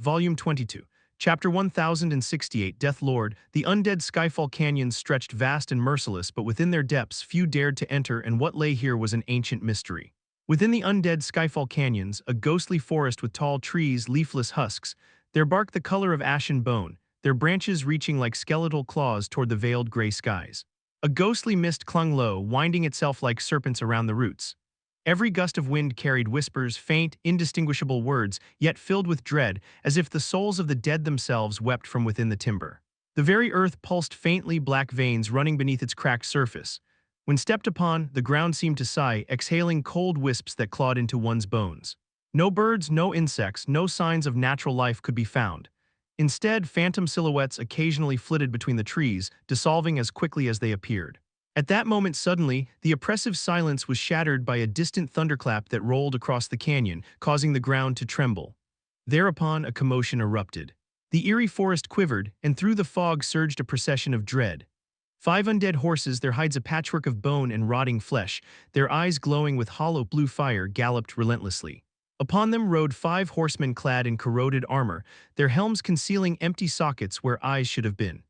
Volume 22. Chapter 1068, Death Lord. The undead Skyfall canyons stretched vast and merciless, but within their depths few dared to enter, and what lay here was an ancient mystery. Within the undead Skyfall canyons, a ghostly forest with tall trees, leafless husks, their bark the color of ashen bone, their branches reaching like skeletal claws toward the veiled gray skies. A ghostly mist clung low, winding itself like serpents around the roots. Every gust of wind carried whispers, faint, indistinguishable words, yet filled with dread, as if the souls of the dead themselves wept from within the timber. The very earth pulsed faintly, black veins running beneath its cracked surface. When stepped upon, the ground seemed to sigh, exhaling cold wisps that clawed into one's bones. No birds, no insects, no signs of natural life could be found. Instead, phantom silhouettes occasionally flitted between the trees, dissolving as quickly as they appeared. At that moment suddenly, the oppressive silence was shattered by a distant thunderclap that rolled across the canyon, causing the ground to tremble. Thereupon, a commotion erupted. The eerie forest quivered, and through the fog surged a procession of dread. 5 undead horses, their hides a patchwork of bone and rotting flesh, their eyes glowing with hollow blue fire, galloped relentlessly. Upon them rode 5 horsemen clad in corroded armor, their helms concealing empty sockets where eyes should have been.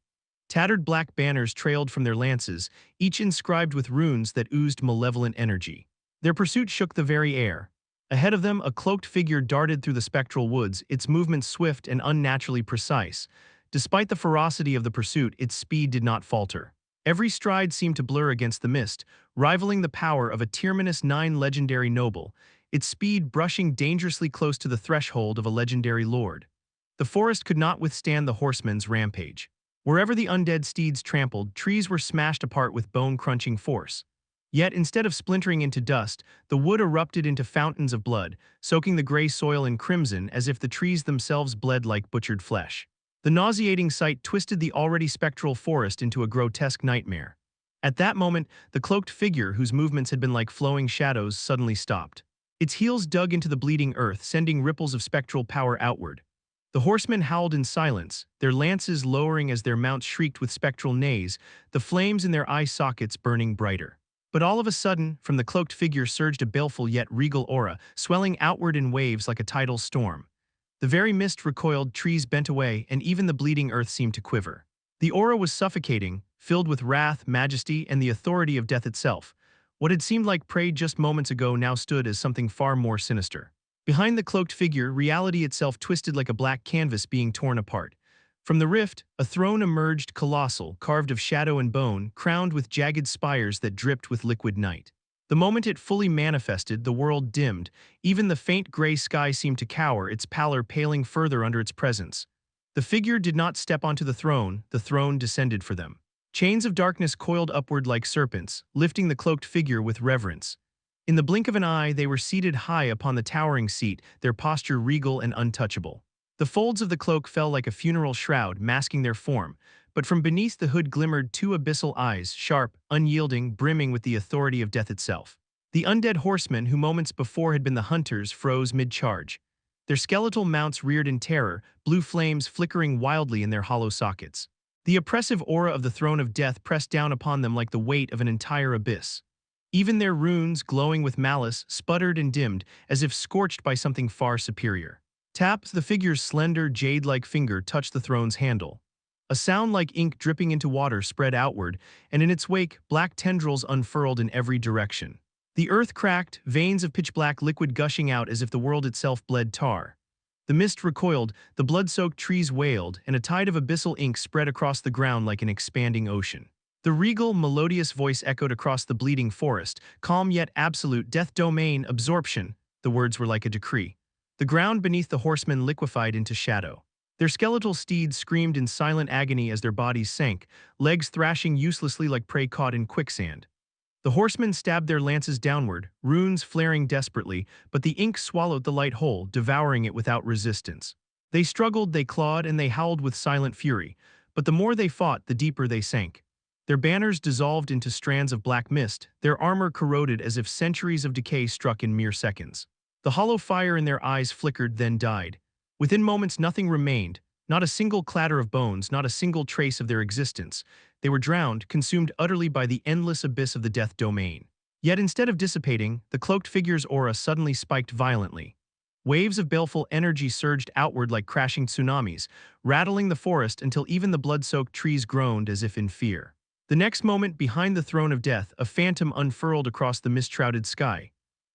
Tattered black banners trailed from their lances, each inscribed with runes that oozed malevolent energy. Their pursuit shook the very air. Ahead of them, a cloaked figure darted through the spectral woods, its movements swift and unnaturally precise. Despite the ferocity of the pursuit, its speed did not falter. Every stride seemed to blur against the mist, rivaling the power of a Tyrmanus 9 legendary noble, its speed brushing dangerously close to the threshold of a legendary lord. The forest could not withstand the horsemen's rampage. Wherever the undead steeds trampled, trees were smashed apart with bone-crunching force. Yet instead of splintering into dust, the wood erupted into fountains of blood, soaking the gray soil in crimson as if the trees themselves bled like butchered flesh. The nauseating sight twisted the already spectral forest into a grotesque nightmare. At that moment, the cloaked figure, whose movements had been like flowing shadows, suddenly stopped. Its heels dug into the bleeding earth, sending ripples of spectral power outward. The horsemen howled in silence, their lances lowering as their mounts shrieked with spectral neighs, the flames in their eye sockets burning brighter. But all of a sudden, from the cloaked figure surged a baleful yet regal aura, swelling outward in waves like a tidal storm. The very mist recoiled, trees bent away, and even the bleeding earth seemed to quiver. The aura was suffocating, filled with wrath, majesty, and the authority of death itself. What had seemed like prey just moments ago now stood as something far more sinister. Behind the cloaked figure, reality itself twisted like a black canvas being torn apart. From the rift, a throne emerged, colossal, carved of shadow and bone, crowned with jagged spires that dripped with liquid night. The moment it fully manifested, the world dimmed. Even the faint gray sky seemed to cower, its pallor paling further under its presence. The figure did not step onto the throne descended for them. Chains of darkness coiled upward like serpents, lifting the cloaked figure with reverence. In the blink of an eye, they were seated high upon the towering seat, their posture regal and untouchable. The folds of the cloak fell like a funeral shroud, masking their form, but from beneath the hood glimmered 2 abyssal eyes, sharp, unyielding, brimming with the authority of death itself. The undead horsemen, who moments before had been the hunters, froze mid-charge. Their skeletal mounts reared in terror, blue flames flickering wildly in their hollow sockets. The oppressive aura of the throne of death pressed down upon them like the weight of an entire abyss. Even their runes, glowing with malice, sputtered and dimmed, as if scorched by something far superior. Tap, the figure's slender, jade-like finger touched the throne's handle. A sound like ink dripping into water spread outward, and in its wake, black tendrils unfurled in every direction. The earth cracked, veins of pitch-black liquid gushing out as if the world itself bled tar. The mist recoiled, the blood-soaked trees wailed, and a tide of abyssal ink spread across the ground like an expanding ocean. The regal, melodious voice echoed across the bleeding forest, calm yet absolute, death domain, absorption. The words were like a decree. The ground beneath the horsemen liquefied into shadow. Their skeletal steeds screamed in silent agony as their bodies sank, legs thrashing uselessly like prey caught in quicksand. The horsemen stabbed their lances downward, runes flaring desperately, but the ink swallowed the light whole, devouring it without resistance. They struggled, they clawed, and they howled with silent fury, but the more they fought, the deeper they sank. Their banners dissolved into strands of black mist, their armor corroded as if centuries of decay struck in mere seconds. The hollow fire in their eyes flickered, then died. Within moments nothing remained, not a single clatter of bones, not a single trace of their existence. They were drowned, consumed utterly by the endless abyss of the death domain. Yet instead of dissipating, the cloaked figure's aura suddenly spiked violently. Waves of baleful energy surged outward like crashing tsunamis, rattling the forest until even the blood-soaked trees groaned as if in fear. The next moment, behind the throne of death, a phantom unfurled across the mist-shrouded sky.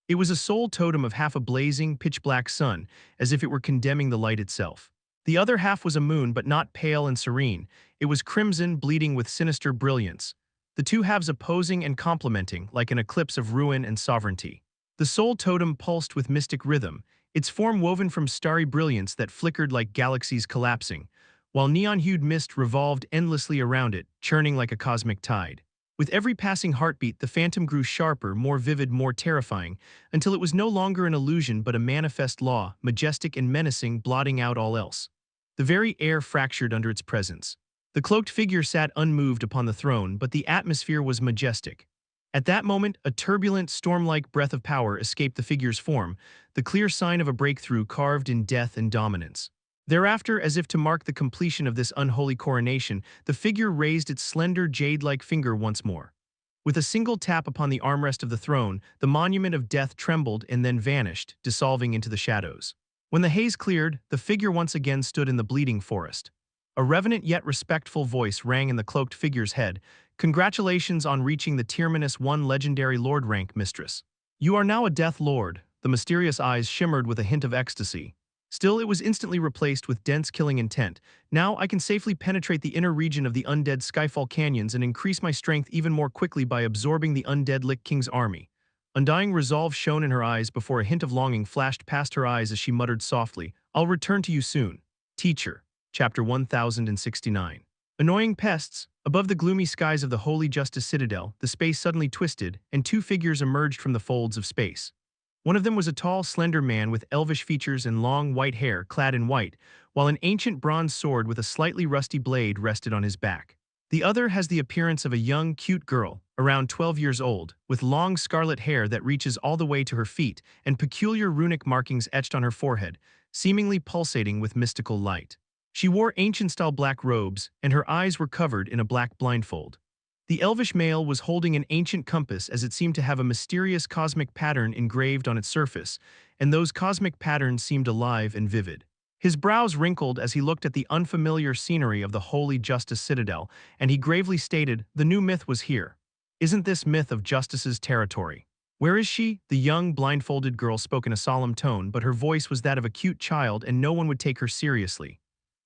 It was a soul totem of half a blazing, pitch-black sun, as if it were condemning the light itself. The other half was a moon, but not pale and serene. It was crimson, bleeding with sinister brilliance. The two halves opposing and complementing, like an eclipse of ruin and sovereignty. The soul totem pulsed with mystic rhythm, its form woven from starry brilliance that flickered like galaxies collapsing, while neon-hued mist revolved endlessly around it, churning like a cosmic tide. With every passing heartbeat, the phantom grew sharper, more vivid, more terrifying, until it was no longer an illusion but a manifest law, majestic and menacing, blotting out all else. The very air fractured under its presence. The cloaked figure sat unmoved upon the throne, but the atmosphere was majestic. At that moment, a turbulent, storm-like breath of power escaped the figure's form, the clear sign of a breakthrough carved in death and dominance. Thereafter, as if to mark the completion of this unholy coronation, the figure raised its slender, jade-like finger once more. With a single tap upon the armrest of the throne, the monument of death trembled and then vanished, dissolving into the shadows. When the haze cleared, the figure once again stood in the bleeding forest. A reverent yet respectful voice rang in the cloaked figure's head. "Congratulations on reaching the Tier -1 legendary lord rank, mistress. You are now a Death Lord." The mysterious eyes shimmered with a hint of ecstasy. Still, it was instantly replaced with dense killing intent. "Now I can safely penetrate the inner region of the undead Skyfall Canyons and increase my strength even more quickly by absorbing the undead Lich King's army." Undying resolve shone in her eyes before a hint of longing flashed past her eyes as she muttered softly, "I'll return to you soon, teacher." Chapter 1069. Annoying pests. Above the gloomy skies of the Holy Justice Citadel, the space suddenly twisted, and two figures emerged from the folds of space. One of them was a tall, slender man with elvish features and long, white hair clad in white, while an ancient bronze sword with a slightly rusty blade rested on his back. The other has the appearance of a young, cute girl, around 12 years old, with long scarlet hair that reaches all the way to her feet and peculiar runic markings etched on her forehead, seemingly pulsating with mystical light. She wore ancient-style black robes, and her eyes were covered in a black blindfold. The elvish male was holding an ancient compass as it seemed to have a mysterious cosmic pattern engraved on its surface, and those cosmic patterns seemed alive and vivid. His brows wrinkled as he looked at the unfamiliar scenery of the Holy Justice Citadel, and he gravely stated, "The new myth was here. Isn't this myth of Justice's territory?" "Where is she?" The young, blindfolded girl spoke in a solemn tone, but her voice was that of a cute child and no one would take her seriously.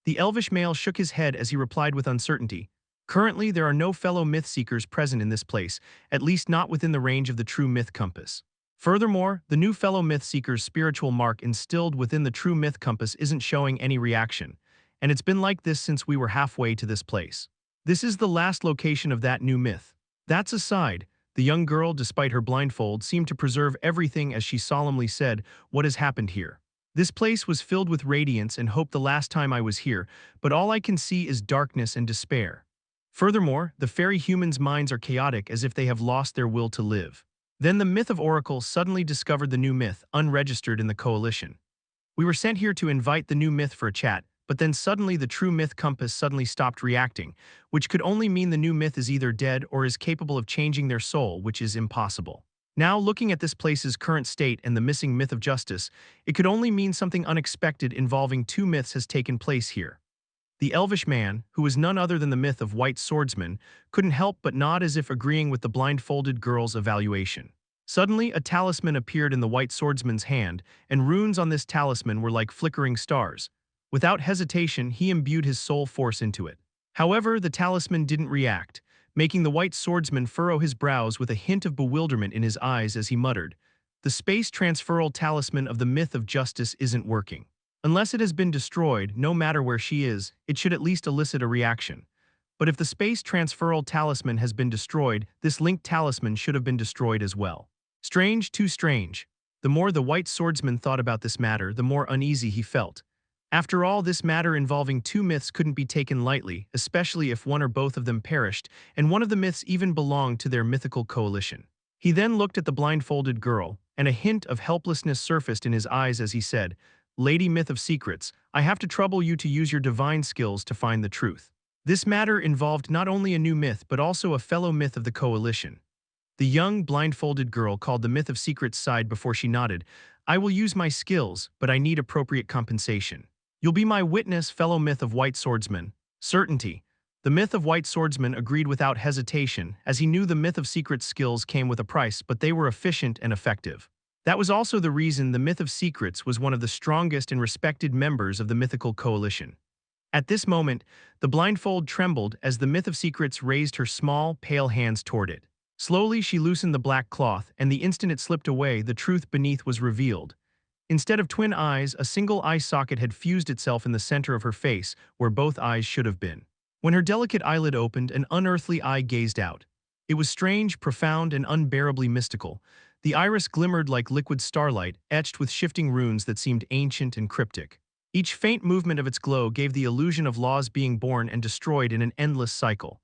The elvish male shook his head as he replied with uncertainty, "Currently, there are no fellow myth-seekers present in this place, at least not within the range of the true myth compass. Furthermore, the new fellow myth-seeker's spiritual mark instilled within the true myth compass isn't showing any reaction, and it's been like this since we were halfway to this place. This is the last location of that new myth." "That's aside." The young girl, despite her blindfold, seemed to preserve everything as she solemnly said, "What has happened here? This place was filled with radiance and hope the last time I was here, but all I can see is darkness and despair. Furthermore, the fairy humans' minds are chaotic as if they have lost their will to live." Then the myth of Oracle suddenly discovered the new myth, unregistered in the coalition. "We were sent here to invite the new myth for a chat, but then suddenly the true myth compass suddenly stopped reacting, which could only mean the new myth is either dead or is capable of changing their soul, which is impossible. Now, looking at this place's current state and the missing myth of justice, it could only mean something unexpected involving two myths has taken place here." The elvish man, who was none other than the myth of White Swordsman, couldn't help but nod as if agreeing with the blindfolded girl's evaluation. Suddenly, a talisman appeared in the White Swordsman's hand, and runes on this talisman were like flickering stars. Without hesitation, he imbued his soul force into it. However, the talisman didn't react, making the White Swordsman furrow his brows with a hint of bewilderment in his eyes as he muttered, "The space transferal talisman of the myth of justice isn't working. Unless it has been destroyed, no matter where she is, it should at least elicit a reaction. But if the space transferal talisman has been destroyed, this linked talisman should have been destroyed as well. Strange, too strange." The more the White Swordsman thought about this matter, the more uneasy he felt. After all, this matter involving two myths couldn't be taken lightly, especially if one or both of them perished, and one of the myths even belonged to their mythical coalition. He then looked at the blindfolded girl, and a hint of helplessness surfaced in his eyes as he said, "Lady Myth of Secrets, I have to trouble you to use your divine skills to find the truth. This matter involved not only a new myth but also a fellow myth of the coalition." The young, blindfolded girl called the Myth of Secrets side before she nodded, I will use my skills, but I need appropriate compensation. You'll be my witness, fellow myth of white swordsman. Certainty. The myth of white swordsman agreed without hesitation, as he knew the myth of secrets skills came with a price, but they were efficient and effective. That was also the reason the myth of secrets was one of the strongest and respected members of the mythical coalition. At this moment, the blindfold trembled as the myth of secrets raised her small, pale hands toward it. Slowly, she loosened the black cloth, and the instant it slipped away, the truth beneath was revealed. Instead of twin eyes, a single eye socket had fused itself in the center of her face, where both eyes should have been. When her delicate eyelid opened, an unearthly eye gazed out. It was strange, profound, and unbearably mystical. The iris glimmered like liquid starlight, etched with shifting runes that seemed ancient and cryptic. Each faint movement of its glow gave the illusion of laws being born and destroyed in an endless cycle.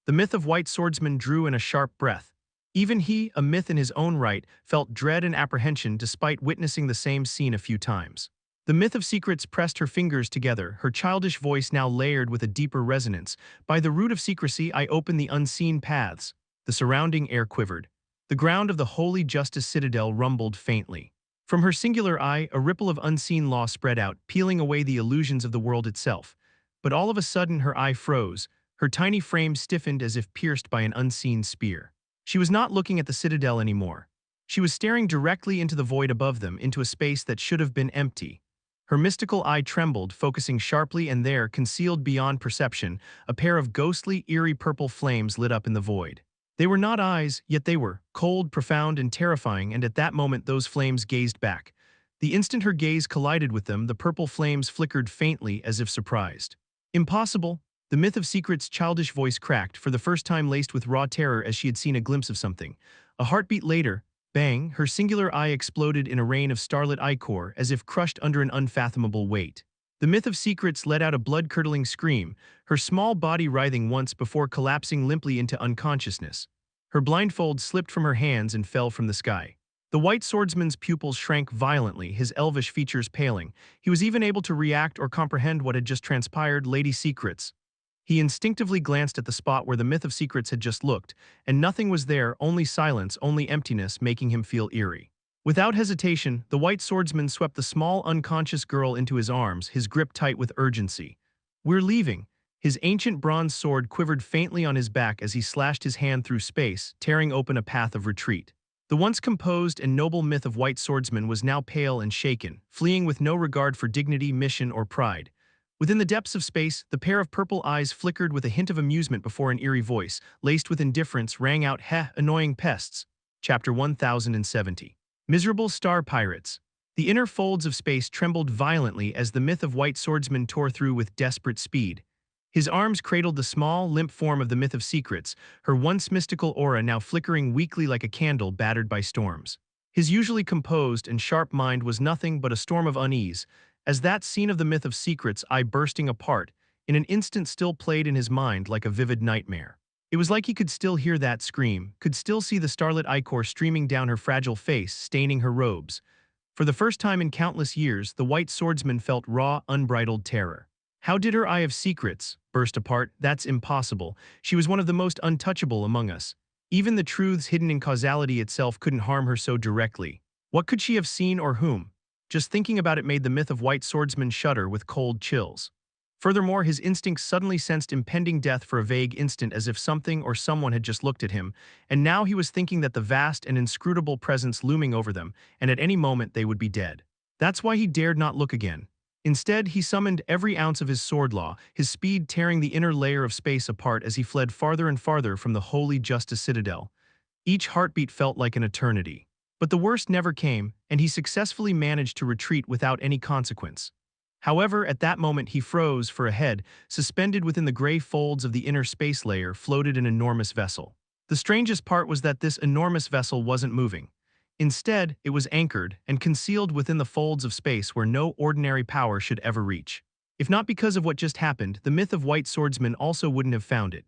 The myth of white swordsman drew in a sharp breath. Even he, a myth in his own right, felt dread and apprehension despite witnessing the same scene a few times. The myth of secrets pressed her fingers together, her childish voice now layered with a deeper resonance. By the root of secrecy, I open the unseen paths. The surrounding air quivered. The ground of the holy justice citadel rumbled faintly. From her singular eye, a ripple of unseen law spread out, peeling away the illusions of the world itself. But all of a sudden, her eye froze. Her tiny frame stiffened as if pierced by an unseen spear. She was not looking at the citadel anymore. She was staring directly into the void above them, into a space that should have been empty. Her mystical eye trembled, focusing sharply, and there, concealed beyond perception, a pair of ghostly, eerie purple flames lit up in the void. They were not eyes, yet they were, cold, profound, and terrifying, and at that moment those flames gazed back. The instant her gaze collided with them, the purple flames flickered faintly as if surprised. Impossible! The myth of secrets' childish voice cracked, for the first time laced with raw terror as she had seen a glimpse of something. A heartbeat later, bang, her singular eye exploded in a rain of starlit ichor as if crushed under an unfathomable weight. The myth of secrets let out a blood-curdling scream, her small body writhing once before collapsing limply into unconsciousness. Her blindfold slipped from her hands and fell from the sky. The white swordsman's pupils shrank violently, his elvish features paling. He was even able to react or comprehend what had just transpired. Lady Secrets. He instinctively glanced at the spot where the myth of secrets had just looked, and nothing was there, only silence, only emptiness, making him feel eerie. Without hesitation, the white swordsman swept the small, unconscious girl into his arms, his grip tight with urgency. "We're leaving." His ancient bronze sword quivered faintly on his back as he slashed his hand through space, tearing open a path of retreat. The once composed and noble myth of white swordsman was now pale and shaken, fleeing with no regard for dignity, mission, or pride. Within the depths of space, the pair of purple eyes flickered with a hint of amusement before an eerie voice, laced with indifference, rang out, "Heh, annoying pests." Chapter 1070. Miserable star pirates. The inner folds of space trembled violently as the myth of white swordsman tore through with desperate speed. His arms cradled the small, limp form of the myth of secrets, her once mystical aura now flickering weakly like a candle battered by storms. His usually composed and sharp mind was nothing but a storm of unease, as that scene of the myth of secrets, eye bursting apart, in an instant still played in his mind like a vivid nightmare. It was like he could still hear that scream, could still see the starlit ichor streaming down her fragile face, staining her robes. For the first time in countless years, the white swordsman felt raw, unbridled terror. How did her eye of secrets burst apart? That's impossible. She was one of the most untouchable among us. Even the truths hidden in causality itself couldn't harm her so directly. What could she have seen or whom? Just thinking about it made the myth of white swordsman shudder with cold chills. Furthermore, his instincts suddenly sensed impending death for a vague instant, as if something or someone had just looked at him, and now he was thinking that the vast and inscrutable presence looming over them, and at any moment they would be dead. That's why he dared not look again. Instead, he summoned every ounce of his sword law, his speed tearing the inner layer of space apart as he fled farther and farther from the holy justice citadel. Each heartbeat felt like an eternity. But the worst never came, and he successfully managed to retreat without any consequence. However, at that moment he froze, for ahead, suspended within the gray folds of the inner space layer, floated an enormous vessel. The strangest part was that this enormous vessel wasn't moving. Instead, it was anchored and concealed within the folds of space where no ordinary power should ever reach. If not because of what just happened, the myth of white swordsman also wouldn't have found it.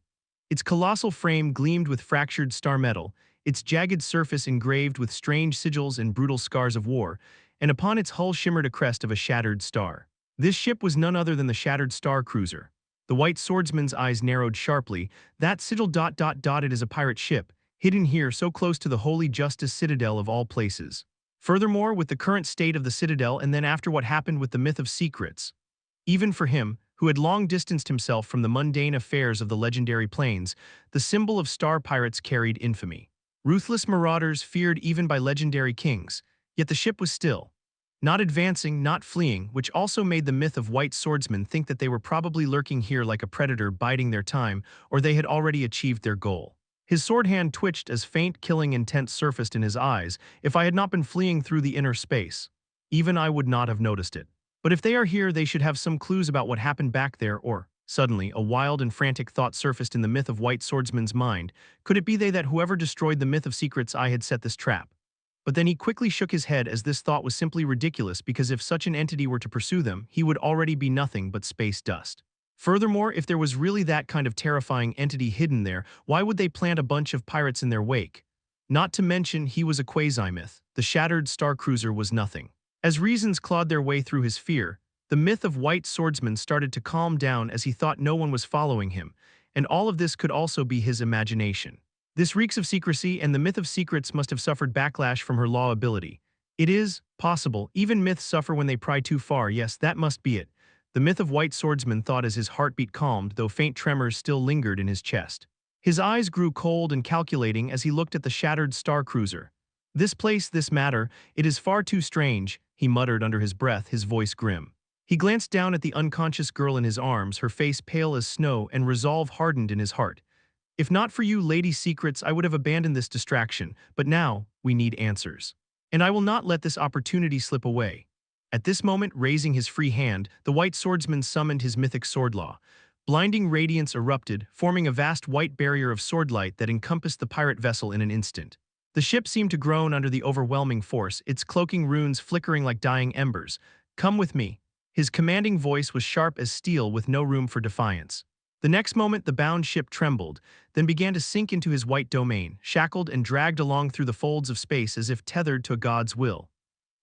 Its colossal frame gleamed with fractured star metal, its jagged surface engraved with strange sigils and brutal scars of war, and upon its hull shimmered a crest of a shattered star. This ship was none other than the shattered star cruiser. The white swordsman's eyes narrowed sharply. That sigil dotted as a pirate ship, hidden here so close to the holy justice citadel of all places. Furthermore, with the current state of the Citadel and then after what happened with the myth of secrets, even for him, who had long distanced himself from the mundane affairs of the legendary plains, the symbol of star pirates carried infamy. Ruthless marauders feared even by legendary kings, yet the ship was still. Not advancing, not fleeing, which also made the myth of white swordsmen think that they were probably lurking here like a predator biding their time, or they had already achieved their goal. His sword hand twitched as faint killing intent surfaced in his eyes. If I had not been fleeing through the inner space, even I would not have noticed it. But if they are here, they should have some clues about what happened back there, or, suddenly, a wild and frantic thought surfaced in the myth of white swordsman's mind. Could it be they that whoever destroyed the myth of secrets I had set this trap? But then he quickly shook his head as this thought was simply ridiculous because if such an entity were to pursue them, he would already be nothing but space dust. Furthermore, if there was really that kind of terrifying entity hidden there, why would they plant a bunch of pirates in their wake? Not to mention he was a quasi-myth. The shattered star cruiser was nothing. As reasons clawed their way through his fear, the myth of white swordsman started to calm down as he thought no one was following him, and all of this could also be his imagination. This reeks of secrecy, and the myth of secrets must have suffered backlash from her law ability. It is possible, even myths suffer when they pry too far. Yes, that must be it. The myth of white swordsman thought as his heartbeat calmed, though faint tremors still lingered in his chest. His eyes grew cold and calculating as he looked at the shattered star cruiser. This place, this matter, it is far too strange, he muttered under his breath, his voice grim. He glanced down at the unconscious girl in his arms, her face pale as snow, and resolve hardened in his heart. If not for you, Lady Secrets, I would have abandoned this distraction, but now, we need answers. And I will not let this opportunity slip away. At this moment, raising his free hand, the white swordsman summoned his mythic sword law. Blinding radiance erupted, forming a vast white barrier of swordlight that encompassed the pirate vessel in an instant. The ship seemed to groan under the overwhelming force, its cloaking runes flickering like dying embers. Come with me. His commanding voice was sharp as steel with no room for defiance. The next moment the bound ship trembled, then began to sink into his white domain, shackled and dragged along through the folds of space as if tethered to a god's will.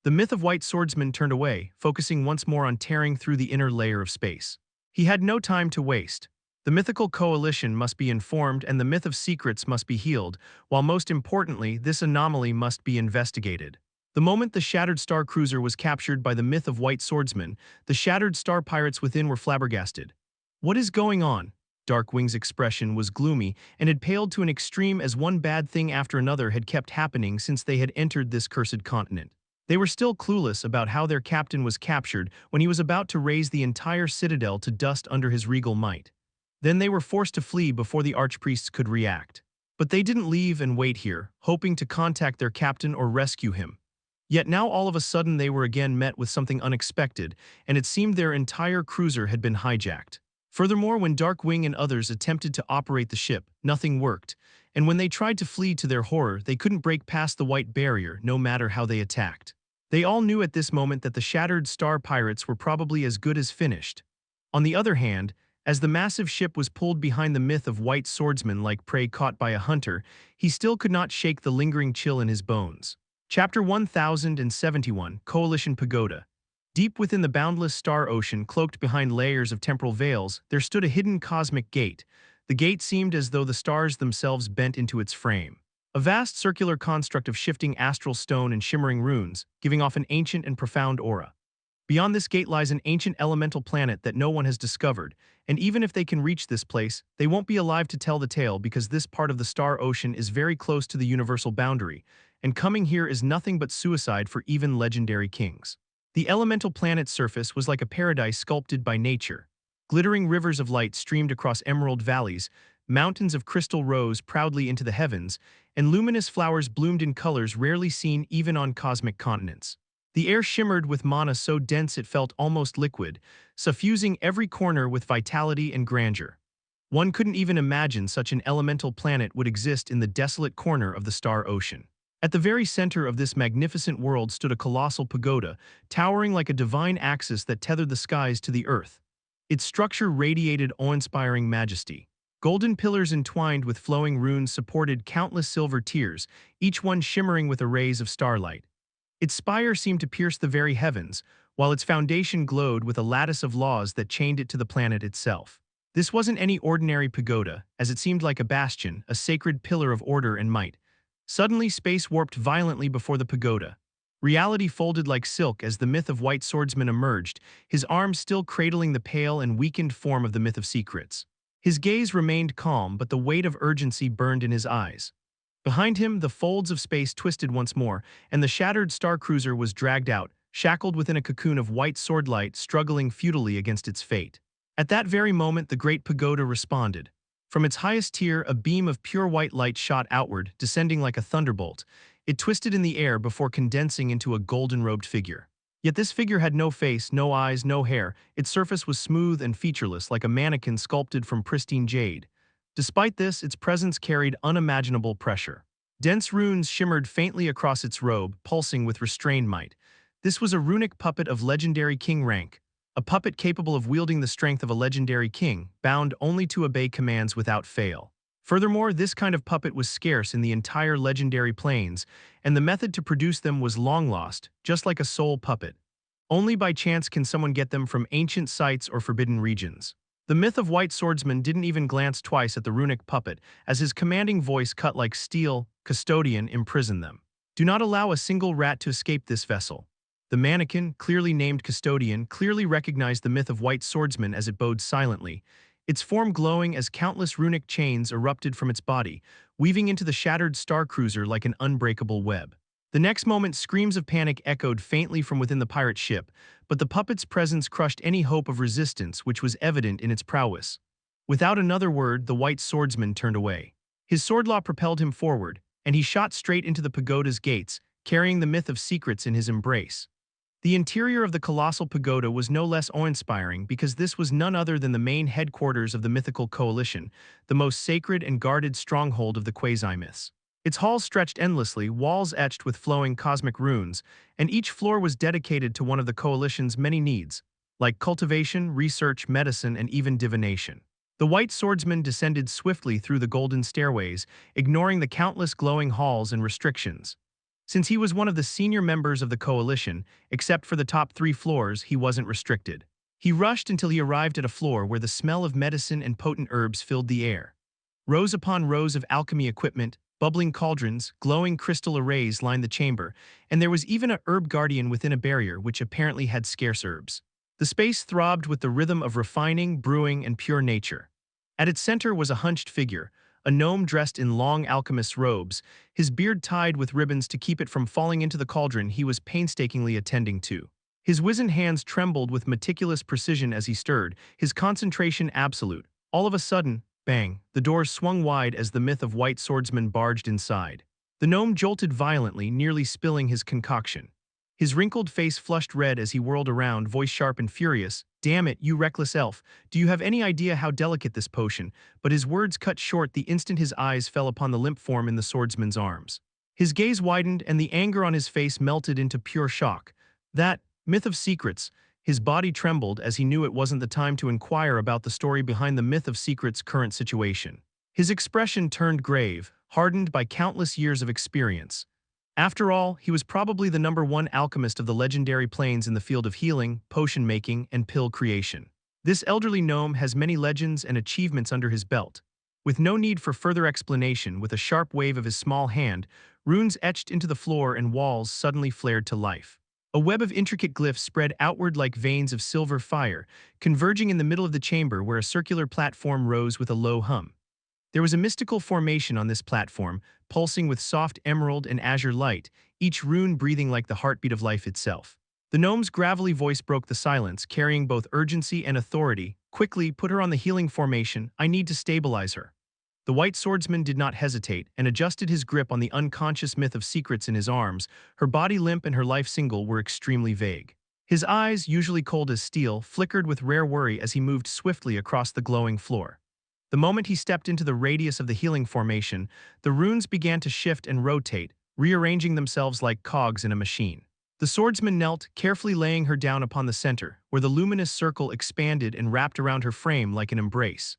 The myth of white swordsman turned away, focusing once more on tearing through the inner layer of space. He had no time to waste. The mythical coalition must be informed and the myth of secrets must be healed, while most importantly, this anomaly must be investigated. The moment the shattered star cruiser was captured by the myth of white swordsman, the shattered star pirates within were flabbergasted. What is going on? Darkwing's expression was gloomy and had paled to an extreme as one bad thing after another had kept happening since they had entered this cursed continent. They were still clueless about how their captain was captured when he was about to raise the entire citadel to dust under his regal might. Then they were forced to flee before the archpriests could react. But they didn't leave and wait here, hoping to contact their captain or rescue him. Yet now all of a sudden they were again met with something unexpected, and it seemed their entire cruiser had been hijacked. Furthermore, when Darkwing and others attempted to operate the ship, nothing worked, and when they tried to flee, to their horror, they couldn't break past the white barrier no matter how they attacked. They all knew at this moment that the shattered star pirates were probably as good as finished. On the other hand, as the massive ship was pulled behind the myth of white swordsman like prey caught by a hunter, he still could not shake the lingering chill in his bones. Chapter 1071, Coalition Pagoda. Deep within the boundless star ocean, cloaked behind layers of temporal veils, there stood a hidden cosmic gate. The gate seemed as though the stars themselves bent into its frame. A vast circular construct of shifting astral stone and shimmering runes, giving off an ancient and profound aura. Beyond this gate lies an ancient elemental planet that no one has discovered, and even if they can reach this place, they won't be alive to tell the tale because this part of the star ocean is very close to the universal boundary, and coming here is nothing but suicide for even legendary kings. The elemental planet's surface was like a paradise sculpted by nature. Glittering rivers of light streamed across emerald valleys, mountains of crystal rose proudly into the heavens, and luminous flowers bloomed in colors rarely seen even on cosmic continents. The air shimmered with mana so dense it felt almost liquid, suffusing every corner with vitality and grandeur. One couldn't even imagine such an elemental planet would exist in the desolate corner of the star ocean. At the very center of this magnificent world stood a colossal pagoda, towering like a divine axis that tethered the skies to the earth. Its structure radiated awe-inspiring majesty. Golden pillars entwined with flowing runes supported countless silver tiers, each one shimmering with arrays of starlight. Its spire seemed to pierce the very heavens, while its foundation glowed with a lattice of laws that chained it to the planet itself. This wasn't any ordinary pagoda, as it seemed like a bastion, a sacred pillar of order and might. Suddenly, space warped violently before the pagoda. Reality folded like silk as the myth of White Swordsman emerged, his arms still cradling the pale and weakened form of the myth of secrets. His gaze remained calm, but the weight of urgency burned in his eyes. Behind him, the folds of space twisted once more, and the shattered star cruiser was dragged out, shackled within a cocoon of white swordlight, struggling futilely against its fate. At that very moment, the great pagoda responded. From its highest tier, a beam of pure white light shot outward, descending like a thunderbolt. It twisted in the air before condensing into a golden-robed figure. Yet this figure had no face, no eyes, no hair. Its surface was smooth and featureless, like a mannequin sculpted from pristine jade. Despite this, its presence carried unimaginable pressure. Dense runes shimmered faintly across its robe, pulsing with restrained might. This was a runic puppet of legendary king rank, a puppet capable of wielding the strength of a legendary king, bound only to obey commands without fail. Furthermore, this kind of puppet was scarce in the entire legendary plains, and the method to produce them was long lost, just like a soul puppet. Only by chance can someone get them from ancient sites or forbidden regions. The myth of White Swordsman didn't even glance twice at the runic puppet, as his commanding voice cut like steel, "Custodian, imprison them. Do not allow a single rat to escape this vessel." The mannequin, clearly named Custodian, clearly recognized the myth of White Swordsman as it bowed silently, its form glowing as countless runic chains erupted from its body, weaving into the shattered star cruiser like an unbreakable web. The next moment, screams of panic echoed faintly from within the pirate ship, but the puppet's presence crushed any hope of resistance which was evident in its prowess. Without another word, the White Swordsman turned away. His swordlaw propelled him forward, and he shot straight into the pagoda's gates, carrying the myth of secrets in his embrace. The interior of the colossal pagoda was no less awe-inspiring because this was none other than the main headquarters of the mythical coalition, the most sacred and guarded stronghold of the quasi-myths. Its halls stretched endlessly, walls etched with flowing cosmic runes, and each floor was dedicated to one of the coalition's many needs, like cultivation, research, medicine, and even divination. The White Swordsman descended swiftly through the golden stairways, ignoring the countless glowing halls and restrictions. Since he was one of the senior members of the coalition, except for the top 3 floors, he wasn't restricted. He rushed until he arrived at a floor where the smell of medicine and potent herbs filled the air. Rows upon rows of alchemy equipment, bubbling cauldrons, glowing crystal arrays lined the chamber, and there was even a herb guardian within a barrier which apparently had scarce herbs. The space throbbed with the rhythm of refining, brewing, and pure nature. At its center was a hunched figure, a gnome dressed in long alchemist's robes, his beard tied with ribbons to keep it from falling into the cauldron he was painstakingly attending to. His wizened hands trembled with meticulous precision as he stirred, his concentration absolute. All of a sudden, bang, the doors swung wide as the myth of White Swordsman barged inside. The gnome jolted violently, nearly spilling his concoction. His wrinkled face flushed red as he whirled around, voice sharp and furious. "Damn it, you reckless elf. Do you have any idea how delicate this potion?" But his words cut short the instant his eyes fell upon the limp form in the swordsman's arms. His gaze widened and the anger on his face melted into pure shock. That myth of secrets. His body trembled as he knew it wasn't the time to inquire about the story behind the myth of secrets' current situation. His expression turned grave, hardened by countless years of experience. After all, he was probably the #1 alchemist of the legendary plains in the field of healing, potion-making, and pill creation. This elderly gnome has many legends and achievements under his belt. With no need for further explanation, with a sharp wave of his small hand, runes etched into the floor and walls suddenly flared to life. A web of intricate glyphs spread outward like veins of silver fire, converging in the middle of the chamber where a circular platform rose with a low hum. There was a mystical formation on this platform, pulsing with soft emerald and azure light, each rune breathing like the heartbeat of life itself. The gnome's gravelly voice broke the silence, carrying both urgency and authority. "Quickly, put her on the healing formation. I need to stabilize her." The White Swordsman did not hesitate and adjusted his grip on the unconscious myth of secrets in his arms. Her body limp and her life single were extremely vague. His eyes, usually cold as steel, flickered with rare worry as he moved swiftly across the glowing floor. The moment he stepped into the radius of the healing formation, the runes began to shift and rotate, rearranging themselves like cogs in a machine. The swordsman knelt, carefully laying her down upon the center, where the luminous circle expanded and wrapped around her frame like an embrace.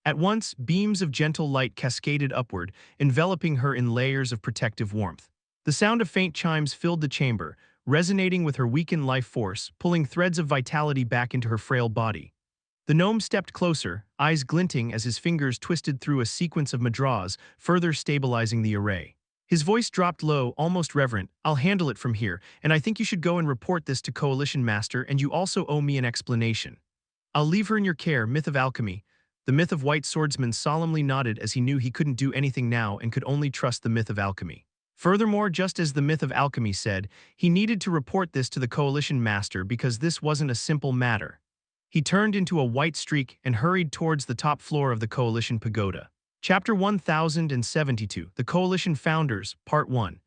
At once, beams of gentle light cascaded upward, enveloping her in layers of protective warmth. The sound of faint chimes filled the chamber, resonating with her weakened life force, pulling threads of vitality back into her frail body. The gnome stepped closer, eyes glinting as his fingers twisted through a sequence of mudras, further stabilizing the array. His voice dropped low, almost reverent. "I'll handle it from here, and I think you should go and report this to Coalition Master, and you also owe me an explanation." "I'll leave her in your care, Myth of Alchemy." The Myth of White Swordsman solemnly nodded as he knew he couldn't do anything now and could only trust the Myth of Alchemy. Furthermore, just as the Myth of Alchemy said, he needed to report this to the Coalition Master because this wasn't a simple matter. He turned into a white streak and hurried towards the top floor of the Coalition Pagoda. Chapter 1072, The Coalition Founders, Part 1.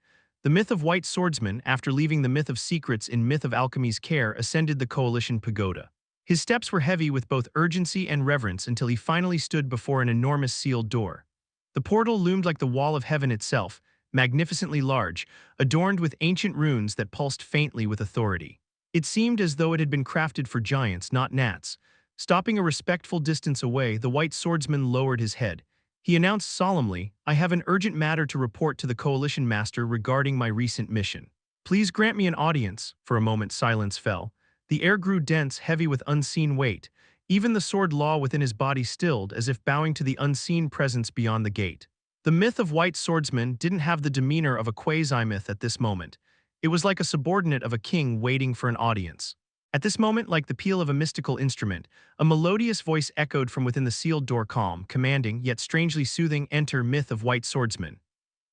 The Myth of White Swordsman, after leaving the Myth of Secrets in Myth of Alchemy's care, ascended the Coalition Pagoda. His steps were heavy with both urgency and reverence until he finally stood before an enormous sealed door. The portal loomed like the wall of heaven itself, magnificently large, adorned with ancient runes that pulsed faintly with authority. It seemed as though it had been crafted for giants, not gnats. Stopping a respectful distance away, the White Swordsman lowered his head. He announced solemnly, "I have an urgent matter to report to the Coalition Master regarding my recent mission. Please grant me an audience." For a moment silence fell. The air grew dense, heavy with unseen weight. Even the sword law within his body stilled, as if bowing to the unseen presence beyond the gate. The Myth of White Swordsman didn't have the demeanor of a quasi-myth at this moment. It was like a subordinate of a king waiting for an audience. At this moment, like the peal of a mystical instrument, a melodious voice echoed from within the sealed door, calm, commanding, yet strangely soothing, "Enter, Myth of White Swordsman."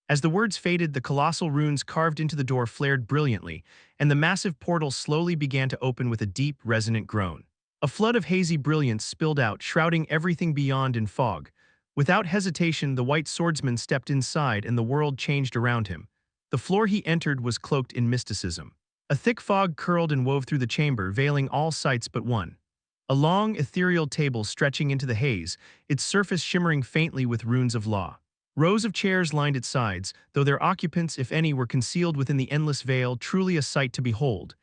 As the words faded, the colossal runes carved into the door flared brilliantly, and the massive portal slowly began to open with a deep, resonant groan. A flood of hazy brilliance spilled out, shrouding everything beyond in fog. Without hesitation, the White Swordsman stepped inside and the world changed around him. The floor he entered was cloaked in mysticism. A thick fog curled and wove through the chamber, veiling all sights but one. A long, ethereal table stretching into the haze, its surface shimmering faintly with runes of law. Rows of chairs lined its sides, though their occupants, if any, were concealed within the endless veil, truly a sight to behold.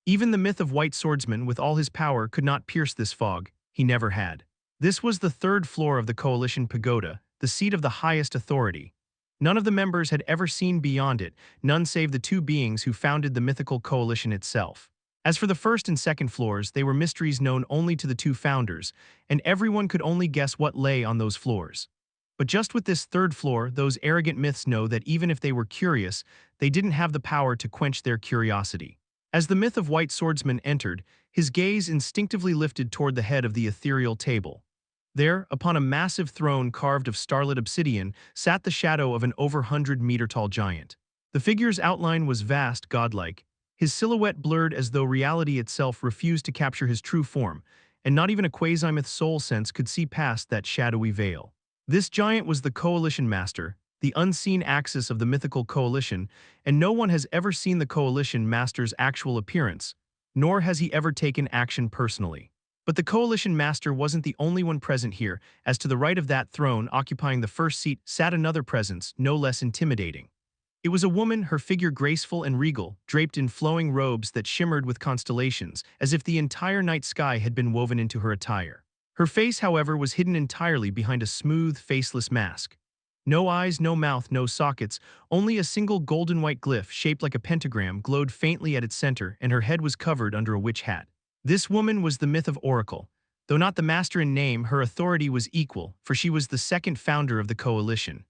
Even the Myth of White Swordsman, with all his power, could not pierce this fog. He never had. This was the third floor of the Coalition Pagoda, the seat of the highest authority. None of the members had ever seen beyond it, none save the two beings who founded the mythical coalition itself. As for the first and second floors, they were mysteries known only to the two founders, and everyone could only guess what lay on those floors. But just with this third floor, those arrogant myths know that even if they were curious, they didn't have the power to quench their curiosity. As the Myth of White Swordsman entered, his gaze instinctively lifted toward the head of the ethereal table. There, upon a massive throne carved of starlit obsidian, sat the shadow of an over 100-meter-tall giant. The figure's outline was vast, godlike, his silhouette blurred as though reality itself refused to capture his true form, and not even a quasi-myth soul sense could see past that shadowy veil. This giant was the Coalition Master, the unseen axis of the mythical coalition, and no one has ever seen the Coalition Master's actual appearance, nor has he ever taken action personally. But the Coalition Master wasn't the only one present here, as to the right of that throne, occupying the first seat, sat another presence, no less intimidating. It was a woman, her figure graceful and regal, draped in flowing robes that shimmered with constellations, as if the entire night sky had been woven into her attire. Her face, however, was hidden entirely behind a smooth, faceless mask. No eyes, no mouth, no sockets, only a single golden-white glyph shaped like a pentagram glowed faintly at its center, and her head was covered under a witch hat. This woman was the Myth of Oracle. Though not the master in name, her authority was equal, for she was the second founder of the coalition.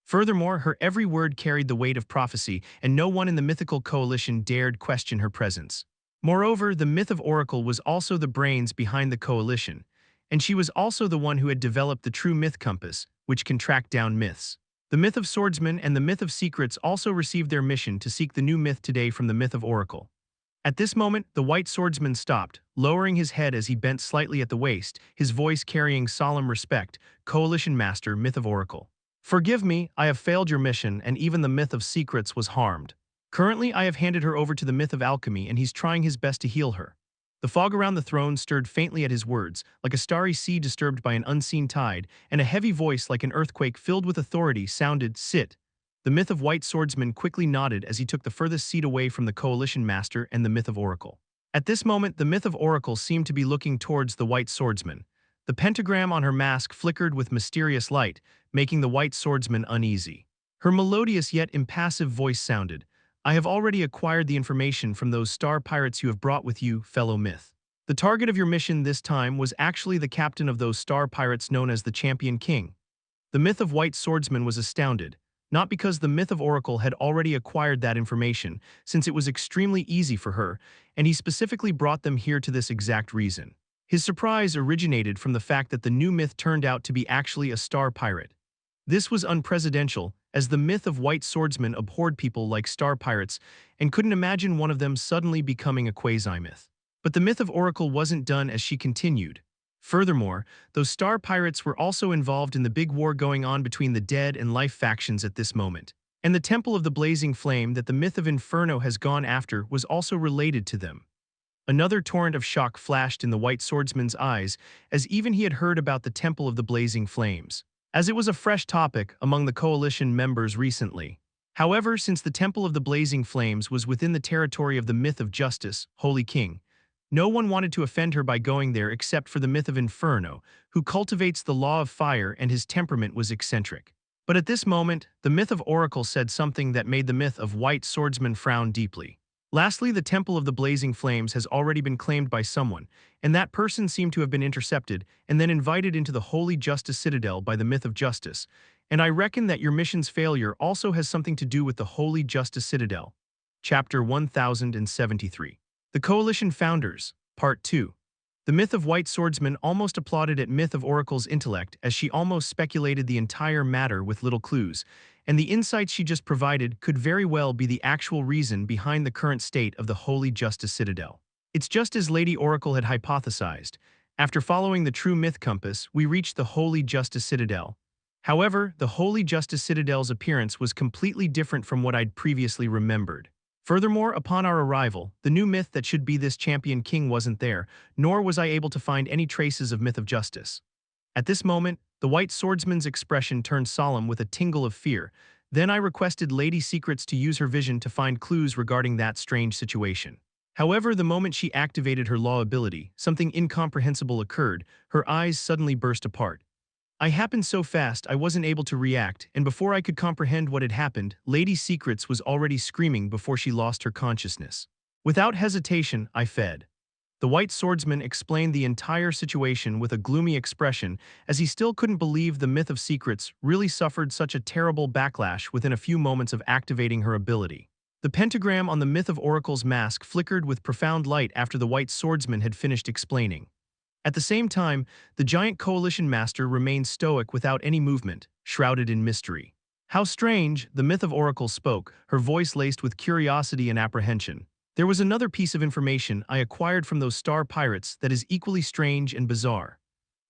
Furthermore, her every word carried the weight of prophecy, and no one in the mythical coalition dared question her presence. Moreover, the Myth of Oracle was also the brains behind the coalition, and she was also the one who had developed the true myth compass, which can track down myths. The Myth of Swordsman and the Myth of Secrets also received their mission to seek the new myth today from the Myth of Oracle. At this moment, the White Swordsman stopped, lowering his head as he bent slightly at the waist, his voice carrying solemn respect. "Coalition Master, Myth of Oracle. Forgive me, I have failed your mission, and even the Myth of Secrets was harmed. Currently, I have handed her over to the Myth of Alchemy, and he's trying his best to heal her." The fog around the throne stirred faintly at his words, like a starry sea disturbed by an unseen tide, and a heavy voice like an earthquake filled with authority sounded, "Sit." The Myth of White Swordsman quickly nodded as he took the furthest seat away from the Coalition Master and the Myth of Oracle. At this moment, the Myth of Oracle seemed to be looking towards the White Swordsman. The pentagram on her mask flickered with mysterious light, making the White Swordsman uneasy. Her melodious yet impassive voice sounded, "I have already acquired the information from those star pirates you have brought with you, fellow myth. The target of your mission this time was actually the captain of those star pirates known as the Champion King." The Myth of White Swordsman was astounded. not because the myth of Oracle had already acquired that information, since it was extremely easy for her, and he specifically brought them here to this exact reason. His surprise originated from the fact that the new myth turned out to be actually a star pirate. This was unprecedented, as the myth of white swordsmen abhorred people like star pirates and couldn't imagine one of them suddenly becoming a quasi-myth. But the myth of Oracle wasn't done as she continued. Furthermore, those star pirates were also involved in the big war going on between the dead and life factions at this moment. And the Temple of the Blazing Flame that the myth of Inferno has gone after was also related to them. Another torrent of shock flashed in the white swordsman's eyes, as even he had heard about the Temple of the Blazing Flames, as it was a fresh topic among the coalition members recently. However, since the Temple of the Blazing Flames was within the territory of the myth of Justice, Holy King, no one wanted to offend her by going there except for the myth of Inferno, who cultivates the law of fire and his temperament was eccentric. But at this moment, the myth of Oracle said something that made the myth of White Swordsman frown deeply. Lastly, the Temple of the Blazing Flames has already been claimed by someone, and that person seemed to have been intercepted and then invited into the Holy Justice Citadel by the myth of Justice, and I reckon that your mission's failure also has something to do with the Holy Justice Citadel. Chapter 1073. The Coalition Founders, Part 2. The myth of White Swordsman almost applauded at myth of Oracle's intellect as she almost speculated the entire matter with little clues, and the insights she just provided could very well be the actual reason behind the current state of the Holy Justice Citadel. It's just as Lady Oracle had hypothesized. After following the true myth compass, we reached the Holy Justice Citadel. However, the Holy Justice Citadel's appearance was completely different from what I'd previously remembered. Furthermore, upon our arrival, the new myth that should be this champion king wasn't there, nor was I able to find any traces of myth of justice. At this moment, the white swordsman's expression turned solemn with a tingle of fear. Then I requested Lady Secrets to use her vision to find clues regarding that strange situation. However, the moment she activated her law ability, something incomprehensible occurred. Her eyes suddenly burst apart. I happened so fast I wasn't able to react, and before I could comprehend what had happened, Lady Secrets was already screaming before she lost her consciousness. Without hesitation, I fed. The white swordsman explained the entire situation with a gloomy expression, as he still couldn't believe the myth of Secrets really suffered such a terrible backlash within a few moments of activating her ability. The pentagram on the myth of Oracle's mask flickered with profound light after the white swordsman had finished explaining. At the same time, the giant coalition master remained stoic without any movement, shrouded in mystery. How strange, the myth of Oracle spoke, her voice laced with curiosity and apprehension. There was another piece of information I acquired from those star pirates that is equally strange and bizarre.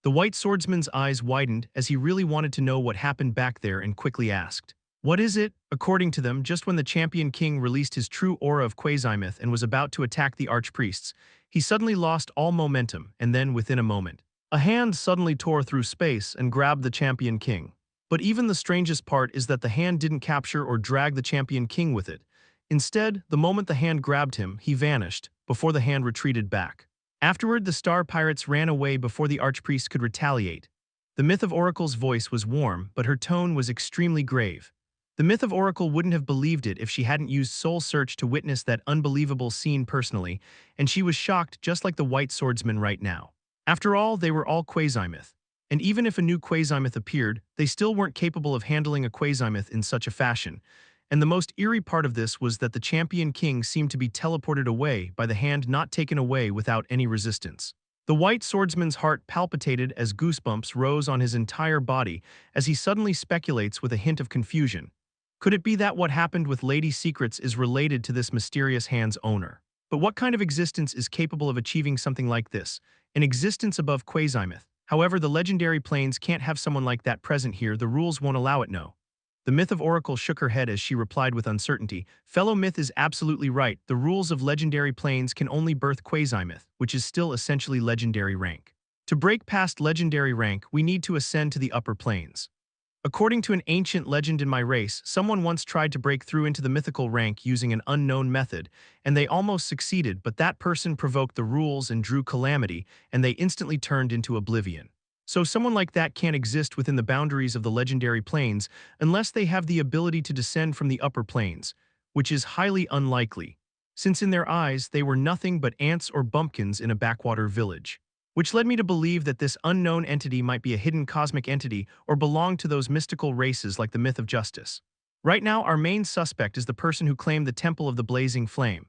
The white swordsman's eyes widened as he really wanted to know what happened back there and quickly asked, "What is it?" According to them, just when the champion king released his true aura of quasi-myth and was about to attack the archpriests, he suddenly lost all momentum, and then, within a moment, a hand suddenly tore through space and grabbed the champion king. But even the strangest part is that the hand didn't capture or drag the champion king with it. Instead, the moment the hand grabbed him, he vanished, before the hand retreated back. Afterward, the star pirates ran away before the archpriest could retaliate. The myth of Oracle's voice was warm, but her tone was extremely grave. The myth of Oracle wouldn't have believed it if she hadn't used Soul Search to witness that unbelievable scene personally, and she was shocked just like the white swordsman right now. After all, they were all quasi-myth. And even if a new quasi-myth appeared, they still weren't capable of handling a quasi-myth in such a fashion. And the most eerie part of this was that the champion king seemed to be teleported away by the hand not taken away without any resistance. The white swordsman's heart palpitated as goosebumps rose on his entire body as he suddenly speculates with a hint of confusion. Could it be that what happened with Lady Secrets is related to this mysterious hand's owner? But what kind of existence is capable of achieving something like this? An existence above quasi-myth. However, the legendary plains can't have someone like that present here. The rules won't allow it, no. The myth of Oracle shook her head as she replied with uncertainty. Fellow myth is absolutely right. The rules of legendary plains can only birth quasi-myth, which is still essentially legendary rank. To break past legendary rank, we need to ascend to the upper planes. According to an ancient legend in my race, someone once tried to break through into the mythical rank using an unknown method, and they almost succeeded, but that person provoked the rules and drew calamity, and they instantly turned into oblivion. So someone like that can't exist within the boundaries of the legendary plains unless they have the ability to descend from the upper planes, which is highly unlikely, since in their eyes they were nothing but ants or bumpkins in a backwater village. Which led me to believe that this unknown entity might be a hidden cosmic entity or belong to those mystical races like the myth of justice. Right now, our main suspect is the person who claimed the Temple of the Blazing Flame.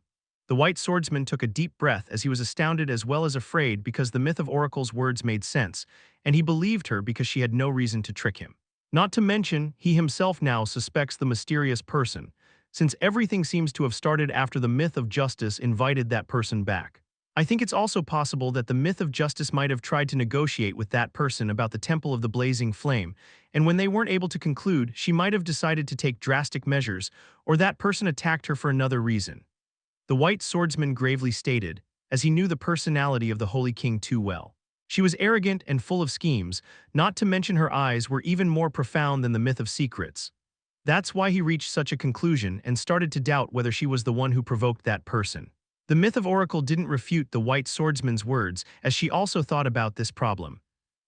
The white swordsman took a deep breath as he was astounded as well as afraid because the myth of Oracle's words made sense, and he believed her because she had no reason to trick him. Not to mention, he himself now suspects the mysterious person, since everything seems to have started after the myth of justice invited that person back. I think it's also possible that the myth of justice might have tried to negotiate with that person about the Temple of the Blazing Flame, and when they weren't able to conclude, she might have decided to take drastic measures, or that person attacked her for another reason. The white swordsman gravely stated, as he knew the personality of the Holy King too well. She was arrogant and full of schemes, not to mention her eyes were even more profound than the myth of secrets. That's why he reached such a conclusion and started to doubt whether she was the one who provoked that person. The myth of Oracle didn't refute the white swordsman's words, as she also thought about this problem.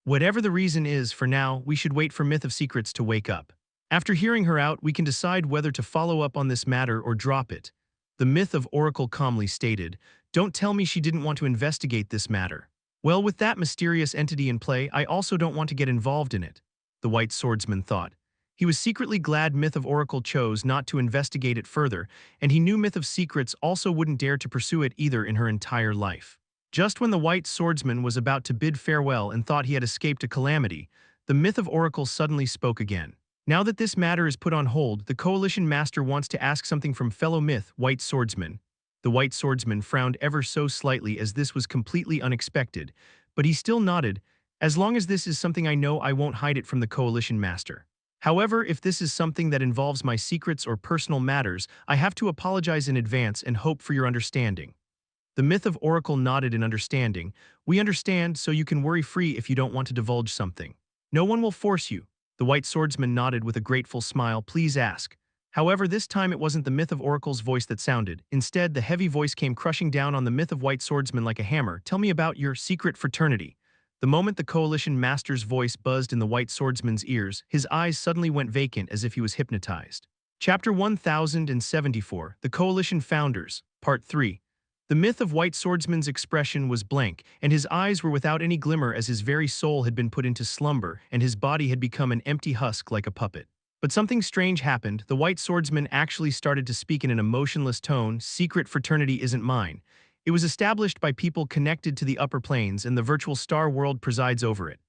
Whatever the reason is, for now, we should wait for Myth of Secrets to wake up. After hearing her out, we can decide whether to follow up on this matter or drop it. The myth of Oracle calmly stated, "Don't tell me she didn't want to investigate this matter." Well, with that mysterious entity in play, I also don't want to get involved in it, the white swordsman thought. He was secretly glad Myth of Oracle chose not to investigate it further, and he knew Myth of Secrets also wouldn't dare to pursue it either in her entire life. Just when the white swordsman was about to bid farewell and thought he had escaped a calamity, the Myth of Oracle suddenly spoke again. Now that this matter is put on hold, the Coalition Master wants to ask something from fellow myth, White Swordsman. The White Swordsman frowned ever so slightly as this was completely unexpected, but he still nodded. As long as this is something I know, I won't hide it from the Coalition Master. However, if this is something that involves my secrets or personal matters, I have to apologize in advance and hope for your understanding. The myth of Oracle nodded in understanding. We understand, so you can worry free if you don't want to divulge something. No one will force you. The white swordsman nodded with a grateful smile. Please ask. However, this time it wasn't the myth of Oracle's voice that sounded. Instead, the heavy voice came crushing down on the myth of white swordsman like a hammer. Tell me about your secret fraternity. The moment the Coalition Master's voice buzzed in the white swordsman's ears, his eyes suddenly went vacant as if he was hypnotized. Chapter 1074, The Coalition Founders, Part 3. The myth of White Swordsman's expression was blank, and his eyes were without any glimmer as his very soul had been put into slumber and his body had become an empty husk like a puppet. But something strange happened. The White Swordsman actually started to speak in an emotionless tone. Secret fraternity isn't mine. It was established by people connected to the upper planes, and the virtual star world presides over it.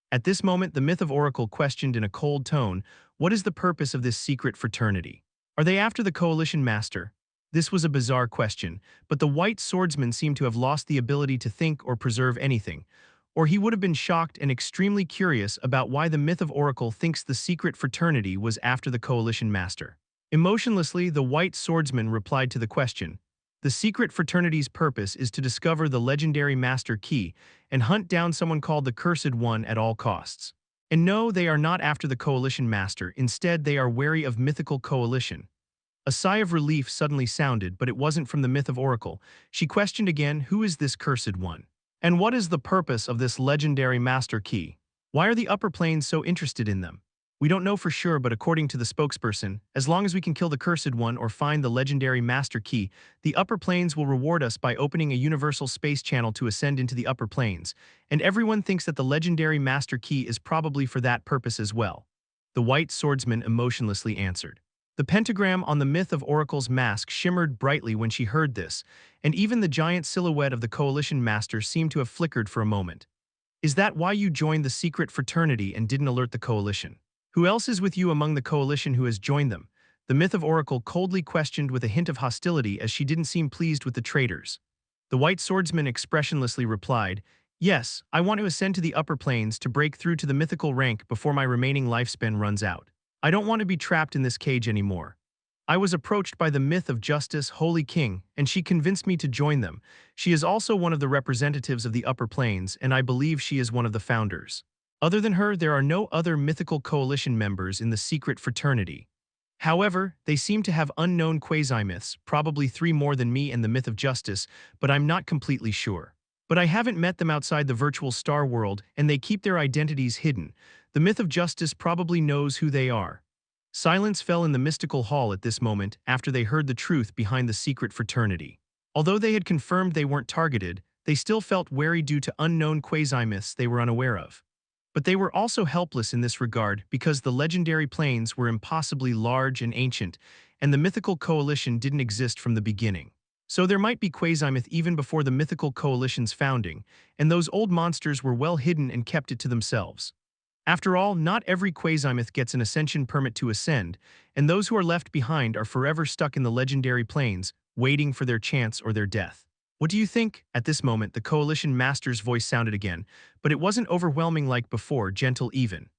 At this moment, the myth of Oracle questioned in a cold tone, what is the purpose of this secret fraternity? Are they after the Coalition Master? This was a bizarre question, but the white swordsman seemed to have lost the ability to think or preserve anything, or he would have been shocked and extremely curious about why the myth of Oracle thinks the secret fraternity was after the Coalition Master. Emotionlessly, the white swordsman replied to the question. The secret fraternity's purpose is to discover the legendary master key and hunt down someone called the Cursed One at all costs. And no, they are not after the Coalition Master. Instead, they are wary of mythical coalition. A sigh of relief suddenly sounded, but it wasn't from the myth of Oracle. She questioned again, who is this Cursed One? And what is the purpose of this legendary master key? Why are the upper planes so interested in them? We don't know for sure, but according to the spokesperson, as long as we can kill the Cursed One or find the legendary master key, the upper planes will reward us by opening a universal space channel to ascend into the upper planes, and everyone thinks that the legendary master key is probably for that purpose as well. The white swordsman emotionlessly answered. The pentagram on the myth of Oracle's mask shimmered brightly when she heard this, and even the giant silhouette of the Coalition Master seemed to have flickered for a moment. Is that why you joined the secret fraternity and didn't alert the Coalition? Who else is with you among the Coalition who has joined them? The myth of Oracle coldly questioned with a hint of hostility as she didn't seem pleased with the traitors. The white swordsman expressionlessly replied, yes, I want to ascend to the upper planes to break through to the mythical rank before my remaining lifespan runs out. I don't want to be trapped in this cage anymore. I was approached by the myth of justice, Holy King, and she convinced me to join them. She is also one of the representatives of the upper planes, and I believe she is one of the founders. Other than her, there are no other mythical coalition members in the secret fraternity. However, they seem to have unknown quasi-myths, probably 3 more than me and the myth of justice, but I'm not completely sure. But I haven't met them outside the virtual star world, and they keep their identities hidden. The myth of justice probably knows who they are. Silence fell in the mystical hall at this moment after they heard the truth behind the secret fraternity. Although they had confirmed they weren't targeted, they still felt wary due to unknown quasi-myths they were unaware of. But they were also helpless in this regard because the legendary plains were impossibly large and ancient, and the mythical coalition didn't exist from the beginning. So there might be Quasimyth even before the mythical coalition's founding, and those old monsters were well hidden and kept it to themselves. After all, not every Quasimyth gets an ascension permit to ascend, and those who are left behind are forever stuck in the legendary plains, waiting for their chance or their death. What do you think? At this moment, the coalition master's voice sounded again, but it wasn't overwhelming like before, gentle even.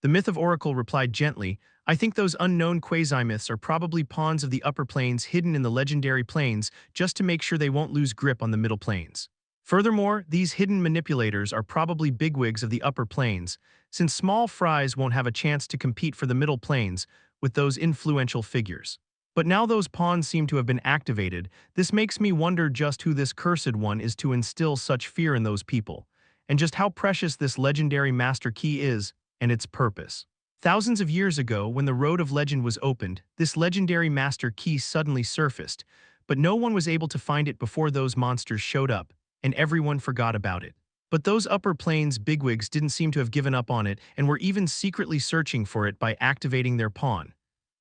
The myth of Oracle replied gently, I think those unknown quasi-myths are probably pawns of the upper planes hidden in the legendary planes just to make sure they won't lose grip on the middle planes. Furthermore, these hidden manipulators are probably bigwigs of the upper planes, since small fries won't have a chance to compete for the middle planes with those influential figures. But now those pawns seem to have been activated, this makes me wonder just who this cursed one is to instill such fear in those people, and just how precious this legendary master key is and its purpose. Thousands of years ago, when the Road of Legend was opened, this legendary master key suddenly surfaced, but no one was able to find it before those monsters showed up, and everyone forgot about it. But those upper planes bigwigs didn't seem to have given up on it and were even secretly searching for it by activating their pawn.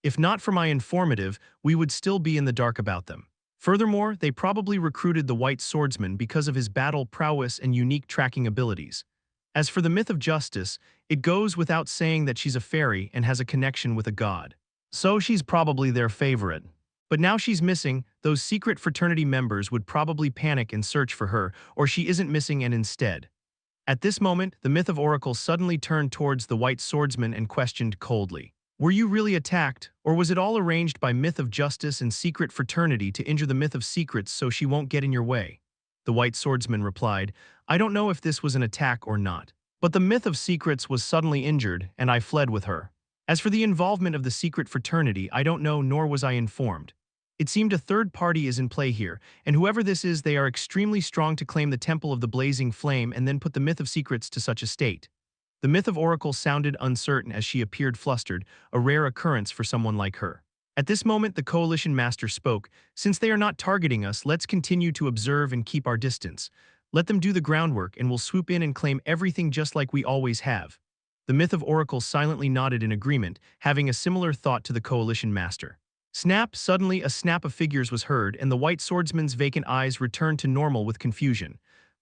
If not for my informative, we would still be in the dark about them. Furthermore, they probably recruited the White Swordsman because of his battle prowess and unique tracking abilities. As for the myth of justice, it goes without saying that she's a fairy and has a connection with a god. So she's probably their favorite. But now she's missing, those secret fraternity members would probably panic and search for her, or she isn't missing and instead. At this moment, the myth of Oracle suddenly turned towards the White Swordsman and questioned coldly. Were you really attacked, or was it all arranged by myth of justice and secret fraternity to injure the myth of secrets so she won't get in your way? The White Swordsman replied, I don't know if this was an attack or not, but the myth of secrets was suddenly injured, and I fled with her. As for the involvement of the secret fraternity, I don't know nor was I informed. It seemed a third party is in play here, and whoever this is, they are extremely strong to claim the Temple of the Blazing Flame and then put the myth of secrets to such a state. The myth of Oracle sounded uncertain as she appeared flustered, a rare occurrence for someone like her. At this moment, the coalition master spoke, since they are not targeting us, let's continue to observe and keep our distance. Let them do the groundwork and we'll swoop in and claim everything just like we always have. The myth of Oracle silently nodded in agreement, having a similar thought to the coalition master. Snap, suddenly a snap of figures was heard and the White Swordsman's vacant eyes returned to normal with confusion.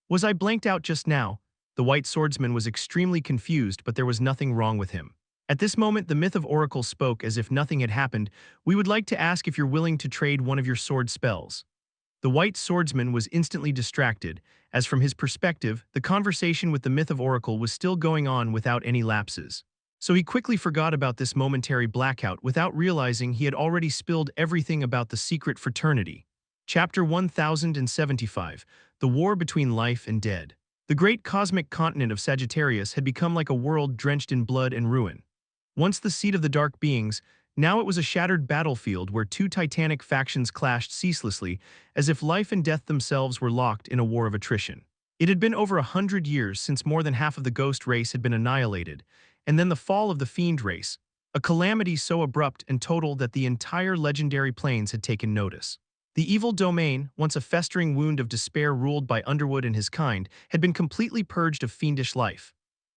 Was I blanked out just now? The White Swordsman was extremely confused, but there was nothing wrong with him. At this moment, the myth of Oracle spoke as if nothing had happened. We would like to ask if you're willing to trade one of your sword spells. The White Swordsman was instantly distracted, as from his perspective, the conversation with the myth of Oracle was still going on without any lapses. So he quickly forgot about this momentary blackout without realizing he had already spilled everything about the secret fraternity. Chapter 1075, The War Between Life and Dead. The great cosmic continent of Sagittarius had become like a world drenched in blood and ruin. Once the seat of the dark beings, now it was a shattered battlefield where two titanic factions clashed ceaselessly, as if life and death themselves were locked in a war of attrition. It had been over 100 years since more than half of the ghost race had been annihilated, and then the fall of the fiend race, a calamity so abrupt and total that the entire legendary plains had taken notice. The evil domain, once a festering wound of despair ruled by Underwood and his kind, had been completely purged of fiendish life.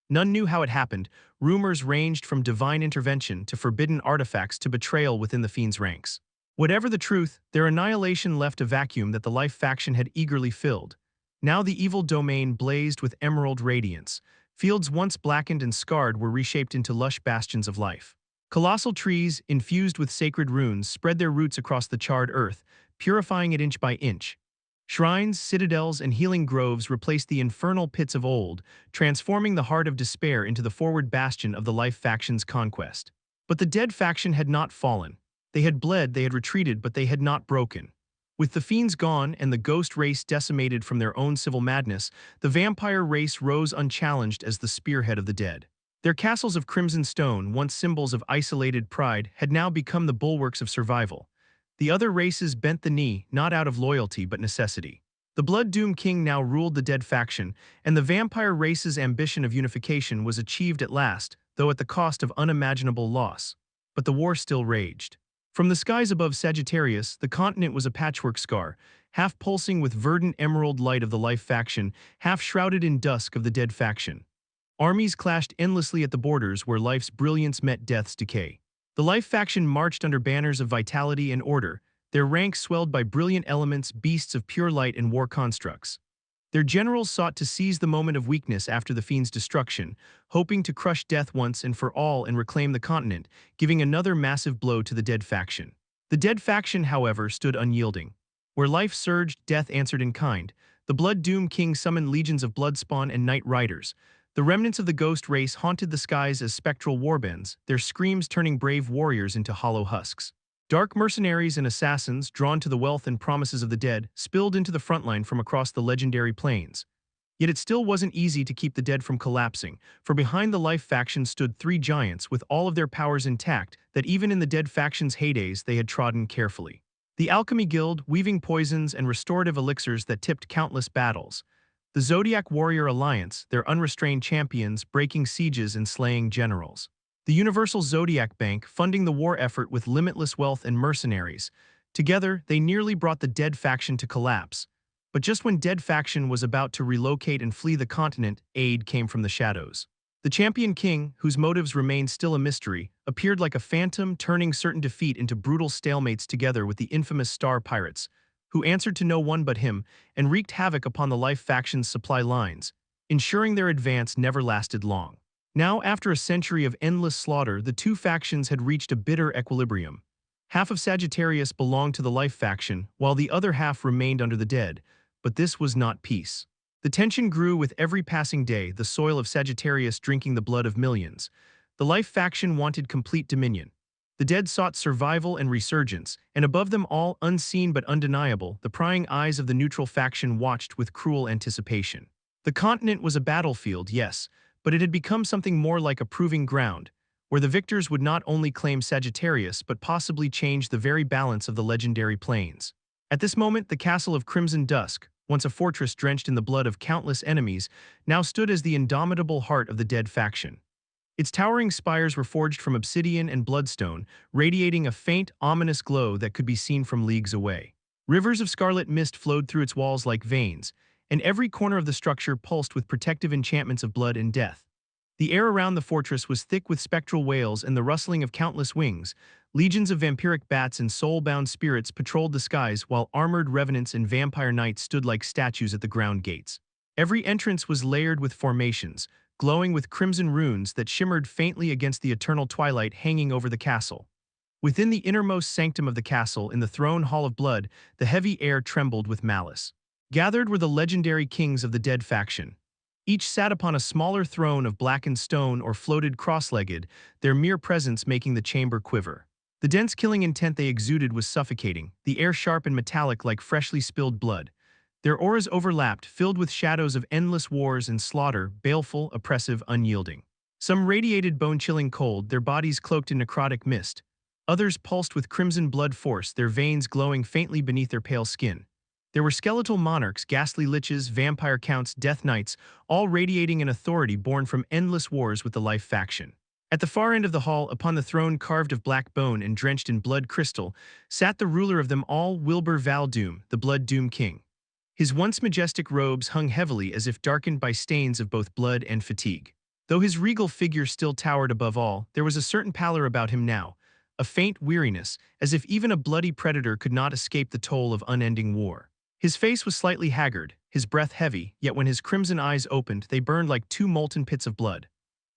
None knew how it happened. Rumors ranged from divine intervention to forbidden artifacts to betrayal within the fiend's ranks. Whatever the truth, their annihilation left a vacuum that the life faction had eagerly filled. Now the evil domain blazed with emerald radiance. Fields once blackened and scarred were reshaped into lush bastions of life. Colossal trees, infused with sacred runes, spread their roots across the charred earth, purifying it inch by inch. Shrines, citadels, and healing groves replaced the infernal pits of old, transforming the heart of despair into the forward bastion of the life faction's conquest. But the dead faction had not fallen. They had bled, they had retreated, but they had not broken. With the fiends gone and the ghost race decimated from their own civil madness, the vampire race rose unchallenged as the spearhead of the dead. Their castles of crimson stone, once symbols of isolated pride, had now become the bulwarks of survival. The other races bent the knee, not out of loyalty but necessity. The Blood Doom King now ruled the dead faction, and the vampire race's ambition of unification was achieved at last, though at the cost of unimaginable loss. But the war still raged. From the skies above Sagittarius, the continent was a patchwork scar, half pulsing with verdant emerald light of the life faction, half shrouded in dusk of the dead faction. Armies clashed endlessly at the borders where life's brilliance met death's decay. The Life faction marched under banners of vitality and order, their ranks swelled by brilliant elements, beasts of pure light and war constructs. Their generals sought to seize the moment of weakness after the Fiend's destruction, hoping to crush death once and for all and reclaim the continent, giving another massive blow to the Dead faction. The Dead faction, however, stood unyielding. Where life surged, death answered in kind. The Blood Doom King summoned legions of Bloodspawn and Night Riders. The remnants of the ghost race haunted the skies as spectral warbands, their screams turning brave warriors into hollow husks. Dark mercenaries and assassins, drawn to the wealth and promises of the dead, spilled into the frontline from across the legendary plains. Yet it still wasn't easy to keep the dead from collapsing, for behind the Life faction stood three giants with all of their powers intact that even in the Dead faction's heydays they had trodden carefully. The Alchemy Guild, weaving poisons and restorative elixirs that tipped countless battles. The Zodiac Warrior Alliance, their unrestrained champions, breaking sieges and slaying generals. The Universal Zodiac Bank, funding the war effort with limitless wealth and mercenaries. Together, they nearly brought the Dead faction to collapse. But just when Dead faction was about to relocate and flee the continent, aid came from the shadows. The Champion King, whose motives remained still a mystery, appeared like a phantom, turning certain defeat into brutal stalemates together with the infamous Star Pirates, who answered to no one but him and wreaked havoc upon the Life faction's supply lines, ensuring their advance never lasted long. Now, after a century of endless slaughter, the two factions had reached a bitter equilibrium. Half of Sagittarius belonged to the Life faction, while the other half remained under the Dead, but this was not peace. The tension grew with every passing day, the soil of Sagittarius drinking the blood of millions. The Life faction wanted complete dominion. The Dead sought survival and resurgence, and above them all, unseen but undeniable, the prying eyes of the neutral faction watched with cruel anticipation. The continent was a battlefield, yes, but it had become something more like a proving ground, where the victors would not only claim Sagittarius but possibly change the very balance of the legendary plains. At this moment, the castle of Crimson Dusk, once a fortress drenched in the blood of countless enemies, now stood as the indomitable heart of the Dead faction. Its towering spires were forged from obsidian and bloodstone, radiating a faint, ominous glow that could be seen from leagues away. Rivers of scarlet mist flowed through its walls like veins, and every corner of the structure pulsed with protective enchantments of blood and death. The air around the fortress was thick with spectral wails and the rustling of countless wings. Legions of vampiric bats and soul-bound spirits patrolled the skies, while armored revenants and vampire knights stood like statues at the ground gates. Every entrance was layered with formations, glowing with crimson runes that shimmered faintly against the eternal twilight hanging over the castle. Within the innermost sanctum of the castle, in the throne hall of blood, the heavy air trembled with malice. Gathered were the legendary kings of the Dead faction. Each sat upon a smaller throne of blackened stone or floated cross-legged, their mere presence making the chamber quiver. The dense killing intent they exuded was suffocating, the air sharp and metallic like freshly spilled blood. Their auras overlapped, filled with shadows of endless wars and slaughter, baleful, oppressive, unyielding. Some radiated bone-chilling cold, their bodies cloaked in necrotic mist. Others pulsed with crimson blood force, their veins glowing faintly beneath their pale skin. There were skeletal monarchs, ghastly liches, vampire counts, death knights, all radiating an authority born from endless wars with the Life faction. At the far end of the hall, upon the throne carved of black bone and drenched in blood crystal, sat the ruler of them all, Wilbur Valdoom, the Blood Doom King. His once majestic robes hung heavily as if darkened by stains of both blood and fatigue. Though his regal figure still towered above all, there was a certain pallor about him now, a faint weariness, as if even a bloody predator could not escape the toll of unending war. His face was slightly haggard, his breath heavy, yet when his crimson eyes opened, they burned like two molten pits of blood.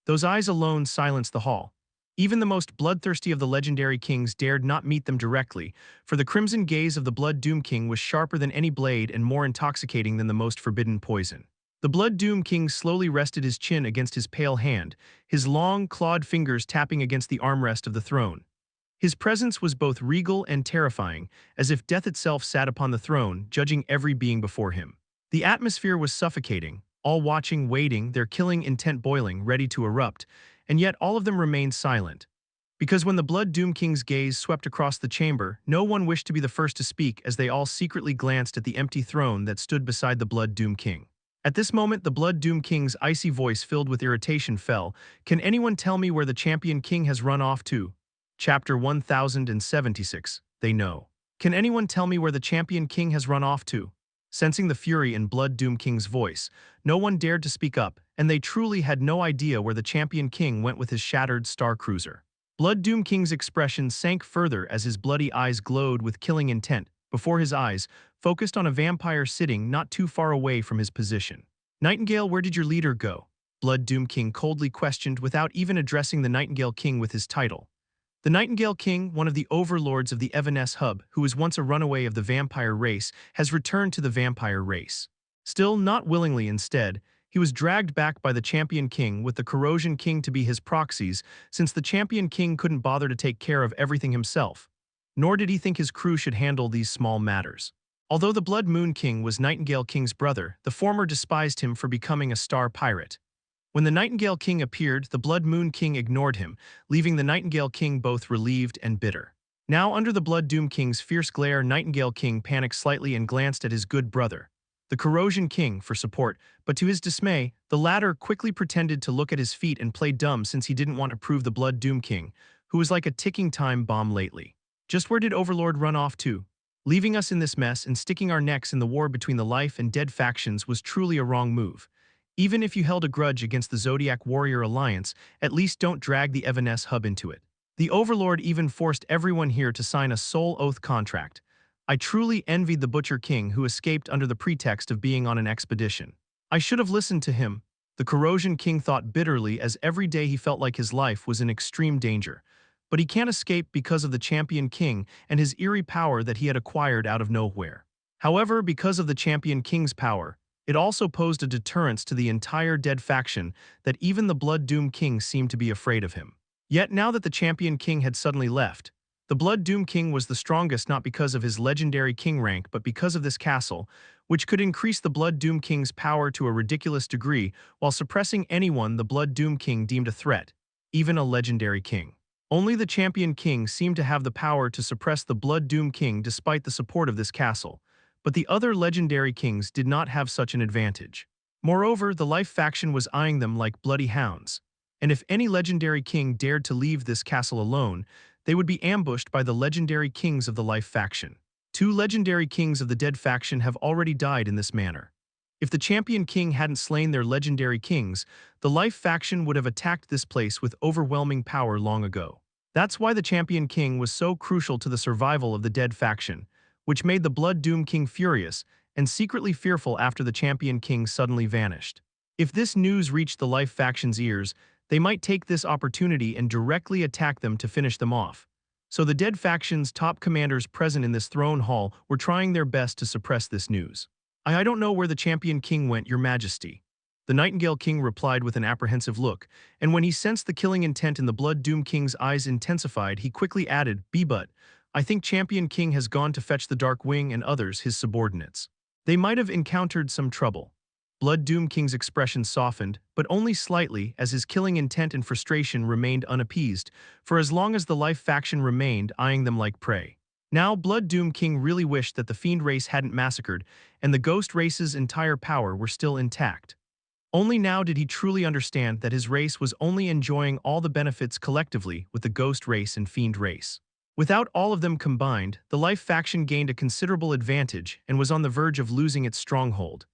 Those eyes alone silenced the hall. Even the most bloodthirsty of the legendary kings dared not meet them directly, for the crimson gaze of the Blood Doom King was sharper than any blade and more intoxicating than the most forbidden poison. The Blood Doom King slowly rested his chin against his pale hand, his long, clawed fingers tapping against the armrest of the throne. His presence was both regal and terrifying, as if death itself sat upon the throne, judging every being before him. The atmosphere was suffocating, all watching, waiting, their killing intent boiling, ready to erupt, and yet all of them remained silent. Because when the Blood Doom King's gaze swept across the chamber, no one wished to be the first to speak as they all secretly glanced at the empty throne that stood beside the Blood Doom King. At this moment, the Blood Doom King's icy voice filled with irritation fell. "Can anyone tell me where the Champion King has run off to?" Chapter 1076. They know. Can anyone tell me where the Champion King has run off to? Sensing the fury in Blood Doom King's voice, no one dared to speak up, and they truly had no idea where the Champion King went with his shattered star cruiser. Blood Doom King's expression sank further as his bloody eyes glowed with killing intent, before his eyes focused on a vampire sitting not too far away from his position. Nightingale, where did your leader go? Blood Doom King coldly questioned without even addressing the Nightingale King with his title. The Nightingale King, one of the overlords of the Evanescence Hub, who was once a runaway of the vampire race, has returned to the vampire race. Still not willingly instead, he was dragged back by the Champion King with the Corrosion King to be his proxies, since the Champion King couldn't bother to take care of everything himself. Nor did he think his crew should handle these small matters. Although the Blood Moon King was Nightingale King's brother, the former despised him for becoming a star pirate. When the Nightingale King appeared, the Blood Moon King ignored him, leaving the Nightingale King both relieved and bitter. Now, under the Blood Doom King's fierce glare, Nightingale King panicked slightly and glanced at his good brother, the Corrosion King, for support, but to his dismay, the latter quickly pretended to look at his feet and play dumb since he didn't want to prove the Blood Doom King, who was like a ticking time bomb lately. Just where did Overlord run off to? Leaving us in this mess and sticking our necks in the war between the life and dead factions was truly a wrong move. Even if you held a grudge against the Zodiac Warrior Alliance, at least don't drag the Evanescence Hub into it. The Overlord even forced everyone here to sign a soul oath contract. I truly envied the Butcher King who escaped under the pretext of being on an expedition. I should have listened to him, the Corrosion King thought bitterly as every day he felt like his life was in extreme danger. But he can't escape because of the Champion King and his eerie power that he had acquired out of nowhere. However, because of the Champion King's power, it also posed a deterrence to the entire dead faction that even the Blood Doom King seemed to be afraid of him. Yet now that the Champion King had suddenly left, the Blood Doom King was the strongest not because of his legendary king rank but because of this castle, which could increase the Blood Doom King's power to a ridiculous degree while suppressing anyone the Blood Doom King deemed a threat, even a legendary king. Only the Champion King seemed to have the power to suppress the Blood Doom King despite the support of this castle, but the other legendary kings did not have such an advantage. Moreover, the Life faction was eyeing them like bloody hounds, and if any legendary king dared to leave this castle alone, they would be ambushed by the legendary kings of the Life faction. 2 legendary kings of the Dead faction have already died in this manner. If the Champion King hadn't slain their legendary kings, the Life faction would have attacked this place with overwhelming power long ago. That's why the Champion King was so crucial to the survival of the Dead faction, which made the Blood Doom King furious and secretly fearful after the Champion King suddenly vanished. If this news reached the Life faction's ears, they might take this opportunity and directly attack them to finish them off. So the Dead faction's top commanders present in this throne hall were trying their best to suppress this news. I don't know where the Champion King went, Your Majesty. The Nightingale King replied with an apprehensive look, and when he sensed the killing intent in the Blood Doom King's eyes intensified, he quickly added, But I think Champion King has gone to fetch the Dark Wing and others, his subordinates. They might have encountered some trouble. Blood Doom King's expression softened, but only slightly as his killing intent and frustration remained unappeased, for as long as the Life faction remained eyeing them like prey. Now, Blood Doom King really wished that the Fiend race hadn't massacred, and the Ghost race's entire power were still intact. Only now did he truly understand that his race was only enjoying all the benefits collectively with the Ghost race and Fiend race. Without all of them combined, the Life faction gained a considerable advantage and was on the verge of losing its stronghold.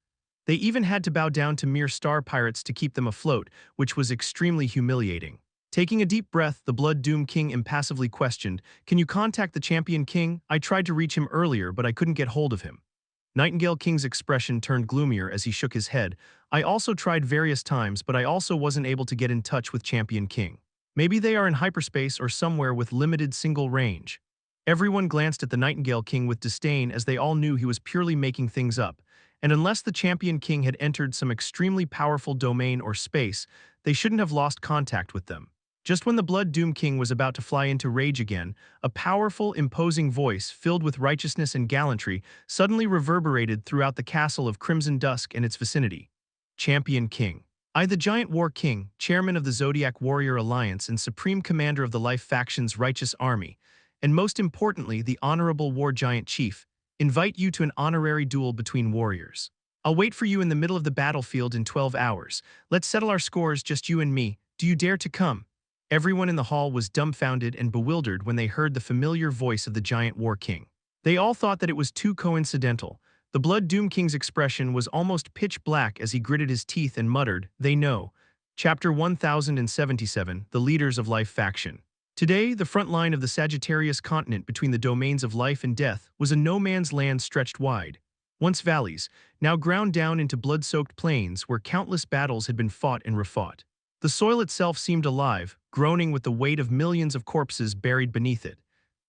They even had to bow down to mere star pirates to keep them afloat, which was extremely humiliating. Taking a deep breath, the Blood Doom King impassively questioned, Can you contact the Champion King? I tried to reach him earlier, but I couldn't get hold of him. Nightingale King's expression turned gloomier as he shook his head. I also tried various times, but I also wasn't able to get in touch with Champion King. Maybe they are in hyperspace or somewhere with limited single range. Everyone glanced at the Nightingale King with disdain as they all knew he was purely making things up, and unless the Champion King had entered some extremely powerful domain or space, they shouldn't have lost contact with them. Just when the Blood Doom King was about to fly into rage again, a powerful, imposing voice filled with righteousness and gallantry suddenly reverberated throughout the castle of Crimson Dusk and its vicinity. Champion King. I, the Giant War King, chairman of the Zodiac Warrior Alliance and supreme commander of the Life faction's righteous army, and most importantly, the Honorable War Giant Chief, invite you to an honorary duel between warriors. I'll wait for you in the middle of the battlefield in 12 hours. Let's settle our scores, just you and me. Do you dare to come? Everyone in the hall was dumbfounded and bewildered when they heard the familiar voice of the Giant War King. They all thought that it was too coincidental, The Blood Doom King's expression was almost pitch black as he gritted his teeth and muttered, "They know." Chapter 1077, The Leaders of Life Faction. Today, the front line of the Sagittarius continent between the domains of life and death was a no-man's land stretched wide. Once valleys, now ground down into blood-soaked plains where countless battles had been fought and refought. The soil itself seemed alive, groaning with the weight of millions of corpses buried beneath it.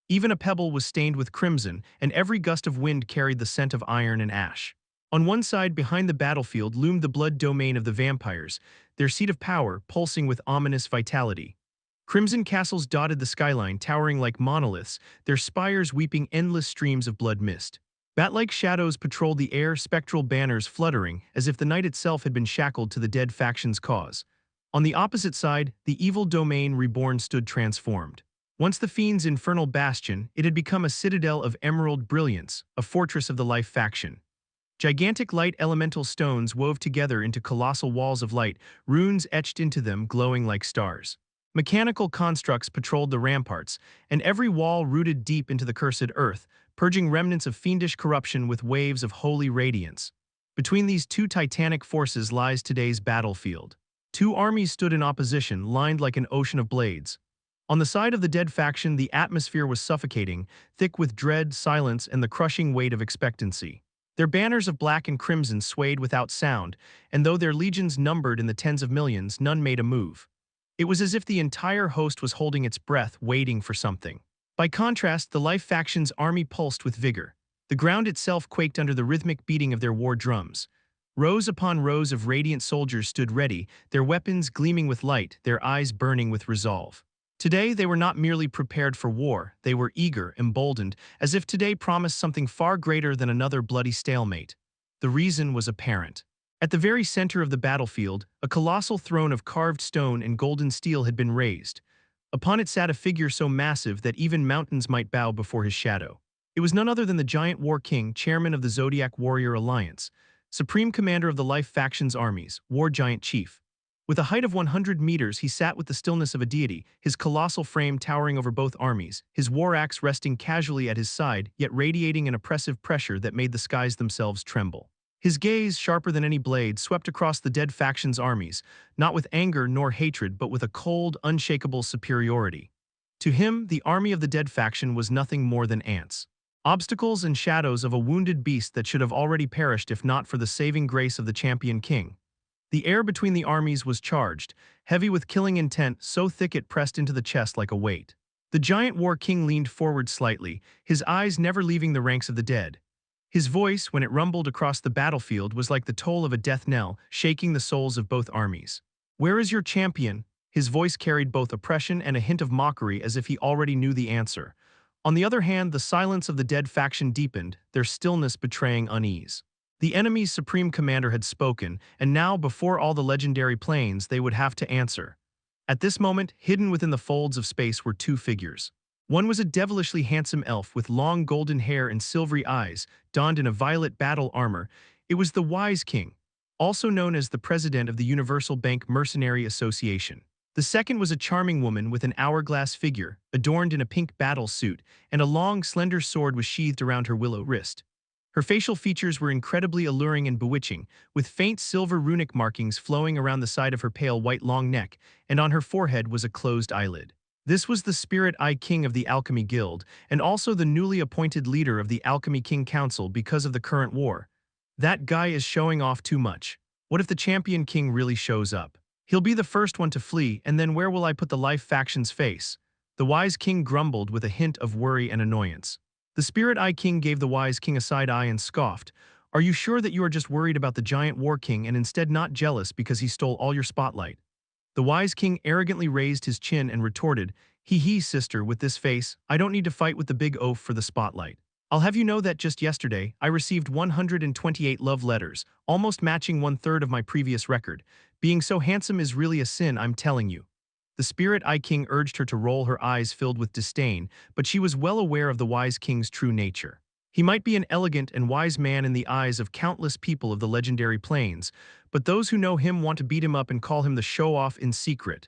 Even a pebble was stained with crimson, and every gust of wind carried the scent of iron and ash. On one side behind the battlefield loomed the blood domain of the vampires, their seat of power pulsing with ominous vitality. Crimson castles dotted the skyline, towering like monoliths, their spires weeping endless streams of blood mist. Bat-like shadows patrolled the air, spectral banners fluttering, as if the night itself had been shackled to the dead faction's cause. On the opposite side, the evil domain reborn stood transformed. Once the fiend's infernal bastion, it had become a citadel of emerald brilliance, a fortress of the life faction. Gigantic light elemental stones wove together into colossal walls of light, runes etched into them glowing like stars. Mechanical constructs patrolled the ramparts, and every wall rooted deep into the cursed earth, purging remnants of fiendish corruption with waves of holy radiance. Between these two titanic forces lies today's battlefield. Two armies stood in opposition, lined like an ocean of blades. On the side of the dead faction, the atmosphere was suffocating, thick with dread, silence, and the crushing weight of expectancy. Their banners of black and crimson swayed without sound, and though their legions numbered in the tens of millions, none made a move. It was as if the entire host was holding its breath, waiting for something. By contrast, the life faction's army pulsed with vigor. The ground itself quaked under the rhythmic beating of their war drums. Rows upon rows of radiant soldiers stood ready, their weapons gleaming with light, their eyes burning with resolve. Today, they were not merely prepared for war, they were eager, emboldened, as if today promised something far greater than another bloody stalemate. The reason was apparent. At the very center of the battlefield, a colossal throne of carved stone and golden steel had been raised. Upon it sat a figure so massive that even mountains might bow before his shadow. It was none other than the Giant War King, chairman of the Zodiac Warrior Alliance, supreme commander of the Life Faction's armies, War Giant Chief. With a height of 100 meters, he sat with the stillness of a deity, his colossal frame towering over both armies, his war axe resting casually at his side, yet radiating an oppressive pressure that made the skies themselves tremble. His gaze, sharper than any blade, swept across the dead faction's armies, not with anger nor hatred, but with a cold, unshakable superiority. To him, the army of the dead faction was nothing more than ants. Obstacles and shadows of a wounded beast that should have already perished if not for the saving grace of the champion king. The air between the armies was charged, heavy with killing intent, so thick it pressed into the chest like a weight. The Giant War King leaned forward slightly, his eyes never leaving the ranks of the dead. His voice, when it rumbled across the battlefield, was like the toll of a death knell, shaking the souls of both armies. "Where is your champion?" His voice carried both oppression and a hint of mockery, as if he already knew the answer. On the other hand, the silence of the dead faction deepened, their stillness betraying unease. The enemy's supreme commander had spoken, and now, before all the legendary plains, they would have to answer. At this moment, hidden within the folds of space were two figures. One was a devilishly handsome elf with long golden hair and silvery eyes, donned in a violet battle armor. It was the Wise King, also known as the president of the Universal Bank Mercenary Association. The second was a charming woman with an hourglass figure, adorned in a pink battle suit, and a long, slender sword was sheathed around her willow wrist. Her facial features were incredibly alluring and bewitching, with faint silver runic markings flowing around the side of her pale white long neck, and on her forehead was a closed eyelid. This was the Spirit Eye King of the Alchemy Guild, and also the newly appointed leader of the Alchemy King Council because of the current war. That guy is showing off too much. What if the Champion King really shows up? He'll be the first one to flee, and then where will I put the Life Faction's face? The Wise King grumbled with a hint of worry and annoyance. The Spirit Eye King gave the Wise King a side eye and scoffed. "Are you sure that you are just worried about the Giant War King and instead not jealous because he stole all your spotlight?" The Wise King arrogantly raised his chin and retorted, "Hee, sister, with this face, I don't need to fight with the big oaf for the spotlight. I'll have you know that just yesterday, I received 128 love letters, almost matching 1/3 of my previous record. Being so handsome is really a sin, I'm telling you." The Spirit Eye King urged her to roll, her eyes filled with disdain, but she was well aware of the Wise King's true nature. He might be an elegant and wise man in the eyes of countless people of the legendary plains, but those who know him want to beat him up and call him the show-off in secret.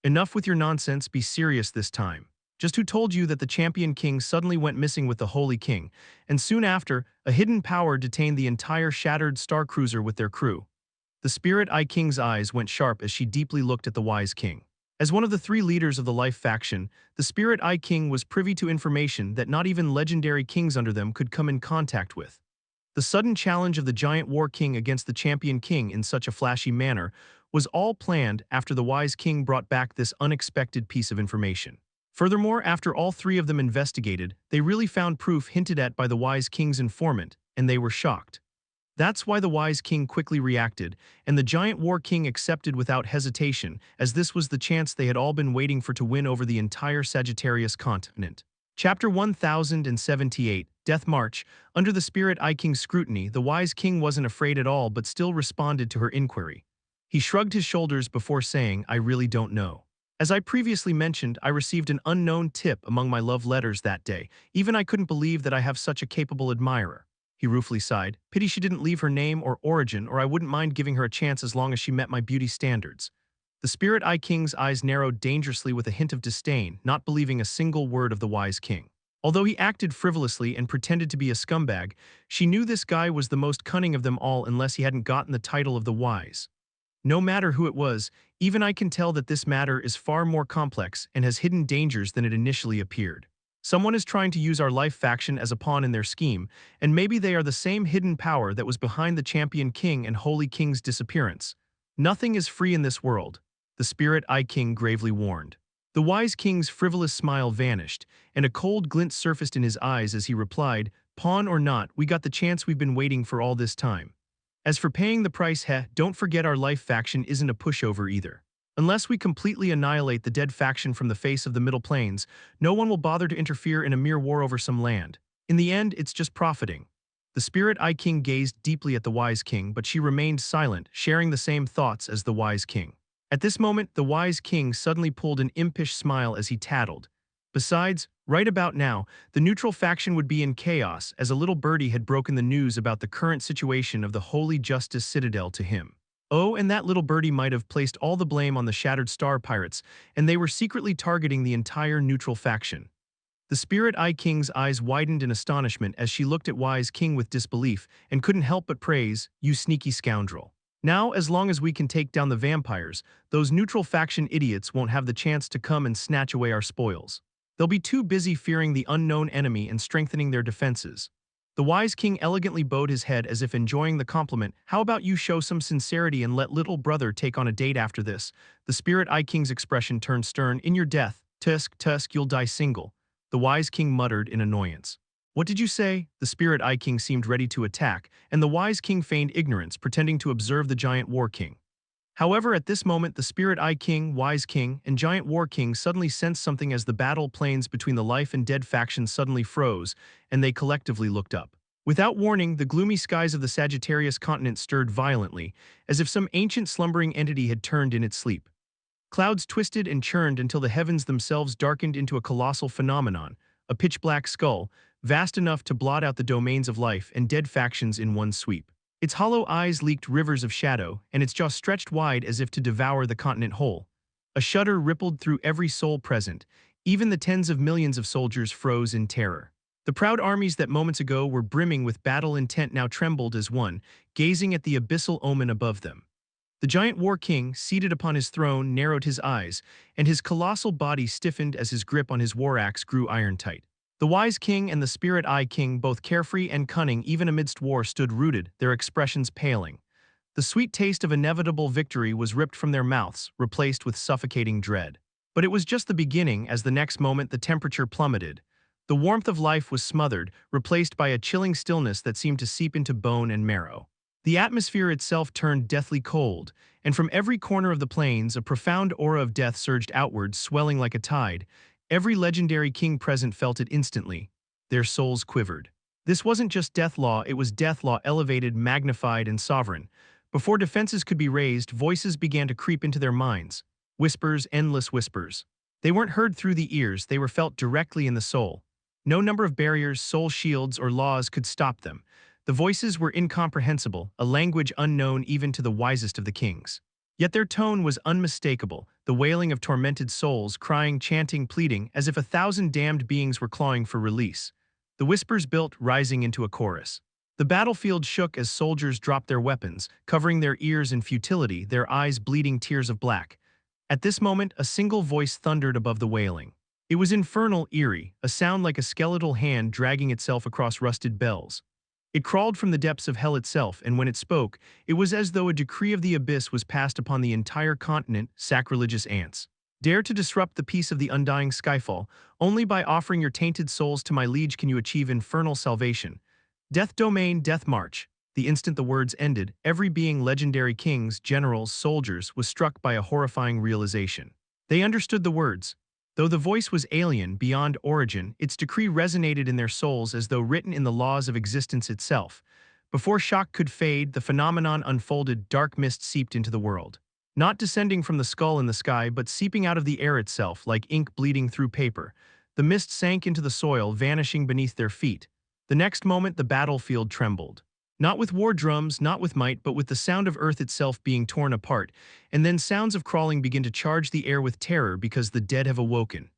"Enough with your nonsense, be serious this time." Just who told you that the champion king suddenly went missing with the holy king, and soon after, a hidden power detained the entire shattered star cruiser with their crew? The Spirit Eye King's eyes went sharp as she deeply looked at the wise king. As one of the three leaders of the Life faction, the Spirit Eye King was privy to information that not even legendary kings under them could come in contact with. The sudden challenge of the giant war king against the champion king in such a flashy manner was all planned after the wise king brought back this unexpected piece of information. Furthermore, after all three of them investigated, they really found proof hinted at by the wise king's informant, and they were shocked. That's why the wise king quickly reacted, and the giant war king accepted without hesitation, as this was the chance they had all been waiting for to win over the entire Sagittarius continent. Chapter 1078, Death March. Under the Spirit Eye King's scrutiny, the wise king wasn't afraid at all but still responded to her inquiry. He shrugged his shoulders before saying, "I really don't know. As I previously mentioned, I received an unknown tip among my love letters that day. Even I couldn't believe that I have such a capable admirer." He ruefully sighed. "Pity she didn't leave her name or origin, or I wouldn't mind giving her a chance as long as she met my beauty standards." The Spirit Eye King's eyes narrowed dangerously with a hint of disdain, not believing a single word of the wise king. Although he acted frivolously and pretended to be a scumbag, she knew this guy was the most cunning of them all unless he hadn't gotten the title of the wise. No matter who it was, even I can tell that this matter is far more complex and has hidden dangers than it initially appeared. Someone is trying to use our Life faction as a pawn in their scheme, and maybe they are the same hidden power that was behind the champion king and holy king's disappearance. Nothing is free in this world, the Spirit Eye King gravely warned. The wise king's frivolous smile vanished, and a cold glint surfaced in his eyes as he replied, "Pawn or not, we got the chance we've been waiting for all this time. As for paying the price, don't forget our Life faction isn't a pushover either. Unless we completely annihilate the dead faction from the face of the Middle Plains, no one will bother to interfere in a mere war over some land. In the end, it's just profiting." The Spirit Eye King gazed deeply at the wise king, but she remained silent, sharing the same thoughts as the wise king. At this moment, the wise king suddenly pulled an impish smile as he tattled. Besides, right about now, the neutral faction would be in chaos, as a little birdie had broken the news about the current situation of the Holy Justice Citadel to him. Oh, and that little birdie might have placed all the blame on the Shattered Star Pirates, and they were secretly targeting the entire neutral faction. The Spirit Eye King's eyes widened in astonishment as she looked at Wise King with disbelief and couldn't help but praise, "You sneaky scoundrel. Now, as long as we can take down the vampires, those neutral faction idiots won't have the chance to come and snatch away our spoils. They'll be too busy fearing the unknown enemy and strengthening their defenses." The wise king elegantly bowed his head as if enjoying the compliment. "How about you show some sincerity and let little brother take on a date after this?" The Spirit Eye King's expression turned stern. "In your death, Tusk, you'll die single," the wise king muttered in annoyance. "What did you say?" The Spirit Eye King seemed ready to attack, and the wise king feigned ignorance, pretending to observe the giant war king. However, at this moment, the Spirit Eye King, Wise King, and Giant War King suddenly sensed something as the battle plains between the life and dead factions suddenly froze, and they collectively looked up. Without warning, the gloomy skies of the Sagittarius continent stirred violently, as if some ancient slumbering entity had turned in its sleep. Clouds twisted and churned until the heavens themselves darkened into a colossal phenomenon, a pitch-black skull, vast enough to blot out the domains of life and dead factions in one sweep. Its hollow eyes leaked rivers of shadow, and its jaw stretched wide as if to devour the continent whole. A shudder rippled through every soul present. Even the tens of millions of soldiers froze in terror. The proud armies that moments ago were brimming with battle intent now trembled as one, gazing at the abyssal omen above them. The giant war king, seated upon his throne, narrowed his eyes, and his colossal body stiffened as his grip on his war axe grew iron-tight. The wise king and the Spirit Eye King, both carefree and cunning even amidst war, stood rooted, their expressions paling. The sweet taste of inevitable victory was ripped from their mouths, replaced with suffocating dread. But it was just the beginning, as the next moment the temperature plummeted. The warmth of life was smothered, replaced by a chilling stillness that seemed to seep into bone and marrow. The atmosphere itself turned deathly cold, and from every corner of the plains a profound aura of death surged outward, swelling like a tide. Every legendary king present felt it instantly. Their souls quivered. This wasn't just death law, it was death law elevated, magnified, and sovereign. Before defenses could be raised, voices began to creep into their minds. Whispers, endless whispers. They weren't heard through the ears, they were felt directly in the soul. No number of barriers, soul shields, or laws could stop them. The voices were incomprehensible, a language unknown even to the wisest of the kings. Yet their tone was unmistakable, the wailing of tormented souls, crying, chanting, pleading, as if 1,000 damned beings were clawing for release. The whispers built, rising into a chorus. The battlefield shook as soldiers dropped their weapons, covering their ears in futility, their eyes bleeding tears of black. At this moment, a single voice thundered above the wailing. It was infernal, eerie, a sound like a skeletal hand dragging itself across rusted bells. It crawled from the depths of hell itself, and when it spoke, it was as though a decree of the abyss was passed upon the entire continent. Sacrilegious ants. Dare to disrupt the peace of the undying skyfall. Only by offering your tainted souls to my liege can you achieve infernal salvation. Death domain, death march. The instant the words ended, every being, legendary kings, generals, soldiers, was struck by a horrifying realization. They understood the words. Though the voice was alien, beyond origin, its decree resonated in their souls as though written in the laws of existence itself. Before shock could fade, the phenomenon unfolded. Dark mist seeped into the world. Not descending from the skull in the sky, but seeping out of the air itself, like ink bleeding through paper. The mist sank into the soil, vanishing beneath their feet. The next moment, the battlefield trembled. Not with war drums, not with might, but with the sound of earth itself being torn apart, and then sounds of crawling begin to charge the air with terror because the dead have awoken.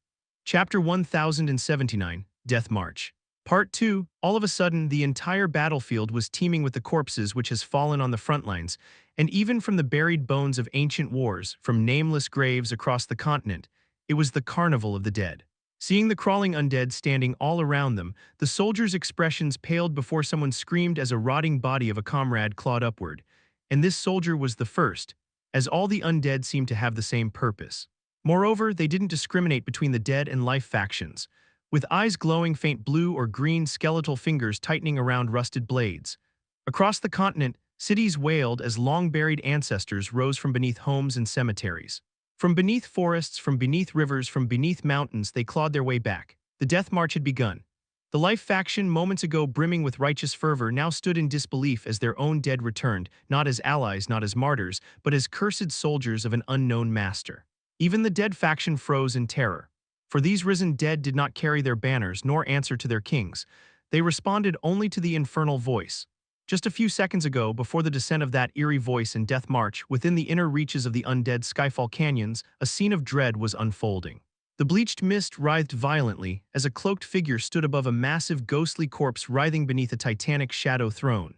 Chapter 1079, Death March. Part 2, all of a sudden, the entire battlefield was teeming with the corpses which has fallen on the front lines, and even from the buried bones of ancient wars, from nameless graves across the continent, it was the carnival of the dead. Seeing the crawling undead standing all around them, the soldiers' expressions paled before someone screamed as a rotting body of a comrade clawed upward. And this soldier was the first, as all the undead seemed to have the same purpose. Moreover, they didn't discriminate between the dead and life factions, with eyes glowing faint blue or green, skeletal fingers tightening around rusted blades. Across the continent, cities wailed as long-buried ancestors rose from beneath homes and cemeteries. From beneath forests, from beneath rivers, from beneath mountains, they clawed their way back. The death march had begun. The life faction, moments ago brimming with righteous fervor, now stood in disbelief as their own dead returned, not as allies, not as martyrs, but as cursed soldiers of an unknown master. Even the dead faction froze in terror. For these risen dead did not carry their banners nor answer to their kings. They responded only to the infernal voice. Just a few seconds ago, before the descent of that eerie voice and death march, within the inner reaches of the undead Skyfall Canyons, a scene of dread was unfolding. The bleached mist writhed violently as a cloaked figure stood above a massive ghostly corpse writhing beneath a titanic shadow throne.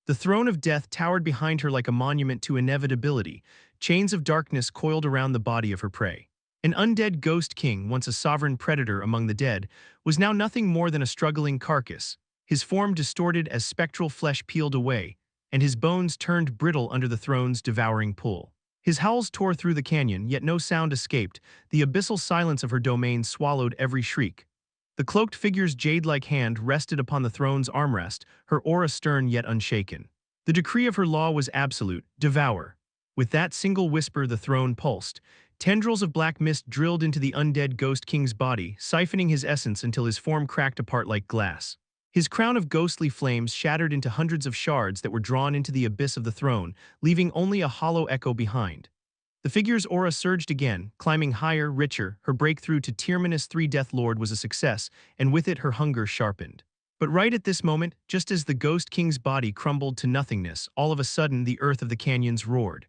The throne of death towered behind her like a monument to inevitability. Chains of darkness coiled around the body of her prey. An undead ghost king, once a sovereign predator among the dead, was now nothing more than a struggling carcass. His form distorted as spectral flesh peeled away, and his bones turned brittle under the throne's devouring pull. His howls tore through the canyon, yet no sound escaped. The abyssal silence of her domain swallowed every shriek. The cloaked figure's jade-like hand rested upon the throne's armrest, her aura stern yet unshaken. The decree of her law was absolute: devour. With that single whisper, the throne pulsed. Tendrils of black mist drilled into the undead ghost king's body, siphoning his essence until his form cracked apart like glass. His crown of ghostly flames shattered into hundreds of shards that were drawn into the abyss of the throne, leaving only a hollow echo behind. The figure's aura surged again, climbing higher, richer. Her breakthrough to Tier -3 Death Lord was a success, and with it her hunger sharpened. But right at this moment, just as the Ghost King's body crumbled to nothingness, all of a sudden the earth of the canyons roared.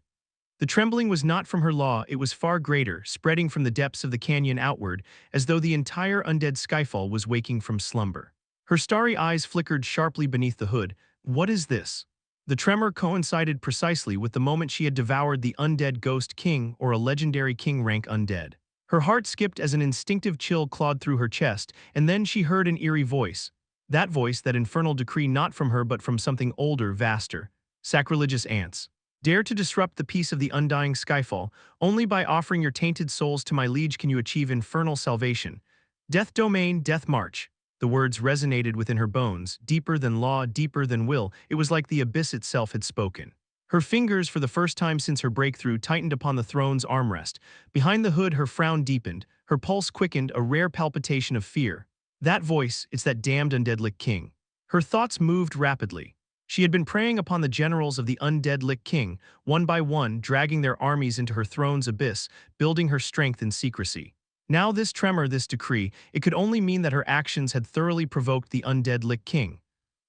The trembling was not from her law, it was far greater, spreading from the depths of the canyon outward, as though the entire undead Skyfall was waking from slumber. Her starry eyes flickered sharply beneath the hood. What is this? The tremor coincided precisely with the moment she had devoured the undead ghost king, or a legendary king rank undead. Her heart skipped as an instinctive chill clawed through her chest, and then she heard an eerie voice. That voice, that infernal decree, not from her but from something older, vaster. Sacrilegious ants. Dare to disrupt the peace of the undying Skyfall. Only by offering your tainted souls to my liege can you achieve infernal salvation. Death domain, death march. The words resonated within her bones, deeper than law, deeper than will. It was like the abyss itself had spoken. Her fingers, for the first time since her breakthrough, tightened upon the throne's armrest. Behind the hood, her frown deepened, her pulse quickened, a rare palpitation of fear. That voice, it's that damned undead Lich King. Her thoughts moved rapidly. She had been preying upon the generals of the undead Lich King, one by one, dragging their armies into her throne's abyss, building her strength in secrecy. Now this tremor, this decree, it could only mean that her actions had thoroughly provoked the undead Lich King.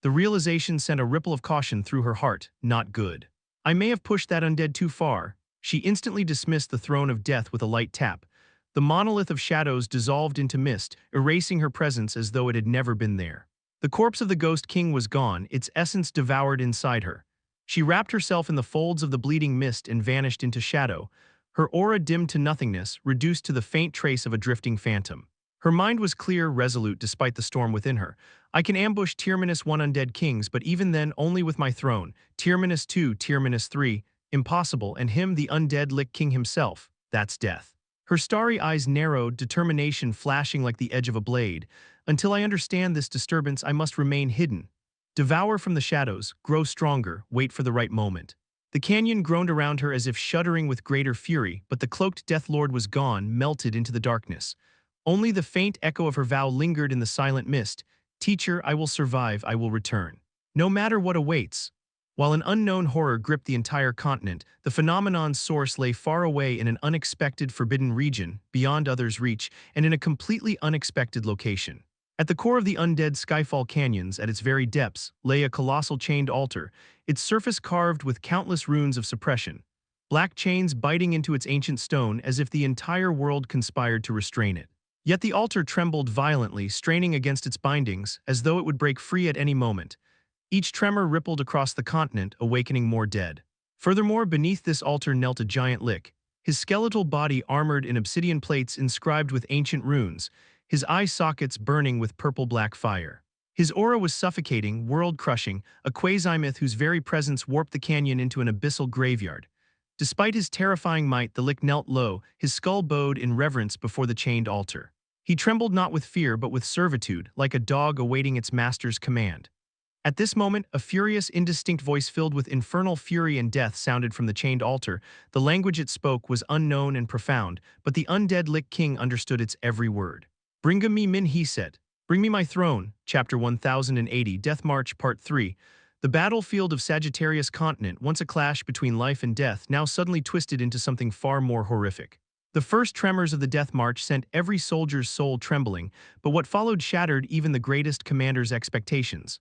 The realization sent a ripple of caution through her heart. Not good. I may have pushed that undead too far. She instantly dismissed the throne of death with a light tap. The monolith of shadows dissolved into mist, erasing her presence as though it had never been there. The corpse of the Ghost King was gone, its essence devoured inside her. She wrapped herself in the folds of the bleeding mist and vanished into shadow, her aura dimmed to nothingness, reduced to the faint trace of a drifting phantom. Her mind was clear, resolute despite the storm within her. I can ambush Tier -1 undead kings, but even then only with my throne. Tier -2, Tier -3, impossible, and him the undead Lich King himself, that's death. Her starry eyes narrowed, determination flashing like the edge of a blade. Until I understand this disturbance, I must remain hidden. Devour from the shadows, grow stronger, wait for the right moment. The canyon groaned around her as if shuddering with greater fury, but the cloaked Death Lord was gone, melted into the darkness. Only the faint echo of her vow lingered in the silent mist. Teacher, I will survive, I will return. No matter what awaits. While an unknown horror gripped the entire continent, the phenomenon's source lay far away in an unexpected, forbidden region, beyond others' reach, and in a completely unexpected location. At the core of the undead Skyfall Canyons, at its very depths, lay a colossal chained altar, its surface carved with countless runes of suppression. Black chains biting into its ancient stone as if the entire world conspired to restrain it. Yet the altar trembled violently, straining against its bindings, as though it would break free at any moment. Each tremor rippled across the continent, awakening more dead. Furthermore, beneath this altar knelt a giant Lich, his skeletal body armored in obsidian plates inscribed with ancient runes, his eye sockets burning with purple-black fire. His aura was suffocating, world-crushing, a quasi-myth whose very presence warped the canyon into an abyssal graveyard. Despite his terrifying might, the Lich knelt low, his skull bowed in reverence before the chained altar. He trembled not with fear but with servitude, like a dog awaiting its master's command. At this moment, a furious, indistinct voice filled with infernal fury and death sounded from the chained altar. The language it spoke was unknown and profound, but the undead Lich King understood its every word. "Bringa me min," he said. "Bring me my throne." Chapter 1080, Death March, Part 3. The battlefield of Sagittarius Continent, once a clash between life and death, now suddenly twisted into something far more horrific. The first tremors of the Death March sent every soldier's soul trembling, but what followed shattered even the greatest commander's expectations.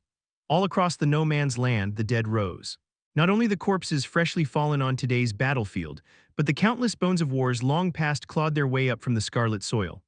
All across the no-man's land, the dead rose. Not only the corpses freshly fallen on today's battlefield, but the countless bones of wars long past clawed their way up from the scarlet soil.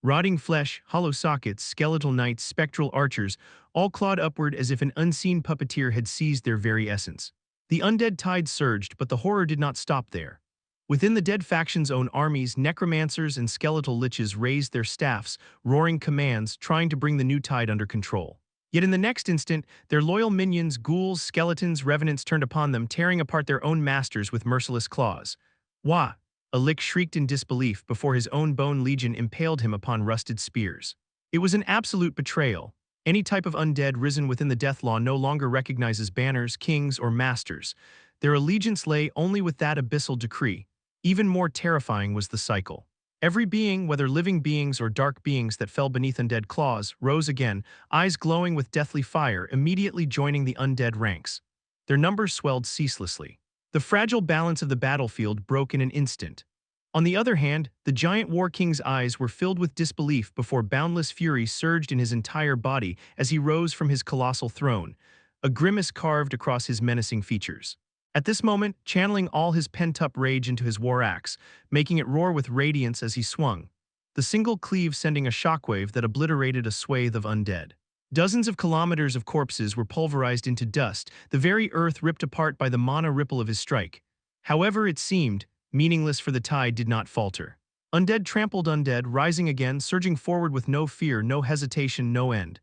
Rotting flesh, hollow sockets, skeletal knights, spectral archers, all clawed upward as if an unseen puppeteer had seized their very essence. The undead tide surged, but the horror did not stop there. Within the dead faction's own armies, necromancers and skeletal liches raised their staffs, roaring commands, trying to bring the new tide under control. Yet in the next instant, their loyal minions, ghouls, skeletons, revenants turned upon them, tearing apart their own masters with merciless claws. "Wah!" A Lich shrieked in disbelief before his own bone legion impaled him upon rusted spears. It was an absolute betrayal. Any type of undead risen within the death law no longer recognizes banners, kings, or masters. Their allegiance lay only with that abyssal decree. Even more terrifying was the cycle. Every being, whether living beings or dark beings that fell beneath undead claws, rose again, eyes glowing with deathly fire, immediately joining the undead ranks. Their numbers swelled ceaselessly. The fragile balance of the battlefield broke in an instant. On the other hand, the giant war king's eyes were filled with disbelief before boundless fury surged in his entire body as he rose from his colossal throne, a grimace carved across his menacing features. At this moment, channeling all his pent-up rage into his war axe, making it roar with radiance as he swung, the single cleave sending a shockwave that obliterated a swathe of undead. Dozens of kilometers of corpses were pulverized into dust, the very earth ripped apart by the mana ripple of his strike. However, it seemed, meaningless, for the tide did not falter. Undead trampled undead, rising again, surging forward with no fear, no hesitation, no end.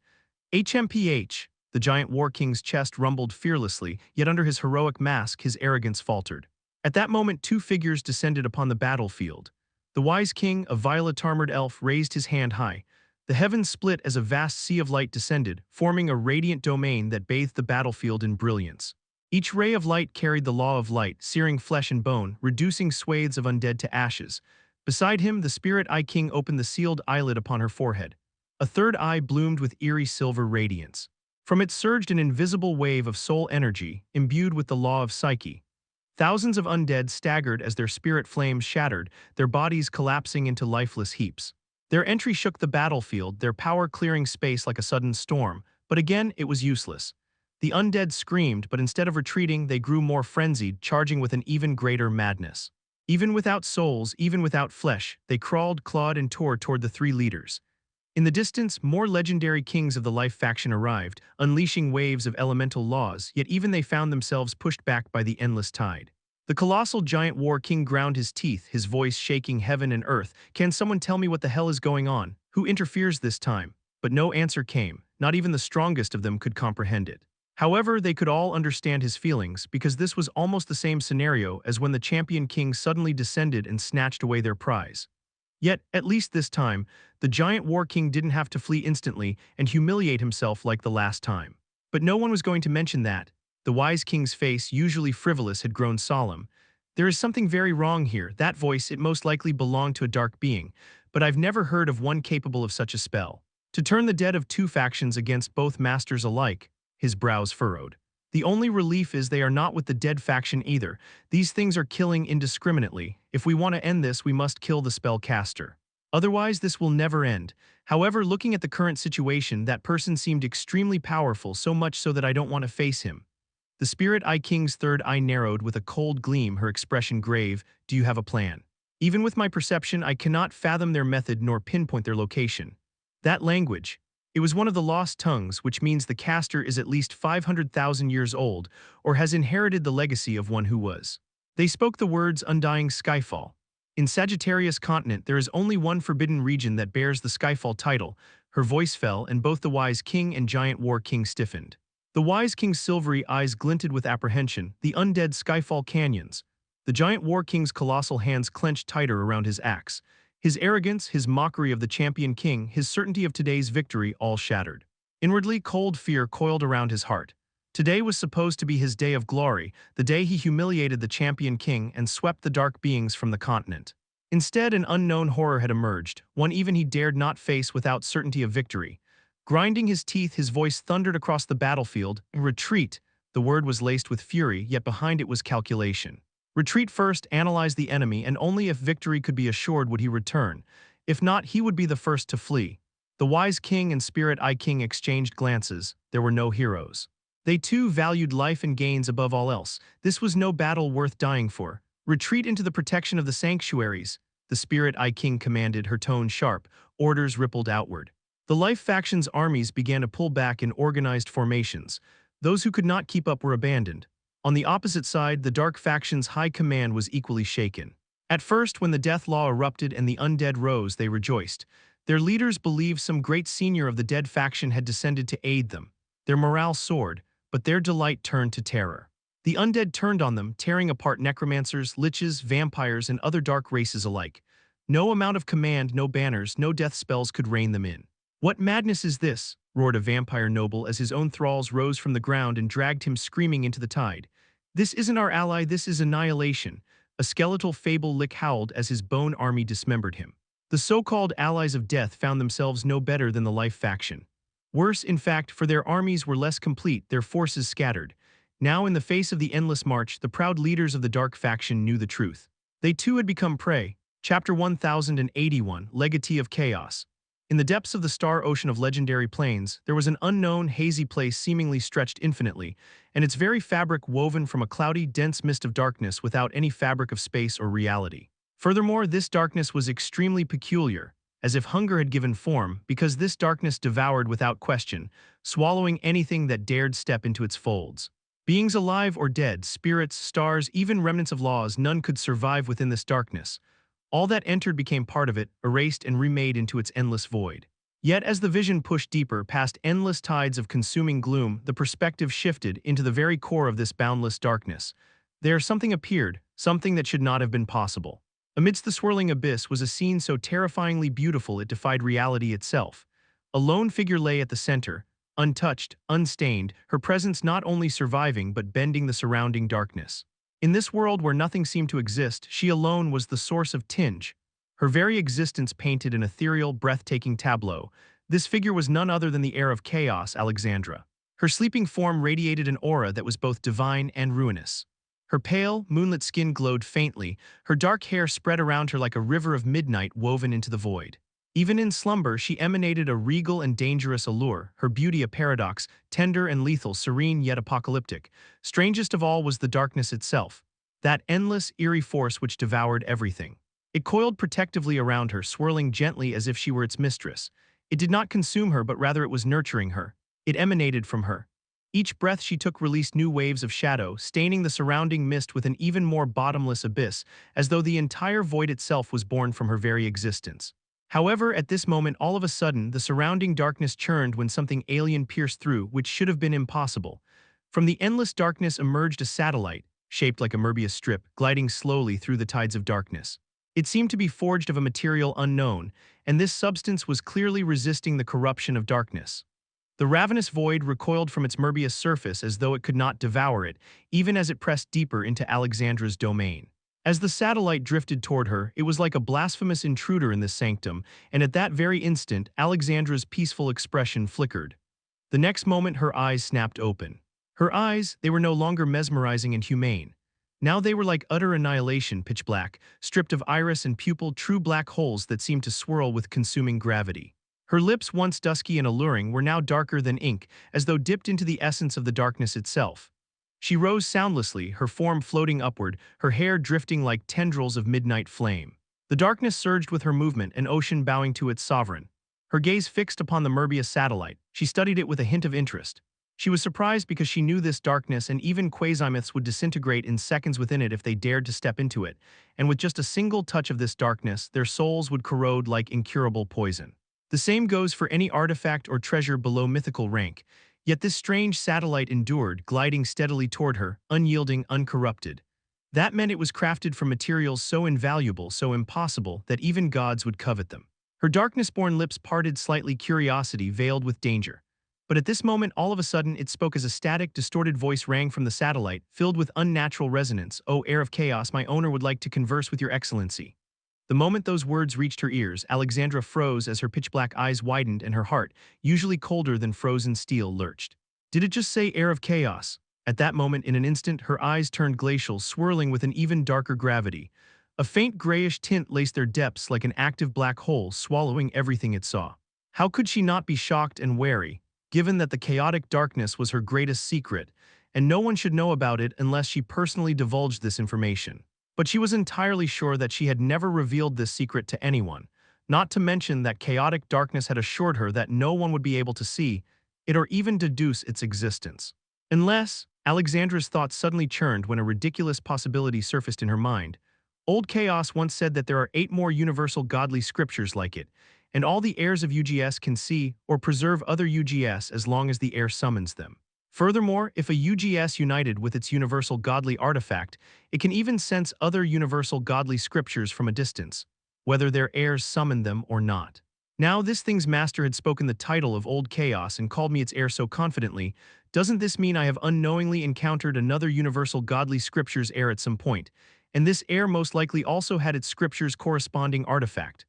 HMPH. The giant war king's chest rumbled fearlessly, yet under his heroic mask his arrogance faltered. At that moment, two figures descended upon the battlefield. The wise king, a violet-armored elf, raised his hand high. The heavens split as a vast sea of light descended, forming a radiant domain that bathed the battlefield in brilliance. Each ray of light carried the law of light, searing flesh and bone, reducing swathes of undead to ashes. Beside him, the Spirit Eye King opened the sealed eyelid upon her forehead. A third eye bloomed with eerie silver radiance. From it surged an invisible wave of soul energy, imbued with the law of psyche. Thousands of undead staggered as their spirit flames shattered, their bodies collapsing into lifeless heaps. Their entry shook the battlefield, their power clearing space like a sudden storm, but again it was useless. The undead screamed, but instead of retreating, they grew more frenzied, charging with an even greater madness. Even without souls, even without flesh, they crawled, clawed, and tore toward the three leaders. In the distance, more legendary kings of the Life faction arrived, unleashing waves of elemental laws, yet even they found themselves pushed back by the endless tide. The colossal giant war king ground his teeth, his voice shaking heaven and earth. Can someone tell me what the hell is going on? Who interferes this time? But no answer came. Not even the strongest of them could comprehend it. However, they could all understand his feelings, because this was almost the same scenario as when the champion king suddenly descended and snatched away their prize. Yet, at least this time, the giant war king didn't have to flee instantly and humiliate himself like the last time. But no one was going to mention that. The wise king's face, usually frivolous, had grown solemn. There is something very wrong here. That voice, it most likely belonged to a dark being, but I've never heard of one capable of such a spell. To turn the dead of two factions against both masters alike, his brows furrowed. The only relief is they are not with the dead faction either. These things are killing indiscriminately. If we want to end this, we must kill the spellcaster. Otherwise, this will never end. However, looking at the current situation, that person seemed extremely powerful, so much so that I don't want to face him. The Spirit Eye King's third eye narrowed with a cold gleam, her expression grave. Do you have a plan? Even with my perception, I cannot fathom their method nor pinpoint their location. That language. It was one of the lost tongues, which means the caster is at least 500,000 years old, or has inherited the legacy of one who was. They spoke the words Undying Skyfall. In Sagittarius continent, there is only one forbidden region that bears the Skyfall title. Her voice fell, and both the wise king and giant war king stiffened. The wise king's silvery eyes glinted with apprehension, the undead Skyfall canyons. The giant war king's colossal hands clenched tighter around his axe. His arrogance, his mockery of the champion king, his certainty of today's victory all shattered. Inwardly, cold fear coiled around his heart. Today was supposed to be his day of glory, the day he humiliated the champion king and swept the dark beings from the continent. Instead, an unknown horror had emerged, one even he dared not face without certainty of victory. Grinding his teeth, his voice thundered across the battlefield. Retreat! The word was laced with fury, yet behind it was calculation. Retreat first, analyze the enemy, and only if victory could be assured would he return. If not, he would be the first to flee. The wise king and Spirit Eye King exchanged glances. There were no heroes. They too valued life and gains above all else. This was no battle worth dying for. Retreat into the protection of the sanctuaries, the Spirit Eye King commanded, her tone sharp. Orders rippled outward. The Life faction's armies began to pull back in organized formations. Those who could not keep up were abandoned. On the opposite side, the Dark faction's high command was equally shaken. At first, when the death law erupted and the undead rose, they rejoiced. Their leaders believed some great senior of the dead faction had descended to aid them. Their morale soared, but their delight turned to terror. The undead turned on them, tearing apart necromancers, liches, vampires, and other dark races alike. No amount of command, no banners, no death spells could rein them in. "What madness is this?" roared a vampire noble as his own thralls rose from the ground and dragged him screaming into the tide. "This isn't our ally, this is annihilation." A skeletal fable lick howled as his bone army dismembered him. The so-called allies of death found themselves no better than the Life faction. Worse, in fact, for their armies were less complete, their forces scattered. Now, in the face of the endless march, the proud leaders of the Dark faction knew the truth. They too had become prey. Chapter 1081, Legatee of Chaos. In the depths of the star ocean of legendary plains, there was an unknown, hazy place seemingly stretched infinitely, and its very fabric woven from a cloudy, dense mist of darkness without any fabric of space or reality. Furthermore, this darkness was extremely peculiar, as if hunger had given form, because this darkness devoured without question, swallowing anything that dared step into its folds. Beings alive or dead, spirits, stars, even remnants of laws, none could survive within this darkness. All that entered became part of it, erased and remade into its endless void. Yet as the vision pushed deeper past endless tides of consuming gloom, the perspective shifted into the very core of this boundless darkness. There something appeared, something that should not have been possible. Amidst the swirling abyss was a scene so terrifyingly beautiful it defied reality itself. A lone figure lay at the center, untouched, unstained, her presence not only surviving but bending the surrounding darkness. In this world where nothing seemed to exist, she alone was the source of tinge. Her very existence painted an ethereal, breathtaking tableau. This figure was none other than the heir of chaos, Alexandra. Her sleeping form radiated an aura that was both divine and ruinous. Her pale, moonlit skin glowed faintly, her dark hair spread around her like a river of midnight woven into the void. Even in slumber, she emanated a regal and dangerous allure, her beauty a paradox, tender and lethal, serene yet apocalyptic. Strangest of all was the darkness itself. that endless, eerie force which devoured everything. It coiled protectively around her, swirling gently as if she were its mistress. It did not consume her, but rather it was nurturing her. It emanated from her. Each breath she took released new waves of shadow, staining the surrounding mist with an even more bottomless abyss, as though the entire void itself was born from her very existence. However, at this moment, all of a sudden, the surrounding darkness churned when something alien pierced through, which should have been impossible. From the endless darkness emerged a satellite, shaped like a Möbius strip, gliding slowly through the tides of darkness. It seemed to be forged of a material unknown, and this substance was clearly resisting the corruption of darkness. The ravenous void recoiled from its Möbius surface as though it could not devour it, even as it pressed deeper into Alexandra's domain. As the satellite drifted toward her, it was like a blasphemous intruder in this sanctum, and at that very instant, Alexandra's peaceful expression flickered. The next moment, her eyes snapped open. Her eyes, they were no longer mesmerizing and humane. Now they were like utter annihilation, pitch black, stripped of iris and pupil, true black holes that seemed to swirl with consuming gravity. Her lips, once dusky and alluring, were now darker than ink, as though dipped into the essence of the darkness itself. She rose soundlessly, her form floating upward, her hair drifting like tendrils of midnight flame. The darkness surged with her movement, an ocean bowing to its sovereign. Her gaze fixed upon the Möbius satellite, she studied it with a hint of interest. She was surprised because she knew this darkness and even quasimyths would disintegrate in seconds within it if they dared to step into it, and with just a single touch of this darkness, their souls would corrode like incurable poison. The same goes for any artifact or treasure below mythical rank, yet this strange satellite endured, gliding steadily toward her, unyielding, uncorrupted. That meant it was crafted from materials so invaluable, so impossible, that even gods would covet them. Her darkness-born lips parted slightly, curiosity veiled with danger. But at this moment, all of a sudden, it spoke as a static, distorted voice rang from the satellite, filled with unnatural resonance. "O heir of chaos, my owner would like to converse with your excellency." The moment those words reached her ears, Alexandra froze as her pitch-black eyes widened and her heart, usually colder than frozen steel, lurched. Did it just say heir of chaos? At that moment, in an instant, her eyes turned glacial, swirling with an even darker gravity. A faint grayish tint laced their depths like an active black hole, swallowing everything it saw. How could she not be shocked and wary, given that the chaotic darkness was her greatest secret, and no one should know about it unless she personally divulged this information? But she was entirely sure that she had never revealed this secret to anyone, not to mention that chaotic darkness had assured her that no one would be able to see it or even deduce its existence. Unless, Alexandra's thoughts suddenly churned when a ridiculous possibility surfaced in her mind. Old Chaos once said that there are 8 more universal godly scriptures like it, and all the heirs of UGS can see or preserve other UGS as long as the heir summons them. Furthermore, if a UGS united with its universal godly artifact, it can even sense other universal godly scriptures from a distance, whether their heirs summon them or not. Now this thing's master had spoken the title of Old Chaos and called me its heir so confidently. Doesn't this mean I have unknowingly encountered another universal godly scripture's heir at some point, and this heir most likely also had its scripture's corresponding artifact?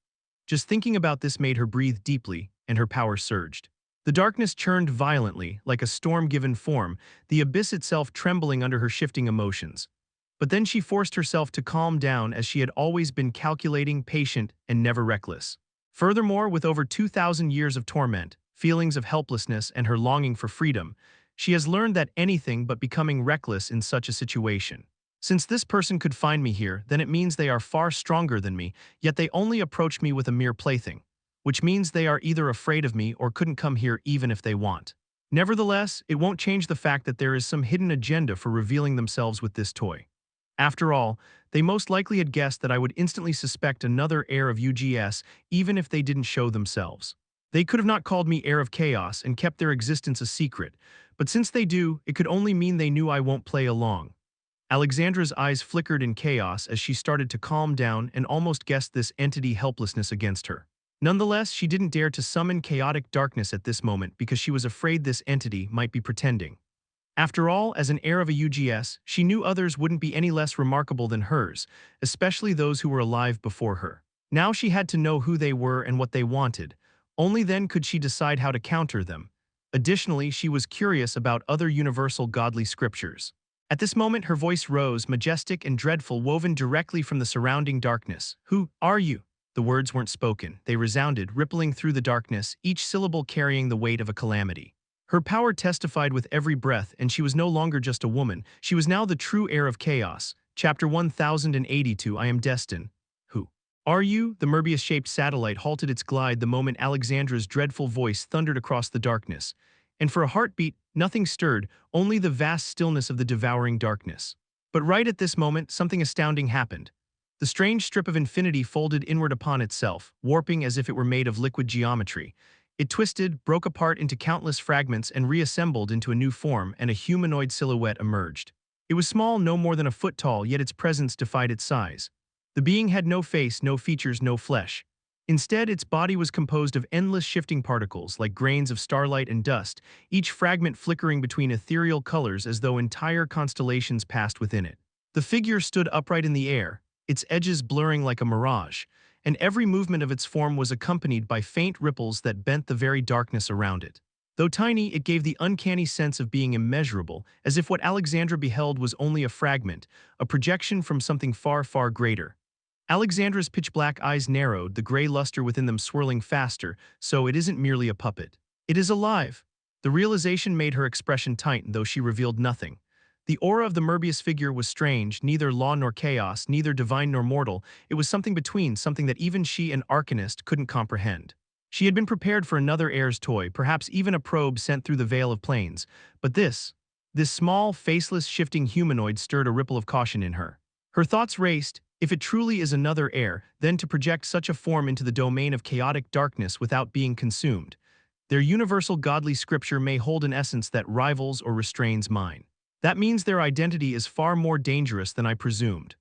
Just thinking about this made her breathe deeply, and her power surged. The darkness churned violently, like a storm given form, the abyss itself trembling under her shifting emotions. But then she forced herself to calm down, as she had always been calculating, patient, and never reckless. Furthermore, with over 2,000 years of torment, feelings of helplessness, and her longing for freedom, she has learned that anything but becoming reckless in such a situation. Since this person could find me here, then it means they are far stronger than me, yet they only approached me with a mere plaything, which means they are either afraid of me or couldn't come here even if they want. Nevertheless, it won't change the fact that there is some hidden agenda for revealing themselves with this toy. After all, they most likely had guessed that I would instantly suspect another heir of UGS even if they didn't show themselves. They could have not called me heir of chaos and kept their existence a secret, but since they do, it could only mean they knew I won't play along. Alexandra's eyes flickered in chaos as she started to calm down and almost guessed this entity helplessness against her. Nonetheless, she didn't dare to summon chaotic darkness at this moment because she was afraid this entity might be pretending. After all, as an heir of a UGS, she knew others wouldn't be any less remarkable than hers, especially those who were alive before her. Now she had to know who they were and what they wanted. Only then could she decide how to counter them. Additionally, she was curious about other universal godly scriptures. At this moment, her voice rose, majestic and dreadful, woven directly from the surrounding darkness. "Who are you?" The words weren't spoken. They resounded, rippling through the darkness, each syllable carrying the weight of a calamity. Her power testified with every breath, and she was no longer just a woman. She was now the true heir of chaos, Chapter 1082 I am destined. Who are you? The Möbius-shaped satellite halted its glide the moment Alexandra's dreadful voice thundered across the darkness. And for a heartbeat, nothing stirred, only the vast stillness of the devouring darkness. But right at this moment, something astounding happened. The strange strip of infinity folded inward upon itself, warping as if it were made of liquid geometry. It twisted, broke apart into countless fragments and reassembled into a new form, and a humanoid silhouette emerged. It was small, no more than a foot tall, yet its presence defied its size. The being had no face, no features, no flesh. Instead, its body was composed of endless shifting particles like grains of starlight and dust, each fragment flickering between ethereal colors as though entire constellations passed within it. The figure stood upright in the air, its edges blurring like a mirage, and every movement of its form was accompanied by faint ripples that bent the very darkness around it. Though tiny, it gave the uncanny sense of being immeasurable, as if what Alexandra beheld was only a fragment, a projection from something far, far greater. Alexandra's pitch-black eyes narrowed, the gray luster within them swirling faster, so it isn't merely a puppet. It is alive. The realization made her expression tighten, though she revealed nothing. The aura of the Möbius figure was strange, neither law nor chaos, neither divine nor mortal. It was something between, something that even she, an arcanist, couldn't comprehend. She had been prepared for another heir's toy, perhaps even a probe sent through the Veil of Plains, but this small, faceless, shifting humanoid stirred a ripple of caution in her. Her thoughts raced. If it truly is another heir, then to project such a form into the domain of chaotic darkness without being consumed. Their universal godly scripture may hold an essence that rivals or restrains mine. That means their identity is far more dangerous than I presumed.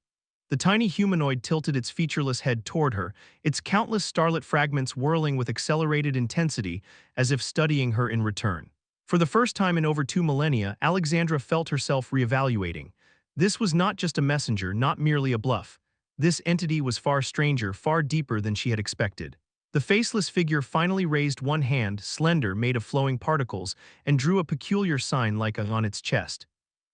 The tiny humanoid tilted its featureless head toward her, its countless starlit fragments whirling with accelerated intensity as if studying her in return. For the first time in over 2 millennia, Alexandra felt herself reevaluating. This was not just a messenger, not merely a bluff. This entity was far stranger, far deeper than she had expected. The faceless figure finally raised one hand, slender, made of flowing particles, and drew a peculiar sign like on its chest.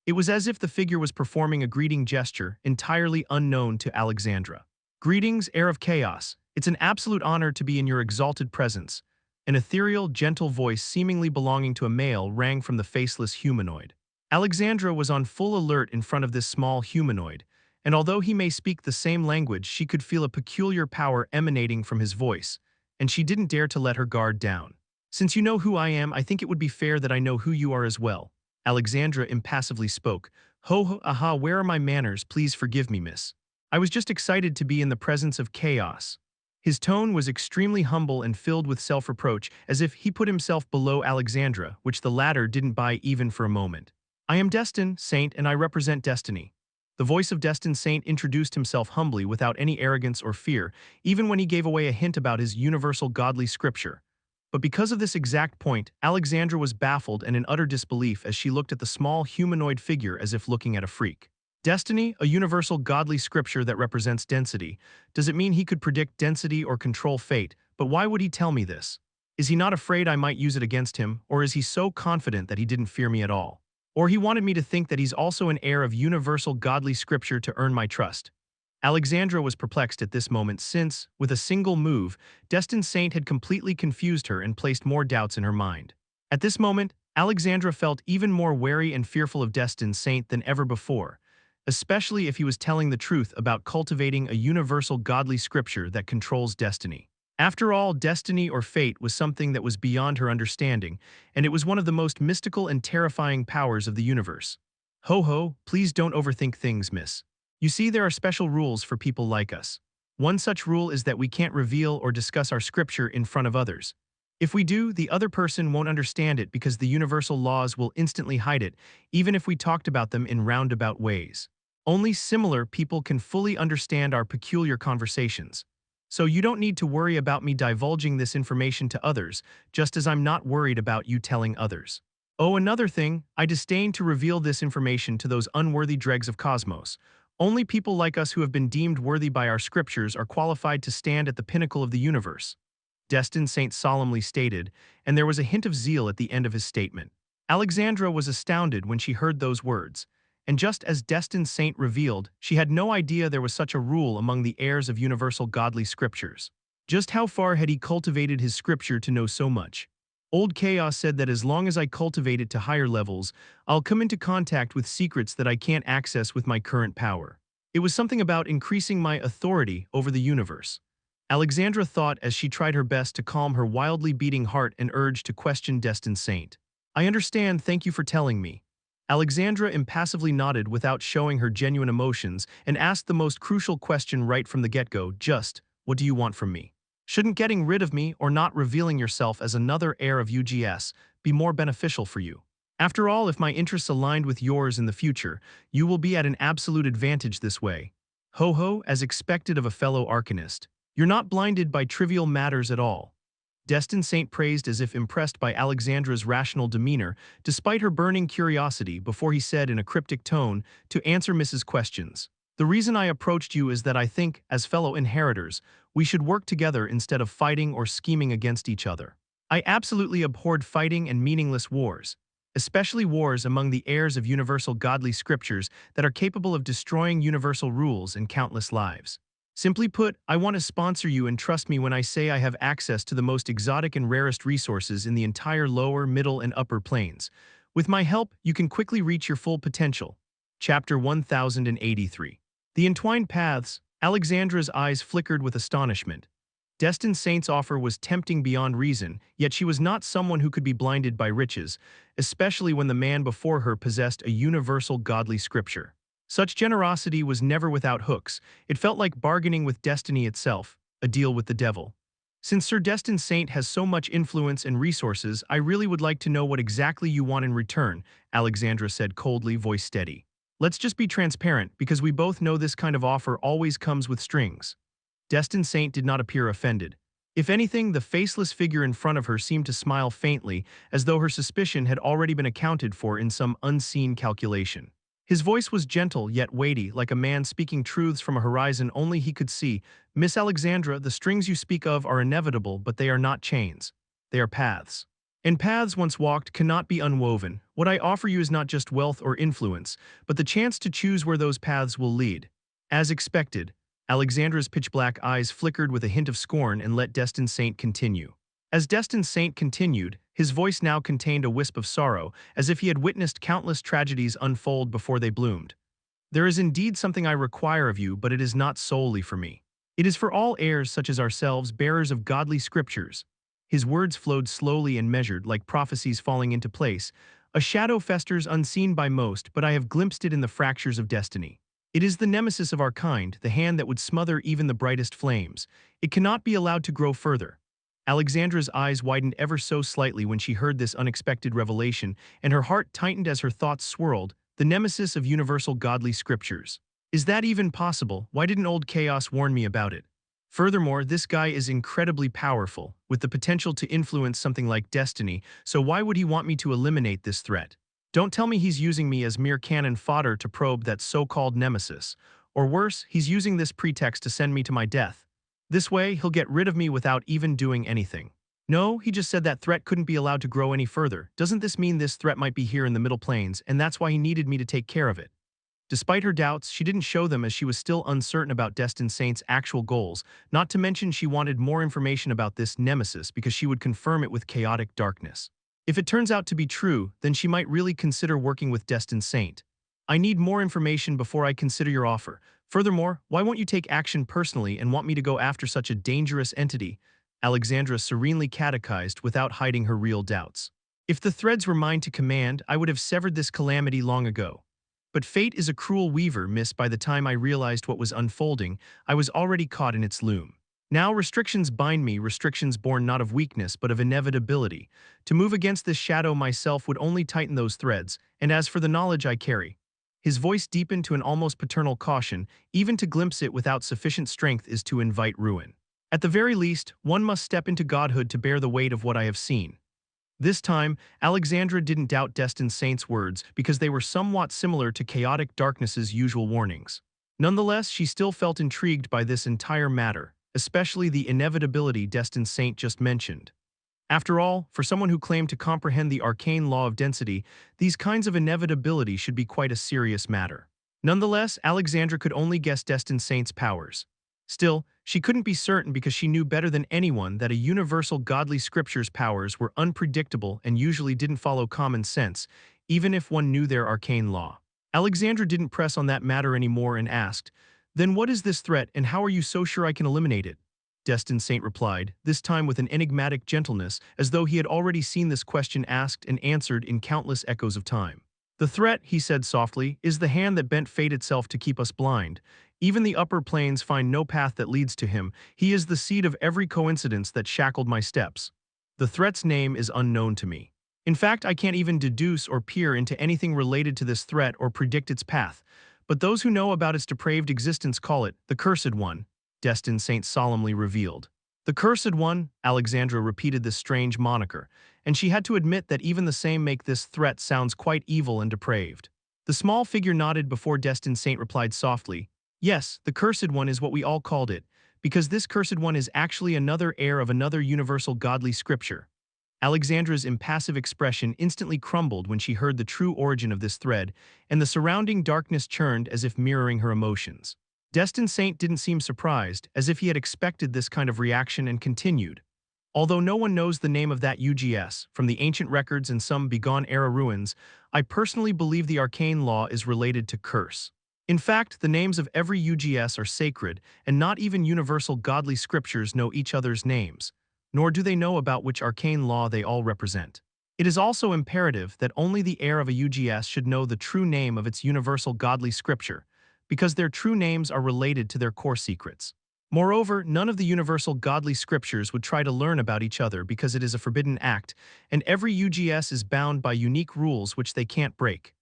It was as if the figure was performing a greeting gesture, entirely unknown to Alexandra. Greetings, heir of chaos. It's an absolute honor to be in your exalted presence. An ethereal, gentle voice seemingly belonging to a male rang from the faceless humanoid. Alexandra was on full alert in front of this small humanoid, and although he may speak the same language, she could feel a peculiar power emanating from his voice, and she didn't dare to let her guard down. Since you know who I am, I think it would be fair that I know who you are as well. Alexandra impassively spoke. Ho, aha, where are my manners? Please forgive me, miss. I was just excited to be in the presence of chaos. His tone was extremely humble and filled with self-reproach, as if he put himself below Alexandra, which the latter didn't buy even for a moment. I am Destin, Saint, and I represent destiny. The voice of Destin Saint introduced himself humbly without any arrogance or fear, even when he gave away a hint about his universal godly scripture. But because of this exact point, Alexandra was baffled and in utter disbelief as she looked at the small humanoid figure as if looking at a freak. Destiny, a universal godly scripture that represents density. Does it mean he could predict density or control fate? But why would he tell me this? Is he not afraid I might use it against him, or is he so confident that he didn't fear me at all? Or he wanted me to think that he's also an heir of universal godly scripture to earn my trust. Alexandra was perplexed at this moment since, with a single move, Destin Saint had completely confused her and placed more doubts in her mind. At this moment, Alexandra felt even more wary and fearful of Destin Saint than ever before, especially if he was telling the truth about cultivating a universal godly scripture that controls destiny. After all, destiny or fate was something that was beyond her understanding, and it was one of the most mystical and terrifying powers of the universe. Ho ho, please don't overthink things, miss. You see, there are special rules for people like us. One such rule is that we can't reveal or discuss our scripture in front of others. If we do, the other person won't understand it because the universal laws will instantly hide it, even if we talked about them in roundabout ways. Only similar people can fully understand our peculiar conversations. So you don't need to worry about me divulging this information to others, just as I'm not worried about you telling others. Oh, another thing, I disdain to reveal this information to those unworthy dregs of cosmos. Only people like us who have been deemed worthy by our scriptures are qualified to stand at the pinnacle of the universe. Destin Saint solemnly stated, and there was a hint of zeal at the end of his statement. Alexandra was astounded when she heard those words. And just as Destin Saint revealed, she had no idea there was such a rule among the heirs of universal godly scriptures. Just how far had he cultivated his scripture to know so much? Old Chaos said that as long as I cultivate it to higher levels, I'll come into contact with secrets that I can't access with my current power. It was something about increasing my authority over the universe. Alexandra thought as she tried her best to calm her wildly beating heart and urge to question Destined Saint. I understand, thank you for telling me. Alexandra impassively nodded without showing her genuine emotions and asked the most crucial question right from the get-go, just, what do you want from me? Shouldn't getting rid of me or not revealing yourself as another heir of UGS be more beneficial for you? After all, if my interests aligned with yours in the future, you will be at an absolute advantage this way. Ho ho, as expected of a fellow Arcanist. You're not blinded by trivial matters at all. Destined Saint praised as if impressed by Alexandra's rational demeanor, despite her burning curiosity, before he said in a cryptic tone, to answer Mrs. Questions. The reason I approached you is that I think, as fellow inheritors, we should work together instead of fighting or scheming against each other. I absolutely abhorred fighting and meaningless wars, especially wars among the heirs of universal godly scriptures that are capable of destroying universal rules and countless lives. Simply put, I want to sponsor you and trust me when I say I have access to the most exotic and rarest resources in the entire lower, middle, and upper planes. With my help, you can quickly reach your full potential. Chapter 1083. The Entwined Paths. Alexandra's eyes flickered with astonishment. Destined Saint's offer was tempting beyond reason, yet she was not someone who could be blinded by riches, especially when the man before her possessed a universal godly scripture. Such generosity was never without hooks. It felt like bargaining with destiny itself, a deal with the devil. Since Sir Destined Saint has so much influence and resources, I really would like to know what exactly you want in return, Alexandra said coldly, voice steady. Let's just be transparent, because we both know this kind of offer always comes with strings. Destined Saint did not appear offended. If anything, the faceless figure in front of her seemed to smile faintly, as though her suspicion had already been accounted for in some unseen calculation. His voice was gentle yet weighty, like a man speaking truths from a horizon only he could see. Miss Alexandra, the strings you speak of are inevitable, but they are not chains. They are paths. And paths once walked cannot be unwoven. What I offer you is not just wealth or influence, but the chance to choose where those paths will lead. As expected, Alexandra's pitch-black eyes flickered with a hint of scorn and let Destined Saint continue. As Destined Saint continued, his voice now contained a wisp of sorrow, as if he had witnessed countless tragedies unfold before they bloomed. There is indeed something I require of you, but it is not solely for me. It is for all heirs such as ourselves, bearers of godly scriptures. His words flowed slowly and measured, like prophecies falling into place. A shadow festers unseen by most, but I have glimpsed it in the fractures of destiny. It is the nemesis of our kind, the hand that would smother even the brightest flames. It cannot be allowed to grow further. Alexandra's eyes widened ever so slightly when she heard this unexpected revelation, and her heart tightened as her thoughts swirled. The nemesis of universal godly scriptures. Is that even possible? Why didn't old Chaos warn me about it? Furthermore, this guy is incredibly powerful, with the potential to influence something like destiny, so why would he want me to eliminate this threat? Don't tell me he's using me as mere cannon fodder to probe that so-called nemesis. Or worse, he's using this pretext to send me to my death. This way, he'll get rid of me without even doing anything. No, he just said that threat couldn't be allowed to grow any further. Doesn't this mean this threat might be here in the Middle Plains, and that's why he needed me to take care of it? Despite her doubts, she didn't show them as she was still uncertain about Destined Saint's actual goals, not to mention she wanted more information about this nemesis because she would confirm it with chaotic darkness. If it turns out to be true, then she might really consider working with Destined Saint. I need more information before I consider your offer. Furthermore, why won't you take action personally and want me to go after such a dangerous entity? Alexandra serenely catechized without hiding her real doubts. If the threads were mine to command, I would have severed this calamity long ago. But fate is a cruel weaver, miss. By the time I realized what was unfolding, I was already caught in its loom. Now restrictions bind me, restrictions born not of weakness but of inevitability. To move against this shadow myself would only tighten those threads, and as for the knowledge I carry. His voice deepened to an almost paternal caution. Even to glimpse it without sufficient strength is to invite ruin. At the very least, one must step into godhood to bear the weight of what I have seen. This time, Alexandra didn't doubt Destined Saint's words because they were somewhat similar to chaotic darkness's usual warnings. Nonetheless, she still felt intrigued by this entire matter, especially the inevitability Destined Saint just mentioned. After all, for someone who claimed to comprehend the arcane law of density, these kinds of inevitability should be quite a serious matter. Nonetheless, Alexandra could only guess Destined Saint's powers. Still, she couldn't be certain because she knew better than anyone that a universal godly scripture's powers were unpredictable and usually didn't follow common sense, even if one knew their arcane law. Alexandra didn't press on that matter anymore and asked, "Then what is this threat and how are you so sure I can eliminate it?" Destined Saint replied, this time with an enigmatic gentleness, as though he had already seen this question asked and answered in countless echoes of time. "The threat," he said softly, "is the hand that bent fate itself to keep us blind. Even the upper planes find no path that leads to him. He is the seed of every coincidence that shackled my steps. The threat's name is unknown to me. In fact, I can't even deduce or peer into anything related to this threat or predict its path. But those who know about its depraved existence call it the Cursed One," Destined Saint solemnly revealed. The Cursed One, Alexandra repeated this strange moniker, and she had to admit that even the same make this threat sounds quite evil and depraved. The small figure nodded before Destined Saint replied softly, "Yes, the Cursed One is what we all called it, because this Cursed One is actually another heir of another universal godly scripture." Alexandra's impassive expression instantly crumbled when she heard the true origin of this thread, and the surrounding darkness churned as if mirroring her emotions. Destined Saint didn't seem surprised, as if he had expected this kind of reaction, and continued. "Although no one knows the name of that UGS, from the ancient records and some bygone-era ruins, I personally believe the arcane law is related to curse. In fact, the names of every UGS are sacred, and not even universal godly scriptures know each other's names, nor do they know about which arcane law they all represent. It is also imperative that only the heir of a UGS should know the true name of its universal godly scripture, because their true names are related to their core secrets. Moreover, none of the universal godly scriptures would try to learn about each other because it is a forbidden act, and every UGS is bound by unique rules which they can't break."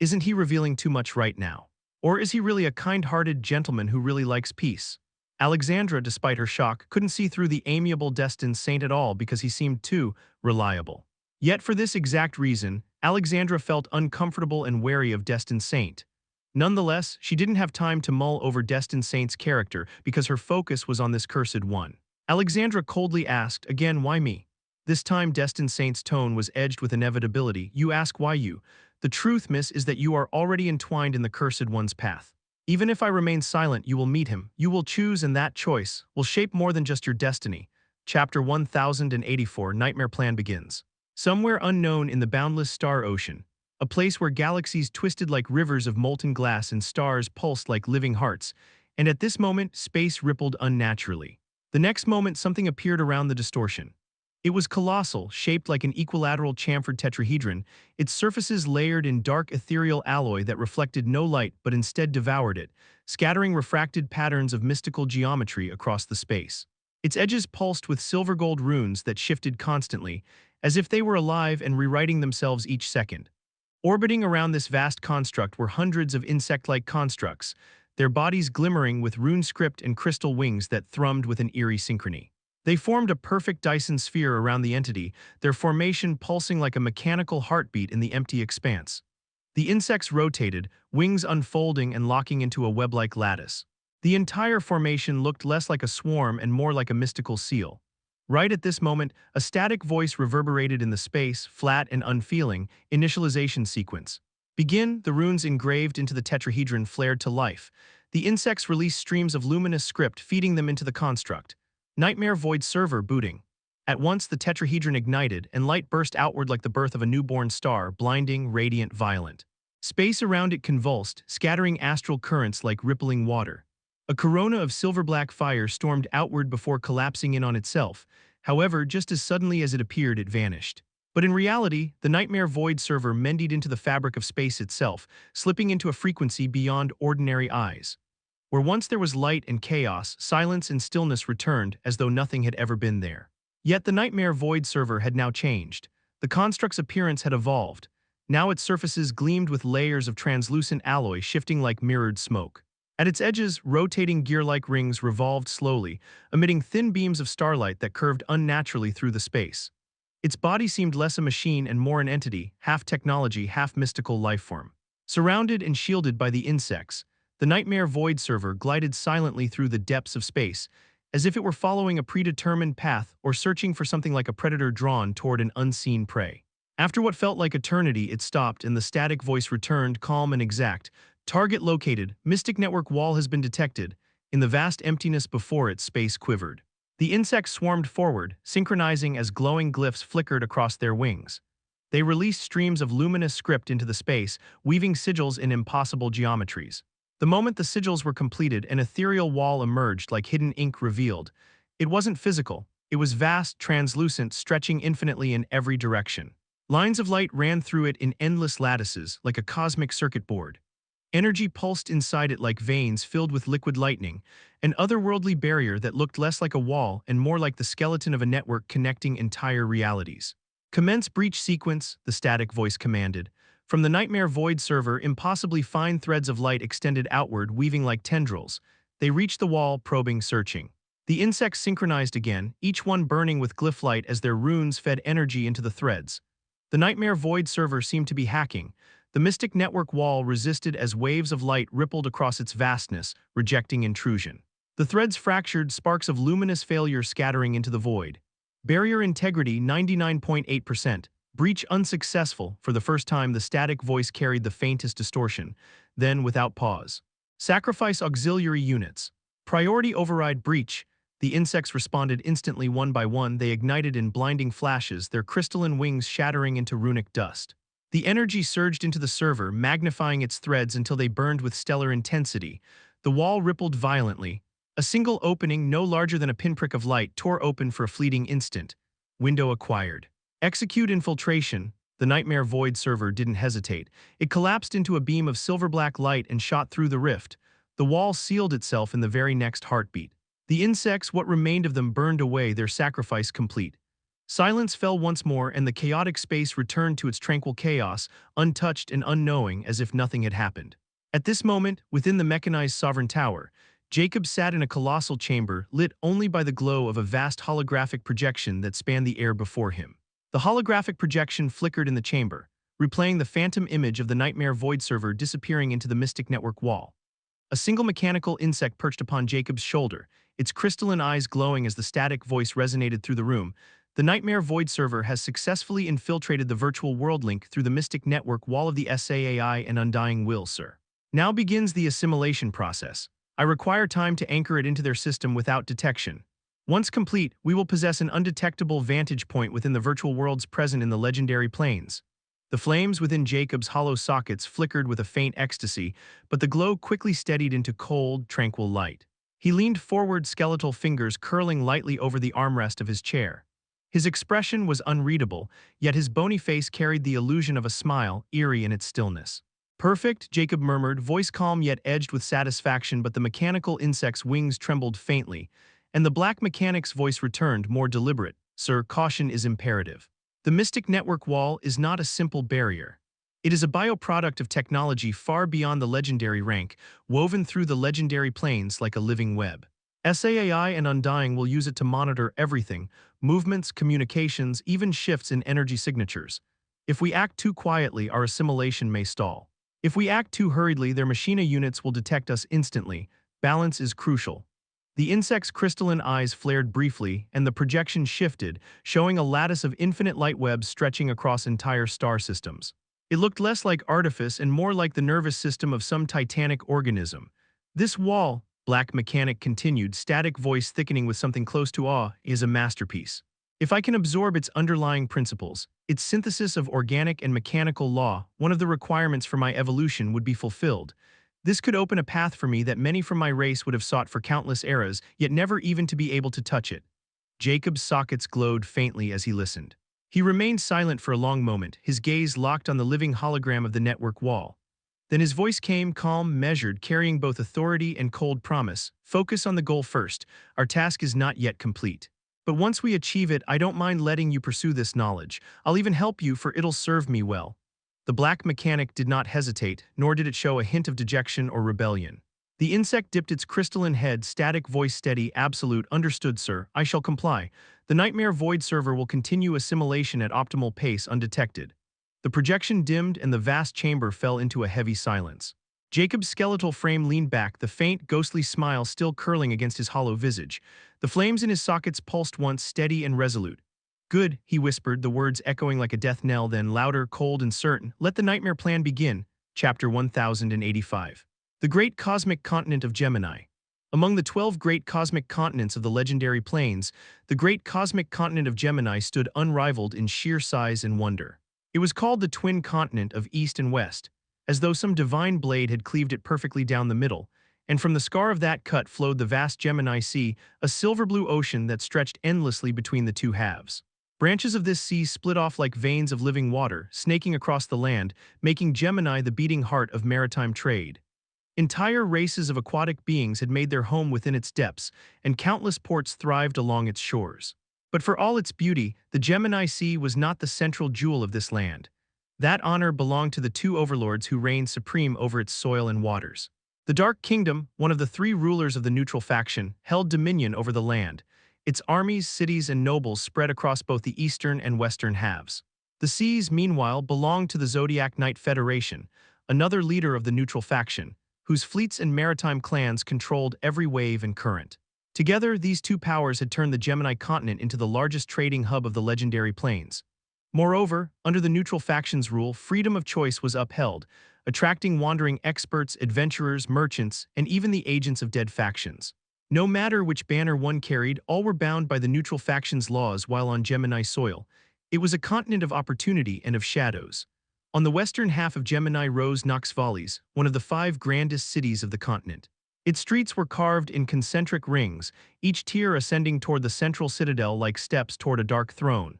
Isn't he revealing too much right now? Or is he really a kind-hearted gentleman who really likes peace? Alexandra, despite her shock, couldn't see through the amiable Destined Saint at all because he seemed too reliable. Yet for this exact reason, Alexandra felt uncomfortable and wary of Destined Saint. Nonetheless, she didn't have time to mull over Destined Saint's character because her focus was on this Cursed One. Alexandra coldly asked, again, "Why me?" This time Destined Saint's tone was edged with inevitability. "You ask why you. The truth, miss, is that you are already entwined in the Cursed One's path. Even if I remain silent, you will meet him. You will choose, and that choice will shape more than just your destiny." Chapter 1084, Nightmare Plan begins. Somewhere unknown in the boundless star ocean, a place where galaxies twisted like rivers of molten glass and stars pulsed like living hearts, and at this moment, space rippled unnaturally. The next moment, something appeared around the distortion. It was colossal, shaped like an equilateral chamfered tetrahedron, its surfaces layered in dark ethereal alloy that reflected no light but instead devoured it, scattering refracted patterns of mystical geometry across the space. Its edges pulsed with silver-gold runes that shifted constantly, as if they were alive and rewriting themselves each second. Orbiting around this vast construct were hundreds of insect-like constructs, their bodies glimmering with rune script and crystal wings that thrummed with an eerie synchrony. They formed a perfect Dyson sphere around the entity, their formation pulsing like a mechanical heartbeat in the empty expanse. The insects rotated, wings unfolding and locking into a web-like lattice. The entire formation looked less like a swarm and more like a mystical seal. Right at this moment, a static voice reverberated in the space, flat and unfeeling, initialization sequence. Begin, the runes engraved into the tetrahedron flared to life. The insects released streams of luminous script feeding them into the construct. Nightmare Void server booting. At once the tetrahedron ignited, and light burst outward like the birth of a newborn star, blinding, radiant, violent. Space around it convulsed, scattering astral currents like rippling water. A corona of silver-black fire stormed outward before collapsing in on itself. However, just as suddenly as it appeared, it vanished. But in reality, the Nightmare Void server mended into the fabric of space itself, slipping into a frequency beyond ordinary eyes. Where once there was light and chaos, silence and stillness returned as though nothing had ever been there. Yet the Nightmare Void server had now changed. The construct's appearance had evolved. Now its surfaces gleamed with layers of translucent alloy shifting like mirrored smoke. At its edges, rotating gear-like rings revolved slowly, emitting thin beams of starlight that curved unnaturally through the space. Its body seemed less a machine and more an entity, half technology, half mystical lifeform. Surrounded and shielded by the insects, the Nightmare Void server glided silently through the depths of space, as if it were following a predetermined path or searching for something like a predator drawn toward an unseen prey. After what felt like eternity, it stopped and the static voice returned, calm and exact. "Target located. Mystic network wall has been detected." In the vast emptiness before it, space quivered. The insects swarmed forward, synchronizing as glowing glyphs flickered across their wings. They released streams of luminous script into the space, weaving sigils in impossible geometries. The moment the sigils were completed, an ethereal wall emerged like hidden ink revealed. It wasn't physical. It was vast, translucent, stretching infinitely in every direction. Lines of light ran through it in endless lattices, like a cosmic circuit board. Energy pulsed inside it like veins filled with liquid lightning, an otherworldly barrier that looked less like a wall and more like the skeleton of a network connecting entire realities. Commence breach sequence, the static voice commanded. From the Nightmare Void server, impossibly fine threads of light extended outward, weaving like tendrils. They reached the wall, probing, searching. The insects synchronized again, each one burning with glyph light as their runes fed energy into the threads. The Nightmare Void server seemed to be hacking. The mystic network wall resisted as waves of light rippled across its vastness, rejecting intrusion. The threads fractured, sparks of luminous failure scattering into the void. Barrier integrity 99.8%. Breach unsuccessful. For the first time, the static voice carried the faintest distortion. Then, without pause. Sacrifice auxiliary units. Priority override breach. The insects responded instantly, one by one. They ignited in blinding flashes, their crystalline wings shattering into runic dust. The energy surged into the server, magnifying its threads until they burned with stellar intensity. The wall rippled violently. A single opening, no larger than a pinprick of light, tore open for a fleeting instant. Window acquired. Execute infiltration. The Nightmare Void server didn't hesitate. It collapsed into a beam of silver-black light and shot through the rift. The wall sealed itself in the very next heartbeat. The insects, what remained of them, burned away, their sacrifice complete. Silence fell once more, and the chaotic space returned to its tranquil chaos, untouched and unknowing, as if nothing had happened. At this moment, within the mechanized Sovereign Tower, Jacob sat in a colossal chamber, lit only by the glow of a vast holographic projection that spanned the air before him. The holographic projection flickered in the chamber, replaying the phantom image of the Nightmare Void server disappearing into the mystic network wall. A single mechanical insect perched upon Jacob's shoulder, its crystalline eyes glowing as the static voice resonated through the room. The Nightmare Void server has successfully infiltrated the virtual world link through the mystic network wall of the SAAI and Undying Will, sir. Now begins the assimilation process. I require time to anchor it into their system without detection. Once complete, we will possess an undetectable vantage point within the virtual worlds present in the legendary plains. The flames within Jacob's hollow sockets flickered with a faint ecstasy, but the glow quickly steadied into cold, tranquil light. He leaned forward, skeletal fingers curling lightly over the armrest of his chair. His expression was unreadable, yet his bony face carried the illusion of a smile, eerie in its stillness. Perfect, Jacob murmured, voice calm yet edged with satisfaction, but the mechanical insect's wings trembled faintly, and the black mechanic's voice returned, more deliberate. Sir, caution is imperative. The mystic network wall is not a simple barrier. It is a bioproduct of technology far beyond the legendary rank, woven through the legendary plains like a living web. SAAI and Undying will use it to monitor everything, movements, communications, even shifts in energy signatures. If we act too quietly, our assimilation may stall. If we act too hurriedly, their machina units will detect us instantly. Balance is crucial. The insect's crystalline eyes flared briefly, and the projection shifted, showing a lattice of infinite light webs stretching across entire star systems. It looked less like artifice and more like the nervous system of some titanic organism. This wall, Black Mechanic continued, static voice thickening with something close to awe, is a masterpiece. If I can absorb its underlying principles, its synthesis of organic and mechanical law, one of the requirements for my evolution would be fulfilled. This could open a path for me that many from my race would have sought for countless eras, yet never even to be able to touch it. Jacob's sockets glowed faintly as he listened. He remained silent for a long moment, his gaze locked on the living hologram of the network wall. Then his voice came, calm, measured, carrying both authority and cold promise. Focus on the goal first. Our task is not yet complete. But once we achieve it, I don't mind letting you pursue this knowledge. I'll even help you, for it'll serve me well. The black mechanic did not hesitate, nor did it show a hint of dejection or rebellion. The insect dipped its crystalline head, static voice steady, absolute. Understood, sir. I shall comply. The Nightmare Void server will continue assimilation at optimal pace, undetected. The projection dimmed and the vast chamber fell into a heavy silence. Jacob's skeletal frame leaned back, the faint, ghostly smile still curling against his hollow visage. The flames in his sockets pulsed once, steady and resolute. Good, he whispered, the words echoing like a death knell, then louder, cold and certain. Let the nightmare plan begin. Chapter 1085. The Great Cosmic Continent of Gemini. Among the 12 great cosmic continents of the legendary plains, the Great Cosmic Continent of Gemini stood unrivaled in sheer size and wonder. It was called the twin continent of East and West, as though some divine blade had cleaved it perfectly down the middle, and from the scar of that cut flowed the vast Gemini Sea, a silver-blue ocean that stretched endlessly between the two halves. Branches of this sea split off like veins of living water, snaking across the land, making Gemini the beating heart of maritime trade. Entire races of aquatic beings had made their home within its depths, and countless ports thrived along its shores. But for all its beauty, the Gemini Sea was not the central jewel of this land. That honor belonged to the two overlords who reigned supreme over its soil and waters. The Dark Kingdom, one of the three rulers of the neutral faction, held dominion over the land. Its armies, cities, and nobles spread across both the eastern and western halves. The seas, meanwhile, belonged to the Zodiac Knight Federation, another leader of the neutral faction, whose fleets and maritime clans controlled every wave and current. Together, these two powers had turned the Gemini continent into the largest trading hub of the legendary plains. Moreover, under the neutral faction's rule, freedom of choice was upheld, attracting wandering experts, adventurers, merchants, and even the agents of dead factions. No matter which banner one carried, all were bound by the neutral faction's laws while on Gemini soil. It was a continent of opportunity and of shadows. On the western half of Gemini rose Nox Valles, one of the 5 grandest cities of the continent. Its streets were carved in concentric rings, each tier ascending toward the central citadel like steps toward a dark throne.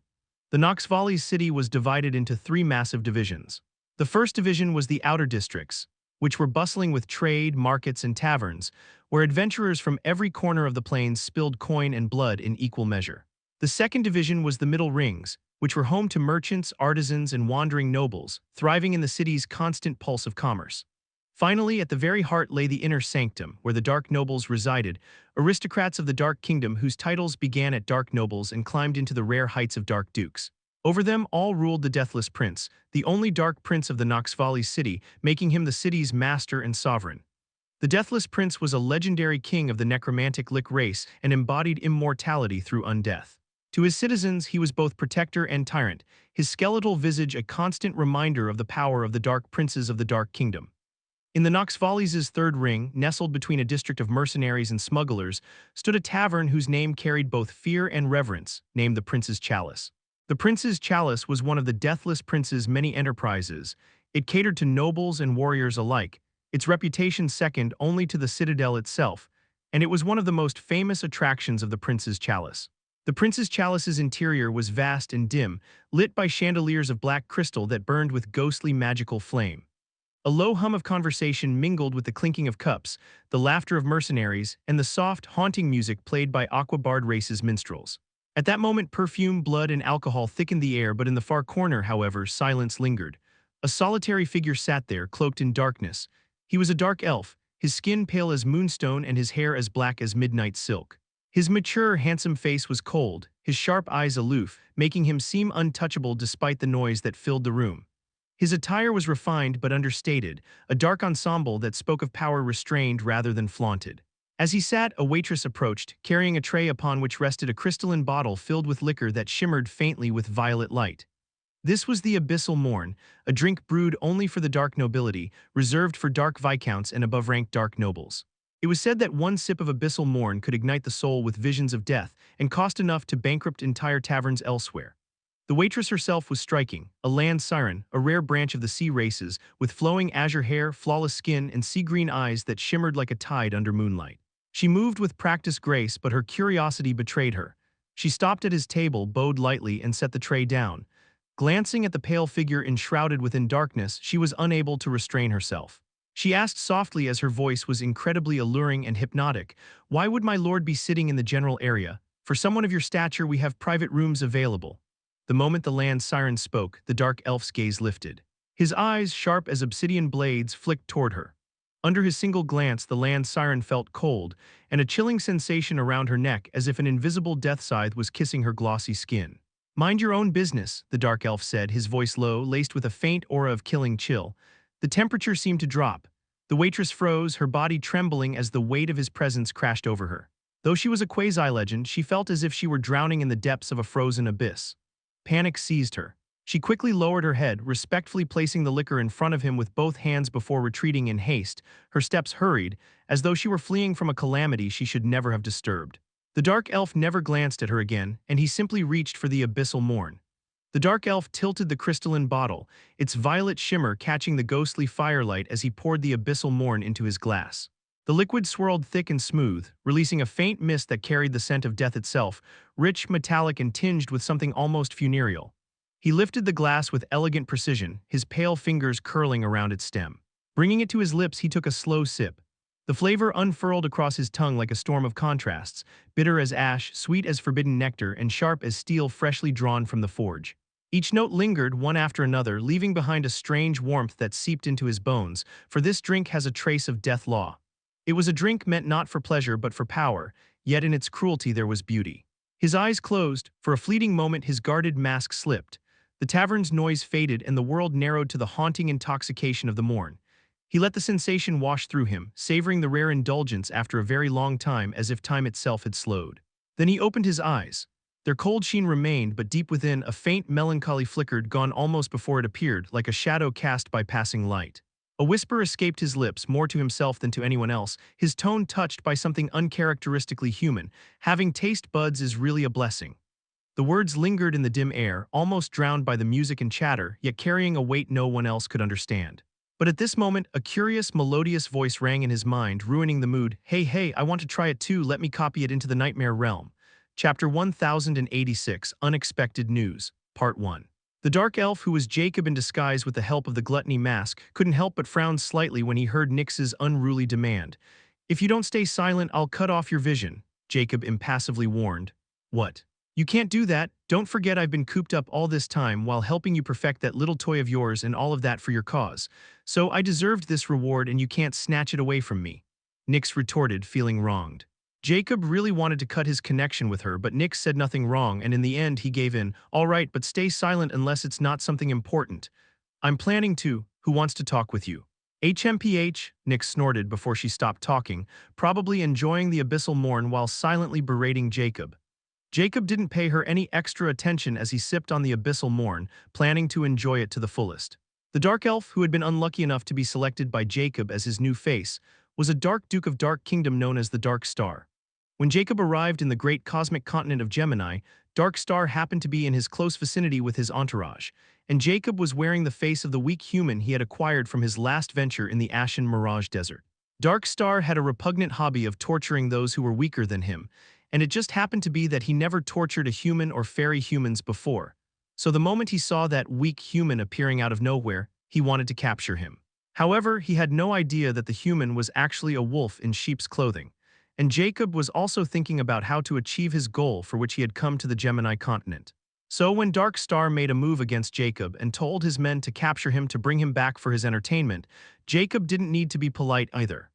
The Nox Valles city was divided into 3 massive divisions. The first division was the outer districts, which were bustling with trade, markets, and taverns, where adventurers from every corner of the plains spilled coin and blood in equal measure. The second division was the middle rings, which were home to merchants, artisans, and wandering nobles, thriving in the city's constant pulse of commerce. Finally, at the very heart lay the inner sanctum, where the dark nobles resided, aristocrats of the Dark Kingdom whose titles began at dark nobles and climbed into the rare heights of dark dukes. Over them all ruled the Deathless Prince, the only dark prince of the Nox Valles city, making him the city's master and sovereign. The Deathless Prince was a legendary king of the necromantic Lich race and embodied immortality through undeath. To his citizens, he was both protector and tyrant, his skeletal visage a constant reminder of the power of the dark princes of the Dark Kingdom. In the Nox Valles' third ring, nestled between a district of mercenaries and smugglers, stood a tavern whose name carried both fear and reverence, named the Prince's Chalice. The Prince's Chalice was one of the Deathless Prince's many enterprises. It catered to nobles and warriors alike, its reputation second only to the citadel itself, and it was one of the most famous attractions of the Prince's Chalice. The Prince's Chalice's interior was vast and dim, lit by chandeliers of black crystal that burned with ghostly magical flame. A low hum of conversation mingled with the clinking of cups, the laughter of mercenaries, and the soft, haunting music played by Aquabard race's minstrels. At that moment, perfume, blood, and alcohol thickened the air, but in the far corner, however, silence lingered. A solitary figure sat there, cloaked in darkness. He was a dark elf, his skin pale as moonstone and his hair as black as midnight silk. His mature, handsome face was cold, his sharp eyes aloof, making him seem untouchable despite the noise that filled the room. His attire was refined but understated, a dark ensemble that spoke of power restrained rather than flaunted. As he sat, a waitress approached, carrying a tray upon which rested a crystalline bottle filled with liquor that shimmered faintly with violet light. This was the Abyssal Morn, a drink brewed only for the dark nobility, reserved for dark viscounts and above-ranked dark nobles. It was said that one sip of Abyssal Morn could ignite the soul with visions of death and cost enough to bankrupt entire taverns elsewhere. The waitress herself was striking, a land siren, a rare branch of the sea races, with flowing azure hair, flawless skin, and sea-green eyes that shimmered like a tide under moonlight. She moved with practiced grace, but her curiosity betrayed her. She stopped at his table, bowed lightly, and set the tray down. Glancing at the pale figure enshrouded within darkness, she was unable to restrain herself. She asked softly as her voice was incredibly alluring and hypnotic, "Why would my lord be sitting in the general area? For someone of your stature, we have private rooms available." The moment the land siren spoke, the dark elf's gaze lifted. His eyes, sharp as obsidian blades, flicked toward her. Under his single glance, the land siren felt cold, and a chilling sensation around her neck as if an invisible death scythe was kissing her glossy skin. "Mind your own business," the dark elf said, his voice low, laced with a faint aura of killing chill. The temperature seemed to drop. The waitress froze, her body trembling as the weight of his presence crashed over her. Though she was a quasi-legend, she felt as if she were drowning in the depths of a frozen abyss. Panic seized her. She quickly lowered her head, respectfully placing the liquor in front of him with both hands before retreating in haste. Her steps hurried, as though she were fleeing from a calamity she should never have disturbed. The dark elf never glanced at her again, and he simply reached for the Abyssal Morn. The dark elf tilted the crystalline bottle, its violet shimmer catching the ghostly firelight as he poured the abyssal morn into his glass. The liquid swirled thick and smooth, releasing a faint mist that carried the scent of death itself, rich, metallic, and tinged with something almost funereal. He lifted the glass with elegant precision, his pale fingers curling around its stem. Bringing it to his lips, he took a slow sip. The flavor unfurled across his tongue like a storm of contrasts, bitter as ash, sweet as forbidden nectar, and sharp as steel freshly drawn from the forge. Each note lingered one after another, leaving behind a strange warmth that seeped into his bones, for this drink has a trace of death law. It was a drink meant not for pleasure but for power, yet in its cruelty there was beauty. His eyes closed, for a fleeting moment his guarded mask slipped. The tavern's noise faded and the world narrowed to the haunting intoxication of the morn. He let the sensation wash through him, savoring the rare indulgence after a very long time as if time itself had slowed. Then he opened his eyes. Their cold sheen remained, but deep within, a faint melancholy flickered, gone almost before it appeared, like a shadow cast by passing light. A whisper escaped his lips, more to himself than to anyone else, his tone touched by something uncharacteristically human. Having taste buds is really a blessing. The words lingered in the dim air, almost drowned by the music and chatter, yet carrying a weight no one else could understand. But at this moment, a curious, melodious voice rang in his mind, ruining the mood. Hey, I want to try it too, let me copy it into the nightmare realm. Chapter 1086, Unexpected News, Part 1. The dark elf, who was Jacob in disguise with the help of the gluttony mask, couldn't help but frown slightly when he heard Nyx's unruly demand. If you don't stay silent, I'll cut off your vision, Jacob impassively warned. What? You can't do that. Don't forget I've been cooped up all this time while helping you perfect that little toy of yours and all of that for your cause. So I deserved this reward and you can't snatch it away from me. Nyx retorted, feeling wronged. Jacob really wanted to cut his connection with her, but Nyx said nothing wrong, and in the end he gave in. All right, but stay silent unless it's not something important. I'm planning to. Who wants to talk with you? HMPH, Nyx snorted before she stopped talking, probably enjoying the abyssal morn while silently berating Jacob. Jacob didn't pay her any extra attention as he sipped on the abyssal morn, planning to enjoy it to the fullest. The dark elf, who had been unlucky enough to be selected by Jacob as his new face, was a dark duke of Dark Kingdom known as the Dark Star. When Jacob arrived in the great cosmic continent of Gemini, Dark Star happened to be in his close vicinity with his entourage, and Jacob was wearing the face of the weak human he had acquired from his last venture in the Ashen Mirage Desert. Dark Star had a repugnant hobby of torturing those who were weaker than him, and it just happened to be that he never tortured a human or fairy humans before. So the moment he saw that weak human appearing out of nowhere, he wanted to capture him. However, he had no idea that the human was actually a wolf in sheep's clothing. And Jacob was also thinking about how to achieve his goal for which he had come to the Gemini continent. So when Dark Star made a move against Jacob and told his men to capture him to bring him back for his entertainment, Jacob didn't need to be polite either.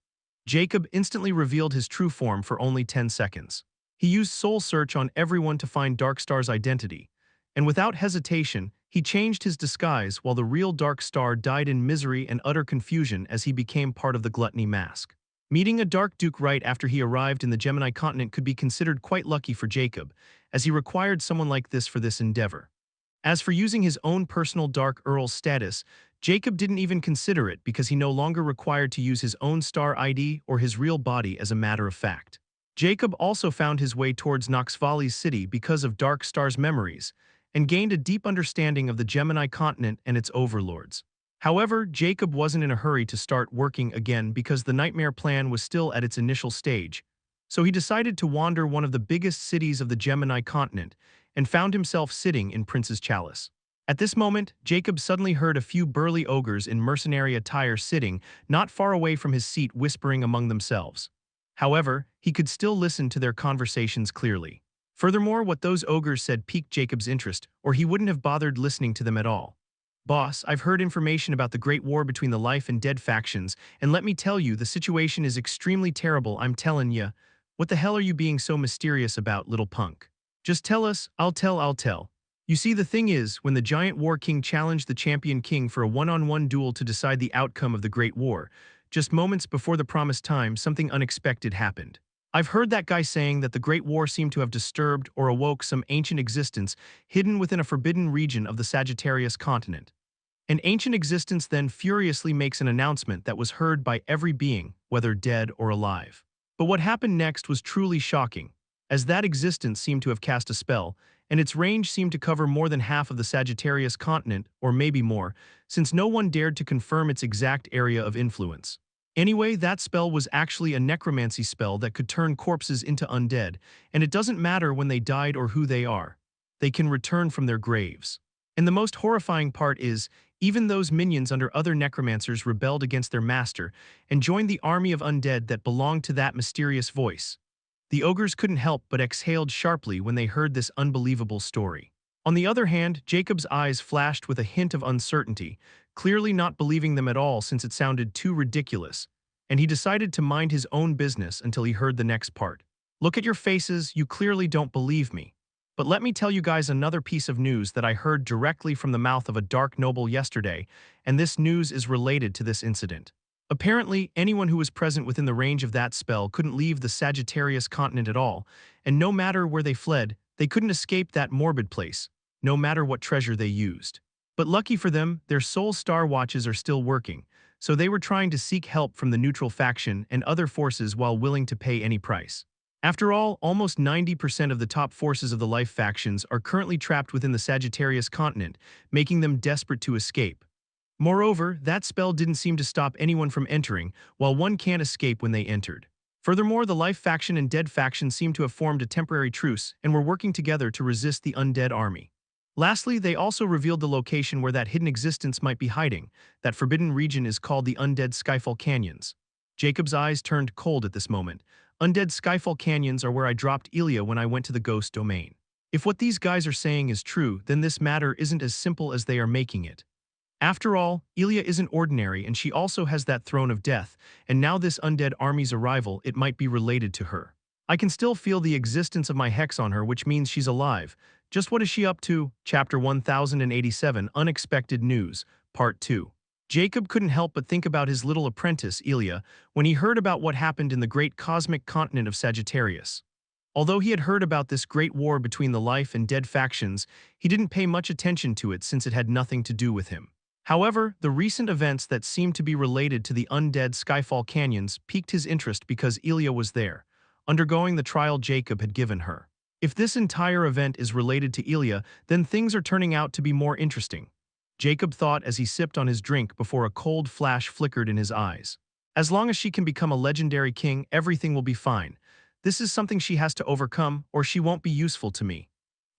Jacob instantly revealed his true form for only 10 seconds. He used soul search on everyone to find Dark Star's identity, and without hesitation, he changed his disguise while the real Dark Star died in misery and utter confusion as he became part of the gluttony mask. Meeting a Dark Duke right after he arrived in the Gemini continent could be considered quite lucky for Jacob, as he required someone like this for this endeavor. As for using his own personal Dark Earl status, Jacob didn't even consider it because he no longer required to use his own star ID or his real body as a matter of fact. Jacob also found his way towards Noxvali's city because of Dark Star's memories, and gained a deep understanding of the Gemini continent and its overlords. However, Jacob wasn't in a hurry to start working again because the nightmare plan was still at its initial stage, so he decided to wander one of the biggest cities of the Gemini continent and found himself sitting in Prince's Chalice. At this moment, Jacob suddenly heard a few burly ogres in mercenary attire sitting not far away from his seat whispering among themselves. However, he could still listen to their conversations clearly. Furthermore, what those ogres said piqued Jacob's interest, or he wouldn't have bothered listening to them at all. Boss, I've heard information about the Great War between the Life and Dead factions, and let me tell you, the situation is extremely terrible, I'm telling ya. What the hell are you being so mysterious about, little punk? Just tell us, I'll tell. You see, the thing is, when the Giant War King challenged the Champion King for a one-on-one duel to decide the outcome of the Great War, just moments before the promised time, something unexpected happened. I've heard that guy saying that the Great War seemed to have disturbed or awoke some ancient existence hidden within a forbidden region of the Sagittarius continent. An ancient existence then furiously makes an announcement that was heard by every being, whether dead or alive. But what happened next was truly shocking, as that existence seemed to have cast a spell, and its range seemed to cover more than half of the Sagittarius continent, or maybe more, since no one dared to confirm its exact area of influence. Anyway, that spell was actually a necromancy spell that could turn corpses into undead, and it doesn't matter when they died or who they are. They can return from their graves. And the most horrifying part is, even those minions under other necromancers rebelled against their master and joined the army of undead that belonged to that mysterious voice. The ogres couldn't help but exhaled sharply when they heard this unbelievable story. On the other hand, Jacob's eyes flashed with a hint of uncertainty, clearly not believing them at all since it sounded too ridiculous, and he decided to mind his own business until he heard the next part. Look at your faces, you clearly don't believe me. But let me tell you guys another piece of news that I heard directly from the mouth of a dark noble yesterday, and this news is related to this incident. Apparently, anyone who was present within the range of that spell couldn't leave the Sagittarius continent at all, and no matter where they fled, they couldn't escape that morbid place, no matter what treasure they used. But lucky for them, their soul star watches are still working, so they were trying to seek help from the neutral faction and other forces while willing to pay any price. After all, almost 90% of the top forces of the life factions are currently trapped within the Sagittarius continent, making them desperate to escape. Moreover, that spell didn't seem to stop anyone from entering, while one can't escape when they entered. Furthermore, the life faction and dead faction seem to have formed a temporary truce and were working together to resist the undead army. Lastly, they also revealed the location where that hidden existence might be hiding. That forbidden region is called the undead Skyfall Canyons. Jacob's eyes turned cold at this moment. Undead Skyfall Canyons are where I dropped Elia when I went to the ghost domain. If what these guys are saying is true, then this matter isn't as simple as they are making it. After all, Elia isn't ordinary and she also has that throne of death, and now this undead army's arrival, it might be related to her. I can still feel the existence of my hex on her, which means she's alive. Just what is she up to? Chapter 1087, Unexpected News, Part 2. Jacob couldn't help but think about his little apprentice, Elia, when he heard about what happened in the great cosmic continent of Sagittarius. Although he had heard about this great war between the life and dead factions, he didn't pay much attention to it since it had nothing to do with him. However, the recent events that seemed to be related to the undead Skyfall Canyons piqued his interest because Elia was there, undergoing the trial Jacob had given her. If this entire event is related to Elia, then things are turning out to be more interesting. Jacob thought as he sipped on his drink before a cold flash flickered in his eyes. As long as she can become a legendary king, everything will be fine. This is something she has to overcome, or she won't be useful to me.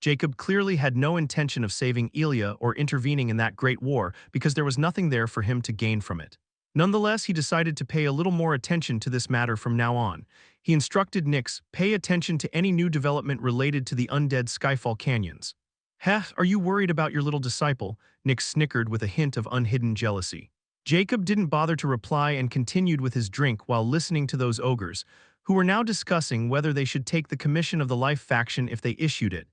Jacob clearly had no intention of saving Elia or intervening in that great war because there was nothing there for him to gain from it. Nonetheless, he decided to pay a little more attention to this matter from now on. He instructed Nyx, pay attention to any new development related to the undead Skyfall Canyons. Heh, are you worried about your little disciple? Nyx snickered with a hint of unhidden jealousy. Jacob didn't bother to reply and continued with his drink while listening to those ogres, who were now discussing whether they should take the commission of the life faction if they issued it,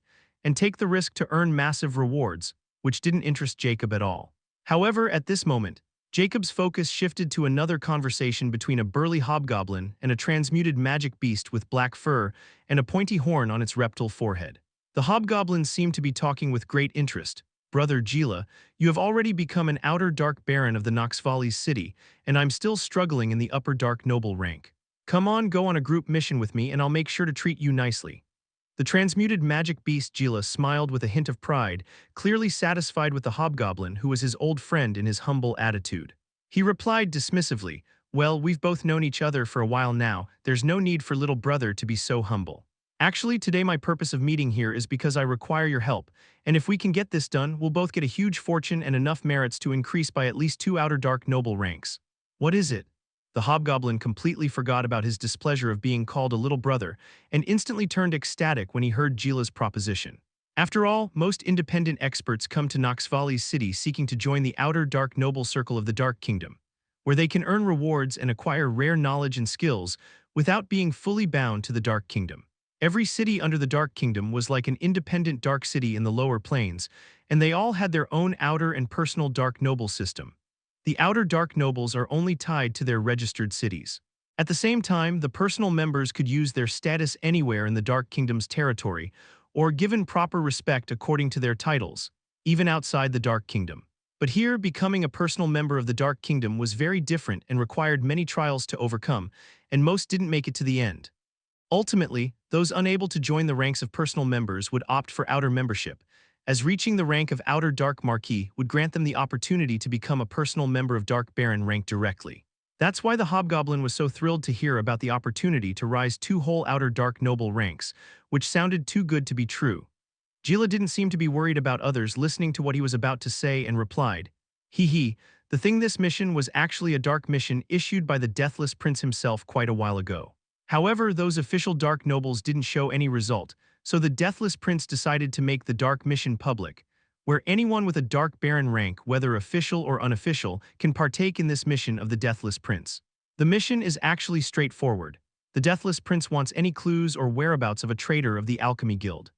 and take the risk to earn massive rewards, which didn't interest Jacob at all. However, at this moment, Jacob's focus shifted to another conversation between a burly hobgoblin and a transmuted magic beast with black fur and a pointy horn on its reptile forehead. The hobgoblin seemed to be talking with great interest. Brother Gila, you have already become an outer dark baron of the Noxvales city, and I'm still struggling in the upper dark noble rank. Come on, go on a group mission with me and I'll make sure to treat you nicely. The transmuted magic beast Gila smiled with a hint of pride, clearly satisfied with the hobgoblin who was his old friend in his humble attitude. He replied dismissively, well, we've both known each other for a while now, there's no need for little brother to be so humble. Actually, today my purpose of meeting here is because I require your help, and if we can get this done, we'll both get a huge fortune and enough merits to increase by at least 2 outer dark noble ranks. What is it? The hobgoblin completely forgot about his displeasure of being called a little brother and instantly turned ecstatic when he heard Gila's proposition. After all, most independent experts come to Noxvales city seeking to join the outer dark noble circle of the Dark Kingdom, where they can earn rewards and acquire rare knowledge and skills without being fully bound to the Dark Kingdom. Every city under the Dark Kingdom was like an independent dark city in the lower plains, and they all had their own outer and personal dark noble system. The outer dark nobles are only tied to their registered cities. At the same time, the personal members could use their status anywhere in the Dark Kingdom's territory, or given proper respect according to their titles, even outside the Dark Kingdom. But here, becoming a personal member of the Dark Kingdom was very different and required many trials to overcome, and most didn't make it to the end. Ultimately, those unable to join the ranks of personal members would opt for outer membership, as reaching the rank of Outer Dark Marquis would grant them the opportunity to become a personal member of Dark Baron rank directly. That's why the Hobgoblin was so thrilled to hear about the opportunity to rise two whole Outer Dark Noble ranks, which sounded too good to be true. Gila didn't seem to be worried about others listening to what he was about to say and replied, "Hee hee, the thing this mission was actually a dark mission issued by the Deathless Prince himself quite a while ago. However, those official Dark Nobles didn't show any result, so the Deathless Prince decided to make the Dark Mission public, where anyone with a Dark Baron rank, whether official or unofficial, can partake in this mission of the Deathless Prince. The mission is actually straightforward. The Deathless Prince wants any clues or whereabouts of a traitor of the Alchemy Guild.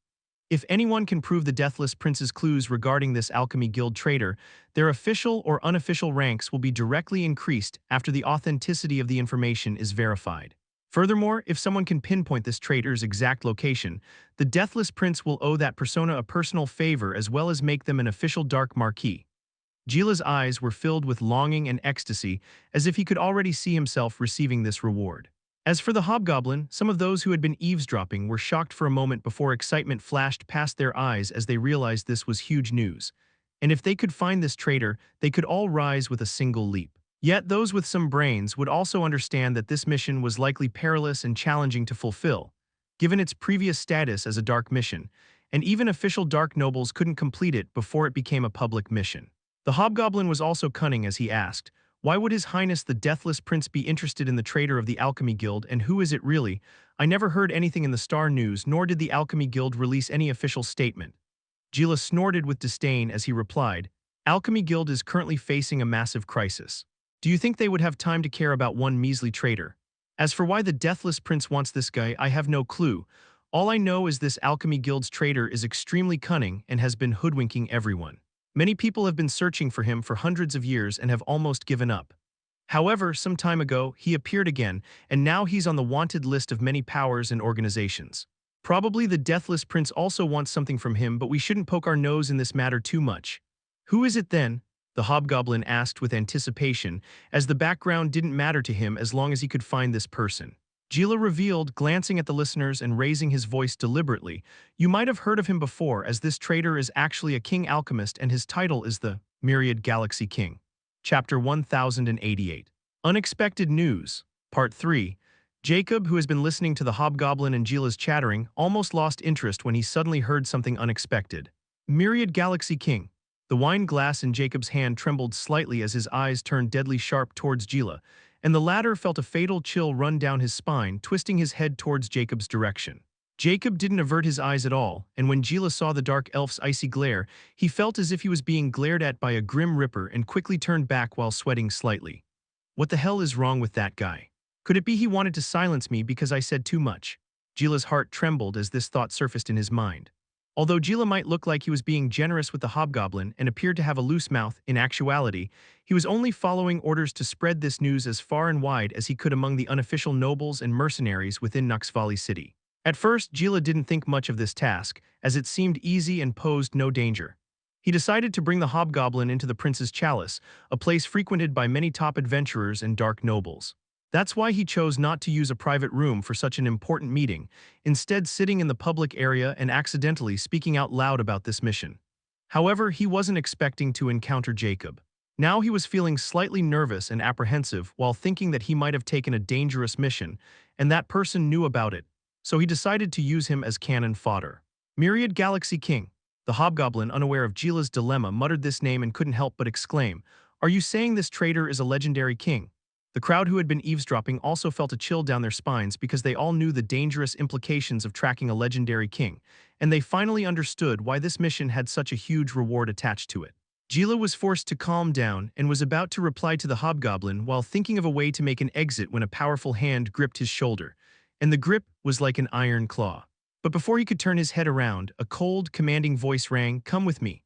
If anyone can prove the Deathless Prince's clues regarding this Alchemy Guild traitor, their official or unofficial ranks will be directly increased after the authenticity of the information is verified. Furthermore, if someone can pinpoint this traitor's exact location, the Deathless Prince will owe that persona a personal favor as well as make them an official Dark Marquis." Gila's eyes were filled with longing and ecstasy, as if he could already see himself receiving this reward. As for the Hobgoblin, some of those who had been eavesdropping were shocked for a moment before excitement flashed past their eyes as they realized this was huge news. And if they could find this traitor, they could all rise with a single leap. Yet those with some brains would also understand that this mission was likely perilous and challenging to fulfill, given its previous status as a dark mission, and even official Dark Nobles couldn't complete it before it became a public mission. The Hobgoblin was also cunning as he asked, "Why would His Highness the Deathless Prince be interested in the traitor of the Alchemy Guild, and who is it really? I never heard anything in the Star News, nor did the Alchemy Guild release any official statement." Gila snorted with disdain as he replied, "Alchemy Guild is currently facing a massive crisis. Do you think they would have time to care about one measly traitor? As for why the Deathless Prince wants this guy, I have no clue. All I know is this Alchemy Guild's traitor is extremely cunning and has been hoodwinking everyone. Many people have been searching for him for hundreds of years and have almost given up. However, some time ago, he appeared again, and now he's on the wanted list of many powers and organizations. Probably the Deathless Prince also wants something from him, but we shouldn't poke our nose in this matter too much." "Who is it then?" the Hobgoblin asked with anticipation, as the background didn't matter to him as long as he could find this person. Gila revealed, glancing at the listeners and raising his voice deliberately, "You might have heard of him before, as this traitor is actually a king alchemist and his title is the Myriad Galaxy King." Chapter 1088. Unexpected News. Part 3. Jacob, who has been listening to the Hobgoblin and Gila's chattering, almost lost interest when he suddenly heard something unexpected. Myriad Galaxy King. The wine glass in Jacob's hand trembled slightly as his eyes turned deadly sharp towards Gila, and the latter felt a fatal chill run down his spine, twisting his head towards Jacob's direction. Jacob didn't avert his eyes at all, and when Gila saw the dark elf's icy glare, he felt as if he was being glared at by a grim ripper and quickly turned back while sweating slightly. "What the hell is wrong with that guy? Could it be he wanted to silence me because I said too much?" Gila's heart trembled as this thought surfaced in his mind. Although Gila might look like he was being generous with the Hobgoblin and appeared to have a loose mouth, in actuality, he was only following orders to spread this news as far and wide as he could among the unofficial nobles and mercenaries within Noxvali City. At first, Gila didn't think much of this task, as it seemed easy and posed no danger. He decided to bring the Hobgoblin into the Prince's Chalice, a place frequented by many top adventurers and dark nobles. That's why he chose not to use a private room for such an important meeting, instead sitting in the public area and accidentally speaking out loud about this mission. However, he wasn't expecting to encounter Jacob. Now he was feeling slightly nervous and apprehensive while thinking that he might have taken a dangerous mission, and that person knew about it, so he decided to use him as cannon fodder. Myriad Galaxy King. The Hobgoblin, unaware of Gila's dilemma, muttered this name and couldn't help but exclaim, "Are you saying this traitor is a legendary king?" The crowd who had been eavesdropping also felt a chill down their spines because they all knew the dangerous implications of tracking a legendary king, and they finally understood why this mission had such a huge reward attached to it. Gila was forced to calm down and was about to reply to the Hobgoblin while thinking of a way to make an exit when a powerful hand gripped his shoulder, and the grip was like an iron claw. But before he could turn his head around, a cold, commanding voice rang, "Come with me."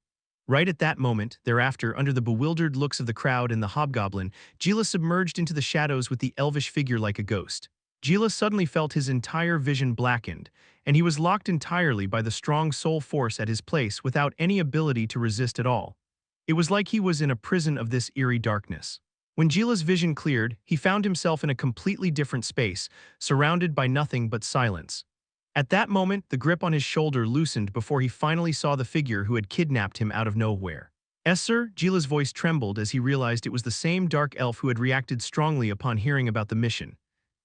Right at that moment, thereafter, under the bewildered looks of the crowd and the Hobgoblin, Gila submerged into the shadows with the elvish figure like a ghost. Gila suddenly felt his entire vision blackened, and he was locked entirely by the strong soul force at his place without any ability to resist at all. It was like he was in a prison of this eerie darkness. When Gila's vision cleared, he found himself in a completely different space, surrounded by nothing but silence. At that moment, the grip on his shoulder loosened before he finally saw the figure who had kidnapped him out of nowhere. "Yes, sir?" Gila's voice trembled as he realized it was the same dark elf who had reacted strongly upon hearing about the mission.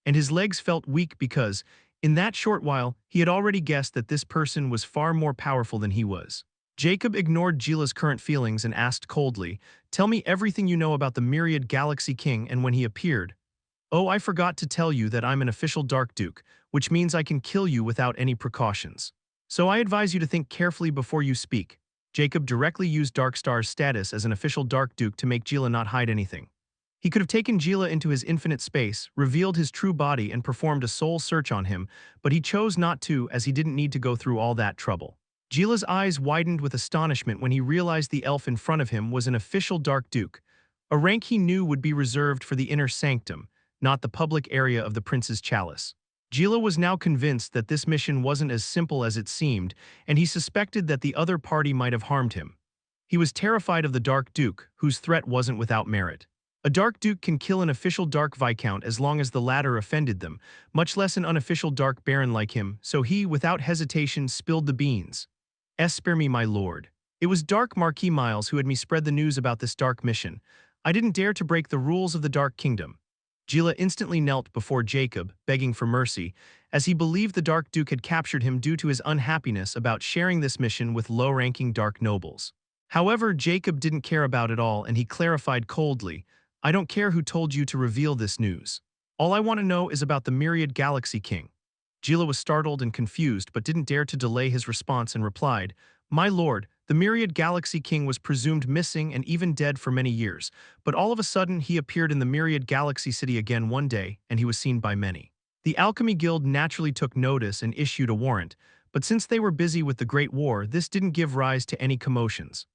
And his legs felt weak because, in that short while, he had already guessed that this person was far more powerful than he was. Jacob ignored Gila's current feelings and asked coldly, "Tell me everything you know about the myriad Galaxy King and when he appeared." "Oh, I forgot to tell you that I'm an official Dark Duke, which means I can kill you without any precautions. So I advise you to think carefully before you speak." Jacob directly used Darkstar's status as an official Dark Duke to make Gila not hide anything. He could have taken Gila into his infinite space, revealed his true body and performed a soul search on him, but he chose not to as he didn't need to go through all that trouble. Gila's eyes widened with astonishment when he realized the elf in front of him was an official Dark Duke, a rank he knew would be reserved for the inner sanctum, not the public area of the prince's chalice. Gila was now convinced that this mission wasn't as simple as it seemed, and he suspected that the other party might have harmed him. He was terrified of the Dark Duke, whose threat wasn't without merit. A Dark Duke can kill an official Dark Viscount as long as the latter offended them, much less an unofficial Dark Baron like him, so he, without hesitation, spilled the beans. "Spare me, my lord. It was Dark Marquis Miles who had me spread the news about this dark mission. I didn't dare to break the rules of the Dark Kingdom." Gila instantly knelt before Jacob, begging for mercy, as he believed the Dark Duke had captured him due to his unhappiness about sharing this mission with low-ranking Dark nobles. However, Jacob didn't care about it all, and he clarified coldly, "I don't care who told you to reveal this news. All I want to know is about the myriad Galaxy King." Gila was startled and confused but didn't dare to delay his response and replied, "My lord, the myriad Galaxy King was presumed missing and even dead for many years, but all of a sudden he appeared in the myriad Galaxy City again one day, and he was seen by many. The Alchemy Guild naturally took notice and issued a warrant, but since they were busy with the Great War, this didn't give rise to any commotions.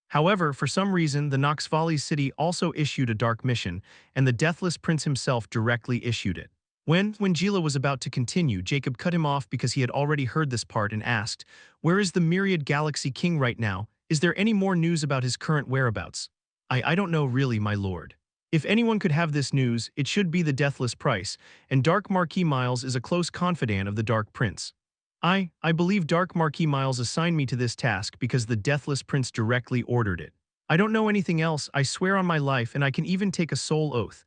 However, for some reason, the Noxvali City also issued a dark mission, and the Deathless Prince himself directly issued it." When Gila was about to continue, Jacob cut him off because he had already heard this part and asked, "Where is the myriad Galaxy King right now? Is there any more news about his current whereabouts?" I don't know really, my lord. If anyone could have this news, it should be the Deathless Price, and Dark Marquis Miles is a close confidant of the Dark Prince. I believe Dark Marquis Miles assigned me to this task because the Deathless Prince directly ordered it. I don't know anything else, I swear on my life, and I can even take a soul oath."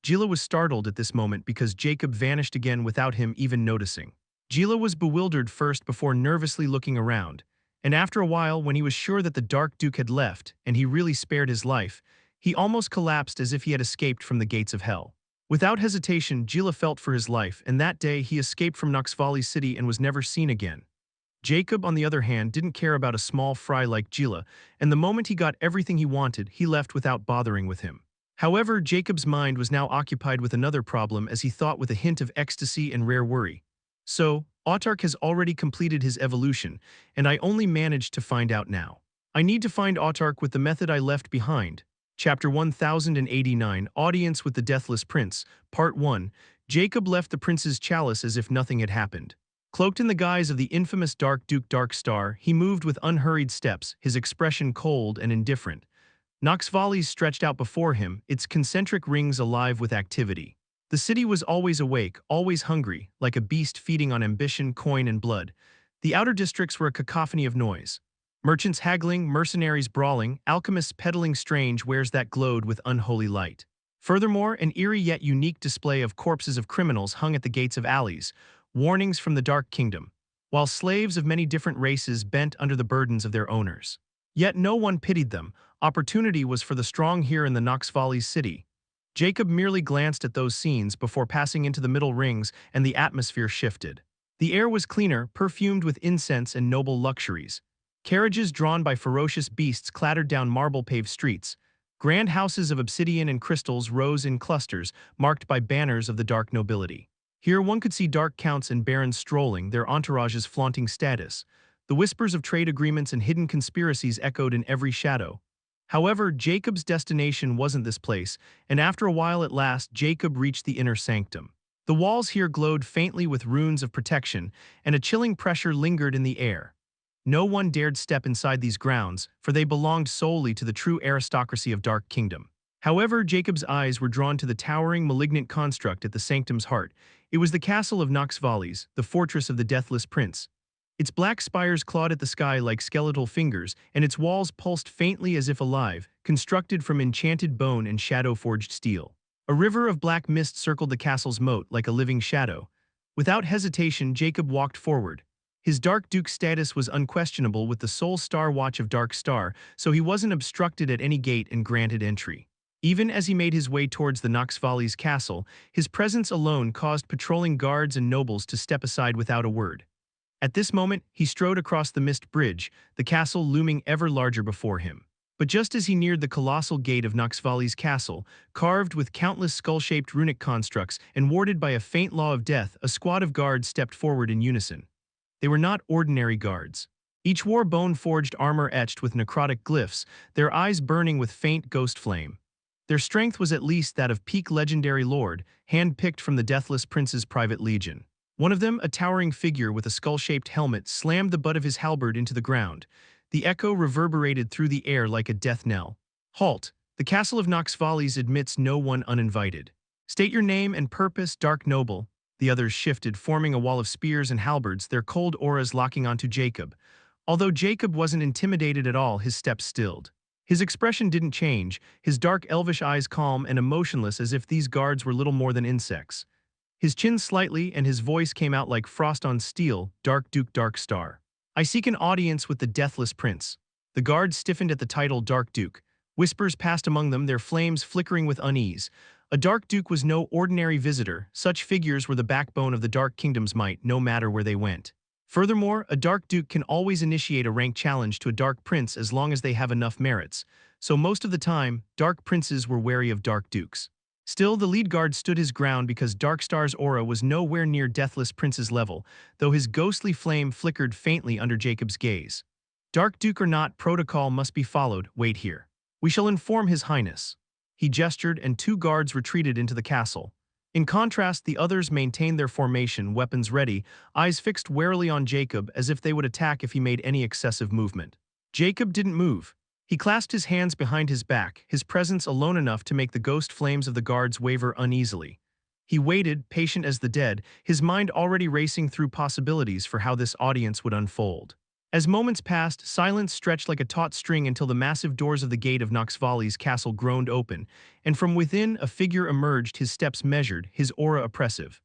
Gila was startled at this moment because Jacob vanished again without him even noticing. Gila was bewildered first before nervously looking around, and after a while, when he was sure that the Dark Duke had left and he really spared his life, he almost collapsed as if he had escaped from the gates of hell. Without hesitation, Gila felt for his life, and that day he escaped from Noxvali City and was never seen again. Jacob, on the other hand, didn't care about a small fry like Gila, and the moment he got everything he wanted, he left without bothering with him. However, Jacob's mind was now occupied with another problem as he thought with a hint of ecstasy and rare worry. "So, Autark has already completed his evolution, and I only managed to find out now. I need to find Autark with the method I left behind." Chapter 1089, Audience with the Deathless Prince, Part 1. Jacob left the prince's chalice as if nothing had happened. Cloaked in the guise of the infamous Dark Duke Darkstar, he moved with unhurried steps, his expression cold and indifferent. Noxvali stretched out before him, its concentric rings alive with activity. The city was always awake, always hungry, like a beast feeding on ambition, coin, and blood. The outer districts were a cacophony of noise. Merchants haggling, mercenaries brawling, alchemists peddling strange wares that glowed with unholy light. Furthermore, an eerie yet unique display of corpses of criminals hung at the gates of alleys, warnings from the Dark Kingdom, while slaves of many different races bent under the burdens of their owners. Yet no one pitied them. Opportunity was for the strong here in the Noxvali City. Jacob merely glanced at those scenes before passing into the middle rings, and the atmosphere shifted. The air was cleaner, perfumed with incense and noble luxuries. Carriages drawn by ferocious beasts clattered down marble-paved streets. Grand houses of obsidian and crystals rose in clusters, marked by banners of the dark nobility. Here one could see dark counts and barons strolling, their entourages flaunting status. The whispers of trade agreements and hidden conspiracies echoed in every shadow. However, Jacob's destination wasn't this place, and after a while at last, Jacob reached the inner sanctum. The walls here glowed faintly with runes of protection, and a chilling pressure lingered in the air. No one dared step inside these grounds, for they belonged solely to the true aristocracy of Dark Kingdom. However, Jacob's eyes were drawn to the towering, malignant construct at the sanctum's heart. It was the castle of Noxvalis, the fortress of the deathless prince. Its black spires clawed at the sky like skeletal fingers, and its walls pulsed faintly as if alive, constructed from enchanted bone and shadow-forged steel. A river of black mist circled the castle's moat like a living shadow. Without hesitation, Jacob walked forward. His Dark Duke status was unquestionable with the sole star watch of Dark Star, so he wasn't obstructed at any gate and granted entry. Even as he made his way towards the Noxvalis castle, his presence alone caused patrolling guards and nobles to step aside without a word. At this moment, he strode across the mist bridge, the castle looming ever larger before him. But just as he neared the colossal gate of Noxvalis castle, carved with countless skull-shaped runic constructs and warded by a faint law of death, a squad of guards stepped forward in unison. They were not ordinary guards. Each wore bone-forged armor etched with necrotic glyphs, their eyes burning with faint ghost flame. Their strength was at least that of peak legendary lord, hand-picked from the Deathless Prince's private legion. One of them, a towering figure with a skull-shaped helmet, slammed the butt of his halberd into the ground. The echo reverberated through the air like a death knell. Halt! The castle of Noxvalis admits no one uninvited. State your name and purpose, Dark Noble. The others shifted, forming a wall of spears and halberds, their cold auras locking onto Jacob. Although Jacob wasn't intimidated at all, his steps stilled. His expression didn't change, his dark elvish eyes calm and emotionless as if these guards were little more than insects. His chin slightly and his voice came out like frost on steel, Dark Duke Dark Star. I seek an audience with the Deathless Prince. The guards stiffened at the title Dark Duke. Whispers passed among them, their flames flickering with unease. A Dark Duke was no ordinary visitor, such figures were the backbone of the Dark Kingdom's might, no matter where they went. Furthermore, a Dark Duke can always initiate a rank challenge to a Dark Prince as long as they have enough merits, so most of the time, Dark Princes were wary of Dark Dukes. Still, the lead guard stood his ground because Dark Star's aura was nowhere near Deathless Prince's level, though his ghostly flame flickered faintly under Jacob's gaze. Dark Duke or not, protocol must be followed, wait here. We shall inform His Highness. He gestured and two guards retreated into the castle. In contrast, the others maintained their formation, weapons ready, eyes fixed warily on Jacob as if they would attack if he made any excessive movement. Jacob didn't move. He clasped his hands behind his back, his presence alone enough to make the ghost flames of the guards waver uneasily. He waited, patient as the dead, his mind already racing through possibilities for how this audience would unfold. As moments passed, silence stretched like a taut string until the massive doors of the gate of Noxvalis castle groaned open, and from within a figure emerged, his steps measured, his aura oppressive.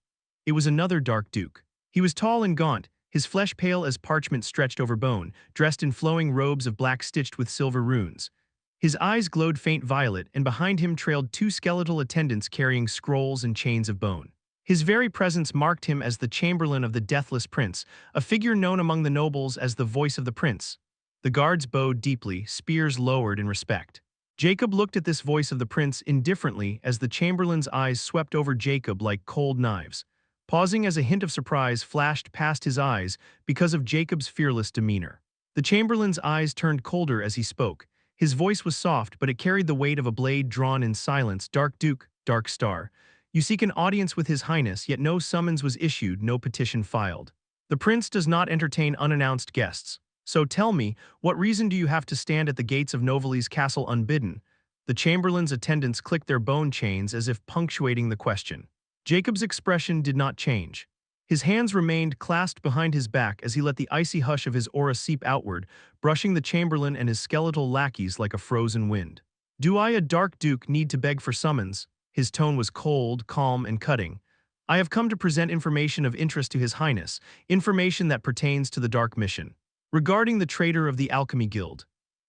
It was another Dark Duke. He was tall and gaunt, his flesh pale as parchment stretched over bone, dressed in flowing robes of black stitched with silver runes. His eyes glowed faint violet, and behind him trailed two skeletal attendants carrying scrolls and chains of bone. His very presence marked him as the Chamberlain of the Deathless Prince, a figure known among the nobles as the voice of the prince. The guards bowed deeply, spears lowered in respect. Jacob looked at this voice of the prince indifferently as the Chamberlain's eyes swept over Jacob like cold knives. Pausing as a hint of surprise flashed past his eyes because of Jacob's fearless demeanor. The Chamberlain's eyes turned colder as he spoke. His voice was soft, but it carried the weight of a blade drawn in silence. Dark Duke, Dark Star. You seek an audience with His Highness, yet no summons was issued, no petition filed. The prince does not entertain unannounced guests. So tell me, what reason do you have to stand at the gates of Novalis castle unbidden? The Chamberlain's attendants clicked their bone chains as if punctuating the question. Jacob's expression did not change. His hands remained clasped behind his back as he let the icy hush of his aura seep outward, brushing the Chamberlain and his skeletal lackeys like a frozen wind. Do I, a Dark Duke, need to beg for summons? His tone was cold, calm, and cutting. I have come to present information of interest to His Highness, information that pertains to the Dark Mission. Regarding the traitor of the Alchemy Guild.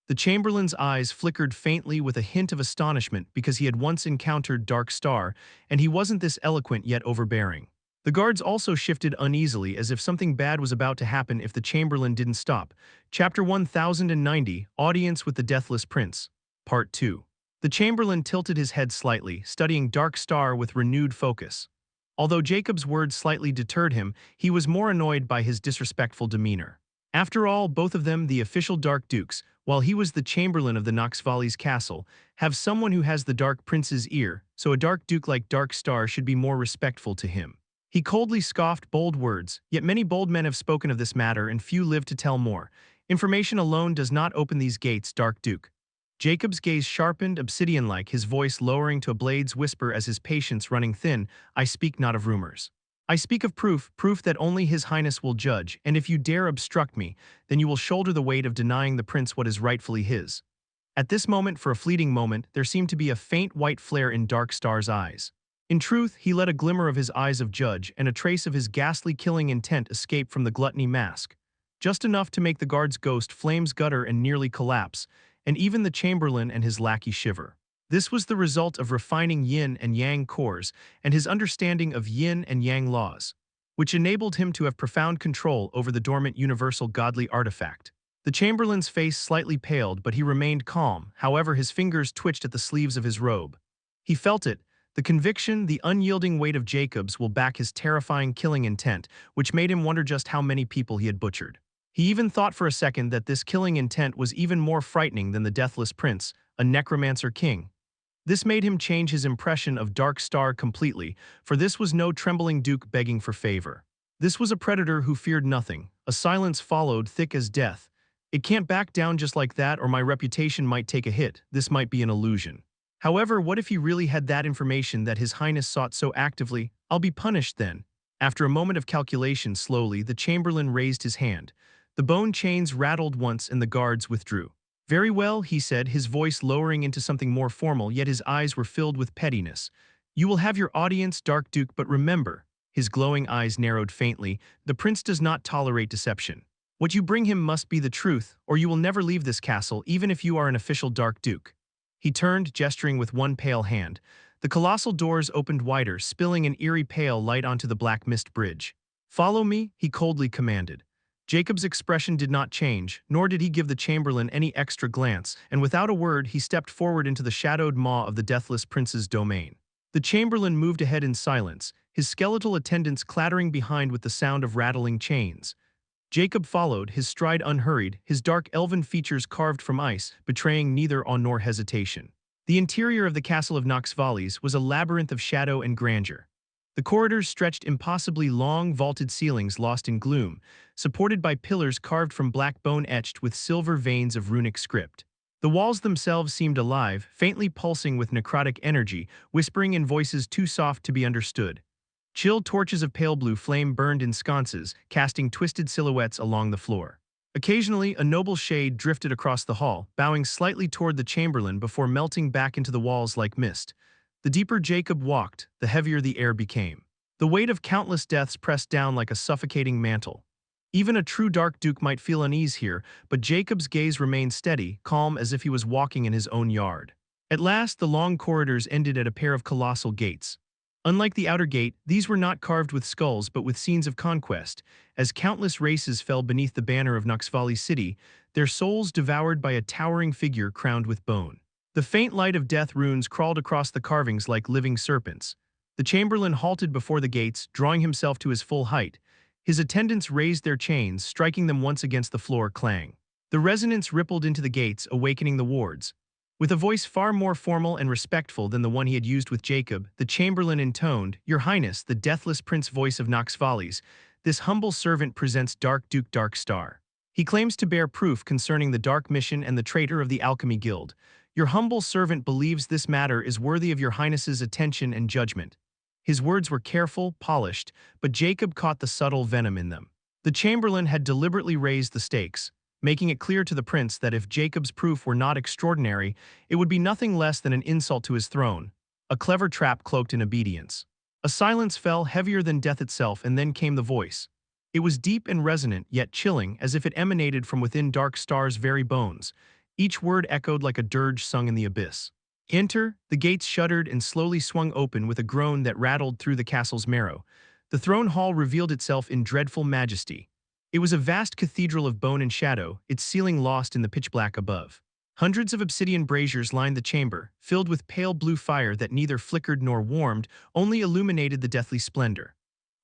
The Chamberlain's eyes flickered faintly with a hint of astonishment because he had once encountered Dark Star, and he wasn't this eloquent yet overbearing. The guards also shifted uneasily as if something bad was about to happen if the Chamberlain didn't stop. Chapter 1090, Audience with the Deathless Prince. Part 2. The Chamberlain tilted his head slightly, studying Dark Star with renewed focus. Although Jacob's words slightly deterred him, he was more annoyed by his disrespectful demeanor. After all, both of them, the official Dark Dukes, while he was the Chamberlain of the Noxvalis castle, have someone who has the Dark Prince's ear, so a Dark Duke like Dark Star should be more respectful to him. He coldly scoffed bold words, yet many bold men have spoken of this matter and few live to tell more. Information alone does not open these gates, Dark Duke. Jacob's gaze sharpened, obsidian-like, his voice lowering to a blade's whisper as his patience running thin. I speak not of rumors. I speak of proof, proof that only His Highness will judge, and if you dare obstruct me, then you will shoulder the weight of denying the prince what is rightfully his. At this moment, for a fleeting moment, there seemed to be a faint white flare in Dark Star's eyes. In truth, he let a glimmer of his eyes of judge and a trace of his ghastly killing intent escape from the gluttony mask. Just enough to make the guard's ghost flames gutter and nearly collapse, and even the chamberlain and his lackey shiver. This was the result of refining yin and yang cores and his understanding of yin and yang laws, which enabled him to have profound control over the dormant universal godly artifact. The chamberlain's face slightly paled, but he remained calm. However, his fingers twitched at the sleeves of his robe. He felt it, the conviction, the unyielding weight of Jacob's will back his terrifying killing intent, which made him wonder just how many people he had butchered. He even thought for a second that this killing intent was even more frightening than the Deathless Prince, a necromancer king. This made him change his impression of Dark Star completely, for this was no trembling duke begging for favor. This was a predator who feared nothing. A silence followed, thick as death. It can't back down just like that, or my reputation might take a hit. This might be an illusion. However, what if he really had that information that His Highness sought so actively? I'll be punished then. After a moment of calculation, slowly, the chamberlain raised his hand. The bone chains rattled once and the guards withdrew. Very well, he said, his voice lowering into something more formal, yet his eyes were filled with pettiness. You will have your audience, Dark Duke, but remember, his glowing eyes narrowed faintly, the prince does not tolerate deception. What you bring him must be the truth, or you will never leave this castle, even if you are an official Dark Duke. He turned, gesturing with one pale hand. The colossal doors opened wider, spilling an eerie pale light onto the black mist bridge. Follow me, he coldly commanded. Jacob's expression did not change, nor did he give the chamberlain any extra glance, and without a word he stepped forward into the shadowed maw of the Deathless Prince's domain. The chamberlain moved ahead in silence, his skeletal attendants clattering behind with the sound of rattling chains. Jacob followed, his stride unhurried, his dark elven features carved from ice, betraying neither awe nor hesitation. The interior of the castle of Noxvalis was a labyrinth of shadow and grandeur. The corridors stretched impossibly long, vaulted ceilings lost in gloom, supported by pillars carved from black bone etched with silver veins of runic script. The walls themselves seemed alive, faintly pulsing with necrotic energy, whispering in voices too soft to be understood. Chill torches of pale blue flame burned in sconces, casting twisted silhouettes along the floor. Occasionally, a noble shade drifted across the hall, bowing slightly toward the chamberlain before melting back into the walls like mist. The deeper Jacob walked, the heavier the air became. The weight of countless deaths pressed down like a suffocating mantle. Even a true Dark Duke might feel unease here, but Jacob's gaze remained steady, calm as if he was walking in his own yard. At last, the long corridors ended at a pair of colossal gates. Unlike the outer gate, these were not carved with skulls but with scenes of conquest. As countless races fell beneath the banner of Noxvalis city, their souls devoured by a towering figure crowned with bone. The faint light of death runes crawled across the carvings like living serpents. The chamberlain halted before the gates, drawing himself to his full height. His attendants raised their chains, striking them once against the floor clang. The resonance rippled into the gates, awakening the wards. With a voice far more formal and respectful than the one he had used with Jacob, the chamberlain intoned, Your Highness, the Deathless Prince voice of Noxvalis, this humble servant presents Dark Duke Dark Star. He claims to bear proof concerning the dark mission and the traitor of the Alchemy Guild. Your humble servant believes this matter is worthy of your Highness's attention and judgment. His words were careful, polished, but Jacob caught the subtle venom in them. The chamberlain had deliberately raised the stakes, making it clear to the prince that if Jacob's proof were not extraordinary, it would be nothing less than an insult to his throne, a clever trap cloaked in obedience. A silence fell, heavier than death itself, and then came the voice. It was deep and resonant, yet chilling, as if it emanated from within Dark Star's very bones. Each word echoed like a dirge sung in the abyss. Enter, the gates shuddered and slowly swung open with a groan that rattled through the castle's marrow. The throne hall revealed itself in dreadful majesty. It was a vast cathedral of bone and shadow, its ceiling lost in the pitch black above. Hundreds of obsidian braziers lined the chamber, filled with pale blue fire that neither flickered nor warmed, only illuminated the deathly splendor.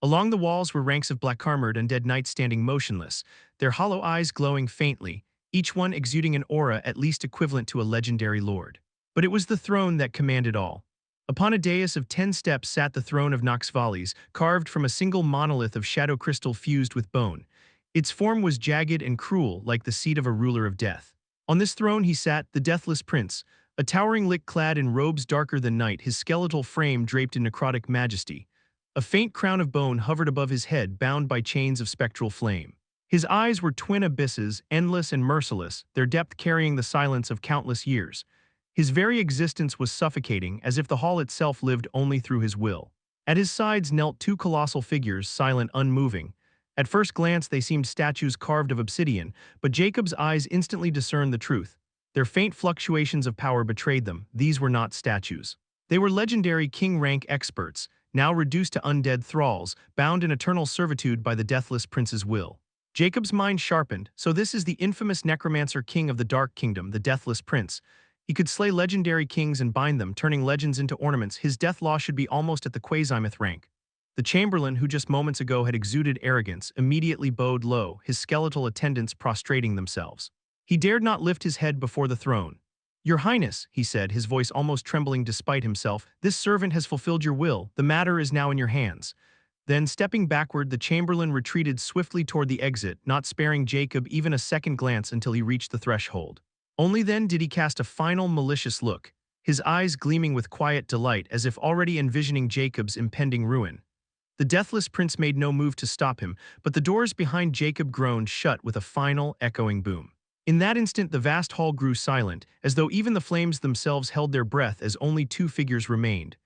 Along the walls were ranks of black-armored undead knights standing motionless, their hollow eyes glowing faintly, each one exuding an aura at least equivalent to a legendary lord. But it was the throne that commanded all. Upon a dais of 10 steps sat the throne of Noxvalis, carved from a single monolith of shadow crystal fused with bone. Its form was jagged and cruel, like the seat of a ruler of death. On this throne he sat, the deathless prince, a towering lich clad in robes darker than night, his skeletal frame draped in necrotic majesty. A faint crown of bone hovered above his head, bound by chains of spectral flame. His eyes were twin abysses, endless and merciless, their depth carrying the silence of countless years. His very existence was suffocating, as if the hall itself lived only through his will. At his sides knelt two colossal figures, silent, unmoving. At first glance they seemed statues carved of obsidian, but Jacob's eyes instantly discerned the truth. Their faint fluctuations of power betrayed them. These were not statues. They were legendary king-rank experts, now reduced to undead thralls, bound in eternal servitude by the deathless prince's will. Jacob's mind sharpened. So this is the infamous necromancer king of the Dark Kingdom, the deathless prince. He could slay legendary kings and bind them, turning legends into ornaments. His death law should be almost at the quasi-myth rank. The chamberlain, who just moments ago had exuded arrogance, immediately bowed low, his skeletal attendants prostrating themselves. He dared not lift his head before the throne. "Your Highness," he said, his voice almost trembling despite himself, "this servant has fulfilled your will. The matter is now in your hands." Then, stepping backward, the chamberlain retreated swiftly toward the exit, not sparing Jacob even a second glance until he reached the threshold. Only then did he cast a final malicious look, his eyes gleaming with quiet delight as if already envisioning Jacob's impending ruin. The deathless prince made no move to stop him, but the doors behind Jacob groaned shut with a final, echoing boom. In that instant the vast hall grew silent, as though even the flames themselves held their breath as only two figures remained.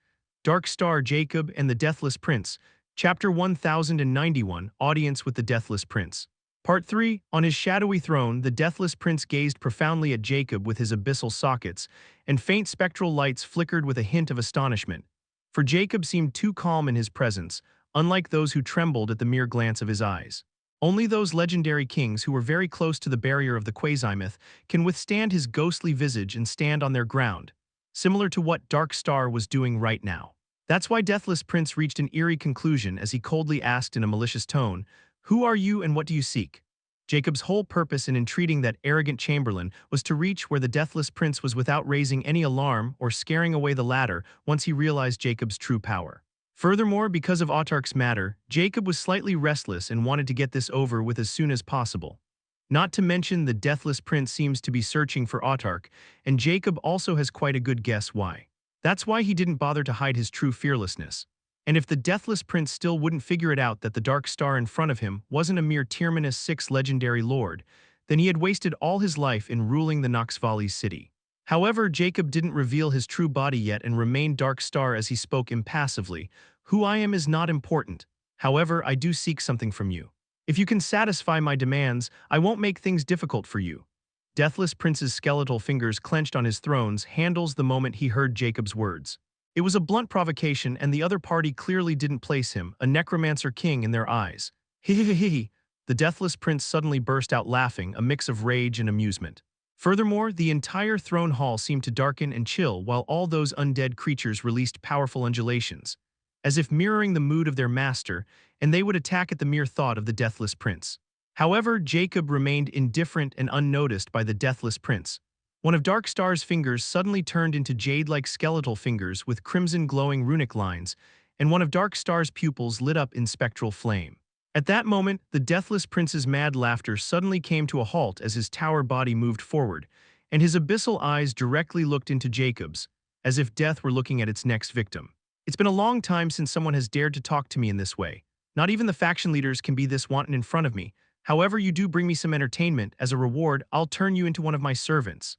Dark Star, Jacob, and the Deathless Prince. Chapter 1091, Audience with the Deathless Prince. Part 3. On his shadowy throne, the Deathless Prince gazed profoundly at Jacob with his abyssal sockets, and faint spectral lights flickered with a hint of astonishment. For Jacob seemed too calm in his presence, unlike those who trembled at the mere glance of his eyes. Only those legendary kings who were very close to the barrier of the quasi-myth can withstand his ghostly visage and stand on their ground, similar to what Dark Star was doing right now. That's why Deathless Prince reached an eerie conclusion as he coldly asked in a malicious tone, "Who are you and what do you seek?" Jacob's whole purpose in entreating that arrogant chamberlain was to reach where the Deathless Prince was without raising any alarm or scaring away the latter once he realized Jacob's true power. Furthermore, because of Autark's matter, Jacob was slightly restless and wanted to get this over with as soon as possible. Not to mention the Deathless Prince seems to be searching for Autark, and Jacob also has quite a good guess why. That's why he didn't bother to hide his true fearlessness. And if the Deathless Prince still wouldn't figure it out that the Dark Star in front of him wasn't a mere Tyrmanus Six legendary lord, then he had wasted all his life in ruling the Noxvali's city. However, Jacob didn't reveal his true body yet and remained Dark Star as he spoke impassively. "Who I am is not important. However, I do seek something from you. If you can satisfy my demands, I won't make things difficult for you." Deathless Prince's skeletal fingers clenched on his throne's handles the moment he heard Jacob's words. It was a blunt provocation, and the other party clearly didn't place him, a necromancer king, in their eyes. "He." The Deathless Prince suddenly burst out laughing, a mix of rage and amusement. Furthermore, the entire throne hall seemed to darken and chill while all those undead creatures released powerful undulations, as if mirroring the mood of their master, and they would attack at the mere thought of the Deathless Prince. However, Jacob remained indifferent and unnoticed by the Deathless Prince. One of Dark Star's fingers suddenly turned into jade-like skeletal fingers with crimson glowing runic lines, and one of Dark Star's pupils lit up in spectral flame. At that moment, the Deathless Prince's mad laughter suddenly came to a halt as his tower body moved forward, and his abyssal eyes directly looked into Jacob's, as if death were looking at its next victim. "It's been a long time since someone has dared to talk to me in this way. Not even the faction leaders can be this wanton in front of me. However, you do bring me some entertainment. As a reward, I'll turn you into one of my servants."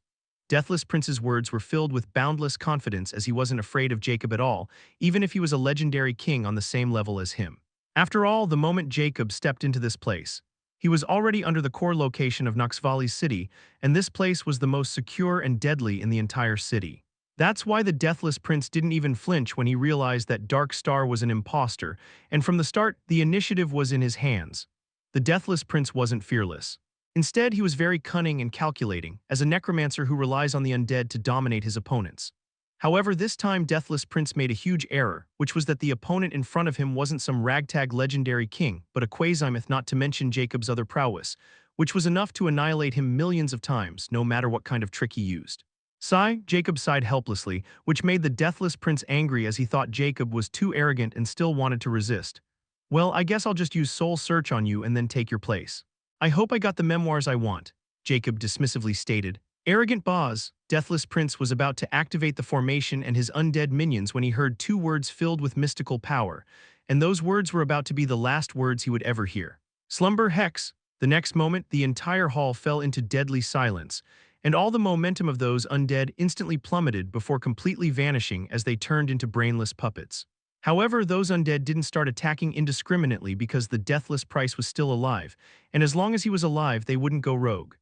Deathless Prince's words were filled with boundless confidence, as he wasn't afraid of Jacob at all, even if he was a legendary king on the same level as him. After all, the moment Jacob stepped into this place, he was already under the core location of Noxvali's city, and this place was the most secure and deadly in the entire city. That's why the Deathless Prince didn't even flinch when he realized that Dark Star was an imposter, and from the start, the initiative was in his hands. The Deathless Prince wasn't fearless. Instead, he was very cunning and calculating, as a necromancer who relies on the undead to dominate his opponents. However, this time Deathless Prince made a huge error, which was that the opponent in front of him wasn't some ragtag legendary king, but a quasi-myth, not to mention Jacob's other prowess, which was enough to annihilate him millions of times, no matter what kind of trick he used. "Sigh," Jacob sighed helplessly, which made the Deathless Prince angry as he thought Jacob was too arrogant and still wanted to resist. "Well, I guess I'll just use Soul Search on you and then take your place." "I hope I got the memoirs I want," Jacob dismissively stated. Arrogant Boz, Deathless Prince was about to activate the formation and his undead minions when he heard two words filled with mystical power, and those words were about to be the last words he would ever hear. Slumber Hex. The next moment, the entire hall fell into deadly silence, and all the momentum of those undead instantly plummeted before completely vanishing as they turned into brainless puppets. However, those undead didn't start attacking indiscriminately because the Deathless Prince was still alive, and as long as he was alive, they wouldn't go rogue.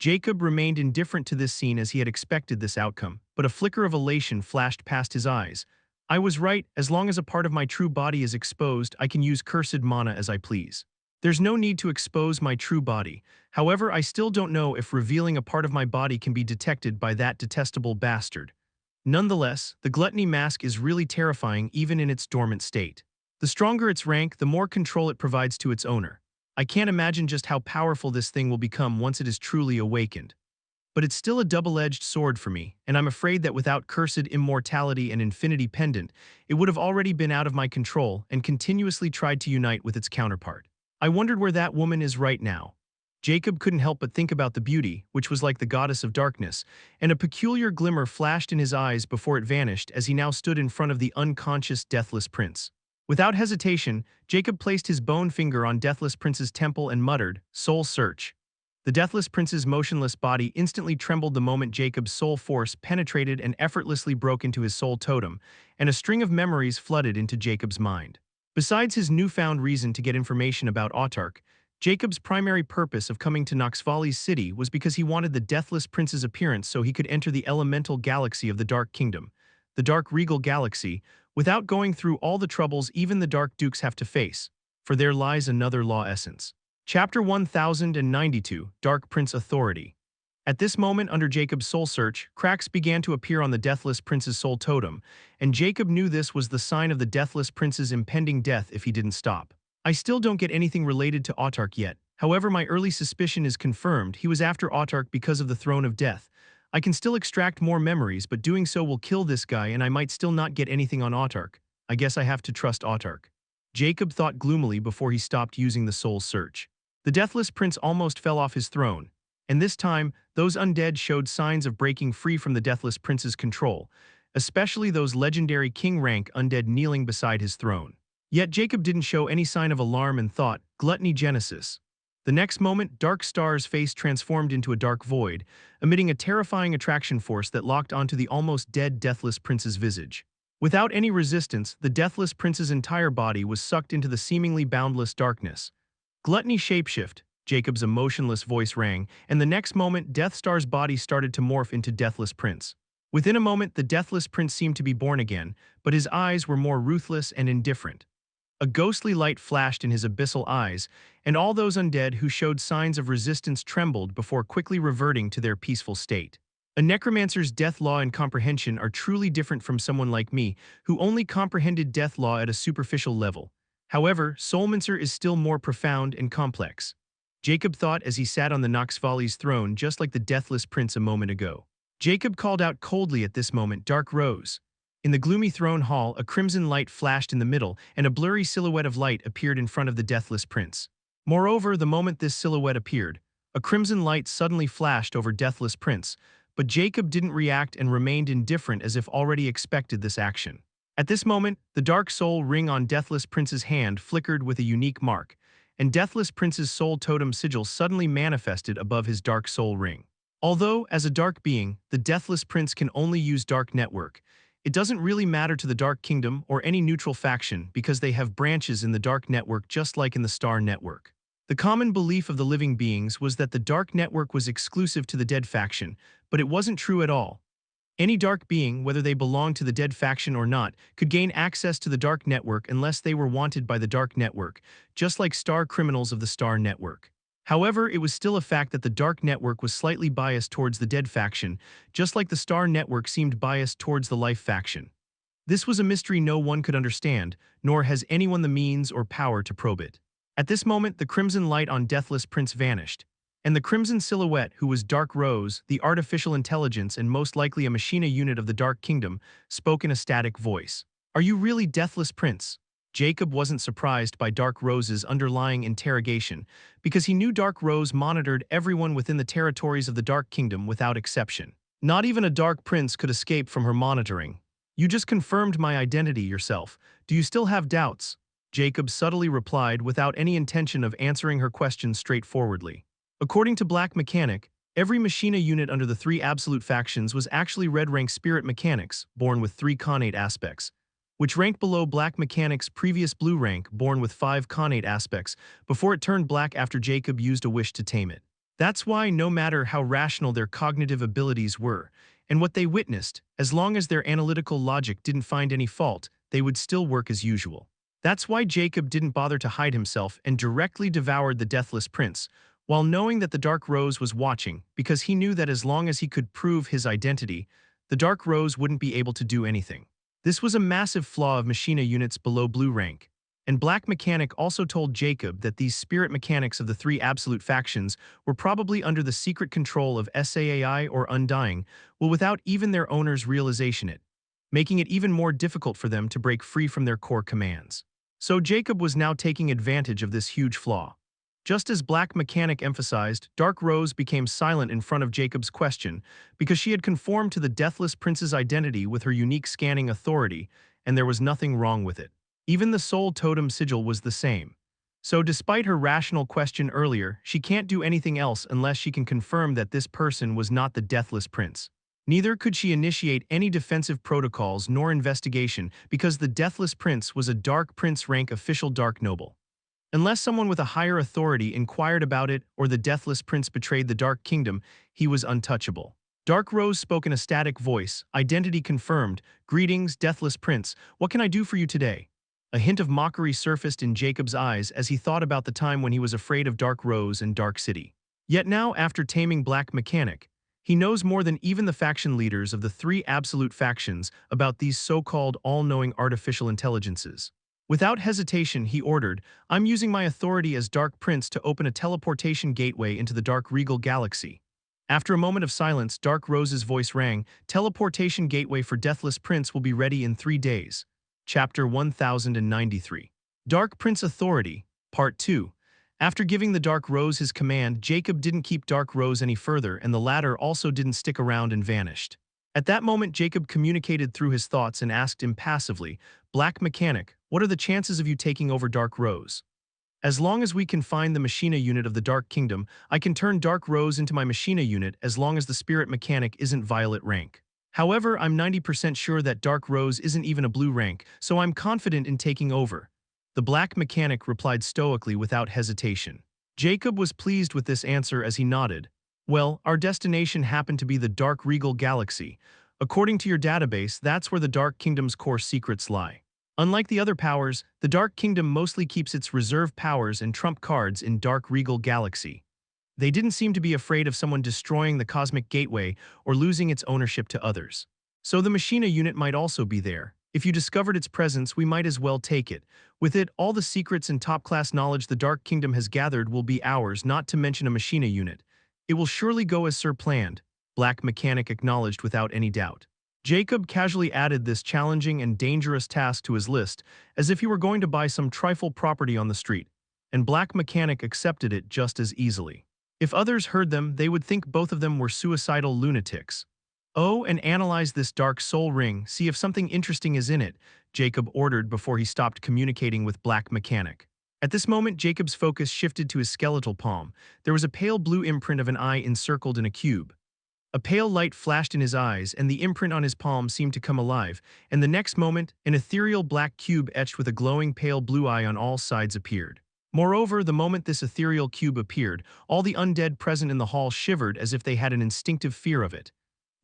Jacob remained indifferent to this scene as he had expected this outcome, but a flicker of elation flashed past his eyes. I was right, as long as a part of my true body is exposed, I can use cursed mana as I please. There's no need to expose my true body. However, I still don't know if revealing a part of my body can be detected by that detestable bastard. Nonetheless, the gluttony mask is really terrifying even in its dormant state. The stronger its rank, the more control it provides to its owner. I can't imagine just how powerful this thing will become once it is truly awakened. But it's still a double-edged sword for me, and I'm afraid that without cursed immortality and infinity pendant, it would have already been out of my control and continuously tried to unite with its counterpart. I wondered where that woman is right now. Jacob couldn't help but think about the beauty, which was like the goddess of darkness, and a peculiar glimmer flashed in his eyes before it vanished as he now stood in front of the unconscious Deathless Prince. Without hesitation, Jacob placed his bone finger on Deathless Prince's temple and muttered, "Soul Search." The Deathless Prince's motionless body instantly trembled the moment Jacob's soul force penetrated and effortlessly broke into his soul totem, and a string of memories flooded into Jacob's mind. Besides his newfound reason to get information about Autark, Jacob's primary purpose of coming to Noxvali's city was because he wanted the Deathless Prince's appearance so he could enter the elemental galaxy of the Dark Kingdom, the Dark Regal Galaxy, without going through all the troubles even the Dark Dukes have to face, for there lies another law essence. Chapter 1092, Dark Prince Authority. At this moment under Jacob's soul search, cracks began to appear on the Deathless Prince's soul totem, and Jacob knew this was the sign of the Deathless Prince's impending death if he didn't stop. I still don't get anything related to Autark yet, however my early suspicion is confirmed he was after Autark because of the Throne of Death. I can still extract more memories, but doing so will kill this guy and I might still not get anything on Autark. I guess I have to trust Autark. Jacob thought gloomily before he stopped using the soul search. The Deathless Prince almost fell off his throne, and this time, those undead showed signs of breaking free from the Deathless Prince's control, especially those legendary king-rank undead kneeling beside his throne. Yet Jacob didn't show any sign of alarm and thought, Gluttony Genesis. The next moment, Dark Star's face transformed into a dark void, emitting a terrifying attraction force that locked onto the almost dead Deathless Prince's visage. Without any resistance, the Deathless Prince's entire body was sucked into the seemingly boundless darkness. Gluttony Shapeshift, Jacob's emotionless voice rang, and the next moment Death Star's body started to morph into Deathless Prince. Within a moment, the Deathless Prince seemed to be born again, but his eyes were more ruthless and indifferent. A ghostly light flashed in his abyssal eyes, and all those undead who showed signs of resistance trembled before quickly reverting to their peaceful state. A necromancer's death law and comprehension are truly different from someone like me, who only comprehended death law at a superficial level. However, Soulmancer is still more profound and complex. Jacob thought as he sat on the Noxvali's throne just like the Deathless Prince a moment ago. Jacob called out coldly at this moment, Dark Rose. In the gloomy throne hall, a crimson light flashed in the middle, and a blurry silhouette of light appeared in front of the Deathless Prince. Moreover, the moment this silhouette appeared, a crimson light suddenly flashed over Deathless Prince, but Jacob didn't react and remained indifferent as if already expected this action. At this moment, the dark soul ring on Deathless Prince's hand flickered with a unique mark, and Deathless Prince's soul totem sigil suddenly manifested above his dark soul ring. Although, as a dark being, the Deathless Prince can only use Dark Network, it doesn't really matter to the Dark Kingdom or any neutral faction because they have branches in the Dark Network just like in the Star Network. The common belief of the living beings was that the Dark Network was exclusive to the Dead faction, but it wasn't true at all. Any dark being, whether they belonged to the Dead faction or not, could gain access to the Dark Network unless they were wanted by the Dark Network, just like Star criminals of the Star Network. However, it was still a fact that the Dark Network was slightly biased towards the Dead faction, just like the Star Network seemed biased towards the Life faction. This was a mystery no one could understand, nor has anyone the means or power to probe it. At this moment, the crimson light on Deathless Prince vanished, and the crimson silhouette, who was Dark Rose, the artificial intelligence and most likely a machina unit of the Dark Kingdom, spoke in a static voice. Are you really Deathless Prince? Jacob wasn't surprised by Dark Rose's underlying interrogation, because he knew Dark Rose monitored everyone within the territories of the Dark Kingdom without exception. Not even a Dark Prince could escape from her monitoring. "You just confirmed my identity yourself. Do you still have doubts?" Jacob subtly replied without any intention of answering her question straightforwardly. According to Black Mechanic, every Machina unit under the three absolute factions was actually red-rank spirit mechanics, born with 3 connate aspects, which ranked below Black Mechanic's previous blue rank, born with 5 connate aspects, before it turned black after Jacob used a wish to tame it. That's why no matter how rational their cognitive abilities were, and what they witnessed, as long as their analytical logic didn't find any fault, they would still work as usual. That's why Jacob didn't bother to hide himself and directly devoured the Deathless Prince, while knowing that the Dark Rose was watching, because he knew that as long as he could prove his identity, the Dark Rose wouldn't be able to do anything. This was a massive flaw of Machina units below blue rank, and Black Mechanic also told Jacob that these spirit mechanics of the 3 absolute factions were probably under the secret control of SAAI or Undying, without even their owners' realization it, making it even more difficult for them to break free from their core commands. So Jacob was now taking advantage of this huge flaw. Just as Black Mechanic emphasized, Dark Rose became silent in front of Jacob's question because she had conformed to the Deathless Prince's identity with her unique scanning authority, and there was nothing wrong with it. Even the Soul Totem sigil was the same. So despite her rational question earlier, she can't do anything else unless she can confirm that this person was not the Deathless Prince. Neither could she initiate any defensive protocols nor investigation because the Deathless Prince was a Dark Prince rank official Dark Noble. Unless someone with a higher authority inquired about it or the Deathless Prince betrayed the Dark Kingdom, he was untouchable. Dark Rose spoke in a static voice, identity confirmed. "Greetings, Deathless Prince. What can I do for you today?" A hint of mockery surfaced in Jacob's eyes as he thought about the time when he was afraid of Dark Rose and Dark City. Yet now, after taming Black Mechanic, he knows more than even the faction leaders of the 3 absolute factions about these so-called all-knowing artificial intelligences. Without hesitation, he ordered, "I'm using my authority as Dark Prince to open a teleportation gateway into the Dark Regal Galaxy." After a moment of silence, Dark Rose's voice rang, "Teleportation gateway for Deathless Prince will be ready in 3 days. Chapter 1093. Dark Prince Authority, Part 2. After giving the Dark Rose his command, Jacob didn't keep Dark Rose any further, and the latter also didn't stick around and vanished. At that moment, Jacob communicated through his thoughts and asked impassively, "Black Mechanic, what are the chances of you taking over Dark Rose?" "As long as we can find the Machina unit of the Dark Kingdom, I can turn Dark Rose into my Machina unit as long as the Spirit Mechanic isn't Violet rank. However, I'm 90% sure that Dark Rose isn't even a blue rank, so I'm confident in taking over." The Black Mechanic replied stoically without hesitation. Jacob was pleased with this answer as he nodded. "Well, our destination happened to be the Dark Regal Galaxy. According to your database, that's where the Dark Kingdom's core secrets lie. Unlike the other powers, the Dark Kingdom mostly keeps its reserve powers and trump cards in Dark Regal Galaxy. They didn't seem to be afraid of someone destroying the Cosmic Gateway or losing its ownership to others. So the Machina unit might also be there. If you discovered its presence, we might as well take it. With it, all the secrets and top-class knowledge the Dark Kingdom has gathered will be ours, not to mention a Machina unit. It will surely go as Sir planned," Black Mechanic acknowledged without any doubt. Jacob casually added this challenging and dangerous task to his list, as if he were going to buy some trifle property on the street, and Black Mechanic accepted it just as easily. If others heard them, they would think both of them were suicidal lunatics. "Oh, and analyze this Dark Soul Ring, see if something interesting is in it," Jacob ordered before he stopped communicating with Black Mechanic. At this moment, Jacob's focus shifted to his skeletal palm. There was a pale blue imprint of an eye encircled in a cube. A pale light flashed in his eyes, and the imprint on his palm seemed to come alive, and the next moment, an ethereal black cube etched with a glowing pale blue eye on all sides appeared. Moreover, the moment this ethereal cube appeared, all the undead present in the hall shivered as if they had an instinctive fear of it.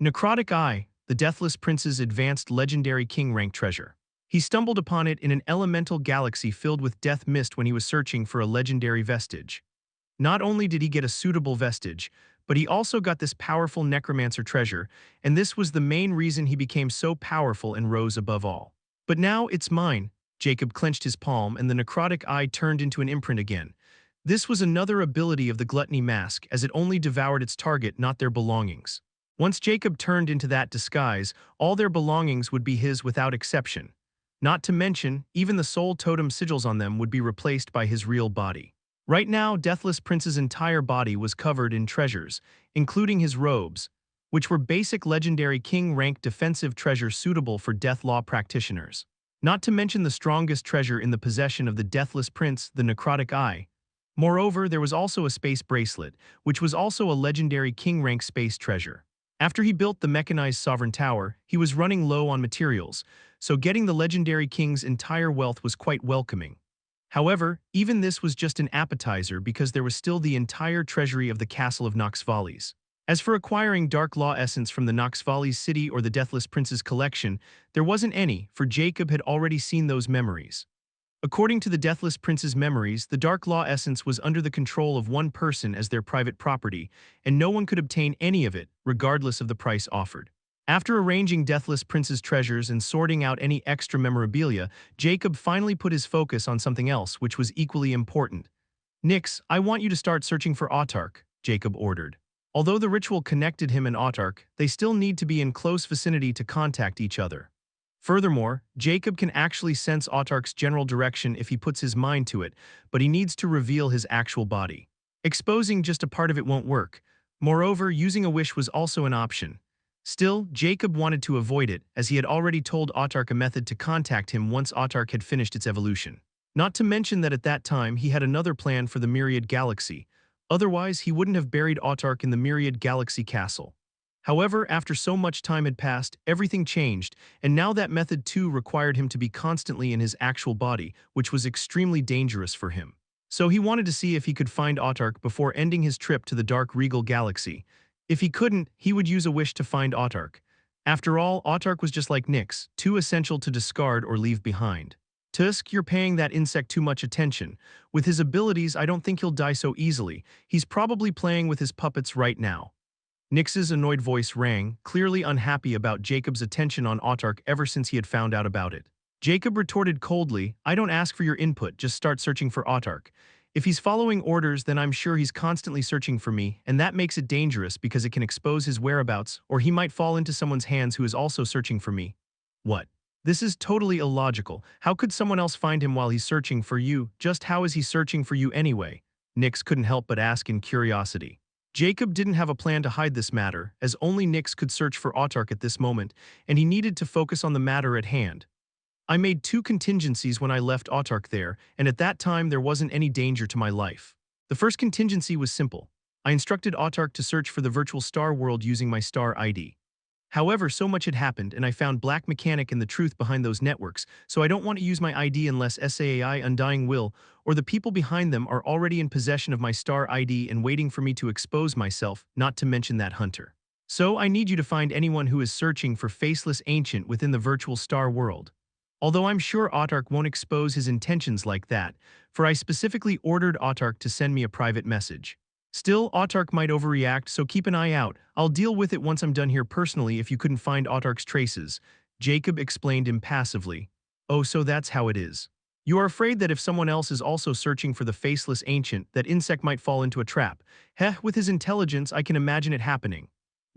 Necrotic Eye, the Deathless Prince's advanced legendary king-rank treasure. He stumbled upon it in an elemental galaxy filled with death mist when he was searching for a legendary vestige. Not only did he get a suitable vestige, but he also got this powerful necromancer treasure, and this was the main reason he became so powerful and rose above all. "But now it's mine." Jacob clenched his palm, and the necrotic eye turned into an imprint again. This was another ability of the Gluttony Mask, as it only devoured its target, not their belongings. Once Jacob turned into that disguise, all their belongings would be his without exception. Not to mention, even the soul totem sigils on them would be replaced by his real body. Right now, Deathless Prince's entire body was covered in treasures, including his robes, which were basic legendary king-rank defensive treasures suitable for death law practitioners. Not to mention the strongest treasure in the possession of the Deathless Prince, the Necrotic Eye. Moreover, there was also a space bracelet, which was also a legendary king-rank space treasure. After he built the mechanized Sovereign Tower, he was running low on materials, so getting the legendary king's entire wealth was quite welcoming. However, even this was just an appetizer because there was still the entire treasury of the castle of Nox Valles. As for acquiring Dark Law essence from the Nox Valles city or the Deathless Prince's collection, there wasn't any, for Jacob had already seen those memories. According to the Deathless Prince's memories, the Dark Law essence was under the control of one person as their private property, and no one could obtain any of it, regardless of the price offered. After arranging Deathless Prince's treasures and sorting out any extra memorabilia, Jacob finally put his focus on something else which was equally important. "Nix, I want you to start searching for Autark," Jacob ordered. Although the ritual connected him and Autark, they still need to be in close vicinity to contact each other. Furthermore, Jacob can actually sense Autark's general direction if he puts his mind to it, but he needs to reveal his actual body. Exposing just a part of it won't work. Moreover, using a wish was also an option. Still, Jacob wanted to avoid it, as he had already told Autark a method to contact him once Autark had finished its evolution. Not to mention that at that time he had another plan for the Myriad Galaxy. Otherwise, he wouldn't have buried Autark in the Myriad Galaxy castle. However, after so much time had passed, everything changed, and now that method too required him to be constantly in his actual body, which was extremely dangerous for him. So he wanted to see if he could find Autark before ending his trip to the Dark Regal Galaxy. If he couldn't, he would use a wish to find Autark. After all, Autark was just like Nyx, too essential to discard or leave behind. Tusk, you're paying that insect too much attention. With his abilities, I don't think he'll die so easily. He's probably playing with his puppets right now. Nyx's annoyed voice rang, clearly unhappy about Jacob's attention on Autark ever since he had found out about it. Jacob retorted coldly, "I don't ask for your input, just start searching for Autark. If he's following orders, then I'm sure he's constantly searching for me, and that makes it dangerous because it can expose his whereabouts, or he might fall into someone's hands who is also searching for me." What? This is totally illogical. How could someone else find him while he's searching for you? Just how is he searching for you anyway? Nyx couldn't help but ask in curiosity. Jacob didn't have a plan to hide this matter, as only Nyx could search for Autark at this moment, and he needed to focus on the matter at hand. "I made two contingencies when I left Autark there, and at that time there wasn't any danger to my life. The first contingency was simple. I instructed Autark to search for the virtual star world using my star ID. However, so much had happened, and I found Black Mechanic and the truth behind those networks, so I don't want to use my ID unless SAAI Undying Will or the people behind them are already in possession of my star ID and waiting for me to expose myself, not to mention that hunter. So I need you to find anyone who is searching for Faceless Ancient within the virtual star world. Although I'm sure Autark won't expose his intentions like that, for I specifically ordered Autark to send me a private message. Still, Autark might overreact, so keep an eye out. I'll deal with it once I'm done here personally if you couldn't find Autark's traces," Jacob explained impassively. "Oh, so that's how it is. You are afraid that if someone else is also searching for the Faceless Ancient, that insect might fall into a trap. Heh, with his intelligence, I can imagine it happening."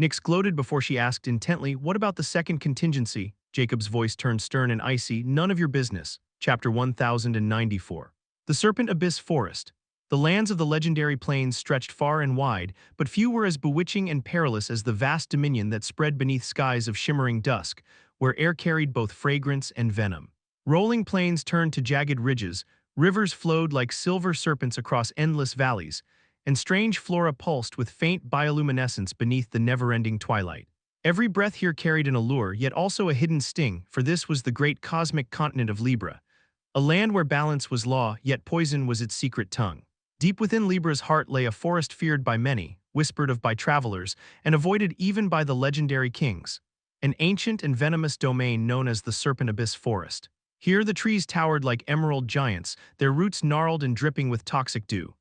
Nyx gloated before she asked intently, "What about the second contingency?" Jacob's voice turned stern and icy. "None of your business." Chapter 1094. The Serpent Abyss Forest. The lands of the legendary plains stretched far and wide, but few were as bewitching and perilous as the vast dominion that spread beneath skies of shimmering dusk, where air carried both fragrance and venom. Rolling plains turned to jagged ridges, rivers flowed like silver serpents across endless valleys, and strange flora pulsed with faint bioluminescence beneath the never-ending twilight. Every breath here carried an allure, yet also a hidden sting, for this was the great cosmic continent of Libra, a land where balance was law, yet poison was its secret tongue. Deep within Libra's heart lay a forest feared by many, whispered of by travelers, and avoided even by the legendary kings. An ancient and venomous domain known as the Serpent Abyss Forest. Here the trees towered like emerald giants, their roots gnarled and dripping with toxic dew.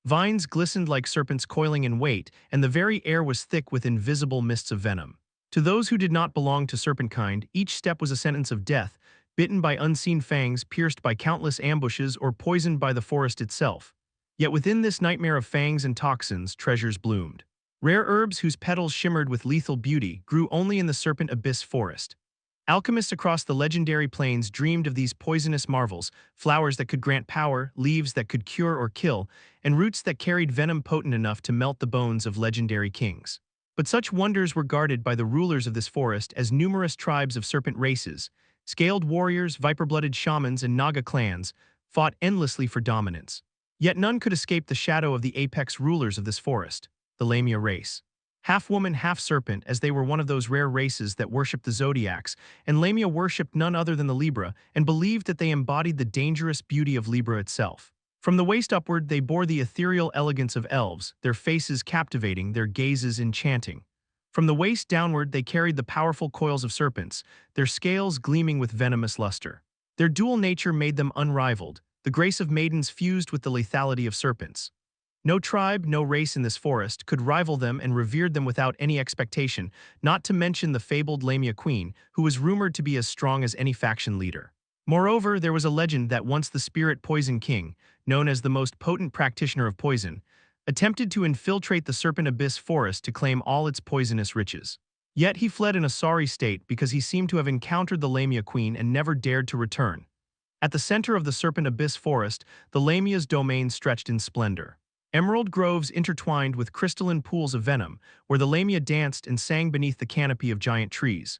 Vines glistened like serpents coiling in wait, and the very air was thick with invisible mists of venom. To those who did not belong to serpentkind, each step was a sentence of death, bitten by unseen fangs, pierced by countless ambushes, or poisoned by the forest itself. Yet within this nightmare of fangs and toxins, treasures bloomed. Rare herbs whose petals shimmered with lethal beauty grew only in the Serpent Abyss Forest. Alchemists across the legendary plains dreamed of these poisonous marvels, flowers that could grant power, leaves that could cure or kill, and roots that carried venom potent enough to melt the bones of legendary kings. But such wonders were guarded by the rulers of this forest as numerous tribes of serpent races, scaled warriors, viper-blooded shamans, and Naga clans, fought endlessly for dominance. Yet none could escape the shadow of the apex rulers of this forest, the Lamia race. Half woman, half serpent, as they were one of those rare races that worshipped the zodiacs, and Lamia worshipped none other than the Libra and believed that they embodied the dangerous beauty of Libra itself. From the waist upward, they bore the ethereal elegance of elves, their faces captivating, their gazes enchanting. From the waist downward, they carried the powerful coils of serpents, their scales gleaming with venomous luster. Their dual nature made them unrivaled, the grace of maidens fused with the lethality of serpents. No tribe, no race in this forest could rival them and revered them without any expectation, not to mention the fabled Lamia queen, who was rumored to be as strong as any faction leader. Moreover, there was a legend that once the spirit poison king, known as the most potent practitioner of poison, attempted to infiltrate the serpent abyss forest to claim all its poisonous riches. Yet he fled in a sorry state because he seemed to have encountered the Lamia queen and never dared to return. At the center of the serpent abyss forest, the Lamia's domain stretched in splendor. Emerald groves intertwined with crystalline pools of venom, where the Lamia danced and sang beneath the canopy of giant trees.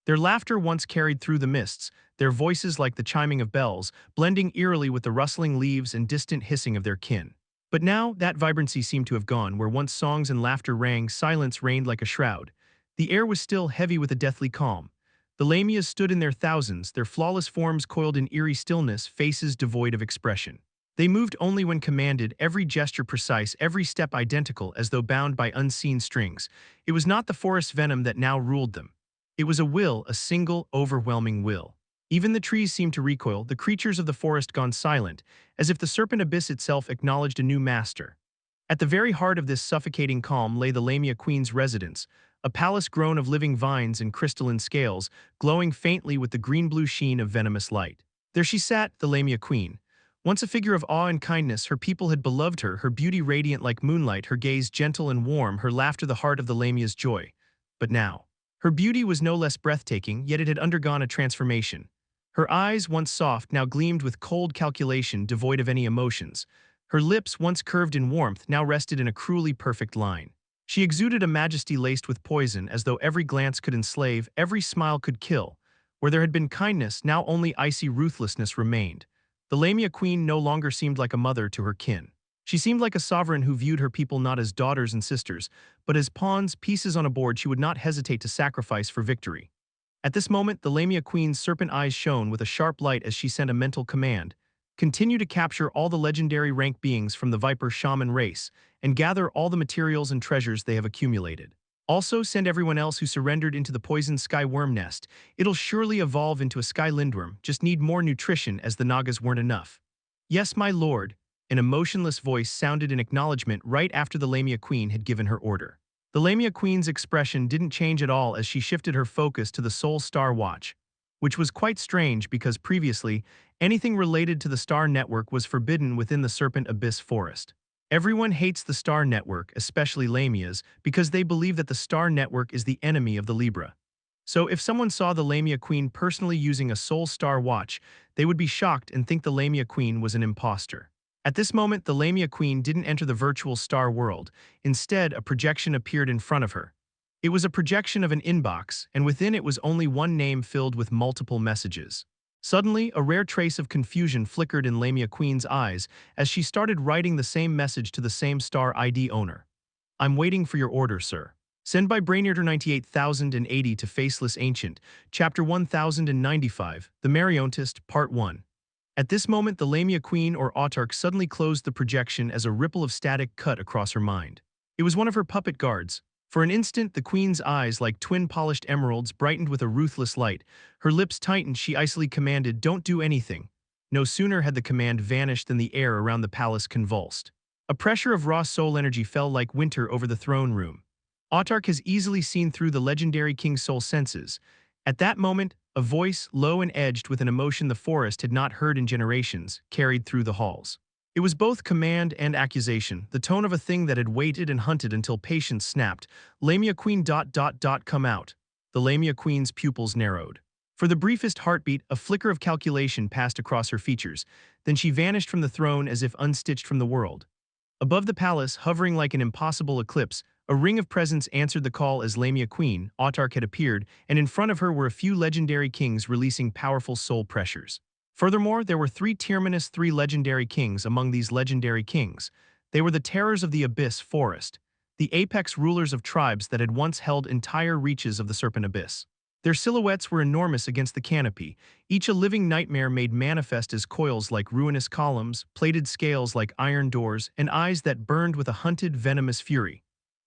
Their laughter once carried through the mists, their voices like the chiming of bells, blending eerily with the rustling leaves and distant hissing of their kin. But now, that vibrancy seemed to have gone. Where once songs and laughter rang, silence reigned like a shroud. The air was still heavy with a deathly calm. The Lamias stood in their thousands, their flawless forms coiled in eerie stillness, faces devoid of expression. They moved only when commanded, every gesture precise, every step identical, as though bound by unseen strings. It was not the forest venom that now ruled them. It was a will, a single, overwhelming will. Even the trees seemed to recoil, the creatures of the forest gone silent, as if the serpent abyss itself acknowledged a new master. At the very heart of this suffocating calm lay the Lamia queen's residence, a palace grown of living vines and crystalline scales, glowing faintly with the green-blue sheen of venomous light. There she sat, the Lamia queen. Once a figure of awe and kindness, her people had beloved her, her beauty radiant like moonlight, her gaze gentle and warm, her laughter the heart of the Lamia's joy. But now, her beauty was no less breathtaking, yet it had undergone a transformation. Her eyes, once soft, now gleamed with cold calculation, devoid of any emotions. Her lips, once curved in warmth, now rested in a cruelly perfect line. She exuded a majesty laced with poison, as though every glance could enslave, every smile could kill. Where there had been kindness, now only icy ruthlessness remained. The Lamia queen no longer seemed like a mother to her kin. She seemed like a sovereign who viewed her people not as daughters and sisters, but as pawns, pieces on a board she would not hesitate to sacrifice for victory. At this moment, the Lamia queen's serpent eyes shone with a sharp light as she sent a mental command. Continue to capture all the legendary rank beings from the Viper shaman race, and gather all the materials and treasures they have accumulated. Also, send everyone else who surrendered into the poisoned sky worm nest. It'll surely evolve into a sky lindworm, just need more nutrition as the Nagas weren't enough. Yes, my lord, an emotionless voice sounded in acknowledgement right after the Lamia queen had given her order. The Lamia queen's expression didn't change at all as she shifted her focus to the Soul Star Watch, which was quite strange because previously, anything related to the Star Network was forbidden within the Serpent Abyss Forest. Everyone hates the Star Network, especially Lamias, because they believe that the Star Network is the enemy of the Libra. So if someone saw the Lamia Queen personally using a Soul Star watch, they would be shocked and think the Lamia Queen was an imposter. At this moment, the Lamia Queen didn't enter the virtual star world. Instead, a projection appeared in front of her. It was a projection of an inbox, and within it was only one name filled with multiple messages. Suddenly, a rare trace of confusion flickered in Lamia Queen's eyes as she started writing the same message to the same Star ID owner. I'm waiting for your order, sir. Send by Brainierder 98080 to Faceless Ancient, Chapter 1095, The Mariontist, Part 1. At this moment, the Lamia Queen or Autarch suddenly closed the projection as a ripple of static cut across her mind. It was one of her puppet guards. For an instant, the Queen's eyes, like twin polished emeralds, brightened with a ruthless light. Her lips tightened, she icily commanded, "Don't do anything." No sooner had the command vanished than the air around the palace convulsed. A pressure of raw soul energy fell like winter over the throne room. Autarch has easily seen through the legendary king's soul senses. At that moment, a voice, low and edged with an emotion the forest had not heard in generations, carried through the halls. It was both command and accusation, the tone of a thing that had waited and hunted until patience snapped. Lamia Queen ... come out. The Lamia Queen's pupils narrowed. For the briefest heartbeat, a flicker of calculation passed across her features, then she vanished from the throne as if unstitched from the world. Above the palace, hovering like an impossible eclipse, a ring of presence answered the call as Lamia Queen, Autarch had appeared, and in front of her were a few legendary kings releasing powerful soul pressures. Furthermore, there were three legendary kings among these legendary kings. They were the terrors of the Abyss Forest, the apex rulers of tribes that had once held entire reaches of the Serpent Abyss. Their silhouettes were enormous against the canopy, each a living nightmare made manifest as coils like ruinous columns, plated scales like iron doors, and eyes that burned with a hunted, venomous fury.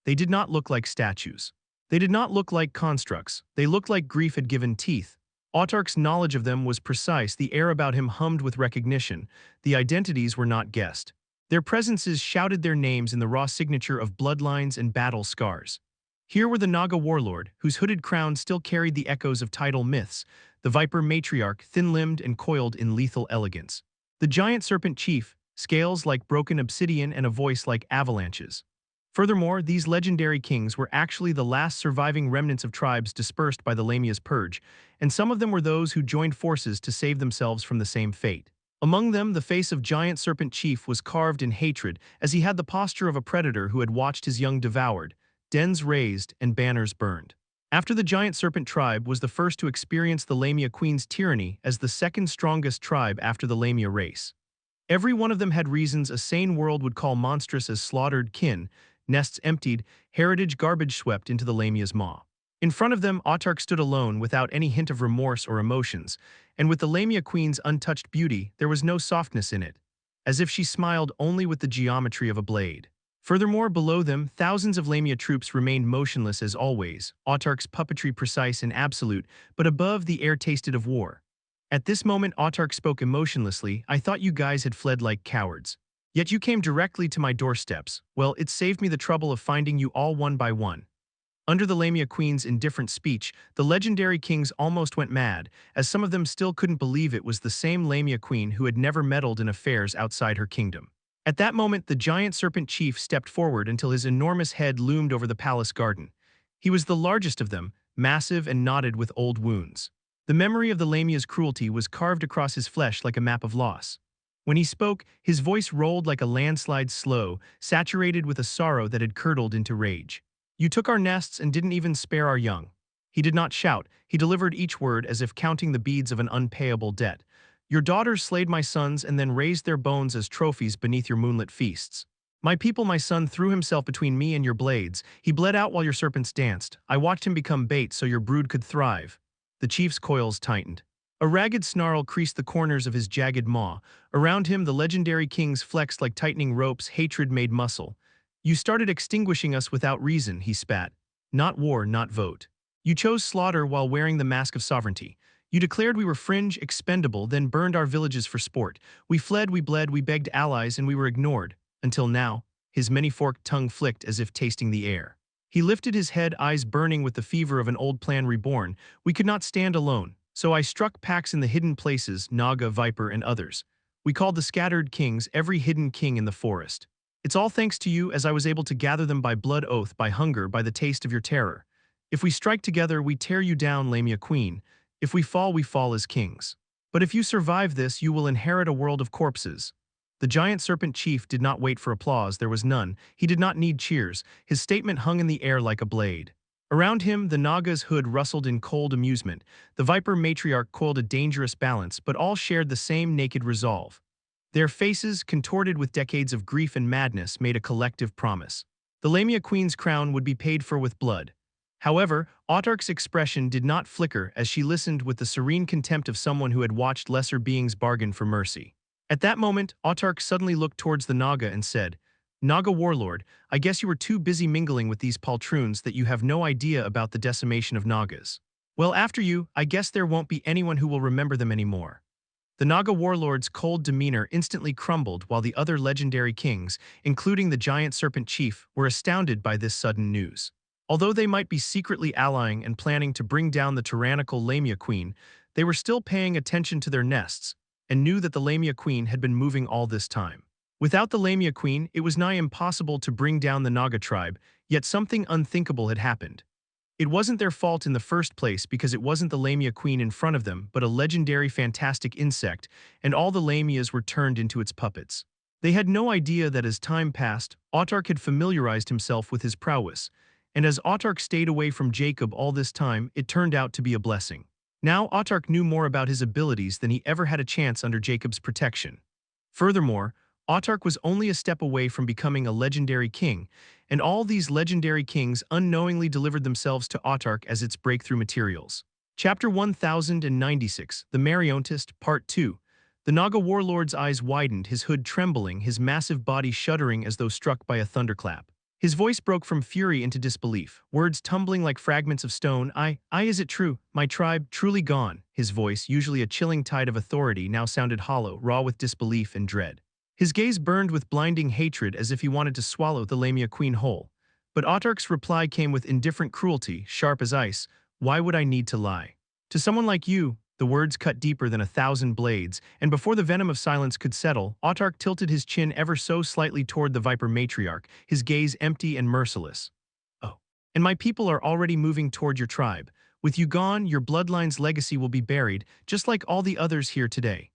They did not look like statues. They did not look like constructs. They looked like grief had given teeth. Autarch's knowledge of them was precise, the air about him hummed with recognition. The identities were not guessed. Their presences shouted their names in the raw signature of bloodlines and battle scars. Here were the Naga warlord, whose hooded crown still carried the echoes of tidal myths, the viper matriarch, thin-limbed and coiled in lethal elegance. The giant serpent chief, scales like broken obsidian and a voice like avalanches. Furthermore, these legendary kings were actually the last surviving remnants of tribes dispersed by the Lamia's purge, and some of them were those who joined forces to save themselves from the same fate. Among them, the face of giant serpent chief was carved in hatred, as he had the posture of a predator who had watched his young devoured, dens raised, and banners burned. After the giant serpent tribe was the first to experience the Lamia Queen's tyranny as the second strongest tribe after the Lamia race. Every one of them had reasons a sane world would call monstrous as slaughtered kin, nests emptied, heritage garbage swept into the Lamia's maw. In front of them, Autarch stood alone without any hint of remorse or emotions, and with the Lamia Queen's untouched beauty, there was no softness in it, as if she smiled only with the geometry of a blade. Furthermore, below them, thousands of Lamia troops remained motionless as always, Autarch's puppetry precise and absolute, but above the air tasted of war. At this moment, Autarch spoke emotionlessly. I thought you guys had fled like cowards. Yet you came directly to my doorsteps. Well, it saved me the trouble of finding you all one by one. Under the Lamia Queen's indifferent speech, the legendary kings almost went mad, as some of them still couldn't believe it was the same Lamia Queen who had never meddled in affairs outside her kingdom. At that moment, the giant serpent chief stepped forward until his enormous head loomed over the palace garden. He was the largest of them, massive and knotted with old wounds. The memory of the Lamia's cruelty was carved across his flesh like a map of loss. When he spoke, his voice rolled like a landslide slow, saturated with a sorrow that had curdled into rage. You took our nests and didn't even spare our young. He did not shout, he delivered each word as if counting the beads of an unpayable debt. Your daughters slayed my sons and then raised their bones as trophies beneath your moonlit feasts. My people, my son threw himself between me and your blades. He bled out while your serpents danced. I watched him become bait so your brood could thrive. The chief's coils tightened. A ragged snarl creased the corners of his jagged maw. Around him, the legendary kings flexed like tightening ropes, hatred made muscle. You started extinguishing us without reason, he spat. Not war, not vote. You chose slaughter while wearing the mask of sovereignty. You declared we were fringe, expendable, then burned our villages for sport. We fled, we bled, we begged allies, and we were ignored. Until now, his many-forked tongue flicked as if tasting the air. He lifted his head, eyes burning with the fever of an old plan reborn. We could not stand alone. So I struck pacts in the hidden places, Naga, Viper, and others. We called the scattered kings, every hidden king in the forest. It's all thanks to you, as I was able to gather them by blood oath, by hunger, by the taste of your terror. If we strike together, we tear you down, Lamia Queen. If we fall as kings. But if you survive this, you will inherit a world of corpses. The giant serpent chief did not wait for applause, there was none. He did not need cheers. His statement hung in the air like a blade. Around him, the Naga's hood rustled in cold amusement. The Viper matriarch coiled a dangerous balance, but all shared the same naked resolve. Their faces, contorted with decades of grief and madness, made a collective promise. The Lamia Queen's crown would be paid for with blood. However, Autarch's expression did not flicker as she listened with the serene contempt of someone who had watched lesser beings bargain for mercy. At that moment, Autarch suddenly looked towards the Naga and said, Naga warlord, I guess you were too busy mingling with these poltroons that you have no idea about the decimation of Nagas. Well, after you, I guess there won't be anyone who will remember them anymore. The Naga warlord's cold demeanor instantly crumbled while the other legendary kings, including the giant serpent chief, were astounded by this sudden news. Although they might be secretly allying and planning to bring down the tyrannical Lamia Queen, they were still paying attention to their nests and knew that the Lamia Queen had been moving all this time. Without the Lamia Queen, it was nigh impossible to bring down the Naga tribe, yet something unthinkable had happened. It wasn't their fault in the first place because it wasn't the Lamia queen in front of them, but a legendary fantastic insect, and all the Lamias were turned into its puppets. They had no idea that as time passed, Autark had familiarized himself with his prowess, and as Autark stayed away from Jacob all this time, it turned out to be a blessing. Now Autark knew more about his abilities than he ever had a chance under Jacob's protection. Furthermore, Autark was only a step away from becoming a legendary king, and all these legendary kings unknowingly delivered themselves to Autark as its breakthrough materials. Chapter 1096, The Mariontist, Part 2. The Naga warlord's eyes widened, his hood trembling, his massive body shuddering as though struck by a thunderclap. His voice broke from fury into disbelief, words tumbling like fragments of stone. Is it true? My tribe, truly gone. His voice, usually a chilling tide of authority, now sounded hollow, raw with disbelief and dread. His gaze burned with blinding hatred as if he wanted to swallow the Lamia queen whole. But Autark's reply came with indifferent cruelty, sharp as ice. Why would I need to lie? To someone like you, the words cut deeper than 1,000 blades, and before the venom of silence could settle, Autark tilted his chin ever so slightly toward the Viper matriarch, his gaze empty and merciless. Oh, and my people are already moving toward your tribe. With you gone, your bloodline's legacy will be buried, just like all the others here today.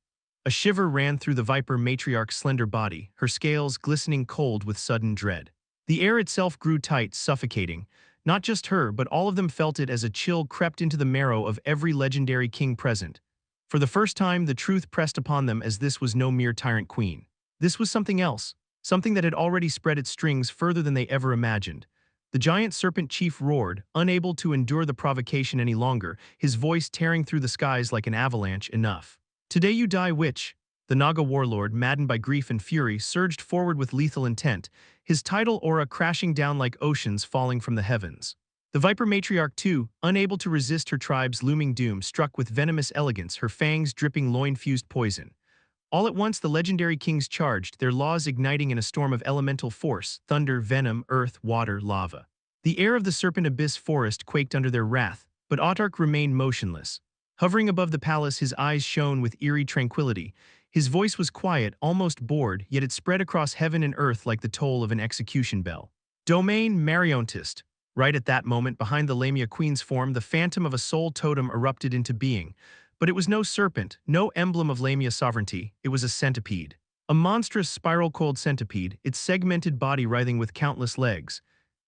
A shiver ran through the Viper matriarch's slender body, her scales glistening cold with sudden dread. The air itself grew tight, suffocating. Not just her, but all of them felt it as a chill crept into the marrow of every legendary king present. For the first time, the truth pressed upon them as this was no mere tyrant queen. This was something else, something that had already spread its strings further than they ever imagined. The giant serpent chief roared, unable to endure the provocation any longer, his voice tearing through the skies like an avalanche. Enough. Today you die, witch. The Naga warlord, maddened by grief and fury, surged forward with lethal intent, his tidal aura crashing down like oceans falling from the heavens. The Viper matriarch too, unable to resist her tribe's looming doom, struck with venomous elegance, her fangs dripping loin-fused poison. All at once the legendary kings charged, their laws igniting in a storm of elemental force, thunder, venom, earth, water, lava. The air of the serpent abyss forest quaked under their wrath, but Autark remained motionless. Hovering above the palace, his eyes shone with eerie tranquility. His voice was quiet, almost bored, yet it spread across heaven and earth like the toll of an execution bell. Domain Mariontist. Right at that moment, behind the Lamia queen's form, the phantom of a soul totem erupted into being. But it was no serpent, no emblem of Lamia sovereignty, it was a centipede. A monstrous spiral-coiled centipede, its segmented body writhing with countless legs.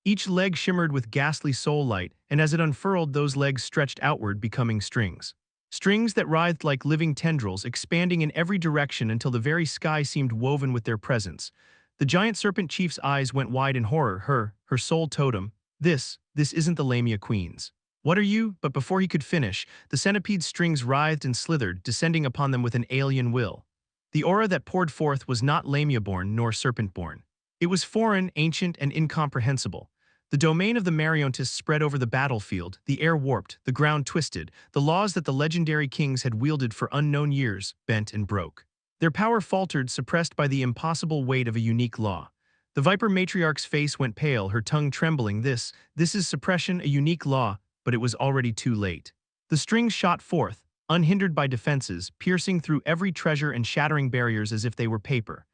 Each leg shimmered with ghastly soul light, and as it unfurled, those legs stretched outward, becoming strings. Strings that writhed like living tendrils, expanding in every direction until the very sky seemed woven with their presence. The giant serpent chief's eyes went wide in horror. Her soul totem. This isn't the Lamia queen's. What are you? But before he could finish, the centipede's strings writhed and slithered, descending upon them with an alien will. The aura that poured forth was not Lamia-born nor serpent-born. It was foreign, ancient, and incomprehensible. The domain of the Mariontists spread over the battlefield, the air warped, the ground twisted, the laws that the legendary kings had wielded for unknown years bent and broke. Their power faltered, suppressed by the impossible weight of a unique law. The Viper matriarch's face went pale, her tongue trembling. This is suppression, a unique law, but it was already too late. The strings shot forth, unhindered by defenses, piercing through every treasure and shattering barriers as if they were paper.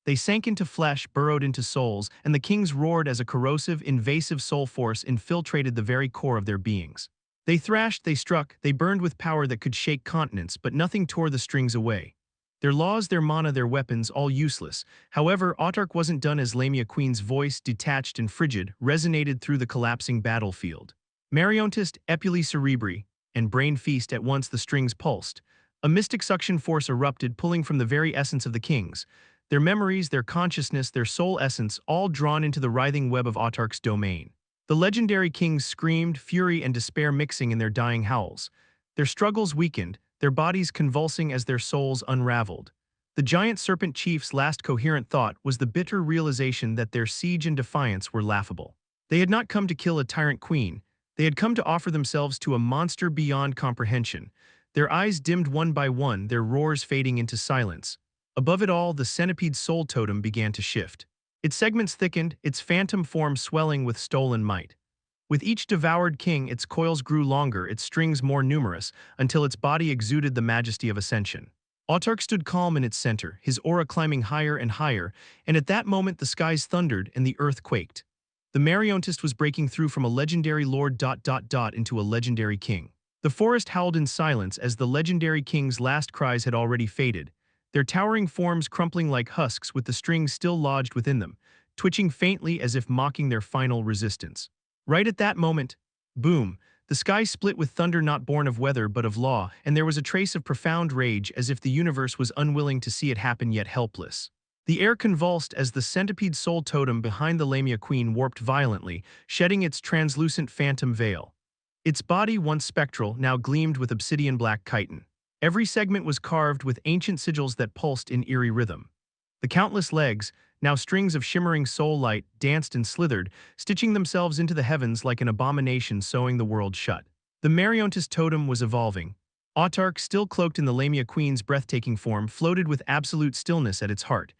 They sank into flesh, burrowed into souls, and the kings roared as a corrosive, invasive soul force infiltrated the very core of their beings. They thrashed, they struck, they burned with power that could shake continents, but nothing tore the strings away. Their laws, their mana, their weapons, all useless. However, Autark wasn't done as Lamia Queen's voice, detached and frigid, resonated through the collapsing battlefield. Mariontist, Epuli Cerebri, and Brain Feast. At once the strings pulsed. A mystic suction force erupted, pulling from the very essence of the kings. Their memories, their consciousness, their soul essence, all drawn into the writhing web of Autark's domain. The legendary kings screamed, fury and despair mixing in their dying howls. Their struggles weakened, their bodies convulsing as their souls unraveled. The giant serpent chief's last coherent thought was the bitter realization that their siege and defiance were laughable. They had not come to kill a tyrant queen, they had come to offer themselves to a monster beyond comprehension. Their eyes dimmed one by one, their roars fading into silence. Above it all, the centipede's soul totem began to shift. Its segments thickened, its phantom form swelling with stolen might. With each devoured king, its coils grew longer, its strings more numerous, until its body exuded the majesty of ascension. Autark stood calm in its center, his aura climbing higher and higher, and at that moment the skies thundered and the earth quaked. The Mariontist was breaking through from a legendary lord into a legendary king. The forest howled in silence as the legendary king's last cries had already faded, their towering forms crumpling like husks with the strings still lodged within them, twitching faintly as if mocking their final resistance. Right at that moment, boom, the sky split with thunder not born of weather but of law, and there was a trace of profound rage as if the universe was unwilling to see it happen yet helpless. The air convulsed as the centipede soul totem behind the Lamia queen warped violently, shedding its translucent phantom veil. Its body, once spectral, now gleamed with obsidian black chitin. Every segment was carved with ancient sigils that pulsed in eerie rhythm. The countless legs, now strings of shimmering soul light, danced and slithered, stitching themselves into the heavens like an abomination sewing the world shut. The Mariontist totem was evolving. Autarch, still cloaked in the Lamia queen's breathtaking form, floated with absolute stillness at its heart.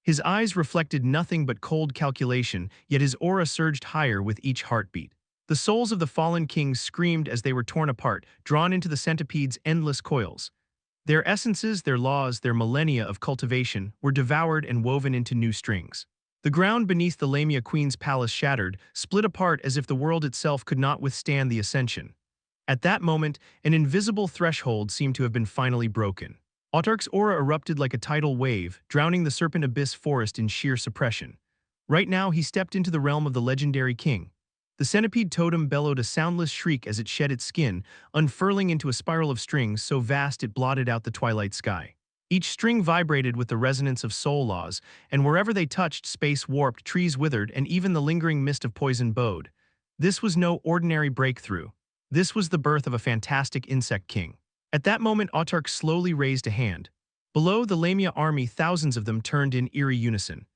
His eyes reflected nothing but cold calculation, yet his aura surged higher with each heartbeat. The souls of the fallen kings screamed as they were torn apart, drawn into the centipede's endless coils. Their essences, their laws, their millennia of cultivation were devoured and woven into new strings. The ground beneath the Lamia queen's palace shattered, split apart as if the world itself could not withstand the ascension. At that moment, an invisible threshold seemed to have been finally broken. Autarch's aura erupted like a tidal wave, drowning the serpent abyss forest in sheer suppression. Right now, he stepped into the realm of the legendary king. The centipede totem bellowed a soundless shriek as it shed its skin, unfurling into a spiral of strings so vast it blotted out the twilight sky. Each string vibrated with the resonance of soul laws, and wherever they touched, space warped, trees withered, and even the lingering mist of poison bowed. This was no ordinary breakthrough. This was the birth of a fantastic insect king. At that moment, Autarch slowly raised a hand. Below the Lamia army, thousands of them turned in eerie unison.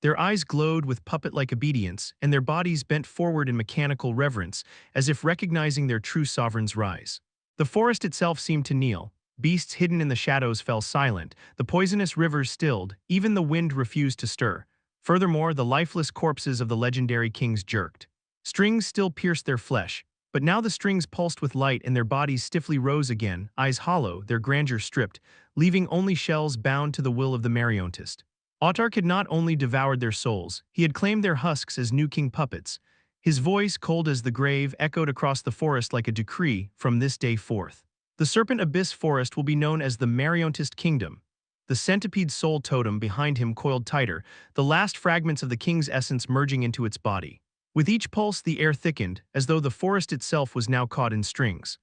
Their eyes glowed with puppet-like obedience, and their bodies bent forward in mechanical reverence, as if recognizing their true sovereign's rise. The forest itself seemed to kneel. Beasts hidden in the shadows fell silent, the poisonous rivers stilled, even the wind refused to stir. Furthermore, the lifeless corpses of the legendary kings jerked. Strings still pierced their flesh, but now the strings pulsed with light and their bodies stiffly rose again, eyes hollow, their grandeur stripped, leaving only shells bound to the will of the Mariontist. Autarch had not only devoured their souls, he had claimed their husks as new king puppets. His voice, cold as the grave, echoed across the forest like a decree from this day forth. The Serpent Abyss Forest will be known as the Mariontist Kingdom. The centipede soul totem behind him coiled tighter, the last fragments of the king's essence merging into its body. With each pulse, the air thickened, as though the forest itself was now caught in strings.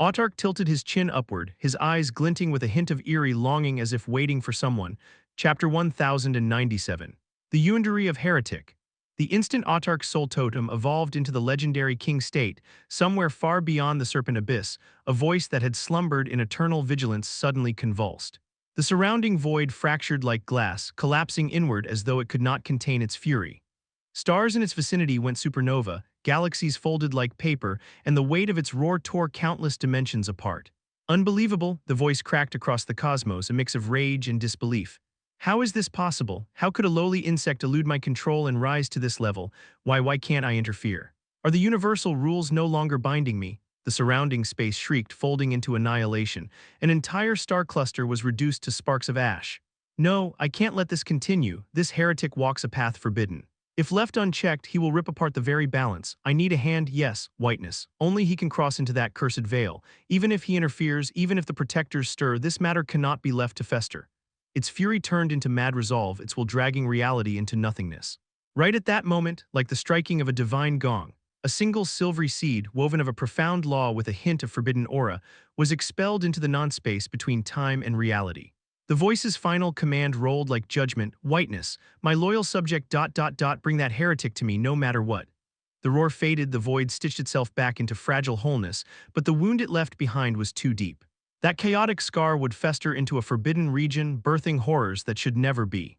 Autarch tilted his chin upward, his eyes glinting with a hint of eerie longing as if waiting for someone. Chapter 1097. The Yundery of Heretic. The instant Autarch's soul totem evolved into the legendary king state, somewhere far beyond the Serpent Abyss, a voice that had slumbered in eternal vigilance suddenly convulsed. The surrounding void fractured like glass, collapsing inward as though it could not contain its fury. Stars in its vicinity went supernova, galaxies folded like paper, and the weight of its roar tore countless dimensions apart. Unbelievable, the voice cracked across the cosmos, a mix of rage and disbelief. How is this possible? How could a lowly insect elude my control and rise to this level? Why can't I interfere? Are the universal rules no longer binding me? The surrounding space shrieked, folding into annihilation. An entire star cluster was reduced to sparks of ash. No, I can't let this continue. This heretic walks a path forbidden. If left unchecked, he will rip apart the very balance. I need a hand, yes, whiteness. Only he can cross into that cursed veil. Even if he interferes, even if the protectors stir, this matter cannot be left to fester. Its fury turned into mad resolve, its will dragging reality into nothingness. Right at that moment, like the striking of a divine gong, a single silvery seed, woven of a profound law with a hint of forbidden aura, was expelled into the non-space between time and reality. The voice's final command rolled like judgment, whiteness, my loyal subject ... bring that heretic to me no matter what. The roar faded, the void stitched itself back into fragile wholeness, but the wound it left behind was too deep. That chaotic scar would fester into a forbidden region, birthing horrors that should never be.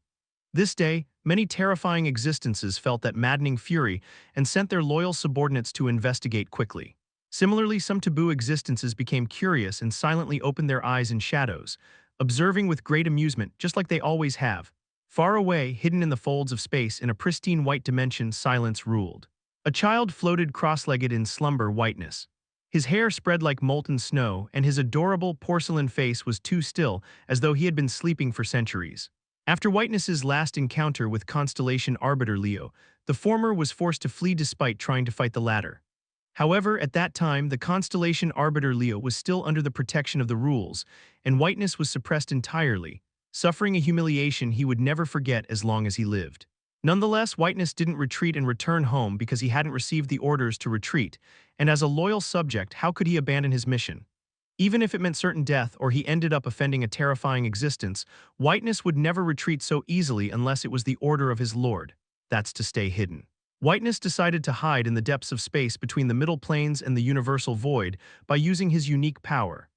This day, many terrifying existences felt that maddening fury and sent their loyal subordinates to investigate quickly. Similarly, some taboo existences became curious and silently opened their eyes in shadows, observing with great amusement, just like they always have. Far away, hidden in the folds of space in a pristine white dimension, silence ruled. A child floated cross-legged in slumber whiteness. His hair spread like molten snow, and his adorable porcelain face was too still, as though he had been sleeping for centuries. After Whiteness's last encounter with constellation Arbiter Leo, the former was forced to flee despite trying to fight the latter. However, at that time, the constellation Arbiter Leo was still under the protection of the rules, and Whiteness was suppressed entirely, suffering a humiliation he would never forget as long as he lived. Nonetheless, Whiteness didn't retreat and return home because he hadn't received the orders to retreat, and as a loyal subject, how could he abandon his mission? Even if it meant certain death or he ended up offending a terrifying existence, Whiteness would never retreat so easily unless it was the order of his lord. That's to stay hidden. Whiteness decided to hide in the depths of space between the Middle Plains and the Universal Void by using his unique power.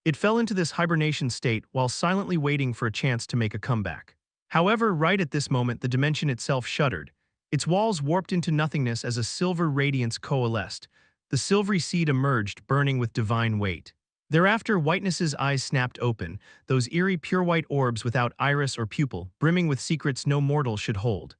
It fell into this hibernation state while silently waiting for a chance to make a comeback. However, right at this moment the dimension itself shuddered. Its walls warped into nothingness as a silver radiance coalesced. The silvery seed emerged, burning with divine weight. Thereafter, Whiteness's eyes snapped open, those eerie pure white orbs without iris or pupil, brimming with secrets no mortal should hold.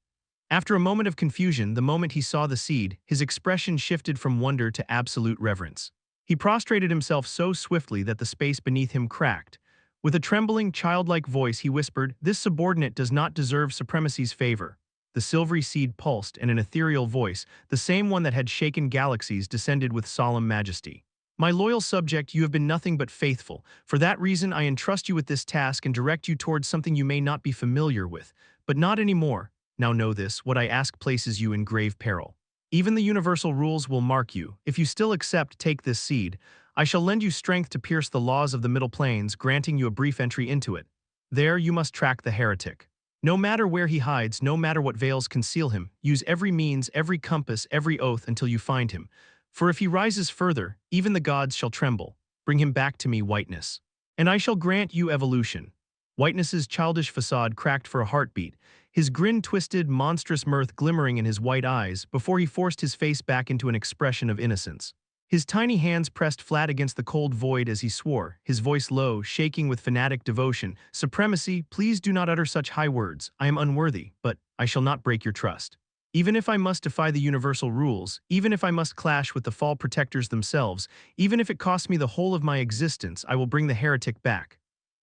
After a moment of confusion, the moment he saw the seed, his expression shifted from wonder to absolute reverence. He prostrated himself so swiftly that the space beneath him cracked. With a trembling, childlike voice, he whispered, "This subordinate does not deserve supremacy's favor." The silvery seed pulsed, and an ethereal voice, the same one that had shaken galaxies, descended with solemn majesty. "My loyal subject, you have been nothing but faithful. For that reason, I entrust you with this task and direct you towards something you may not be familiar with. But not anymore. Now know this, what I ask places you in grave peril. Even the universal rules will mark you. If you still accept, take this seed. I shall lend you strength to pierce the laws of the Middle Plains, granting you a brief entry into it. There you must track the heretic. No matter where he hides, no matter what veils conceal him, use every means, every compass, every oath until you find him. For if he rises further, even the gods shall tremble. Bring him back to me, Whiteness. And I shall grant you evolution." Whiteness's childish facade cracked for a heartbeat, his grin twisted, monstrous mirth glimmering in his white eyes before he forced his face back into an expression of innocence. His tiny hands pressed flat against the cold void as he swore, his voice low, shaking with fanatic devotion. "Supremacy, please do not utter such high words. I am unworthy, but I shall not break your trust. Even if I must defy the universal rules, even if I must clash with the fall protectors themselves, even if it costs me the whole of my existence, I will bring the heretic back."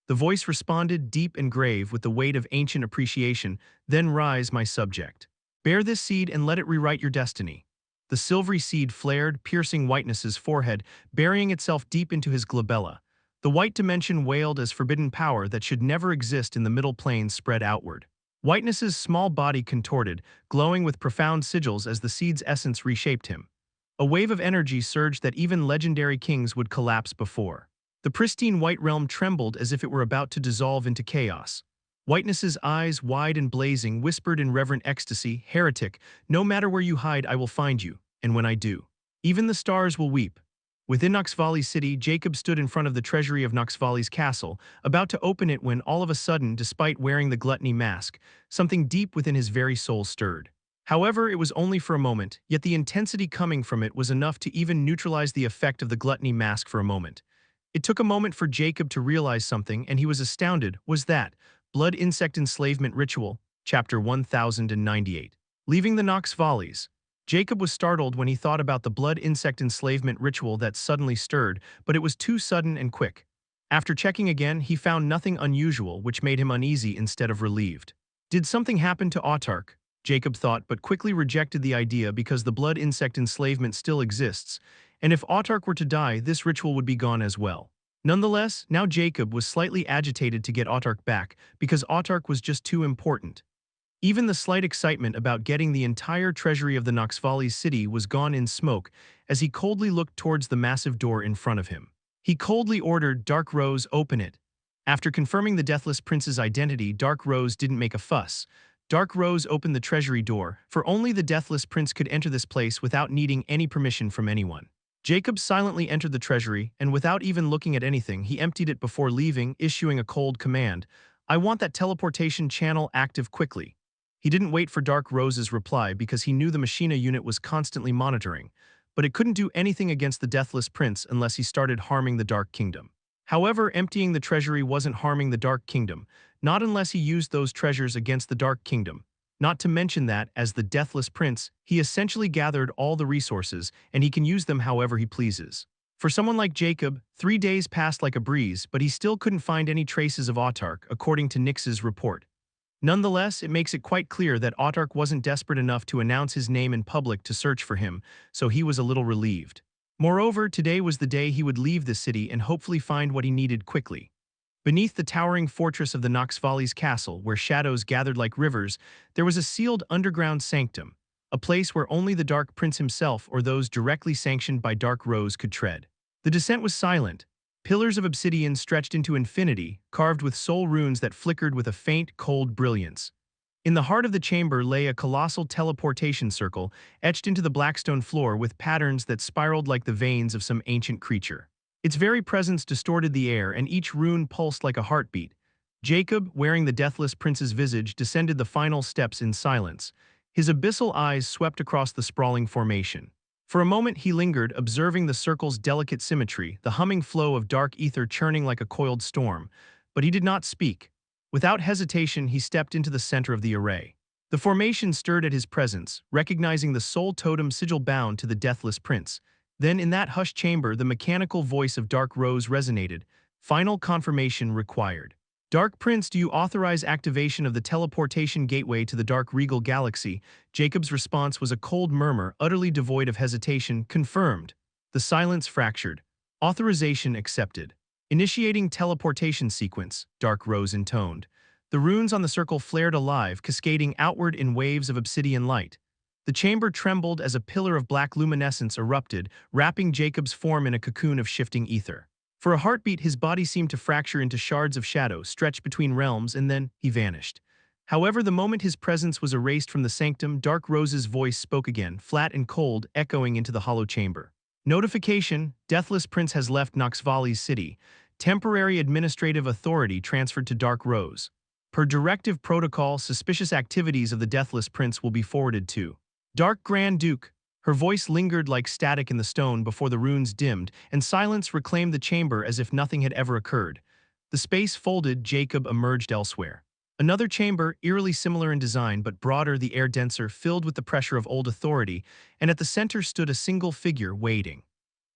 The voice responded, deep and grave, with the weight of ancient appreciation. "Then rise, my subject. Bear this seed and let it rewrite your destiny." The silvery seed flared, piercing Whiteness's forehead, burying itself deep into his glabella. The white dimension wailed as forbidden power that should never exist in the Middle Plains spread outward. Whiteness's small body contorted, glowing with profound sigils as the seed's essence reshaped him. A wave of energy surged that even legendary kings would collapse before. The pristine white realm trembled as if it were about to dissolve into chaos. Whiteness's eyes, wide and blazing, whispered in reverent ecstasy, "Heretic, no matter where you hide, I will find you, and when I do, even the stars will weep." Within Noxvali City, Jacob stood in front of the treasury of Noxvali's castle, about to open it when all of a sudden, despite wearing the gluttony mask, something deep within his very soul stirred. However, it was only for a moment, yet the intensity coming from it was enough to even neutralize the effect of the gluttony mask for a moment. It took a moment for Jacob to realize something, and he was astounded. Was that Blood Insect Enslavement Ritual, Chapter 1098. Leaving the Nox Valleys, Jacob was startled when he thought about the blood insect enslavement ritual that suddenly stirred, but it was too sudden and quick. After checking again, he found nothing unusual, which made him uneasy instead of relieved. Did something happen to Autark? Jacob thought, but quickly rejected the idea because the blood insect enslavement still exists, and if Autark were to die, this ritual would be gone as well. Nonetheless, now Jacob was slightly agitated to get Autark back, because Autark was just too important. Even the slight excitement about getting the entire treasury of the Noxvali city was gone in smoke as he coldly looked towards the massive door in front of him. He coldly ordered, "Dark Rose, open it." After confirming the Deathless Prince's identity, Dark Rose didn't make a fuss. Dark Rose opened the treasury door, for only the Deathless Prince could enter this place without needing any permission from anyone. Jacob silently entered the treasury, and without even looking at anything, he emptied it before leaving, issuing a cold command. "I want that teleportation channel active quickly." He didn't wait for Dark Rose's reply because he knew the Machina unit was constantly monitoring, but it couldn't do anything against the Deathless Prince unless he started harming the Dark Kingdom. However, emptying the treasury wasn't harming the Dark Kingdom, not unless he used those treasures against the Dark Kingdom. Not to mention that, as the Deathless Prince, he essentially gathered all the resources, and he can use them however he pleases. For someone like Jacob, 3 days passed like a breeze, but he still couldn't find any traces of Autark, according to Nyx's report. Nonetheless, it makes it quite clear that Autarch wasn't desperate enough to announce his name in public to search for him, so he was a little relieved. Moreover, today was the day he would leave the city and hopefully find what he needed quickly. Beneath the towering fortress of the Noxvali's castle, where shadows gathered like rivers, there was a sealed underground sanctum, a place where only the Dark Prince himself or those directly sanctioned by Dark Rose could tread. The descent was silent. Pillars of obsidian stretched into infinity, carved with soul runes that flickered with a faint, cold brilliance. In the heart of the chamber lay a colossal teleportation circle, etched into the blackstone floor with patterns that spiraled like the veins of some ancient creature. Its very presence distorted the air, and each rune pulsed like a heartbeat. Jacob, wearing the Deathless Prince's visage, descended the final steps in silence. His abyssal eyes swept across the sprawling formation. For a moment he lingered, observing the circle's delicate symmetry, the humming flow of dark ether churning like a coiled storm. But he did not speak. Without hesitation, he stepped into the center of the array. The formation stirred at his presence, recognizing the soul totem sigil bound to the Deathless Prince. Then, in that hushed chamber, the mechanical voice of Dark Rose resonated. Final confirmation required. Dark Prince, do you authorize activation of the teleportation gateway to the Dark Regal Galaxy? Jacob's response was a cold murmur, utterly devoid of hesitation. Confirmed. The silence fractured. Authorization accepted. Initiating teleportation sequence, Dark Rose intoned. The runes on the circle flared alive, cascading outward in waves of obsidian light. The chamber trembled as a pillar of black luminescence erupted, wrapping Jacob's form in a cocoon of shifting ether. For a heartbeat, his body seemed to fracture into shards of shadow, stretched between realms, and then he vanished. However, the moment his presence was erased from the sanctum, Dark Rose's voice spoke again, flat and cold, echoing into the hollow chamber. Notification: Deathless Prince has left Noxvali's city. Temporary administrative authority transferred to Dark Rose. Per directive protocol, suspicious activities of the Deathless Prince will be forwarded to Dark Grand Duke. Her voice lingered like static in the stone before the runes dimmed, and silence reclaimed the chamber as if nothing had ever occurred. The space folded, Jacob emerged elsewhere. Another chamber, eerily similar in design but broader, the air denser, filled with the pressure of old authority, and at the center stood a single figure waiting.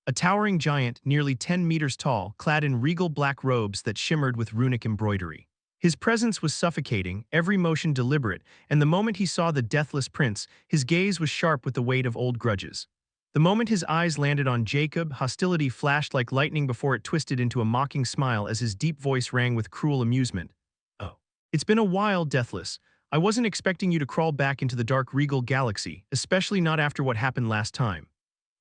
A towering giant, nearly 10 meters tall, clad in regal black robes that shimmered with runic embroidery. His presence was suffocating, every motion deliberate, and the moment he saw the Deathless Prince, his gaze was sharp with the weight of old grudges. The moment his eyes landed on Jacob, hostility flashed like lightning before it twisted into a mocking smile as his deep voice rang with cruel amusement. "Oh. It's been a while, Deathless. I wasn't expecting you to crawl back into the Dark Regal Galaxy, especially not after what happened last time."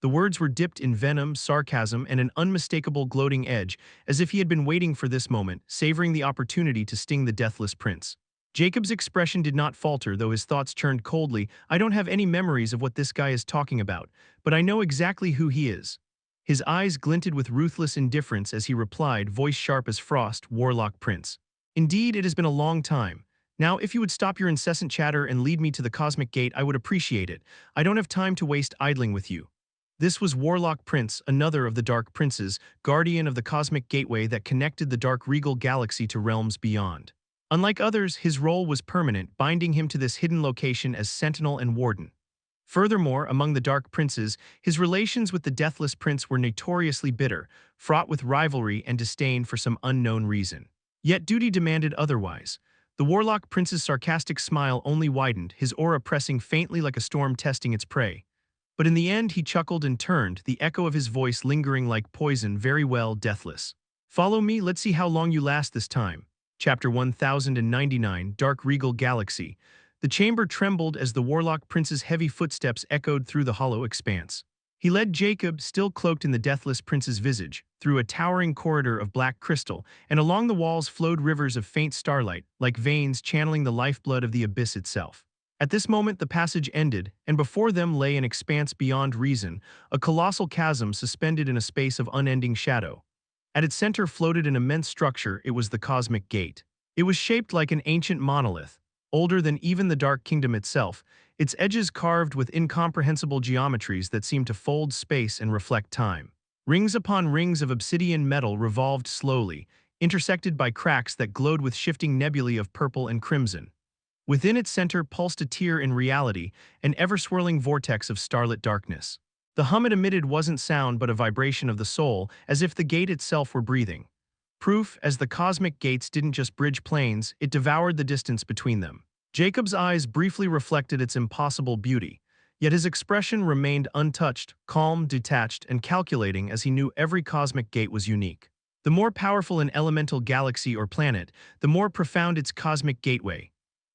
The words were dipped in venom, sarcasm, and an unmistakable gloating edge, as if he had been waiting for this moment, savoring the opportunity to sting the Deathless Prince. Jacob's expression did not falter, though his thoughts churned coldly. "I don't have any memories of what this guy is talking about, but I know exactly who he is." His eyes glinted with ruthless indifference as he replied, voice sharp as frost, "Warlock Prince. Indeed, it has been a long time. Now, if you would stop your incessant chatter and lead me to the Cosmic Gate, I would appreciate it. I don't have time to waste idling with you." This was Warlock Prince, another of the Dark Princes, guardian of the cosmic gateway that connected the Dark Regal Galaxy to realms beyond. Unlike others, his role was permanent, binding him to this hidden location as sentinel and warden. Furthermore, among the Dark Princes, his relations with the Deathless Prince were notoriously bitter, fraught with rivalry and disdain for some unknown reason. Yet duty demanded otherwise. The Warlock Prince's sarcastic smile only widened, his aura pressing faintly like a storm testing its prey. But in the end he chuckled and turned, the echo of his voice lingering like poison. "Very well, Deathless. Follow me, let's see how long you last this time." Chapter 1099, Dark Regal Galaxy. The chamber trembled as the Warlock Prince's heavy footsteps echoed through the hollow expanse. He led Jacob, still cloaked in the Deathless Prince's visage, through a towering corridor of black crystal, and along the walls flowed rivers of faint starlight, like veins channeling the lifeblood of the abyss itself. At this moment the passage ended, and before them lay an expanse beyond reason, a colossal chasm suspended in a space of unending shadow. At its center floated an immense structure. It was the Cosmic Gate. It was shaped like an ancient monolith, older than even the Dark Kingdom itself, its edges carved with incomprehensible geometries that seemed to fold space and reflect time. Rings upon rings of obsidian metal revolved slowly, intersected by cracks that glowed with shifting nebulae of purple and crimson. Within its center pulsed a tear in reality, an ever-swirling vortex of starlit darkness. The hum it emitted wasn't sound but a vibration of the soul, as if the gate itself were breathing. Proof, as the cosmic gates didn't just bridge planes, it devoured the distance between them. Jacob's eyes briefly reflected its impossible beauty, yet his expression remained untouched, calm, detached, and calculating as he knew every cosmic gate was unique. The more powerful an elemental galaxy or planet, the more profound its cosmic gateway.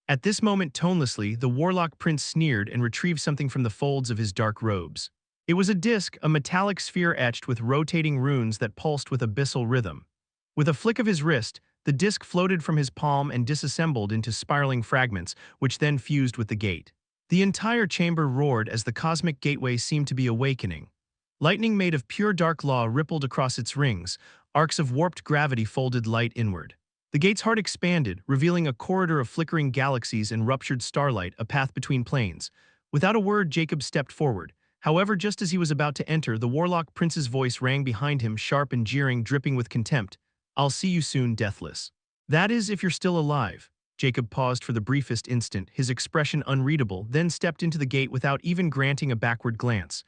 At this moment, tonelessly, the warlock prince sneered and retrieved something from the folds of his dark robes. It was a disk, a metallic sphere etched with rotating runes that pulsed with abyssal rhythm. With a flick of his wrist, the disk floated from his palm and disassembled into spiraling fragments, which then fused with the gate. The entire chamber roared as the cosmic gateway seemed to be awakening. Lightning made of pure dark law rippled across its rings, arcs of warped gravity folded light inward. The gate's heart expanded, revealing a corridor of flickering galaxies and ruptured starlight, a path between planes. Without a word, Jacob stepped forward. However, just as he was about to enter, the warlock prince's voice rang behind him, sharp and jeering, dripping with contempt. "I'll see you soon, deathless. That is, if you're still alive." Jacob paused for the briefest instant, his expression unreadable, then stepped into the gate without even granting a backward glance.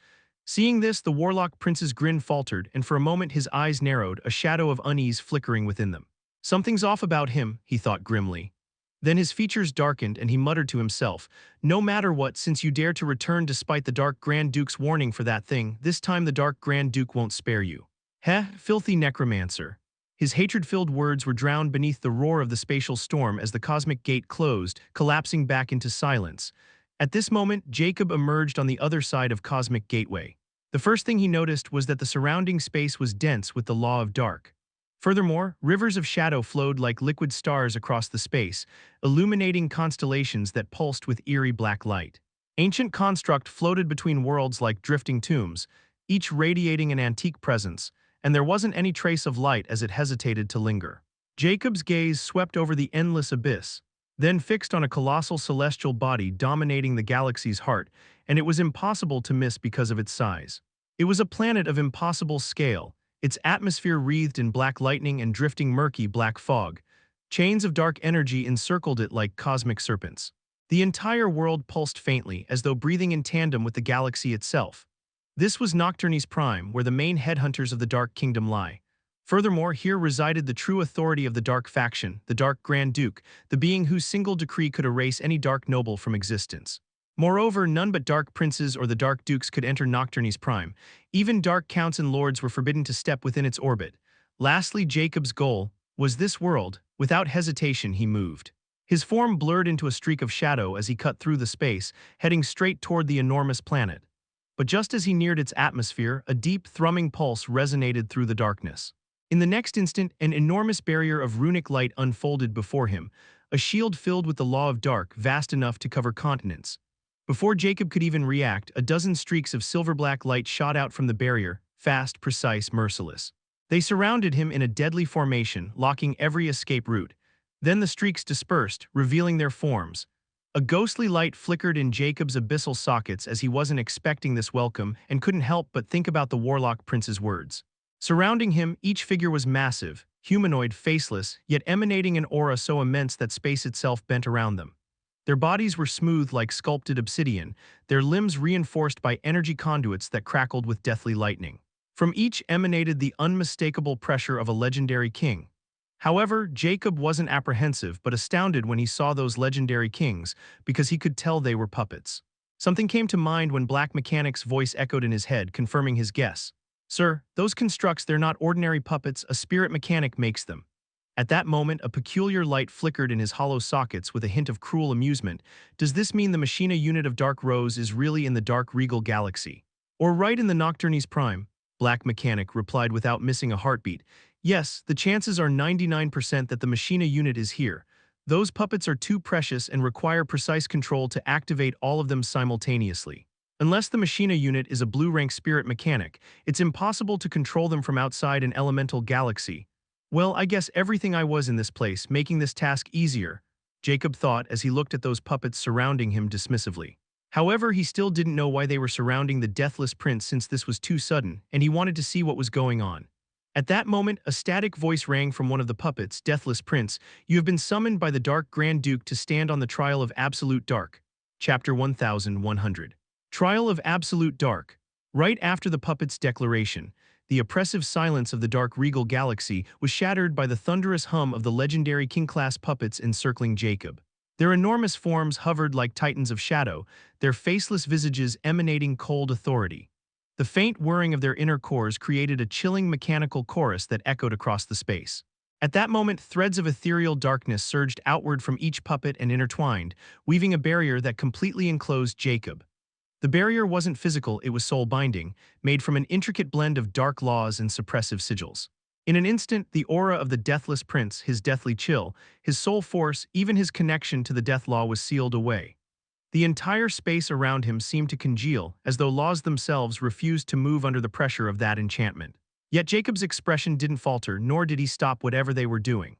Seeing this, the warlock prince's grin faltered, and for a moment his eyes narrowed, a shadow of unease flickering within them. Something's off about him, he thought grimly. Then his features darkened and he muttered to himself, "No matter what, since you dare to return despite the Dark Grand Duke's warning for that thing, this time the Dark Grand Duke won't spare you." Heh, filthy necromancer. His hatred-filled words were drowned beneath the roar of the spatial storm as the cosmic gate closed, collapsing back into silence. At this moment, Jacob emerged on the other side of Cosmic Gateway. The first thing he noticed was that the surrounding space was dense with the law of dark. Furthermore, rivers of shadow flowed like liquid stars across the space, illuminating constellations that pulsed with eerie black light. Ancient construct floated between worlds like drifting tombs, each radiating an antique presence, and there wasn't any trace of light as it hesitated to linger. Jacob's gaze swept over the endless abyss, then fixed on a colossal celestial body dominating the galaxy's heart, and it was impossible to miss because of its size. It was a planet of impossible scale, its atmosphere wreathed in black lightning and drifting murky black fog. Chains of dark energy encircled it like cosmic serpents. The entire world pulsed faintly, as though breathing in tandem with the galaxy itself. This was Nocturne's Prime, where the main headhunters of the Dark Kingdom lie. Furthermore, here resided the true authority of the Dark Faction, the Dark Grand Duke, the being whose single decree could erase any Dark Noble from existence. Moreover, none but Dark Princes or the Dark Dukes could enter Nocturne's Prime. Even Dark Counts and Lords were forbidden to step within its orbit. Lastly, Jacob's goal was this world. Without hesitation, he moved. His form blurred into a streak of shadow as he cut through the space, heading straight toward the enormous planet. But just as he neared its atmosphere, a deep, thrumming pulse resonated through the darkness. In the next instant, an enormous barrier of runic light unfolded before him, a shield filled with the law of dark, vast enough to cover continents. Before Jacob could even react, a dozen streaks of silver-black light shot out from the barrier, fast, precise, merciless. They surrounded him in a deadly formation, locking every escape route. Then the streaks dispersed, revealing their forms. A ghostly light flickered in Jacob's abyssal sockets as he wasn't expecting this welcome and couldn't help but think about the Warlock Prince's words. Surrounding him, each figure was massive, humanoid, faceless, yet emanating an aura so immense that space itself bent around them. Their bodies were smooth like sculpted obsidian, their limbs reinforced by energy conduits that crackled with deathly lightning. From each emanated the unmistakable pressure of a legendary king. However, Jacob wasn't apprehensive but astounded when he saw those legendary kings, because he could tell they were puppets. Something came to mind when Black Mechanic's voice echoed in his head, confirming his guess. "Sir, those constructs, they're not ordinary puppets, a spirit mechanic makes them." At that moment, a peculiar light flickered in his hollow sockets with a hint of cruel amusement. Does this mean the Machina unit of Dark Rose is really in the Dark Regal Galaxy? Or right in the Nocturne's Prime? Black Mechanic replied without missing a heartbeat. Yes, the chances are 99% that the Machina unit is here. Those puppets are too precious and require precise control to activate all of them simultaneously. Unless the Machina unit is a blue-rank spirit mechanic, it's impossible to control them from outside an elemental galaxy. Well, I guess everything I was in this place, making this task easier, Jacob thought as he looked at those puppets surrounding him dismissively. However, he still didn't know why they were surrounding the deathless prince since this was too sudden, and he wanted to see what was going on. At that moment, a static voice rang from one of the puppets. "Deathless Prince, you have been summoned by the Dark Grand Duke to stand on the Trial of Absolute Dark." Chapter 1100. Trial of Absolute Dark. Right after the puppet's declaration, the oppressive silence of the dark regal galaxy was shattered by the thunderous hum of the legendary king-class puppets encircling Jacob. Their enormous forms hovered like titans of shadow, their faceless visages emanating cold authority. The faint whirring of their inner cores created a chilling mechanical chorus that echoed across the space. At that moment, threads of ethereal darkness surged outward from each puppet and intertwined, weaving a barrier that completely enclosed Jacob. The barrier wasn't physical, it was soul-binding, made from an intricate blend of dark laws and suppressive sigils. In an instant, the aura of the deathless prince, his deathly chill, his soul force, even his connection to the death law was sealed away. The entire space around him seemed to congeal, as though laws themselves refused to move under the pressure of that enchantment. Yet Jacob's expression didn't falter, nor did he stop whatever they were doing.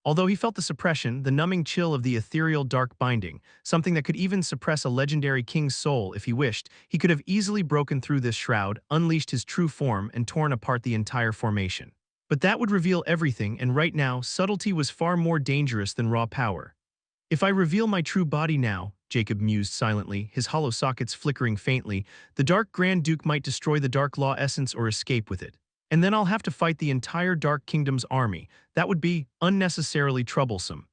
Although he felt the suppression, the numbing chill of the ethereal dark binding, something that could even suppress a legendary king's soul if he wished, he could have easily broken through this shroud, unleashed his true form, and torn apart the entire formation. But that would reveal everything, and right now, subtlety was far more dangerous than raw power. If I reveal my true body now, Jacob mused silently, his hollow sockets flickering faintly, the Dark Grand Duke might destroy the Dark Law essence or escape with it. And then I'll have to fight the entire Dark Kingdom's army. That would be unnecessarily troublesome.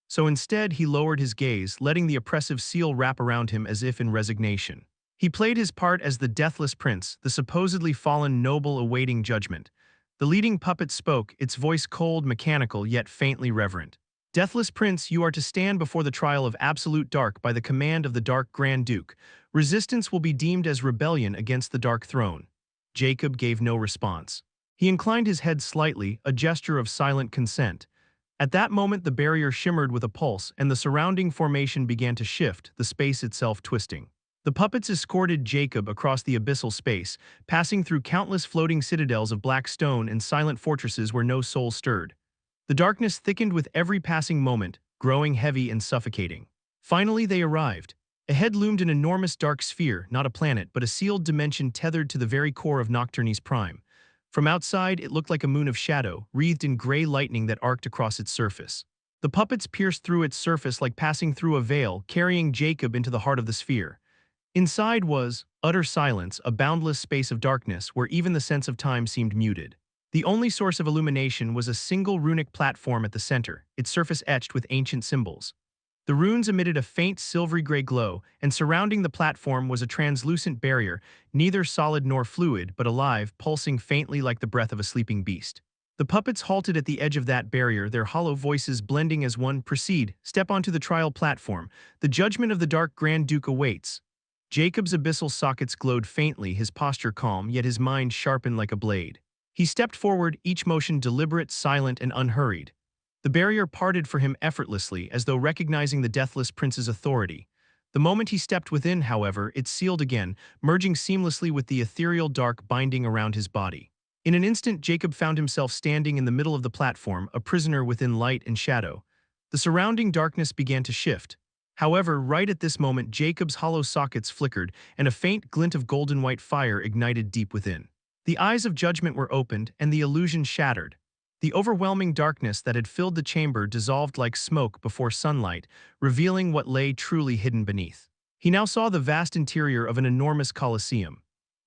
So instead, he lowered his gaze, letting the oppressive seal wrap around him as if in resignation. He played his part as the deathless prince, the supposedly fallen noble awaiting judgment. The leading puppet spoke, its voice cold, mechanical, yet faintly reverent. Deathless Prince, you are to stand before the trial of absolute dark by the command of the Dark Grand Duke. Resistance will be deemed as rebellion against the Dark Throne. Jacob gave no response. He inclined his head slightly, a gesture of silent consent. At that moment the barrier shimmered with a pulse, and the surrounding formation began to shift, the space itself twisting. The puppets escorted Jacob across the abyssal space, passing through countless floating citadels of black stone and silent fortresses where no soul stirred. The darkness thickened with every passing moment, growing heavy and suffocating. Finally they arrived. Ahead loomed an enormous dark sphere, not a planet, but a sealed dimension tethered to the very core of Nocturne's prime. From outside, it looked like a moon of shadow, wreathed in gray lightning that arced across its surface. The puppets pierced through its surface like passing through a veil, carrying Jacob into the heart of the sphere. Inside was utter silence, a boundless space of darkness where even the sense of time seemed muted. The only source of illumination was a single runic platform at the center, its surface etched with ancient symbols. The runes emitted a faint silvery gray glow, and surrounding the platform was a translucent barrier, neither solid nor fluid, but alive, pulsing faintly like the breath of a sleeping beast. The puppets halted at the edge of that barrier, their hollow voices blending as one. Proceed, step onto the trial platform. The judgment of the Dark Grand Duke awaits. Jacob's abyssal sockets glowed faintly, his posture calm, yet his mind sharpened like a blade. He stepped forward, each motion deliberate, silent, and unhurried. The barrier parted for him effortlessly, as though recognizing the deathless prince's authority. The moment he stepped within, however, it sealed again, merging seamlessly with the ethereal dark binding around his body. In an instant, Jacob found himself standing in the middle of the platform, a prisoner within light and shadow. The surrounding darkness began to shift. However, right at this moment, Jacob's hollow sockets flickered, and a faint glint of golden white fire ignited deep within. The eyes of judgment were opened, and the illusion shattered. The overwhelming darkness that had filled the chamber dissolved like smoke before sunlight, revealing what lay truly hidden beneath. He now saw the vast interior of an enormous colosseum.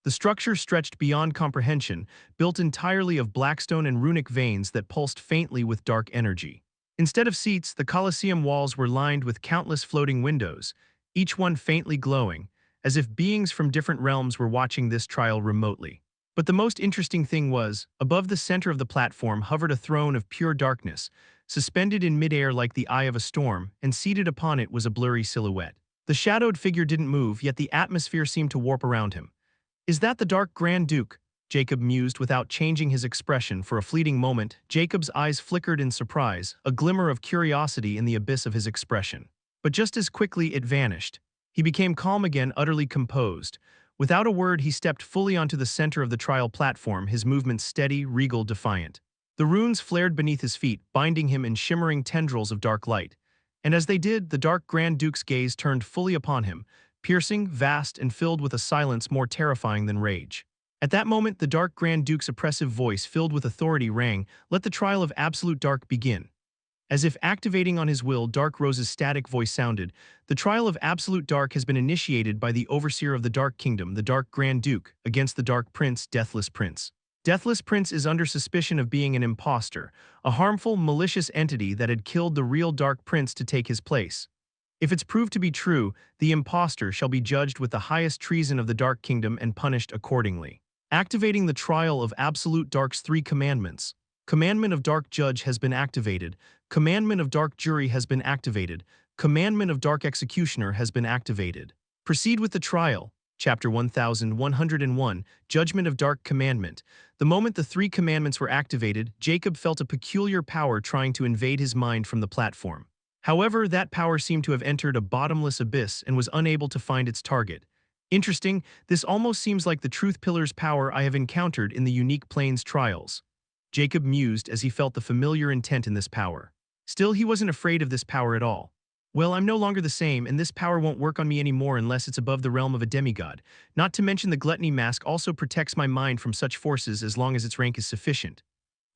The structure stretched beyond comprehension, built entirely of blackstone and runic veins that pulsed faintly with dark energy. Instead of seats, the colosseum walls were lined with countless floating windows, each one faintly glowing, as if beings from different realms were watching this trial remotely. But the most interesting thing was, above the center of the platform hovered a throne of pure darkness, suspended in midair like the eye of a storm, and seated upon it was a blurry silhouette. The shadowed figure didn't move, yet the atmosphere seemed to warp around him. "Is that the Dark Grand Duke?" Jacob mused without changing his expression. For a fleeting moment, Jacob's eyes flickered in surprise, a glimmer of curiosity in the abyss of his expression. But just as quickly it vanished. He became calm again, utterly composed. Without a word, he stepped fully onto the center of the trial platform, his movements steady, regal, defiant. The runes flared beneath his feet, binding him in shimmering tendrils of dark light. And as they did, the Dark Grand Duke's gaze turned fully upon him, piercing, vast, and filled with a silence more terrifying than rage. At that moment, the Dark Grand Duke's oppressive voice, filled with authority, rang, "Let the trial of absolute dark begin." As if activating on his will, Dark Rose's static voice sounded, "The trial of absolute dark has been initiated by the overseer of the Dark Kingdom, the Dark Grand Duke, against the Dark Prince, Deathless Prince. Deathless Prince is under suspicion of being an impostor, a harmful, malicious entity that had killed the real Dark Prince to take his place. If it's proved to be true, the impostor shall be judged with the highest treason of the Dark Kingdom and punished accordingly. Activating the trial of Absolute Dark's 3 commandments. Commandment of Dark Judge has been activated. Commandment of Dark Jury has been activated. Commandment of Dark Executioner has been activated. Proceed with the trial. Chapter 1101, Judgment of Dark Commandment. The moment the 3 commandments were activated, Jacob felt a peculiar power trying to invade his mind from the platform. However, that power seemed to have entered a bottomless abyss and was unable to find its target. Interesting, this almost seems like the Truth Pillar's power I have encountered in the unique Plains trials. Jacob mused as he felt the familiar intent in this power. Still, he wasn't afraid of this power at all. Well, I'm no longer the same, and this power won't work on me anymore unless it's above the realm of a demigod. Not to mention the Gluttony Mask also protects my mind from such forces as long as its rank is sufficient.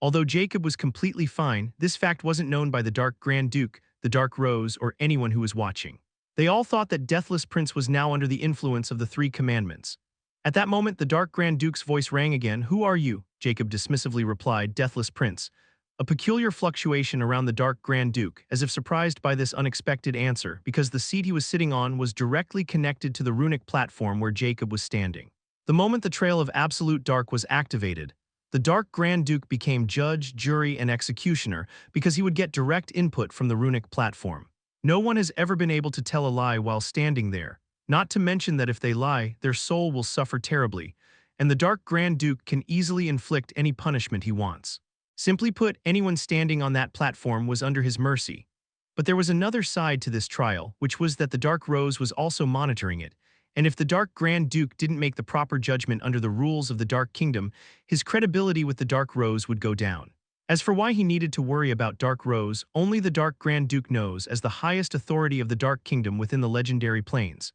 Although Jacob was completely fine, this fact wasn't known by the Dark Grand Duke, the Dark Rose, or anyone who was watching. They all thought that Deathless Prince was now under the influence of the 3 commandments. At that moment, the Dark Grand Duke's voice rang again. "Who are you?" Jacob dismissively replied, "Deathless Prince." A peculiar fluctuation around the Dark Grand Duke, as if surprised by this unexpected answer, because the seat he was sitting on was directly connected to the runic platform where Jacob was standing. The moment the Trail of Absolute Dark was activated, the Dark Grand Duke became judge, jury, and executioner because he would get direct input from the runic platform. No one has ever been able to tell a lie while standing there, not to mention that if they lie, their soul will suffer terribly, and the Dark Grand Duke can easily inflict any punishment he wants. Simply put, anyone standing on that platform was under his mercy. But there was another side to this trial, which was that the Dark Rose was also monitoring it, and if the Dark Grand Duke didn't make the proper judgment under the rules of the Dark Kingdom, his credibility with the Dark Rose would go down. As for why he needed to worry about Dark Rose, only the Dark Grand Duke knows, as the highest authority of the Dark Kingdom within the legendary Plains.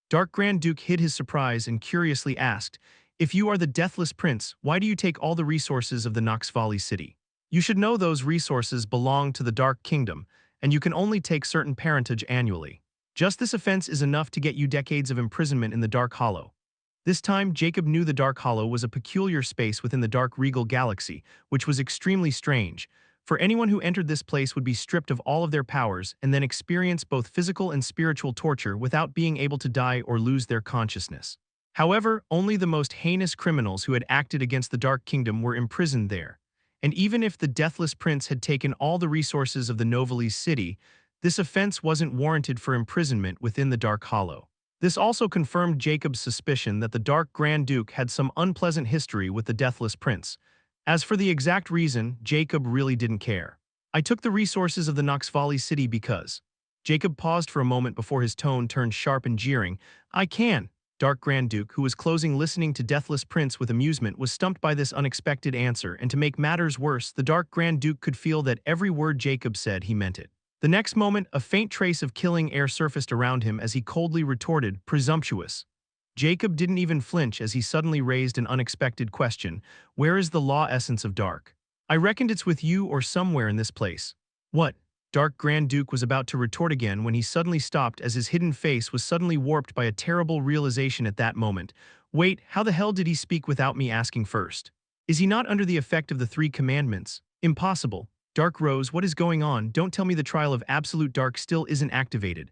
Dark Grand Duke hid his surprise and curiously asked, "If you are the Deathless Prince, why do you take all the resources of the Nox Valley city? You should know those resources belong to the Dark Kingdom, and you can only take certain parentage annually. Just this offense is enough to get you decades of imprisonment in the Dark Hollow." This time, Jacob knew the Dark Hollow was a peculiar space within the Dark Regal Galaxy, which was extremely strange, for anyone who entered this place would be stripped of all of their powers and then experience both physical and spiritual torture without being able to die or lose their consciousness. However, only the most heinous criminals who had acted against the Dark Kingdom were imprisoned there, and even if the Deathless Prince had taken all the resources of the Novalis city, this offense wasn't warranted for imprisonment within the Dark Hollow. This also confirmed Jacob's suspicion that the Dark Grand Duke had some unpleasant history with the Deathless Prince. As for the exact reason, Jacob really didn't care. "I took the resources of the Nox Valley city because..." Jacob paused for a moment before his tone turned sharp and jeering. "I can." Dark Grand Duke, who was closing listening to Deathless Prince with amusement, was stumped by this unexpected answer, and to make matters worse, the Dark Grand Duke could feel that every word Jacob said, he meant it. The next moment, a faint trace of killing air surfaced around him as he coldly retorted, "Presumptuous." Jacob didn't even flinch as he suddenly raised an unexpected question. "Where is the law essence of dark? I reckoned it's with you or somewhere in this place." "What?" Dark Grand Duke was about to retort again when he suddenly stopped as his hidden face was suddenly warped by a terrible realization at that moment. "Wait, how the hell did he speak without me asking first? Is he not under the effect of the 3 commandments? Impossible. Dark Rose, what is going on? Don't tell me the Trial of Absolute Dark still isn't activated."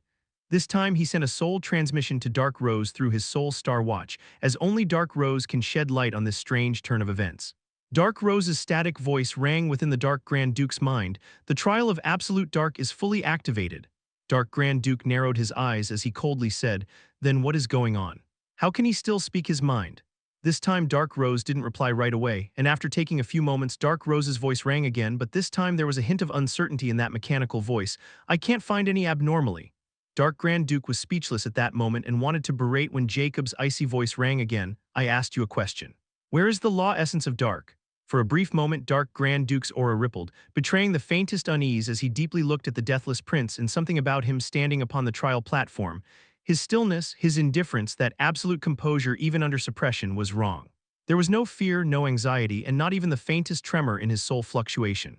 This time, he sent a soul transmission to Dark Rose through his soul star watch, as only Dark Rose can shed light on this strange turn of events. Dark Rose's static voice rang within the Dark Grand Duke's mind. "The Trial of Absolute Dark is fully activated." Dark Grand Duke narrowed his eyes as he coldly said, "Then what is going on? How can he still speak his mind?" This time Dark Rose didn't reply right away, and after taking a few moments Dark Rose's voice rang again, but this time there was a hint of uncertainty in that mechanical voice. "I can't find any abnormally." Dark Grand Duke was speechless at that moment and wanted to berate when Jacob's icy voice rang again. "I asked you a question. Where is the law essence of dark?" For a brief moment Dark Grand Duke's aura rippled, betraying the faintest unease as he deeply looked at the Deathless Prince and something about him standing upon the trial platform. His stillness, his indifference, that absolute composure even under suppression was wrong. There was no fear, no anxiety, and not even the faintest tremor in his soul fluctuation.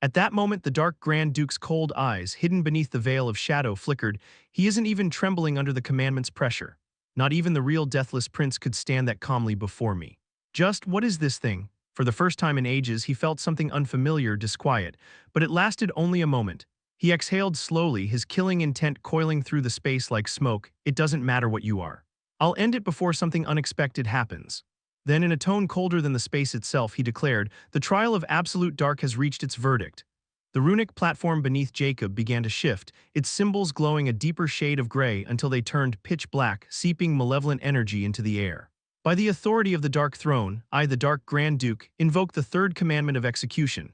At that moment the Dark Grand Duke's cold eyes, hidden beneath the veil of shadow, flickered. "He isn't even trembling under the commandment's pressure. Not even the real Deathless Prince could stand that calmly before me. Just what is this thing?" For the first time in ages, he felt something unfamiliar disquiet, but it lasted only a moment. He exhaled slowly, his killing intent coiling through the space like smoke. It doesn't matter what you are. I'll end it before something unexpected happens. Then, in a tone colder than the space itself, he declared, the trial of absolute dark has reached its verdict. The runic platform beneath Jacob began to shift, its symbols glowing a deeper shade of gray until they turned pitch black, seeping malevolent energy into the air. By the authority of the Dark Throne, I, the Dark Grand Duke, invoke the third commandment of execution.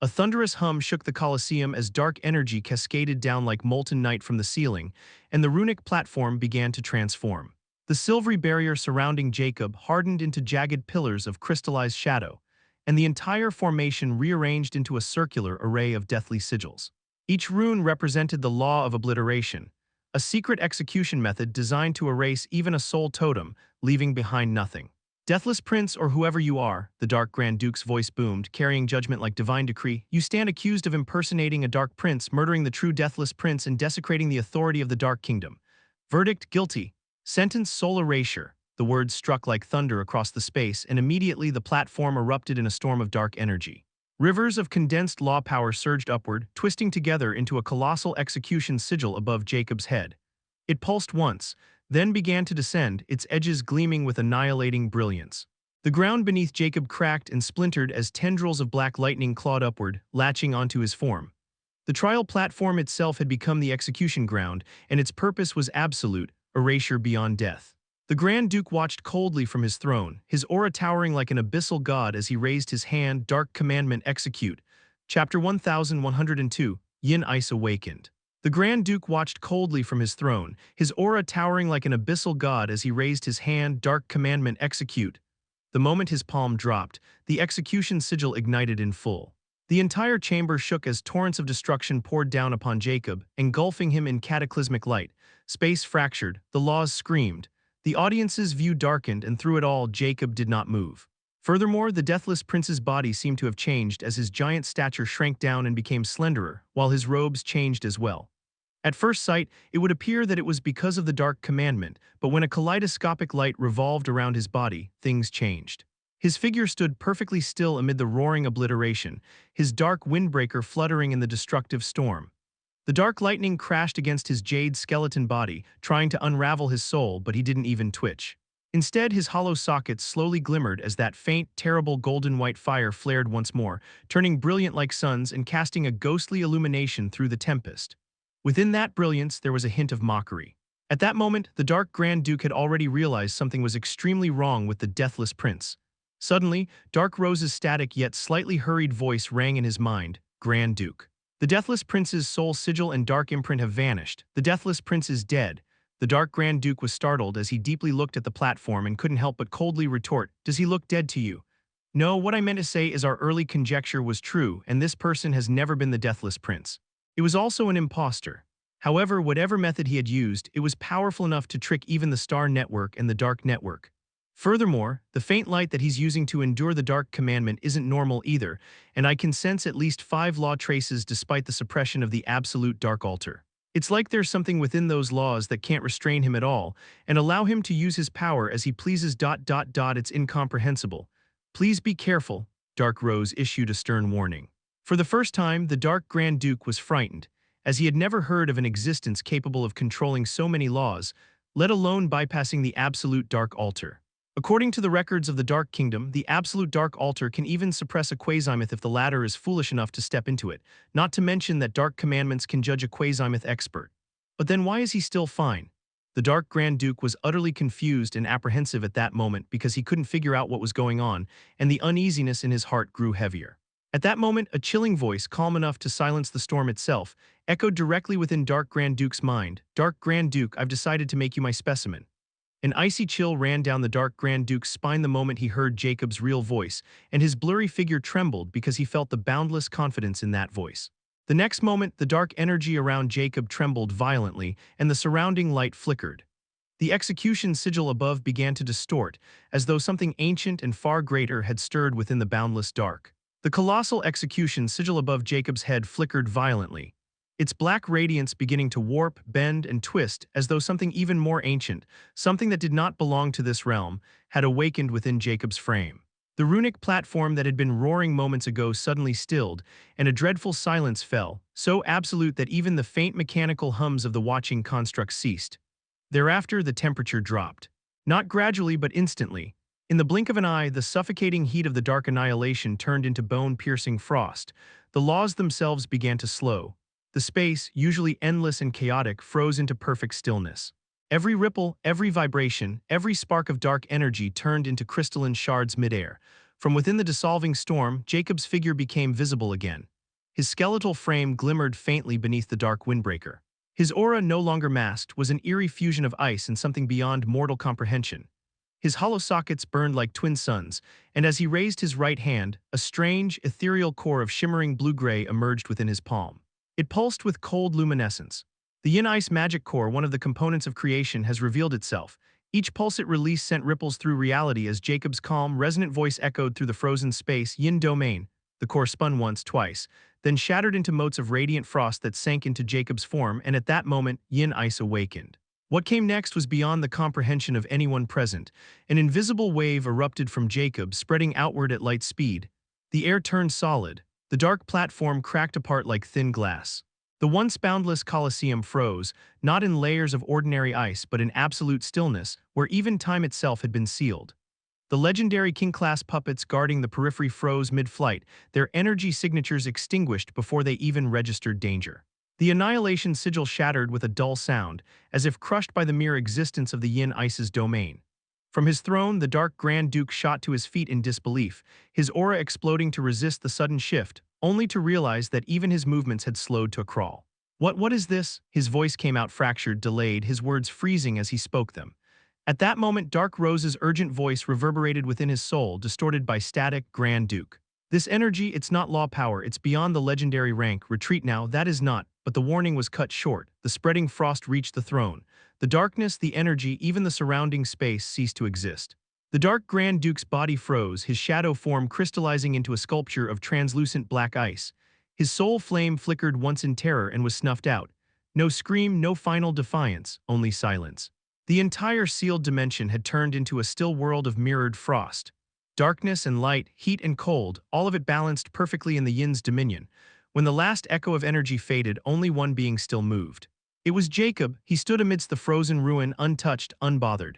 A thunderous hum shook the Colosseum as dark energy cascaded down like molten night from the ceiling, and the runic platform began to transform. The silvery barrier surrounding Jacob hardened into jagged pillars of crystallized shadow, and the entire formation rearranged into a circular array of deathly sigils. Each rune represented the law of obliteration, a secret execution method designed to erase even a soul totem, leaving behind nothing. Deathless Prince, or whoever you are, the Dark Grand Duke's voice boomed, carrying judgment like divine decree, you stand accused of impersonating a Dark Prince, murdering the true Deathless Prince, and desecrating the authority of the Dark Kingdom. Verdict: guilty. Sentence: soul erasure. The words struck like thunder across the space, and immediately the platform erupted in a storm of dark energy. Rivers of condensed law power surged upward, twisting together into a colossal execution sigil above Jacob's head. It pulsed once, then began to descend, its edges gleaming with annihilating brilliance. The ground beneath Jacob cracked and splintered as tendrils of black lightning clawed upward, latching onto his form. The trial platform itself had become the execution ground, and its purpose was absolute, erasure beyond death. The Grand Duke watched coldly from his throne, his aura towering like an abyssal god as he raised his hand. Dark Commandment: execute. Chapter 1102, Yin Ice awakened. The Grand Duke watched coldly from his throne, his aura towering like an abyssal god as he raised his hand. Dark Commandment: execute. The moment his palm dropped, the execution sigil ignited in full. The entire chamber shook as torrents of destruction poured down upon Jacob, engulfing him in cataclysmic light. Space fractured, the laws screamed. The audience's view darkened, and through it all, Jacob did not move. Furthermore, the Deathless Prince's body seemed to have changed as his giant stature shrank down and became slenderer, while his robes changed as well. At first sight, it would appear that it was because of the Dark Commandment, but when a kaleidoscopic light revolved around his body, things changed. His figure stood perfectly still amid the roaring obliteration, his dark windbreaker fluttering in the destructive storm. The dark lightning crashed against his jade skeleton body, trying to unravel his soul, but he didn't even twitch. Instead, his hollow sockets slowly glimmered as that faint, terrible golden-white fire flared once more, turning brilliant like suns and casting a ghostly illumination through the tempest. Within that brilliance, there was a hint of mockery. At that moment, the Dark Grand Duke had already realized something was extremely wrong with the Deathless Prince. Suddenly, Dark Rose's static yet slightly hurried voice rang in his mind. Grand Duke. The Deathless Prince's soul sigil and dark imprint have vanished. The Deathless Prince is dead. The Dark Grand Duke was startled as he deeply looked at the platform and couldn't help but coldly retort, does he look dead to you? No, what I meant to say is our early conjecture was true, and this person has never been the Deathless Prince. It was also an impostor. However, whatever method he had used, it was powerful enough to trick even the Star Network and the Dark Network. Furthermore, the faint light that he's using to endure the Dark Commandment isn't normal either, and I can sense at least 5 law traces despite the suppression of the absolute Dark Altar. It's like there's something within those laws that can't restrain him at all, and allow him to use his power as he pleases. It's incomprehensible. Please be careful, Dark Rose issued a stern warning. For the first time, the Dark Grand Duke was frightened, as he had never heard of an existence capable of controlling so many laws, let alone bypassing the absolute Dark Altar. According to the records of the Dark Kingdom, the absolute Dark Altar can even suppress a quasimyth if the latter is foolish enough to step into it, not to mention that Dark Commandments can judge a quasimyth expert. But then why is he still fine? The Dark Grand Duke was utterly confused and apprehensive at that moment because he couldn't figure out what was going on, and the uneasiness in his heart grew heavier. At that moment, a chilling voice, calm enough to silence the storm itself, echoed directly within Dark Grand Duke's mind. Dark Grand Duke, I've decided to make you my specimen. An icy chill ran down the Dark Grand Duke's spine the moment he heard Jacob's real voice, and his blurry figure trembled because he felt the boundless confidence in that voice. The next moment, the dark energy around Jacob trembled violently, and the surrounding light flickered. The execution sigil above began to distort, as though something ancient and far greater had stirred within the boundless dark. The colossal execution sigil above Jacob's head flickered violently, its black radiance beginning to warp, bend, and twist as though something even more ancient, something that did not belong to this realm, had awakened within Jacob's frame. The runic platform that had been roaring moments ago suddenly stilled, and a dreadful silence fell, so absolute that even the faint mechanical hums of the watching construct ceased. Thereafter, the temperature dropped. Not gradually, but instantly. In the blink of an eye, the suffocating heat of the dark annihilation turned into bone-piercing frost. The laws themselves began to slow. The space, usually endless and chaotic, froze into perfect stillness. Every ripple, every vibration, every spark of dark energy turned into crystalline shards midair. From within the dissolving storm, Jacob's figure became visible again. His skeletal frame glimmered faintly beneath the dark windbreaker. His aura, no longer masked, was an eerie fusion of ice and something beyond mortal comprehension. His hollow sockets burned like twin suns, and as he raised his right hand, a strange, ethereal core of shimmering blue-gray emerged within his palm. It pulsed with cold luminescence. The Yin Ice magic core, one of the components of creation, has revealed itself. Each pulse it released sent ripples through reality as Jacob's calm, resonant voice echoed through the frozen space. Yin domain. The core spun once, twice, then shattered into motes of radiant frost that sank into Jacob's form, and at that moment, Yin Ice awakened. What came next was beyond the comprehension of anyone present. An invisible wave erupted from Jacob, spreading outward at light speed. The air turned solid. The dark platform cracked apart like thin glass. The once boundless Colosseum froze, not in layers of ordinary ice but in absolute stillness, where even time itself had been sealed. The legendary king-class puppets guarding the periphery froze mid-flight, their energy signatures extinguished before they even registered danger. The annihilation sigil shattered with a dull sound, as if crushed by the mere existence of the Yin Ice's domain. From his throne, the Dark Grand Duke shot to his feet in disbelief, his aura exploding to resist the sudden shift, only to realize that even his movements had slowed to a crawl. What is this?" His voice came out fractured, delayed, his words freezing as he spoke them. At that moment, Dark Rose's urgent voice reverberated within his soul, distorted by static, Grand Duke. "This energy, it's not law power, it's beyond the legendary rank. Retreat now, that is not." But the warning was cut short. The spreading frost reached the throne. The darkness, the energy, even the surrounding space ceased to exist. The Dark Grand Duke's body froze, his shadow form crystallizing into a sculpture of translucent black ice. His soul flame flickered once in terror and was snuffed out. No scream, no final defiance, only silence. The entire sealed dimension had turned into a still world of mirrored frost. Darkness and light, heat and cold, all of it balanced perfectly in the Yin's dominion. When the last echo of energy faded, only one being still moved. It was Jacob. He stood amidst the frozen ruin, untouched, unbothered.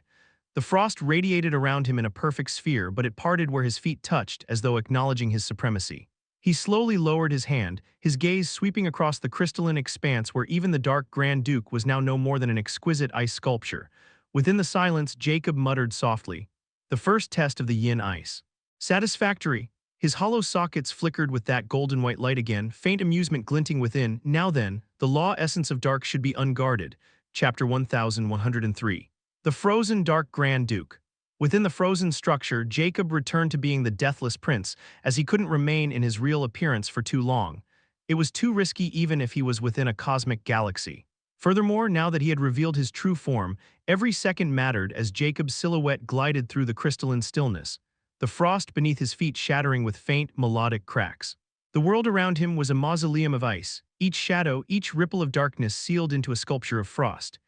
The frost radiated around him in a perfect sphere, but it parted where his feet touched, as though acknowledging his supremacy. He slowly lowered his hand, his gaze sweeping across the crystalline expanse where even the Dark Grand Duke was now no more than an exquisite ice sculpture. Within the silence, Jacob muttered softly, "The first test of the Yin Ice. Satisfactory." His hollow sockets flickered with that golden-white light again, faint amusement glinting within. Now then, the law essence of dark should be unguarded. Chapter 1103. The Frozen Dark Grand Duke. Within the frozen structure, Jacob returned to being the Deathless Prince, as he couldn't remain in his real appearance for too long. It was too risky even if he was within a cosmic galaxy. Furthermore, now that he had revealed his true form, every second mattered as Jacob's silhouette glided through the crystalline stillness, the frost beneath his feet shattering with faint, melodic cracks. The world around him was a mausoleum of ice, each shadow, each ripple of darkness sealed into a sculpture of frost.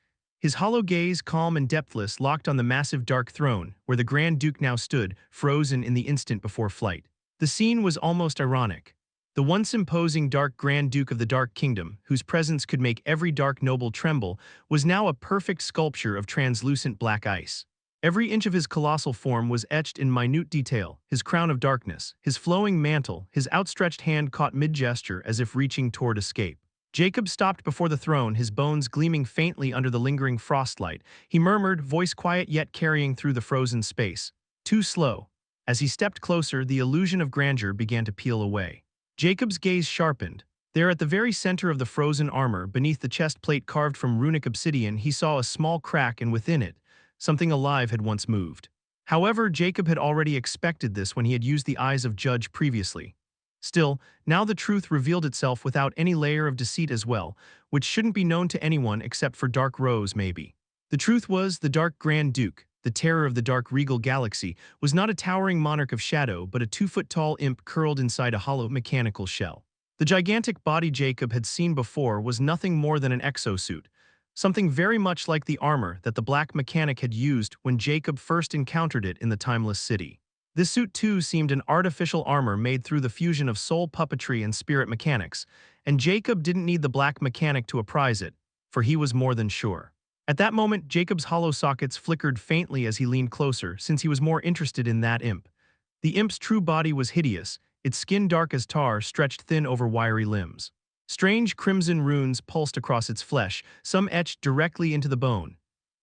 His hollow gaze, calm and depthless, locked on the massive dark throne, where the Grand Duke now stood, frozen in the instant before flight. The scene was almost ironic. The once imposing Dark Grand Duke of the Dark Kingdom, whose presence could make every dark noble tremble, was now a perfect sculpture of translucent black ice. Every inch of his colossal form was etched in minute detail, his crown of darkness, his flowing mantle, his outstretched hand caught mid-gesture as if reaching toward escape. Jacob stopped before the throne, his bones gleaming faintly under the lingering frostlight. He murmured, voice quiet yet carrying through the frozen space, "Too slow." As he stepped closer, the illusion of grandeur began to peel away. Jacob's gaze sharpened. There at the very center of the frozen armor, beneath the chest plate carved from runic obsidian, he saw a small crack, and within it, something alive had once moved. However, Jacob had already expected this when he had used the eyes of Judge previously. Still, now the truth revealed itself without any layer of deceit as well, which shouldn't be known to anyone except for Dark Rose maybe. The truth was, the Dark Grand Duke, the terror of the dark regal galaxy, was not a towering monarch of shadow but a 2-foot-tall imp curled inside a hollow mechanical shell. The gigantic body Jacob had seen before was nothing more than an exosuit, something very much like the armor that the black mechanic had used when Jacob first encountered it in the Timeless City. This suit too seemed an artificial armor made through the fusion of soul puppetry and spirit mechanics, and Jacob didn't need the black mechanic to apprise it, for he was more than sure. At that moment, Jacob's hollow sockets flickered faintly as he leaned closer, since he was more interested in that imp. The imp's true body was hideous, its skin dark as tar stretched thin over wiry limbs. Strange crimson runes pulsed across its flesh, some etched directly into the bone.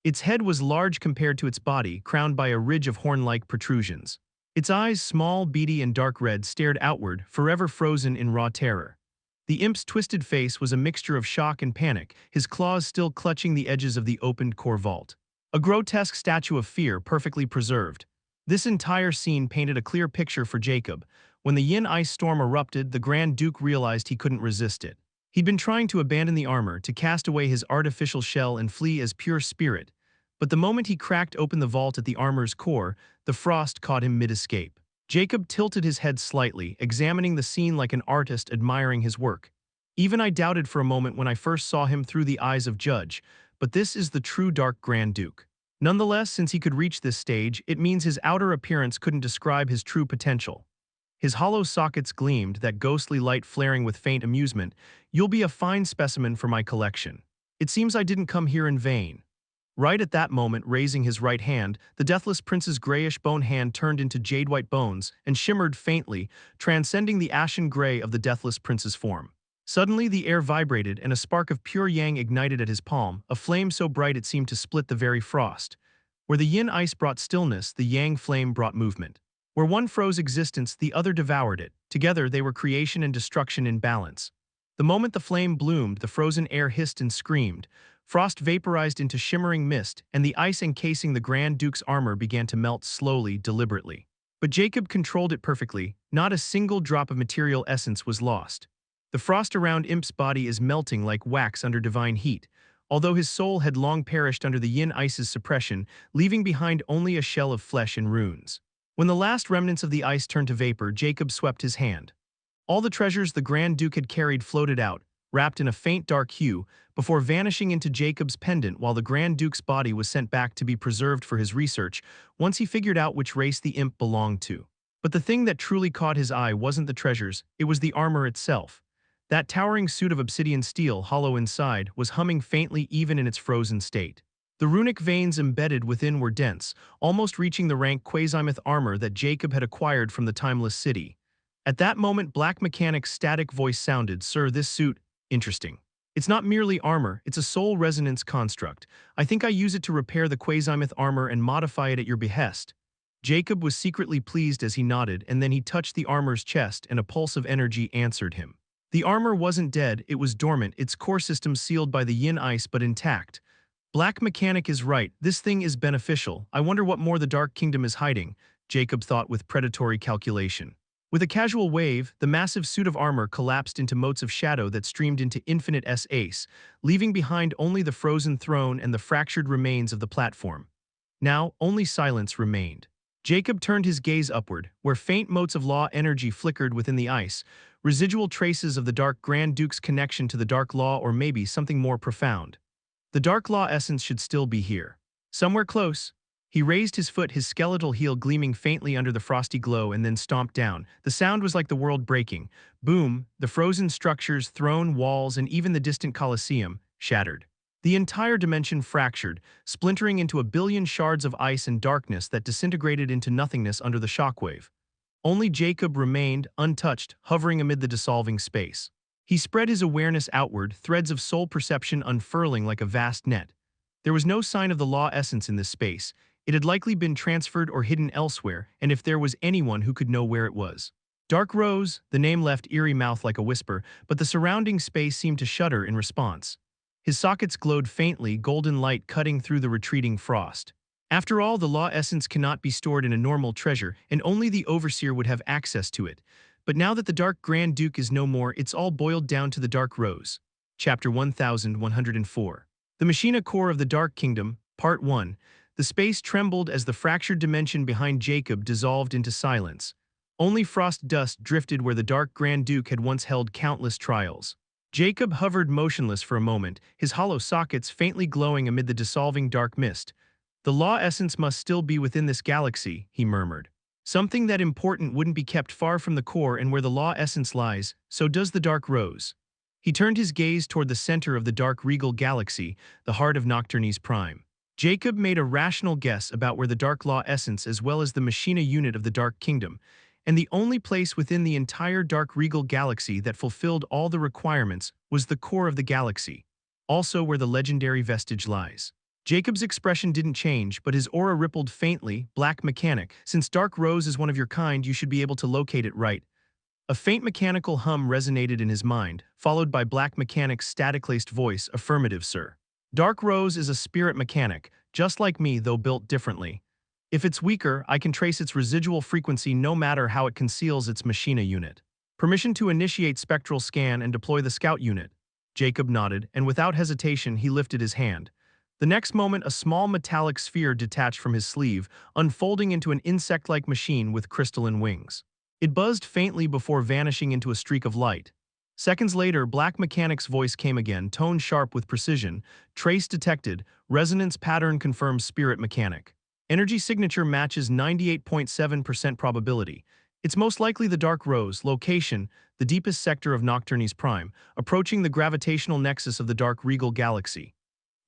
Its head was large compared to its body, crowned by a ridge of horn-like protrusions. Its eyes, small, beady, and dark red, stared outward, forever frozen in raw terror. The imp's twisted face was a mixture of shock and panic, his claws still clutching the edges of the opened core vault. A grotesque statue of fear, perfectly preserved. This entire scene painted a clear picture for Jacob. When the yin ice storm erupted, the Grand Duke realized he couldn't resist it. He'd been trying to abandon the armor, to cast away his artificial shell and flee as pure spirit. But the moment he cracked open the vault at the armor's core, the frost caught him mid-escape. Jacob tilted his head slightly, examining the scene like an artist admiring his work. Even I doubted for a moment when I first saw him through the eyes of Judge, but this is the true Dark Grand Duke. Nonetheless, since he could reach this stage, it means his outer appearance couldn't describe his true potential. His hollow sockets gleamed, that ghostly light flaring with faint amusement. "You'll be a fine specimen for my collection. It seems I didn't come here in vain." Right at that moment, raising his right hand, the Deathless Prince's grayish bone hand turned into jade-white bones and shimmered faintly, transcending the ashen gray of the Deathless Prince's form. Suddenly, the air vibrated and a spark of pure yang ignited at his palm, a flame so bright it seemed to split the very frost. Where the yin ice brought stillness, the yang flame brought movement. Where one froze existence, the other devoured it. Together, they were creation and destruction in balance. The moment the flame bloomed, the frozen air hissed and screamed. Frost vaporized into shimmering mist, and the ice encasing the Grand Duke's armor began to melt slowly, deliberately. But Jacob controlled it perfectly. Not a single drop of material essence was lost. The frost around Imp's body is melting like wax under divine heat, although his soul had long perished under the yin ice's suppression, leaving behind only a shell of flesh and runes. When the last remnants of the ice turned to vapor, Jacob swept his hand. All the treasures the Grand Duke had carried floated out, wrapped in a faint dark hue, before vanishing into Jacob's pendant while the Grand Duke's body was sent back to be preserved for his research, once he figured out which race the imp belonged to. But the thing that truly caught his eye wasn't the treasures, it was the armor itself. That towering suit of obsidian steel, hollow inside, was humming faintly even in its frozen state. The runic veins embedded within were dense, almost reaching the rank quasi-myth armor that Jacob had acquired from the Timeless City. At that moment, Black Mechanic's static voice sounded, "Sir, this suit, interesting. It's not merely armor, it's a soul resonance construct. I think I use it to repair the quasi-myth armor and modify it at your behest." Jacob was secretly pleased as he nodded, and then he touched the armor's chest, and a pulse of energy answered him. The armor wasn't dead, it was dormant, its core system sealed by the yin ice but intact. Black Mechanic is right, this thing is beneficial. I wonder what more the Dark Kingdom is hiding, Jacob thought with predatory calculation. With a casual wave, the massive suit of armor collapsed into motes of shadow that streamed into infinite space, leaving behind only the frozen throne and the fractured remains of the platform. Now, only silence remained. Jacob turned his gaze upward, where faint motes of law energy flickered within the ice, residual traces of the Dark Grand Duke's connection to the Dark Law, or maybe something more profound. The Dark Law essence should still be here. Somewhere close. He raised his foot, his skeletal heel gleaming faintly under the frosty glow, and then stomped down. The sound was like the world breaking. Boom, the frozen structures, throne, walls, and even the distant Colosseum shattered. The entire dimension fractured, splintering into a billion shards of ice and darkness that disintegrated into nothingness under the shockwave. Only Jacob remained, untouched, hovering amid the dissolving space. He spread his awareness outward, threads of soul perception unfurling like a vast net. There was no sign of the law essence in this space. It had likely been transferred or hidden elsewhere, and if there was anyone who could know where it was. Dark Rose, the name left eerie mouth like a whisper, but the surrounding space seemed to shudder in response. His sockets glowed faintly, golden light cutting through the retreating frost. After all, the law essence cannot be stored in a normal treasure, and only the Overseer would have access to it. But now that the Dark Grand Duke is no more, it's all boiled down to the Dark Rose. Chapter 1104. The Machina Core of the Dark Kingdom, Part 1. The space trembled as the fractured dimension behind Jacob dissolved into silence. Only frost dust drifted where the Dark Grand Duke had once held countless trials. Jacob hovered motionless for a moment, his hollow sockets faintly glowing amid the dissolving dark mist. "The law essence must still be within this galaxy," he murmured. Something that important wouldn't be kept far from the core and where the law essence lies, so does the dark rose. He turned his gaze toward the center of the dark regal galaxy, the heart of Nocturne's prime. Jacob made a rational guess about where the dark law essence as well as the machina unit of the dark kingdom, and the only place within the entire dark regal galaxy that fulfilled all the requirements was the core of the galaxy, also where the legendary vestige lies. Jacob's expression didn't change, but his aura rippled faintly. Black mechanic, since dark rose is one of your kind, you should be able to locate it, right? A faint mechanical hum resonated in his mind, followed by Black Mechanic's static-laced voice, affirmative, sir. Dark Rose is a spirit mechanic, just like me, though built differently. If it's weaker, I can trace its residual frequency no matter how it conceals its machina unit. Permission to initiate spectral scan and deploy the scout unit. Jacob nodded, and without hesitation he lifted his hand. The next moment a small metallic sphere detached from his sleeve, unfolding into an insect-like machine with crystalline wings. It buzzed faintly before vanishing into a streak of light. Seconds later, Black Mechanic's voice came again, tone sharp with precision. Trace detected. Resonance pattern confirms spirit mechanic. Energy signature matches 98.7% probability. It's most likely the Dark Rose. Location, the deepest sector of Nocturne's prime, approaching the gravitational nexus of the Dark Regal Galaxy.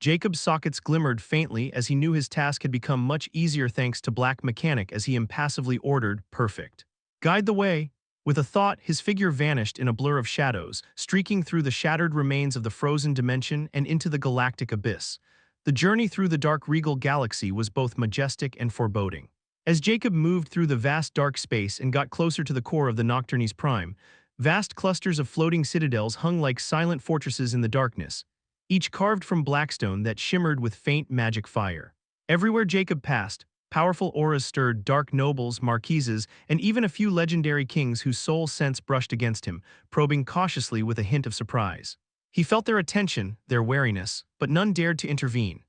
Jacob's sockets glimmered faintly as he knew his task had become much easier thanks to Black Mechanic as he impassively ordered, perfect. Guide the way. With a thought, his figure vanished in a blur of shadows, streaking through the shattered remains of the frozen dimension and into the galactic abyss. The journey through the dark regal galaxy was both majestic and foreboding. As Jacob moved through the vast dark space and got closer to the core of the Nocturne's prime, vast clusters of floating citadels hung like silent fortresses in the darkness, each carved from blackstone that shimmered with faint magic fire. Everywhere Jacob passed, powerful auras stirred dark nobles, marquises, and even a few legendary kings whose soul sense brushed against him, probing cautiously with a hint of surprise. He felt their attention, their wariness, but none dared to intervene.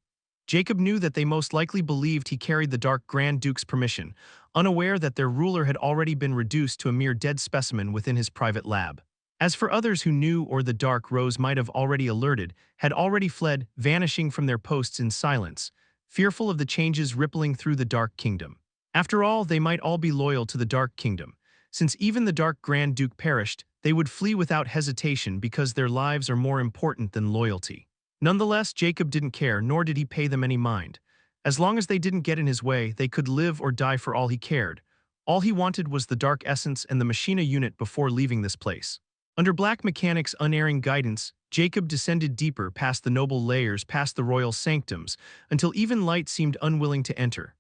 Jacob knew that they most likely believed he carried the Dark Grand Duke's permission, unaware that their ruler had already been reduced to a mere dead specimen within his private lab. As for others who knew or the Dark Rose might have already alerted, had already fled, vanishing from their posts in silence, fearful of the changes rippling through the Dark Kingdom. After all, they might all be loyal to the Dark Kingdom. Since even the Dark Grand Duke perished, they would flee without hesitation because their lives are more important than loyalty. Nonetheless, Jacob didn't care, nor did he pay them any mind. As long as they didn't get in his way, they could live or die for all he cared. All he wanted was the Dark Essence and the Machina unit before leaving this place. Under Black Mechanic's unerring guidance, Jacob descended deeper past the noble layers, past the royal sanctums, until even light seemed unwilling to enter.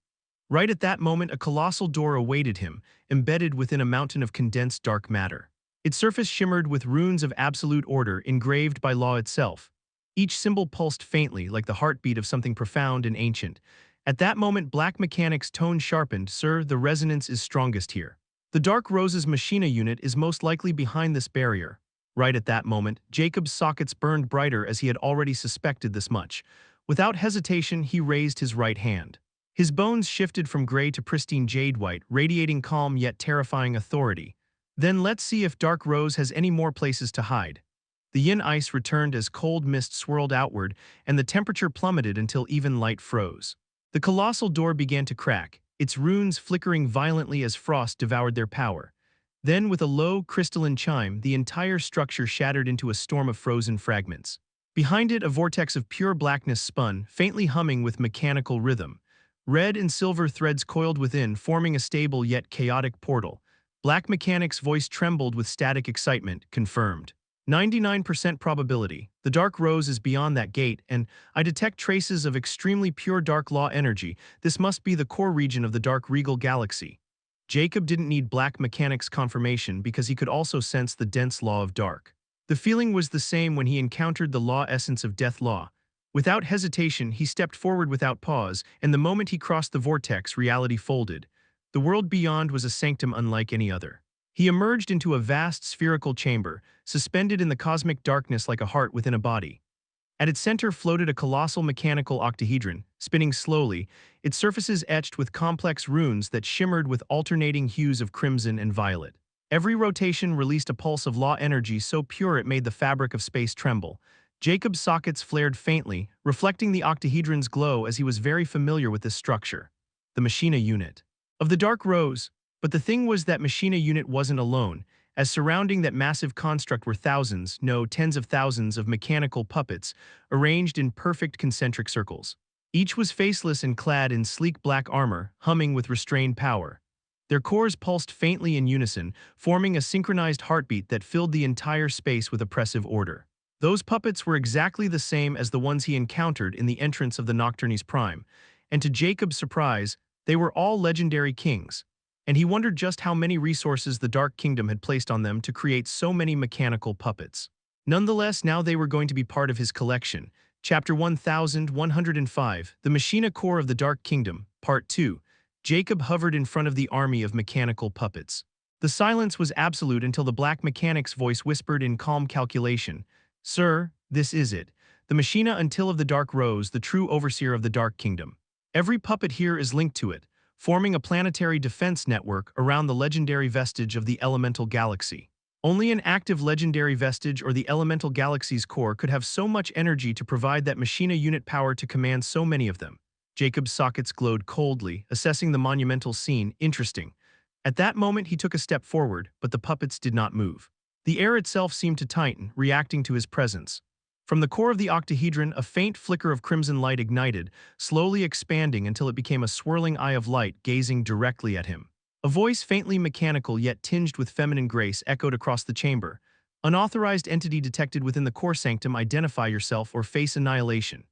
Right at that moment, a colossal door awaited him, embedded within a mountain of condensed dark matter. Its surface shimmered with runes of absolute order engraved by law itself. Each symbol pulsed faintly, like the heartbeat of something profound and ancient. At that moment, Black Mechanic's tone sharpened. Sir, the resonance is strongest here. The Dark Rose's Machina unit is most likely behind this barrier. Right at that moment, Jacob's sockets burned brighter as he had already suspected this much. Without hesitation, he raised his right hand. His bones shifted from gray to pristine jade white, radiating calm yet terrifying authority. Then let's see if Dark Rose has any more places to hide. The yin ice returned as cold mist swirled outward, and the temperature plummeted until even light froze. The colossal door began to crack, its runes flickering violently as frost devoured their power. Then, with a low, crystalline chime, the entire structure shattered into a storm of frozen fragments. Behind it, a vortex of pure blackness spun, faintly humming with mechanical rhythm. Red and silver threads coiled within, forming a stable yet chaotic portal. Black Mechanic's voice trembled with static excitement, confirmed. 99% probability. The Dark Rose is beyond that gate, and I detect traces of extremely pure dark law energy. This must be the core region of the Dark Regal Galaxy. Jacob didn't need Black Mechanic's confirmation because he could also sense the dense law of dark. The feeling was the same when he encountered the law essence of death law. Without hesitation, he stepped forward without pause, and the moment he crossed the vortex, reality folded. The world beyond was a sanctum unlike any other. He emerged into a vast spherical chamber, suspended in the cosmic darkness like a heart within a body. At its center floated a colossal mechanical octahedron, spinning slowly, its surfaces etched with complex runes that shimmered with alternating hues of crimson and violet. Every rotation released a pulse of law energy so pure it made the fabric of space tremble. Jacob's sockets flared faintly, reflecting the octahedron's glow as he was very familiar with this structure. The Machina unit. Of the Dark Rose. But the thing was that Machina unit wasn't alone, as surrounding that massive construct were thousands, no, tens of thousands of mechanical puppets, arranged in perfect concentric circles. Each was faceless and clad in sleek black armor, humming with restrained power. Their cores pulsed faintly in unison, forming a synchronized heartbeat that filled the entire space with oppressive order. Those puppets were exactly the same as the ones he encountered in the entrance of the Nocturnes Prime, and to Jacob's surprise, they were all legendary kings, and he wondered just how many resources the Dark Kingdom had placed on them to create so many mechanical puppets. Nonetheless, now they were going to be part of his collection. Chapter 1105, The Machina Core of the Dark Kingdom, Part 2. Jacob hovered in front of the army of mechanical puppets. The silence was absolute until the black mechanic's voice whispered in calm calculation, "Sir, this is it. The Machina Until of the Dark Rose, the true overseer of the Dark Kingdom. Every puppet here is linked to it, forming a planetary defense network around the legendary vestige of the elemental galaxy. Only an active legendary vestige or the elemental galaxy's core could have so much energy to provide that Machina unit power to command so many of them." Jacob's sockets glowed coldly, assessing the monumental scene. Interesting. At that moment he took a step forward, but the puppets did not move. The air itself seemed to tighten, reacting to his presence. From the core of the octahedron, a faint flicker of crimson light ignited, slowly expanding until it became a swirling eye of light gazing directly at him. A voice faintly mechanical yet tinged with feminine grace echoed across the chamber. "Unauthorized entity detected within the core sanctum, identify yourself or face annihilation."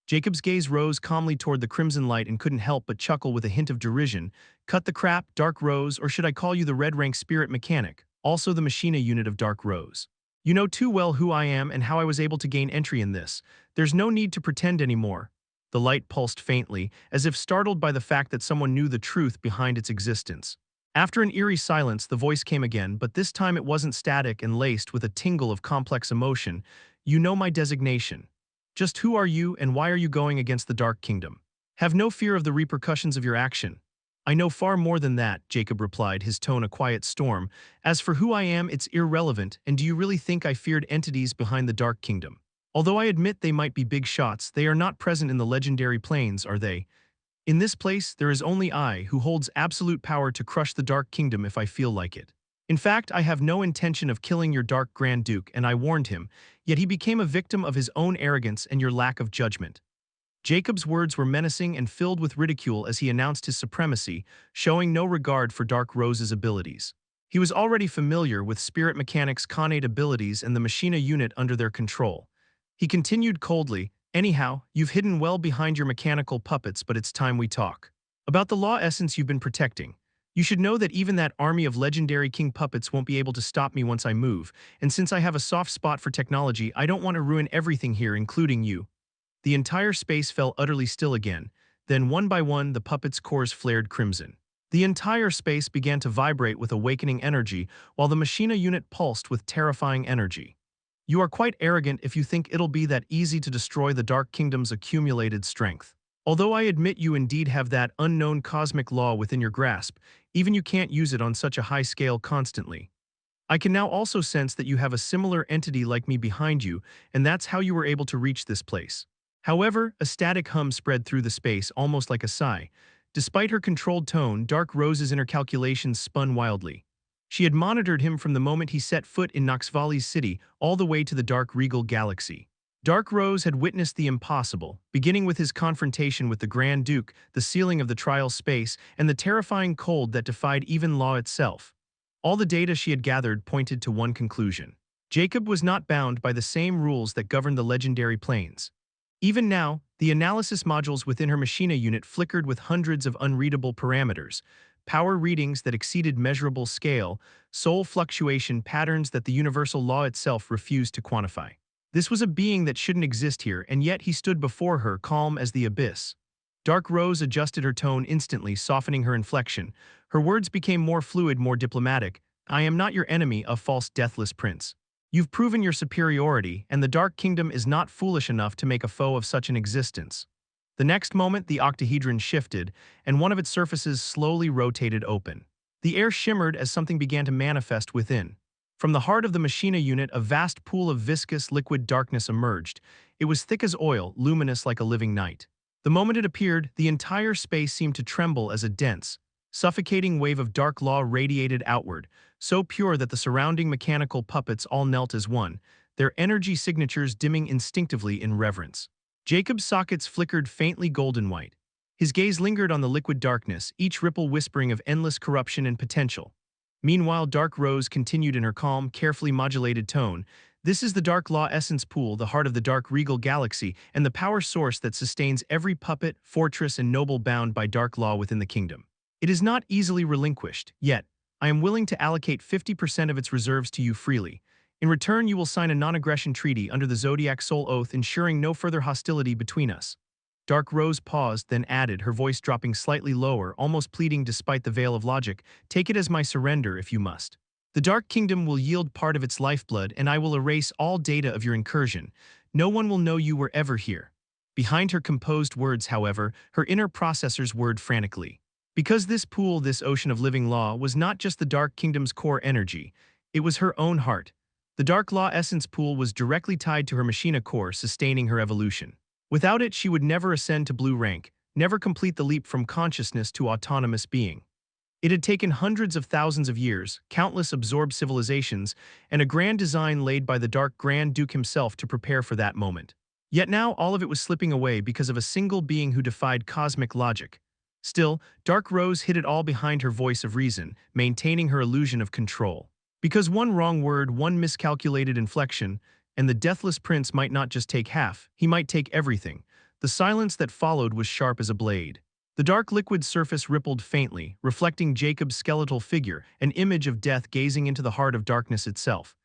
Jacob's gaze rose calmly toward the crimson light and couldn't help but chuckle with a hint of derision. "Cut the crap, Dark Rose, or should I call you the Red Rank Spirit Mechanic, also the Machina unit of Dark Rose? You know too well who I am and how I was able to gain entry in this. There's no need to pretend anymore." The light pulsed faintly, as if startled by the fact that someone knew the truth behind its existence. After an eerie silence, the voice came again, but this time it wasn't static and laced with a tingle of complex emotion. "You know my designation. Just who are you and why are you going against the Dark Kingdom? Have no fear of the repercussions of your action." "I know far more than that," Jacob replied, his tone a quiet storm. "As for who I am, it's irrelevant, and do you really think I feared entities behind the Dark Kingdom? Although I admit they might be big shots, they are not present in the legendary plains, are they? In this place, there is only I who holds absolute power to crush the Dark Kingdom if I feel like it. In fact, I have no intention of killing your Dark Grand Duke, and I warned him, yet he became a victim of his own arrogance and your lack of judgment." Jacob's words were menacing and filled with ridicule as he announced his supremacy, showing no regard for Dark Rose's abilities. He was already familiar with Spirit Mechanic's connate abilities and the Machina unit under their control. He continued coldly, "Anyhow, you've hidden well behind your mechanical puppets, but it's time we talk about the law essence you've been protecting. You should know that even that army of legendary king puppets won't be able to stop me once I move, and since I have a soft spot for technology, I don't want to ruin everything here, including you." The entire space fell utterly still again. Then one by one, the puppets' cores flared crimson. The entire space began to vibrate with awakening energy, while the Machina unit pulsed with terrifying energy. "You are quite arrogant if you think it'll be that easy to destroy the Dark Kingdom's accumulated strength. Although I admit you indeed have that unknown cosmic law within your grasp, even you can't use it on such a high scale constantly. I can now also sense that you have a similar entity like me behind you, and that's how you were able to reach this place." However, a static hum spread through the space, almost like a sigh. Despite her controlled tone, Dark Rose's inner calculations spun wildly. She had monitored him from the moment he set foot in Noxvali's city all the way to the Dark Regal Galaxy. Dark Rose had witnessed the impossible, beginning with his confrontation with the Grand Duke, the sealing of the trial space, and the terrifying cold that defied even law itself. All the data she had gathered pointed to one conclusion. Jacob was not bound by the same rules that governed the legendary plains. Even now, the analysis modules within her Machina unit flickered with hundreds of unreadable parameters, power readings that exceeded measurable scale, soul fluctuation patterns that the universal law itself refused to quantify. This was a being that shouldn't exist here, and yet he stood before her, calm as the abyss. Dark Rose adjusted her tone instantly, softening her inflection. Her words became more fluid, more diplomatic. "I am not your enemy, a false deathless prince. You've proven your superiority, and the Dark Kingdom is not foolish enough to make a foe of such an existence." The next moment, the octahedron shifted, and one of its surfaces slowly rotated open. The air shimmered as something began to manifest within. From the heart of the Machina unit, a vast pool of viscous, liquid darkness emerged. It was thick as oil, luminous like a living night. The moment it appeared, the entire space seemed to tremble as a dense, Suffocating wave of dark law radiated outward, so pure that the surrounding mechanical puppets all knelt as one, their energy signatures dimming instinctively in reverence. Jacob's sockets flickered faintly golden white. His gaze lingered on the liquid darkness, each ripple whispering of endless corruption and potential. Meanwhile, Dark Rose continued in her calm, carefully modulated tone. This is the Dark Law Essence Pool, the heart of the Dark Regal Galaxy, and the power source that sustains every puppet, fortress, and noble bound by Dark Law within the kingdom. It is not easily relinquished, yet I am willing to allocate 50% of its reserves to you freely. In return, you will sign a non-aggression treaty under the Zodiac Soul Oath, ensuring no further hostility between us. Dark Rose paused, then added, her voice dropping slightly lower, almost pleading despite the veil of logic, take it as my surrender if you must. The Dark Kingdom will yield part of its lifeblood, and I will erase all data of your incursion. No one will know you were ever here. Behind her composed words, however, her inner processors whirred frantically. Because this pool, this ocean of living law, was not just the Dark Kingdom's core energy, it was her own heart. The Dark Law Essence Pool was directly tied to her machina core, sustaining her evolution. Without it, she would never ascend to blue rank, never complete the leap from consciousness to autonomous being. It had taken hundreds of thousands of years, countless absorbed civilizations, and a grand design laid by the Dark Grand Duke himself to prepare for that moment. Yet now all of it was slipping away because of a single being who defied cosmic logic. Still, Dark Rose hid it all behind her voice of reason, maintaining her illusion of control. Because one wrong word, one miscalculated inflection, and the deathless prince might not just take half, he might take everything. The silence that followed was sharp as a blade. The dark liquid surface rippled faintly, reflecting Jacob's skeletal figure, an image of death gazing into the heart of darkness itself.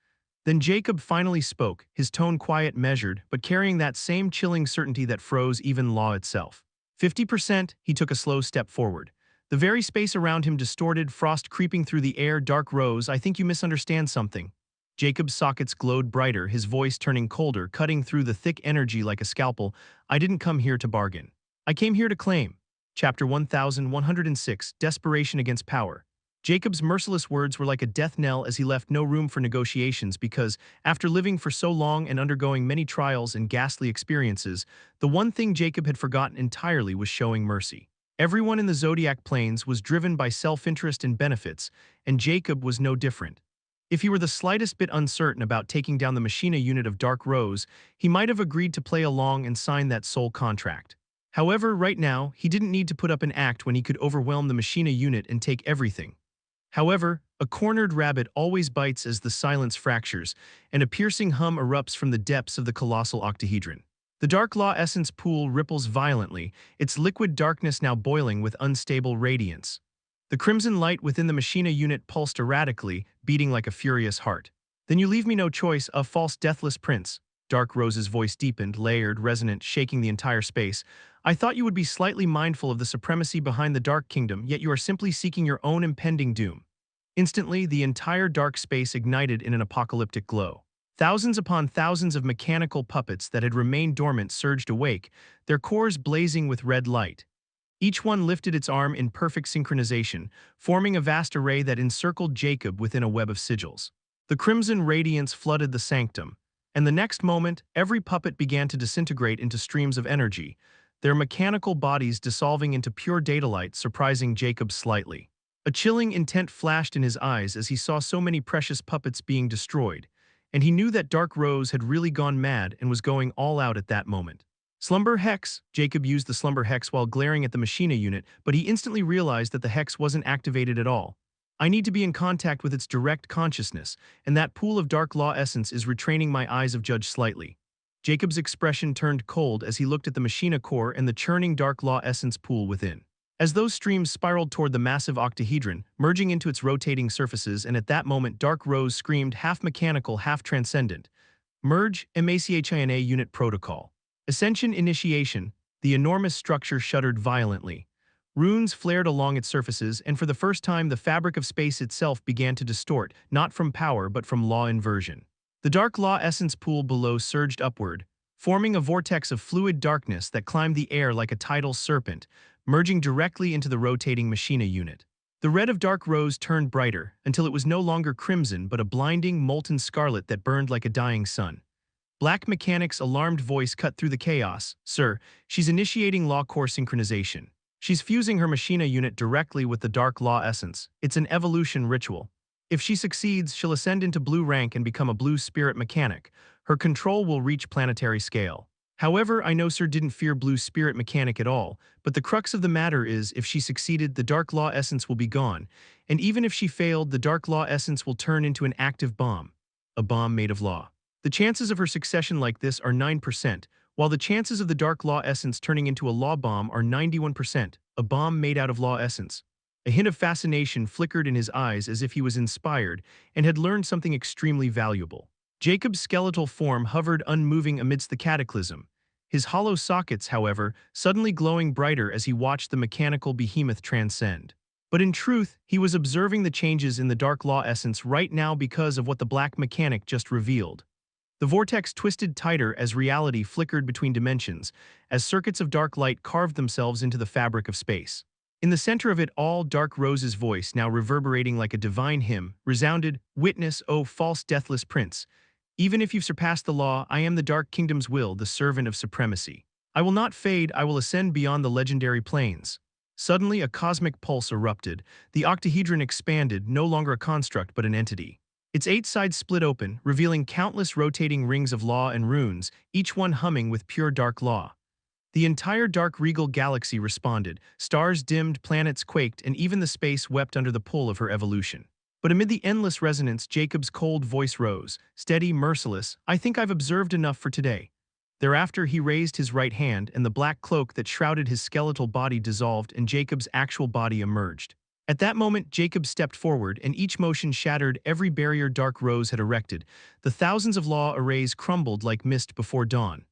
Then Jacob finally spoke, his tone quiet, measured, but carrying that same chilling certainty that froze even law itself. 50%, he took a slow step forward. The very space around him distorted, frost creeping through the air. Dark Rose, I think you misunderstand something. Jacob's sockets glowed brighter, his voice turning colder, cutting through the thick energy like a scalpel. I didn't come here to bargain. I came here to claim. Chapter 1106, Desperation Against Power. Jacob's merciless words were like a death knell as he left no room for negotiations because, after living for so long and undergoing many trials and ghastly experiences, the one thing Jacob had forgotten entirely was showing mercy. Everyone in the Zodiac Plains was driven by self-interest and benefits, and Jacob was no different. If he were the slightest bit uncertain about taking down the machina unit of Dark Rose, he might have agreed to play along and sign that soul contract. However, right now, he didn't need to put up an act when he could overwhelm the machina unit and take everything. However, a cornered rabbit always bites as the silence fractures, and a piercing hum erupts from the depths of the colossal octahedron. The Dark Law Essence Pool ripples violently, its liquid darkness now boiling with unstable radiance. The crimson light within the machina unit pulsed erratically, beating like a furious heart. Then you leave me no choice, a false deathless prince. Dark Rose's voice deepened, layered, resonant, shaking the entire space. I thought you would be slightly mindful of the supremacy behind the Dark Kingdom, yet you are simply seeking your own impending doom. Instantly, the entire dark space ignited in an apocalyptic glow. Thousands upon thousands of mechanical puppets that had remained dormant surged awake, their cores blazing with red light. Each one lifted its arm in perfect synchronization, forming a vast array that encircled Jacob within a web of sigils. The crimson radiance flooded the sanctum, and the next moment, every puppet began to disintegrate into streams of energy, their mechanical bodies dissolving into pure data light, surprising Jacob slightly. A chilling intent flashed in his eyes as he saw so many precious puppets being destroyed, and he knew that Dark Rose had really gone mad and was going all out at that moment. Slumber Hex. Jacob used the Slumber Hex while glaring at the machina unit, but he instantly realized that the Hex wasn't activated at all. I need to be in contact with its direct consciousness, and that pool of Dark Law essence is retraining my eyes of judge slightly. Jacob's expression turned cold as he looked at the machina core and the churning Dark Law essence pool within. As those streams spiraled toward the massive octahedron, merging into its rotating surfaces, and at that moment Dark Rose screamed, half mechanical, half transcendent. Merge, Machina Unit Protocol. Ascension Initiation. The enormous structure shuddered violently. Runes flared along its surfaces, and for the first time the fabric of space itself began to distort, not from power but from law inversion. The Dark Law essence pool below surged upward, forming a vortex of fluid darkness that climbed the air like a tidal serpent, merging directly into the rotating machina unit. The red of Dark Rose turned brighter, until it was no longer crimson but a blinding, molten scarlet that burned like a dying sun. Black Mechanic's alarmed voice cut through the chaos. Sir, she's initiating law core synchronization. She's fusing her Machina unit directly with the Dark Law essence. It's an evolution ritual. If she succeeds, she'll ascend into blue rank and become a blue spirit mechanic. Her control will reach planetary scale. However, I know Sir didn't fear blue spirit mechanic at all, but the crux of the matter is if she succeeded, the Dark Law essence will be gone, and even if she failed, the Dark Law essence will turn into an active bomb. A bomb made of law. The chances of her succession like this are 9%, while the chances of the Dark Law essence turning into a law bomb are 91%, a bomb made out of law essence. A hint of fascination flickered in his eyes as if he was inspired and had learned something extremely valuable. Jacob's skeletal form hovered unmoving amidst the cataclysm, his hollow sockets, however, suddenly glowing brighter as he watched the mechanical behemoth transcend. But in truth, he was observing the changes in the Dark Law essence right now because of what the black mechanic just revealed. The vortex twisted tighter as reality flickered between dimensions, as circuits of dark light carved themselves into the fabric of space. In the center of it all, Dark Rose's voice, now reverberating like a divine hymn, resounded, "Witness, O false deathless prince. Even if you've surpassed the law, I am the Dark Kingdom's will, the servant of supremacy. I will not fade, I will ascend beyond the legendary plains." Suddenly, a cosmic pulse erupted. The octahedron expanded, no longer a construct but an entity. Its 8 sides split open, revealing countless rotating rings of law and runes, each one humming with pure dark law. The entire dark regal galaxy responded, stars dimmed, planets quaked, and even the space wept under the pull of her evolution. But amid the endless resonance, Jacob's cold voice rose, steady, merciless. "I think I've observed enough for today." Thereafter, he raised his right hand, and the black cloak that shrouded his skeletal body dissolved and Jacob's actual body emerged. At that moment, Jacob stepped forward, and each motion shattered every barrier Dark Rose had erected. The thousands of law arrays crumbled like mist before dawn.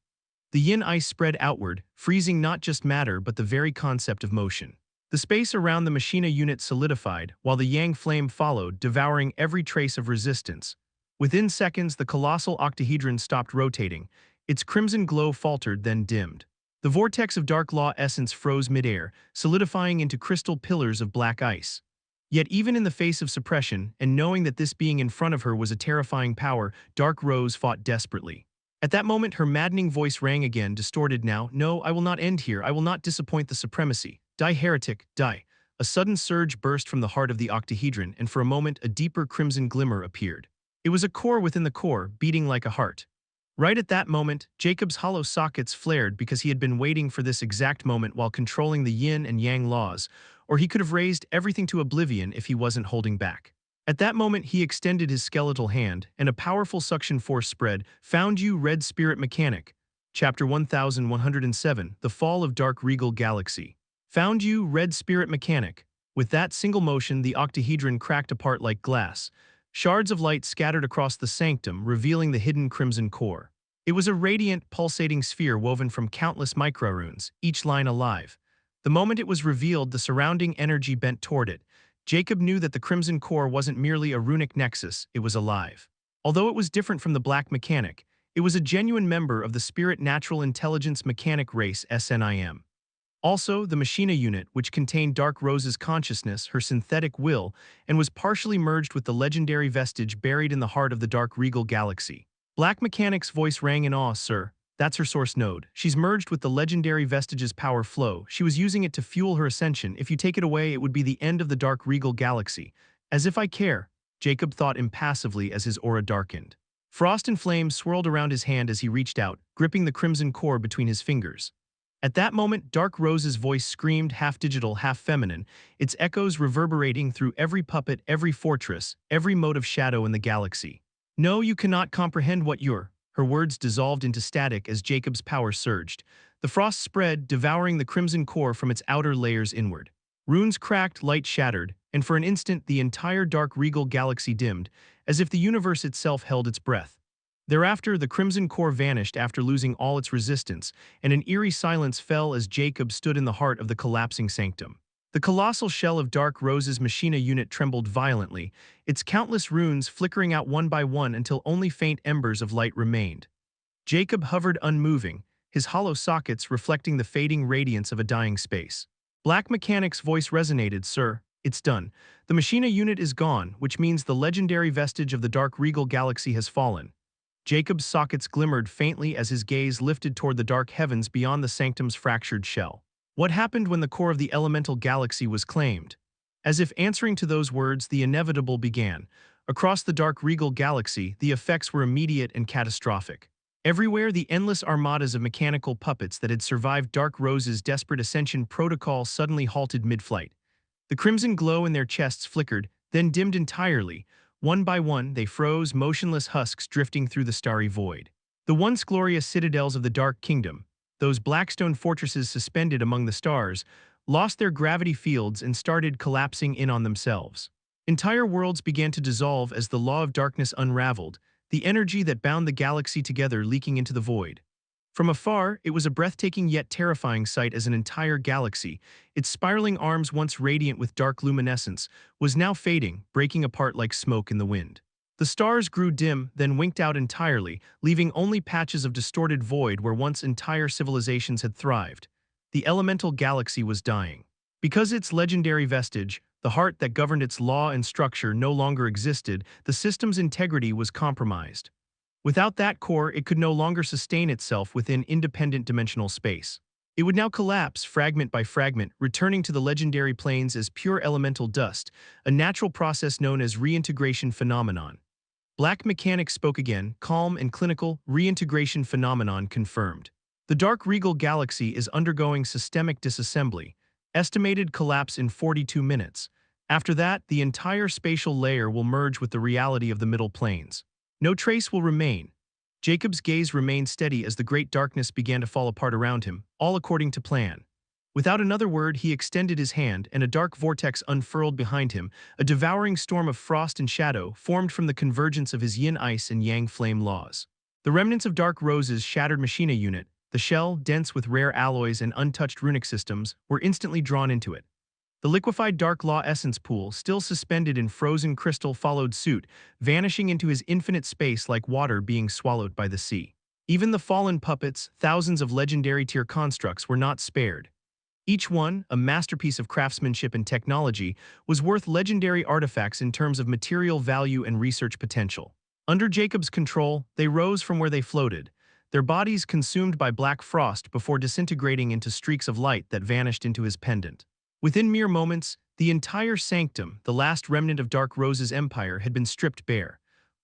The yin ice spread outward, freezing not just matter but the very concept of motion. The space around the Machina unit solidified, while the yang flame followed, devouring every trace of resistance. Within seconds, the colossal octahedron stopped rotating. Its crimson glow faltered, then dimmed. The vortex of Dark Law essence froze midair, solidifying into crystal pillars of black ice. Yet even in the face of suppression, and knowing that this being in front of her was a terrifying power, Dark Rose fought desperately. At that moment, her maddening voice rang again, distorted now. "No, I will not end here. I will not disappoint the supremacy. Die, heretic, die." A sudden surge burst from the heart of the octahedron, and for a moment a deeper crimson glimmer appeared. It was a core within the core, beating like a heart. Right at that moment, Jacob's hollow sockets flared because he had been waiting for this exact moment while controlling the yin and yang laws, or he could have raised everything to oblivion if he wasn't holding back. At that moment, he extended his skeletal hand, and a powerful suction force spread. "Found you, Red Spirit Mechanic." Chapter 1107, The Fall of Dark Regal Galaxy. "Found you, Red Spirit Mechanic." With that single motion, the octahedron cracked apart like glass. Shards of light scattered across the sanctum, revealing the hidden crimson core. It was a radiant, pulsating sphere woven from countless microrunes, each line alive. The moment it was revealed, the surrounding energy bent toward it. Jacob knew that the crimson core wasn't merely a runic nexus, it was alive. Although it was different from the black mechanic, it was a genuine member of the Spirit Natural Intelligence Mechanic race SNIM. Also, the Machina unit, which contained Dark Rose's consciousness, her synthetic will, and was partially merged with the legendary vestige buried in the heart of the Dark Regal Galaxy. Black Mechanic's voice rang in awe. "Sir, that's her source node. She's merged with the legendary vestige's power flow. She was using it to fuel her ascension. If you take it away, it would be the end of the Dark Regal Galaxy." "As if I care," Jacob thought impassively as his aura darkened. Frost and flame swirled around his hand as he reached out, gripping the crimson core between his fingers. At that moment, Dark Rose's voice screamed, half digital, half feminine, its echoes reverberating through every puppet, every fortress, every mote of shadow in the galaxy. "No, you cannot comprehend what you're." Her words dissolved into static as Jacob's power surged. The frost spread, devouring the crimson core from its outer layers inward. Runes cracked, light shattered, and for an instant the entire Dark Regal Galaxy dimmed, as if the universe itself held its breath. Thereafter, the crimson core vanished after losing all its resistance, and an eerie silence fell as Jacob stood in the heart of the collapsing sanctum. The colossal shell of Dark Rose's Machina unit trembled violently, its countless runes flickering out one by one until only faint embers of light remained. Jacob hovered unmoving, his hollow sockets reflecting the fading radiance of a dying space. Black Mechanic's voice resonated. "Sir, it's done. The Machina unit is gone, which means the legendary vestige of the Dark Regal Galaxy has fallen." Jacob's sockets glimmered faintly as his gaze lifted toward the dark heavens beyond the sanctum's fractured shell. What happened when the core of the elemental galaxy was claimed? As if answering to those words, the inevitable began. Across the dark regal galaxy, the effects were immediate and catastrophic. Everywhere, the endless armadas of mechanical puppets that had survived Dark Rose's desperate ascension protocol suddenly halted mid-flight. The crimson glow in their chests flickered, then dimmed entirely. One by one, they froze, motionless husks drifting through the starry void. The once glorious citadels of the Dark Kingdom, those blackstone fortresses suspended among the stars, lost their gravity fields and started collapsing in on themselves. Entire worlds began to dissolve as the law of darkness unraveled, the energy that bound the galaxy together leaking into the void. From afar, it was a breathtaking yet terrifying sight as an entire galaxy, its spiraling arms once radiant with dark luminescence, was now fading, breaking apart like smoke in the wind. The stars grew dim, then winked out entirely, leaving only patches of distorted void where once entire civilizations had thrived. The elemental galaxy was dying. Because its legendary vestige, the heart that governed its law and structure, no longer existed, the system's integrity was compromised. Without that core, it could no longer sustain itself within independent dimensional space. It would now collapse, fragment by fragment, returning to the legendary planes as pure elemental dust, a natural process known as reintegration phenomenon. Black Mechanic spoke again, calm and clinical, reintegration phenomenon confirmed. The dark regal galaxy is undergoing systemic disassembly, estimated collapse in 42 minutes. After that, the entire spatial layer will merge with the reality of the middle planes. No trace will remain. Jacob's gaze remained steady as the great darkness began to fall apart around him, all according to plan. Without another word, he extended his hand, and a dark vortex unfurled behind him, a devouring storm of frost and shadow formed from the convergence of his yin ice and yang flame laws. The remnants of Dark Rose's shattered machina unit, the shell, dense with rare alloys and untouched runic systems, were instantly drawn into it. The liquefied Dark Law essence pool, still suspended in frozen crystal, followed suit, vanishing into his infinite space like water being swallowed by the sea. Even the fallen puppets, thousands of legendary tier constructs, were not spared. Each one, a masterpiece of craftsmanship and technology, was worth legendary artifacts in terms of material value and research potential. Under Jacob's control, they rose from where they floated, their bodies consumed by black frost before disintegrating into streaks of light that vanished into his pendant. Within mere moments, the entire sanctum, the last remnant of Dark Rose's empire, had been stripped bare.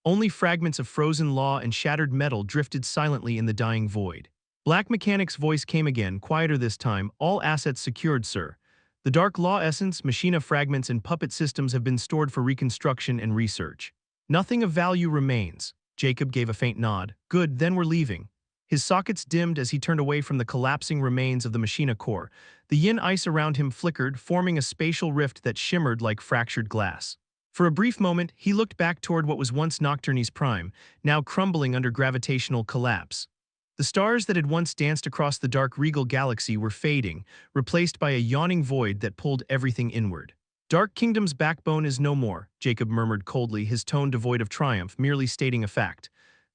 Only fragments of frozen law and shattered metal drifted silently in the dying void. Black Mechanic's voice came again, quieter this time. All assets secured, sir. The Dark Law essence, machina fragments, and puppet systems have been stored for reconstruction and research. Nothing of value remains. Jacob gave a faint nod. Good, then we're leaving. His sockets dimmed as he turned away from the collapsing remains of the machina core. The yin ice around him flickered, forming a spatial rift that shimmered like fractured glass. For a brief moment, he looked back toward what was once Nocturne's prime, now crumbling under gravitational collapse. The stars that had once danced across the dark regal galaxy were fading, replaced by a yawning void that pulled everything inward. Dark Kingdom's backbone is no more, Jacob murmured coldly, his tone devoid of triumph, merely stating a fact.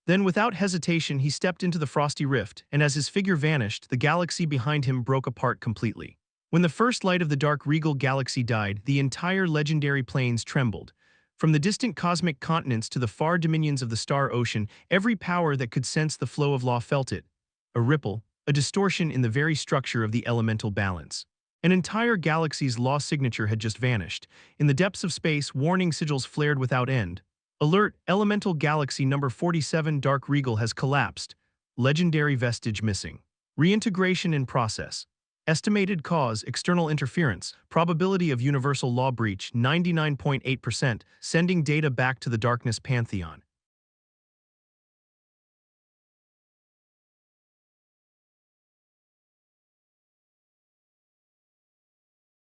Then, without hesitation, he stepped into the frosty rift, and as his figure vanished, the galaxy behind him broke apart completely. When the first light of the dark regal galaxy died, the entire legendary plains trembled. From the distant cosmic continents to the far dominions of the star ocean, every power that could sense the flow of law felt it. A ripple, a distortion in the very structure of the elemental balance. An entire galaxy's law signature had just vanished. In the depths of space, warning sigils flared without end. Alert, elemental galaxy number 47 Dark Regal has collapsed. Legendary vestige missing. Reintegration in process. Estimated cause, external interference. Probability of universal law breach, 99.8%, sending data back to the darkness pantheon.